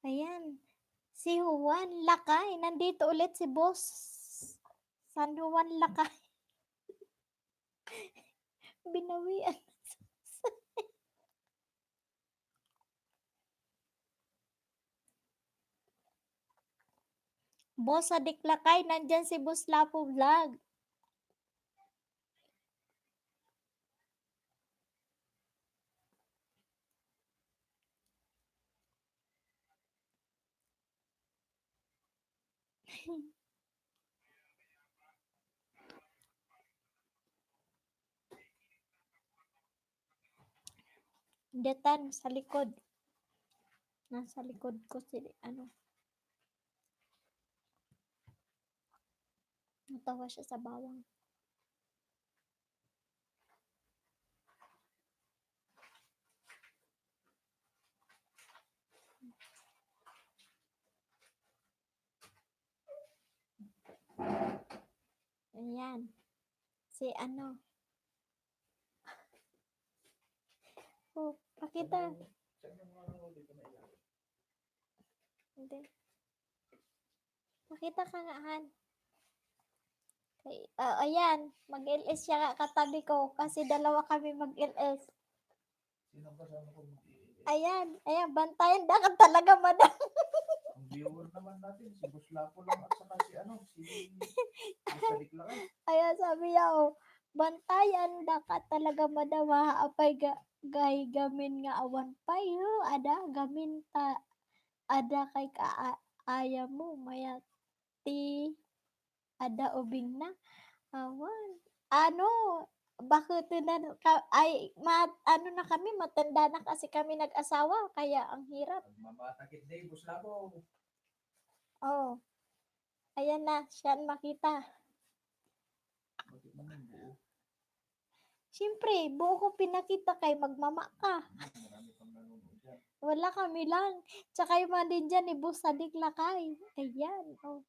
Ayan. Si Juan Lakay. Nandito ulit si Boss. San Juan Lakay. Binawian. Boss Adik Lakay. Nandyan si Boss Lapo Vlog. Detan sa likod. Nasa likod ko natawa siya sa bawang. Ayan. Si Oh, pakita. Hindi. Pakita ka nga, Han. Ayan. Mag-LS siya katabi ko kasi dalawa kami mag-LS. Sino kasama ko mag Ayan. Ayan. Bantayan na ka talaga, madam. Ang viewer naman natin, si Buslapo lang at saka si Busadik lang. Ayan, sabi niya, bantayan na ka talaga, madam. Apay gamin nga awan pa ada gamin ta ada kay aya mo maya ti ada ubing na awan bakit na na kami matanda na kasi kami nag-asawa kaya ang hirap. Mamatakit day, Buslapo. Oh, ayan na siya makita. Bakit naman buo? Siyempre, buo ko pinakita kay magmama ka. Marami pang nanonood dyan. Wala kami lang. Tsaka yung mga din dyan, ni Boss Sadik Lakay. Ayan, oh.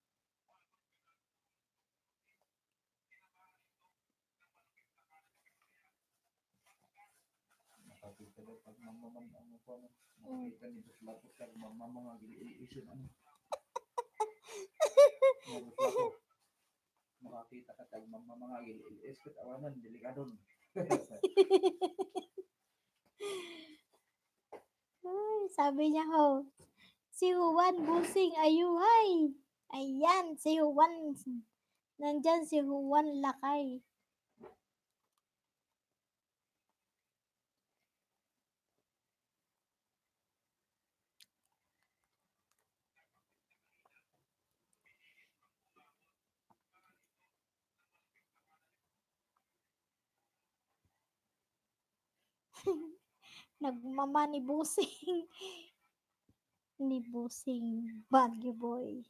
Nakakita daw pag mamaman ang ako, nakakita ni Buslapo siya, mamamang ang iliisin Buslapo. Makakita ka tag mamamang ang iliis ka tawanan, delikadon. Ay, sabi niya ho, Si Juan Busing Ayuhay. Ayan, si Juan. Nandyan si Juan Lakay. Nagmama ni Busing. Ni Busing Baguio Boy.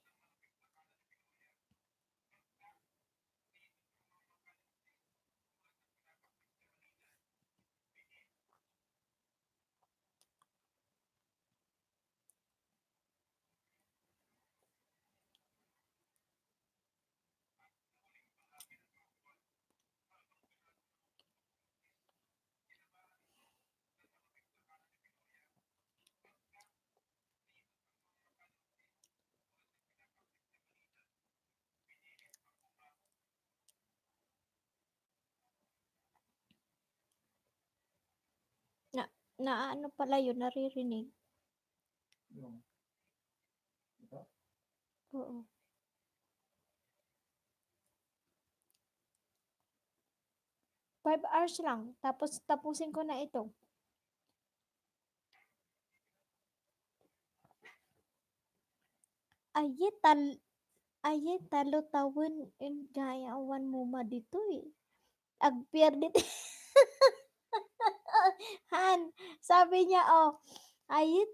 Na, na ano pala yun, naririnig. Yung, ito, Oo. 5 hours lang. Tapos tapusin ko na ito. Aye, aye, talo tawon in gaya awan mo ma dito eh. Agpier dito. Han, sabi niya, oh, aye,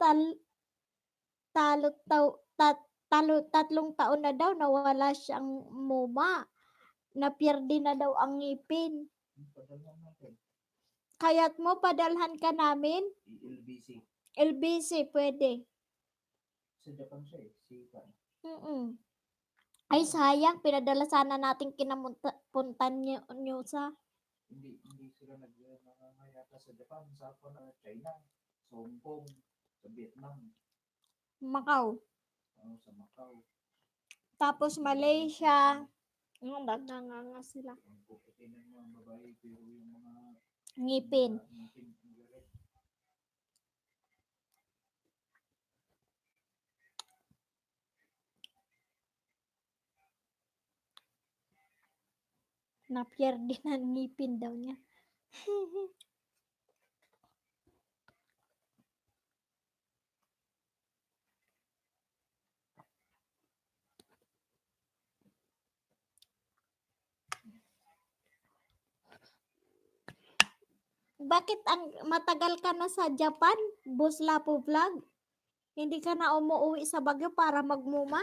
talo, taw, tat, tatlong taon na daw nawala siyang muma. Napierdi na daw ang ngipin. padalhan natin. Kaya't mo padalhan ka namin? LBC. LBC, pwede. Sa Japan siya eh. Si Pan. Mm. Ay, sayang. Pinadala sana natin kinapuntan niyo sa Hindi sila nangangayata sa Japan, sa China, sa Hong Kong, sa Vietnam, Macau. sa Macau. Tapos Malaysia. Nanganga sila. Ang puputi ng mga babae, pero yung mga Ngipin. ngipin, magalit. Napierdi na ngipin daw niya. Bakit ang matagal ka na sa Japan, Boss Lapo Vlog? Hindi ka na umuwi sa Baguio para magmuma?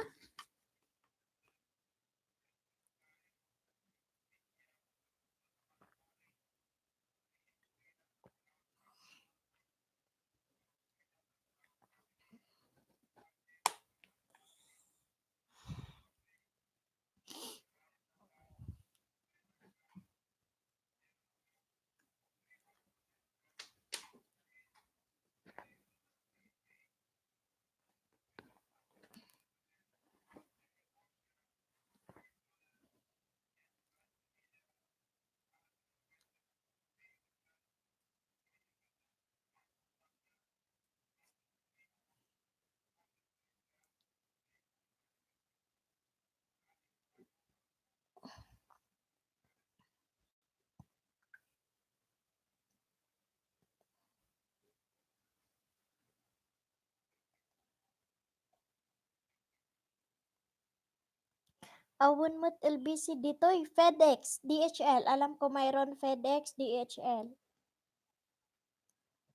Awon mo't LBC dito'y FedEx, DHL. Alam ko mayroon FedEx, DHL.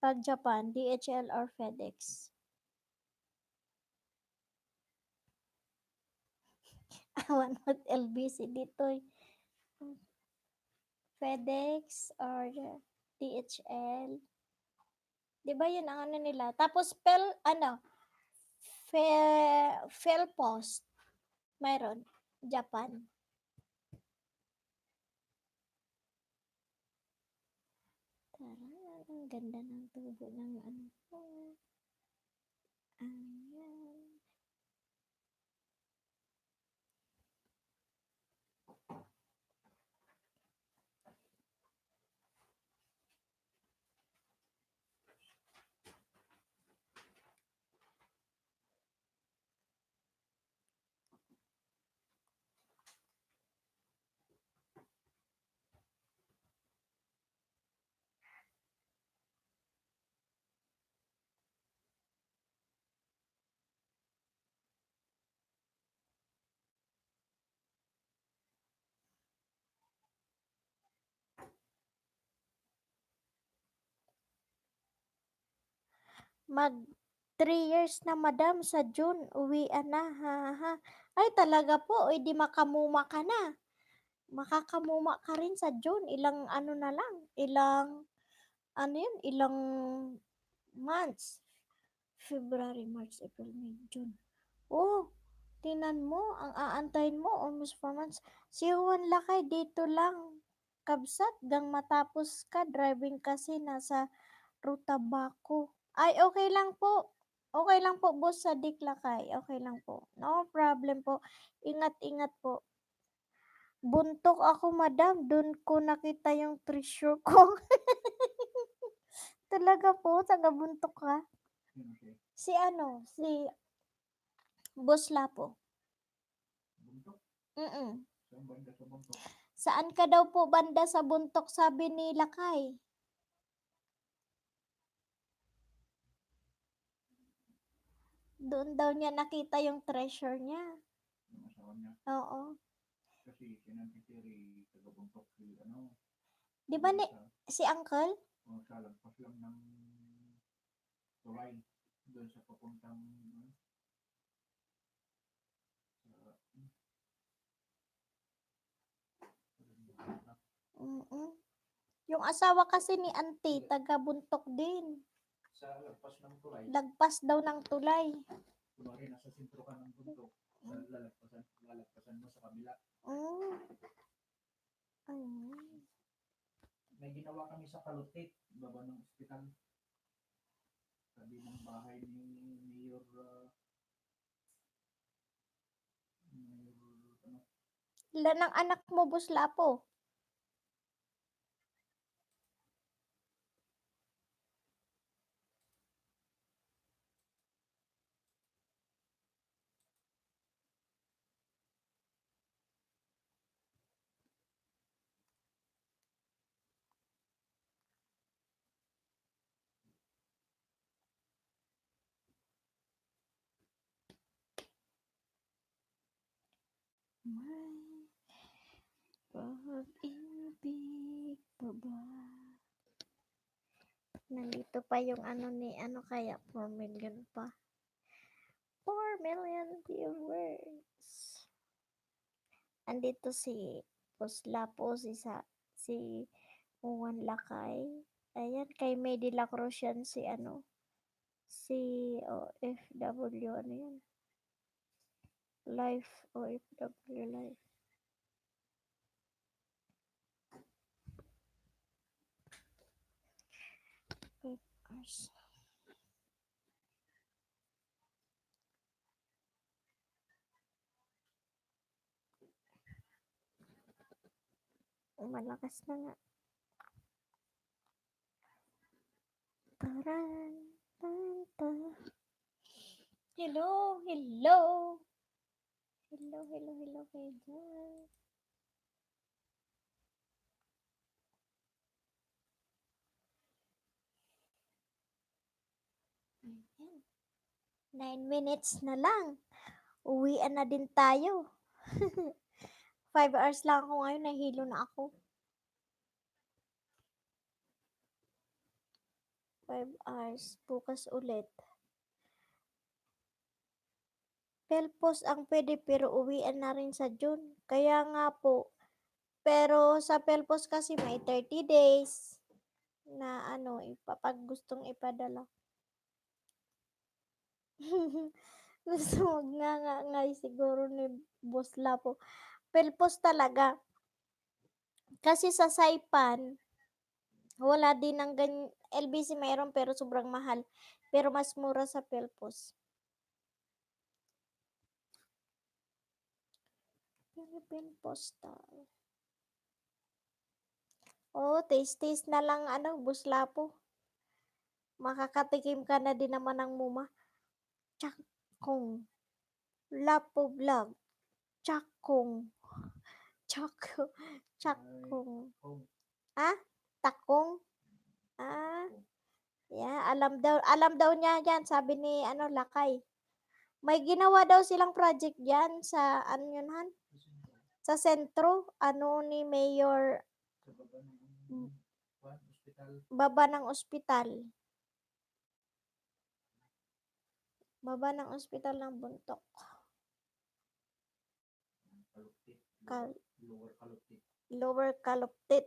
Pag Japan, DHL or FedEx. Awan mo't LBC dito'y FedEx or DHL. 'Di ba yun ang ano nila? Tapos Philpost. Mayroon. Japan. Tara, ang ganda ng tubo ng ano ko. Ayan. Mag 3 years na madam sa June, uwian na, ha, ha. Ay talaga po, eh, di makamuma ka na. Makakamuma ka rin sa June, ilang ano na lang, ilang ano yun, ilang months. February, March, April, May, June. Oh, tinan mo, ang aantayin mo, almost 4 months. Si Juan Lakay, dito lang. Kabsat, gang matapos ka, driving kasi nasa Ruta Baco. Ay, okay lang po. Okay lang po, boss, sa Diklakay. Okay lang po. No problem po. Ingat-ingat po. Buntok ako, madam. Doon ko nakita yung treasure ko. Talaga po, taga buntok ka. Okay. Si ano, si Boss Lapo. Buntok? Mm. Saan banda sa buntok? Saan ka daw po banda sa buntok, sabi ni Lakay. Doon daw niya nakita yung treasure niya. Yung asawa niya. Oo. Kasi sinantitiri taga buntok si ano. Di ba ni, si Uncle? Sa lagpas lang ng tulay. Doon sa papuntang Mm. Yung asawa kasi ni Auntie, taga buntok din. sa lagpas ng tulay. Lagpas daw ng tulay. Kunwari nasa sentro ka ng buntok. Lalagpasan mo sa kabila. Mm. Ayun. May ginawa kami sa Kalutit, baba ng ospital. Sabi ng bahay ni Mayor ano, Ilan ang anak mo, Boss Lapo? May pag-ibig pa ba? Nandito pa yung ano ni, ano kaya, 4 million pa. 4 million viewers. Andito si Boss Lapo, si Juan Lakay. Ayan, kay May de la Cruz yan si ano, si OFW, ano yan? Life, OFW life. Papers. Malakas na nga. Taran, tan, tan. Hello, hello. Hello, hello, hello, kayo dyan. Ayan. 9 minutes na lang. Uwian na din tayo. 5 hours lang ako ngayon, nahilo na ako. 5 hours, bukas ulit. Pelpos ang pwede pero uwian na rin sa June. Kaya nga po. Pero sa Pelpos kasi may 30 days na ano, pag gustong ipadala. Gusto mag-nganga-ngay siguro ni Boss Lapo. Pelpos talaga. Kasi sa Saipan, wala din ng LBC mayroon pero sobrang mahal. Pero mas mura sa Pelpos. Philippine Postal. Oh, taste-taste na lang ano, Boss Lapo. Makakatikim ka na din naman ng muma. Chakong. Lapo vlog. Chakong. Chako. Chakong. Ah? Takong? Ah? Yeah, alam daw niya yan, sabi ni ano, Lakay. May ginawa daw silang project diyan sa ano yun, Han? Sa sentro, ano ni Mayor sa baba ng ospital. baba ng ospital. Baba ng ospital ng Buntok. Kalupit, Kal lower kalupit. Lower Kalupit.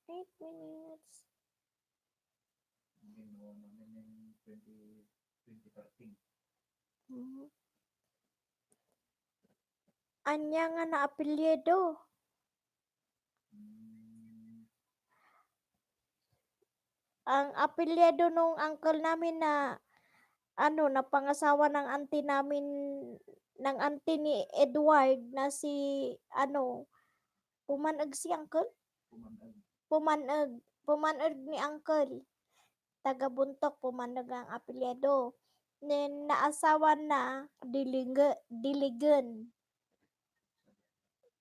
8 minutes. Ginawa namin yung 2013. Mhm. Anya nga na apelyido. Hmm, Ang apelyido nung uncle namin na ano, napangasawa ng auntie namin, ng auntie ni Edward na si ano, Pumanag si uncle? Pumanag. Pumanag. Pumanag ni uncle. Taga Buntok, Pumanag ang apelyido. Then, naasawa na Diligen.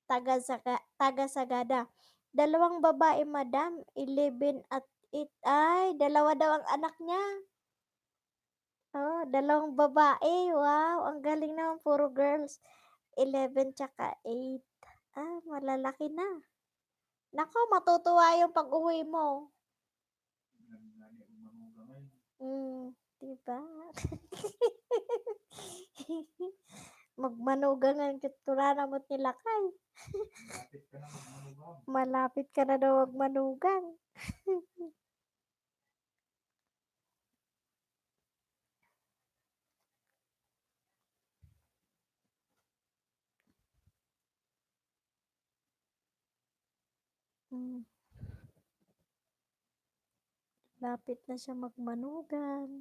Taga Sagada. Dalawang babae, madam. 11 at 8. Ay, dalawa daw ang anak niya. Oh, dalawang babae. Wow, ang galing naman. Puro girls. 11 tsaka 8. Ah, malalaki na. Nako, matutuwa yung pag-uwi mo. Nani manugamay. Diba? Magmanugangan ket turana mo't nilakay. Malapit ka na magmanugam. Malapit ka na daw magmanugang. Hmm, lapit na siya magmanugang.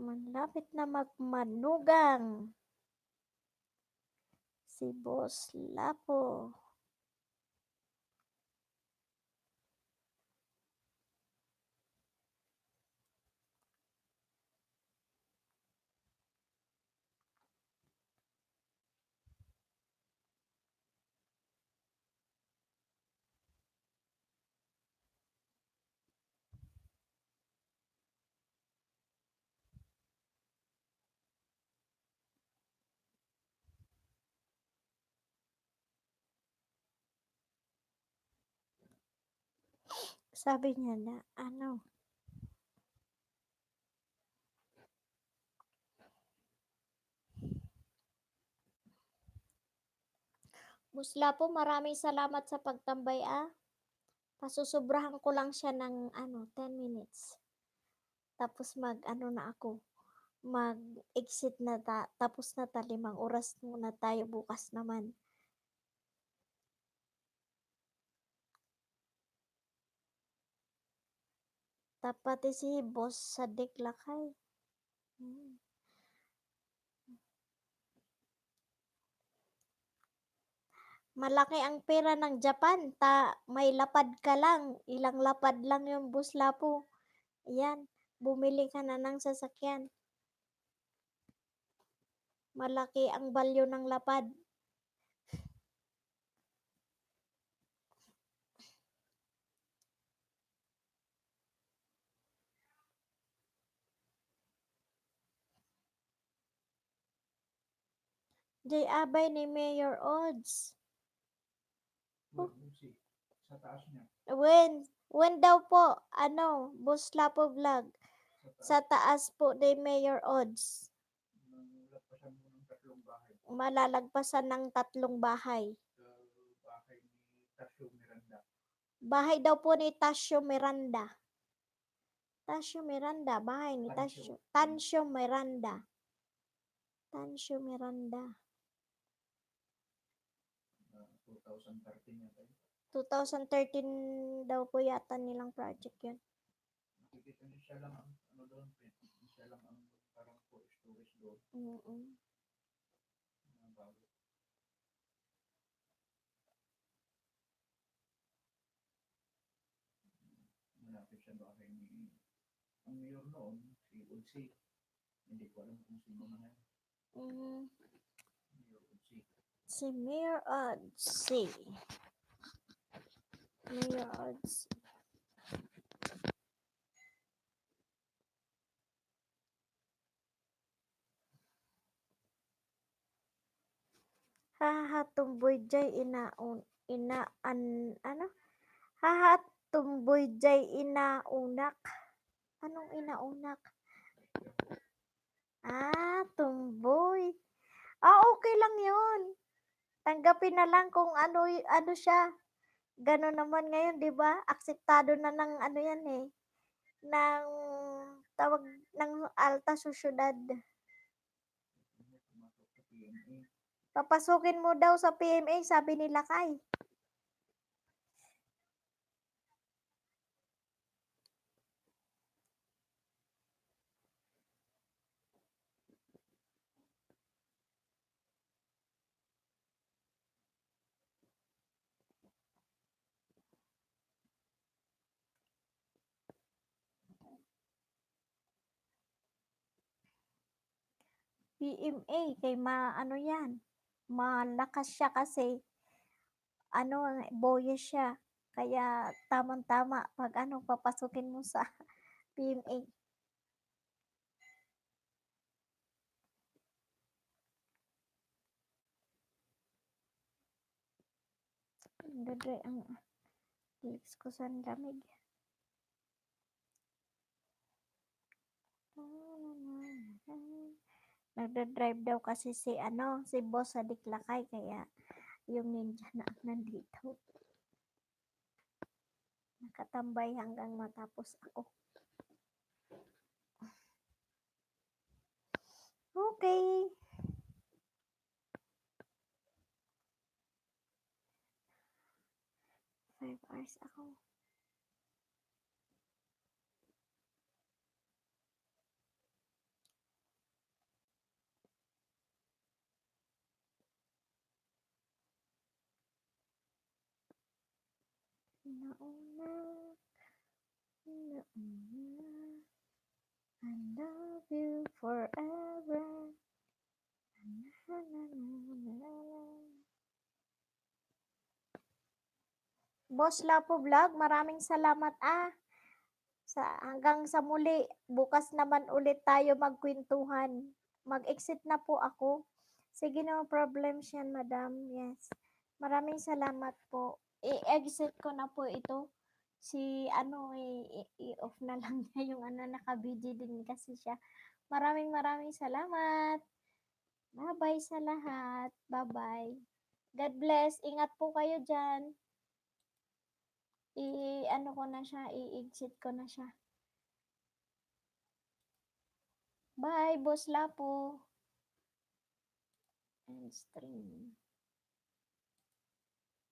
Malapit na magmanugang. Si Boss Lapo. Sabi niya na, ano, Boss Lapo, maraming salamat sa pagtambay ah. Pasusobrahan ko lang siya ng 10 minutes. Tapos mag-ano na ako, mag-exit na tapos na 5 oras muna tayo bukas naman. Tapati si boss sa Diklakay. Hmm. Malaki ang pera ng Japan, may lapad ka lang, ilang lapad lang yung Boss Lapo. Ayan, bumili ka na ng sasakyan. Malaki ang balyo ng lapad. Jay Abay ni Mayor Odds. Oh. Sa taas niya. When daw po, Boss Lapo Vlog. Sa Sa taas. taas po ni Mayor Odds. Malagpasan mo ng 3 bahay. Malalagpasan ng 3 bahay. Sa bahay ni Tasyo Miranda. Bahay daw po ni Tasyo Miranda. Tasyo Miranda, bahay ni Tasyo. Tansyo Miranda. Tansyo Miranda. 2013 yata yun. 2013 daw po yata nilang project yun. Nakikita niyo siya lang ang doon, siya lang ang parang 4 stories doon. Na bago. Malapit siya bahay ni ang mayor noon, si Udsi. Hindi ko alam kung sino na yan. Mm. Mayor Udsi. Si Mayor Odds. Mayor Odds. Haha, tumboy jay ano? Haha, tumboy jay inaunak. Anong inaunak? Tumboy. Okay lang yun. Tanggapin na lang kung ano siya. Gano'n naman ngayon, 'di ba? Akseptado na ng ano yan eh, ng tawag ng alta sosyudad. Pumasok sa PMA. Papasukin mo daw sa PMA, sabi nila Kay. PMA, kay ano yan, malakas siya kasi, boye siya. Kaya tamang-tama pag papasukin mo sa PMA. Dadre ang lips ko sa lamig. Nagda-drive daw kasi si boss sa Diklakay kaya yung ninja na ang nandito. Nakatambay hanggang matapos ako. Okay. Five hours ako. Nauna, nauna, I love you forever. Na, na, na, na. Boss Lapo Vlog, maraming salamat hanggang sa muli. Bukas naman ulit tayo magkwentuhan. Mag-exit na po ako. Sige, no problem yan, madam. Yes. Maraming salamat po. I-exit ko na po ito. I-off na lang niya yung naka-busy din kasi siya. Maraming salamat. Bye-bye sa lahat. Bye-bye. God bless. Ingat po kayo dyan. Ko na siya, i-exit ko na siya. Bye, Boss Lapo. And stream.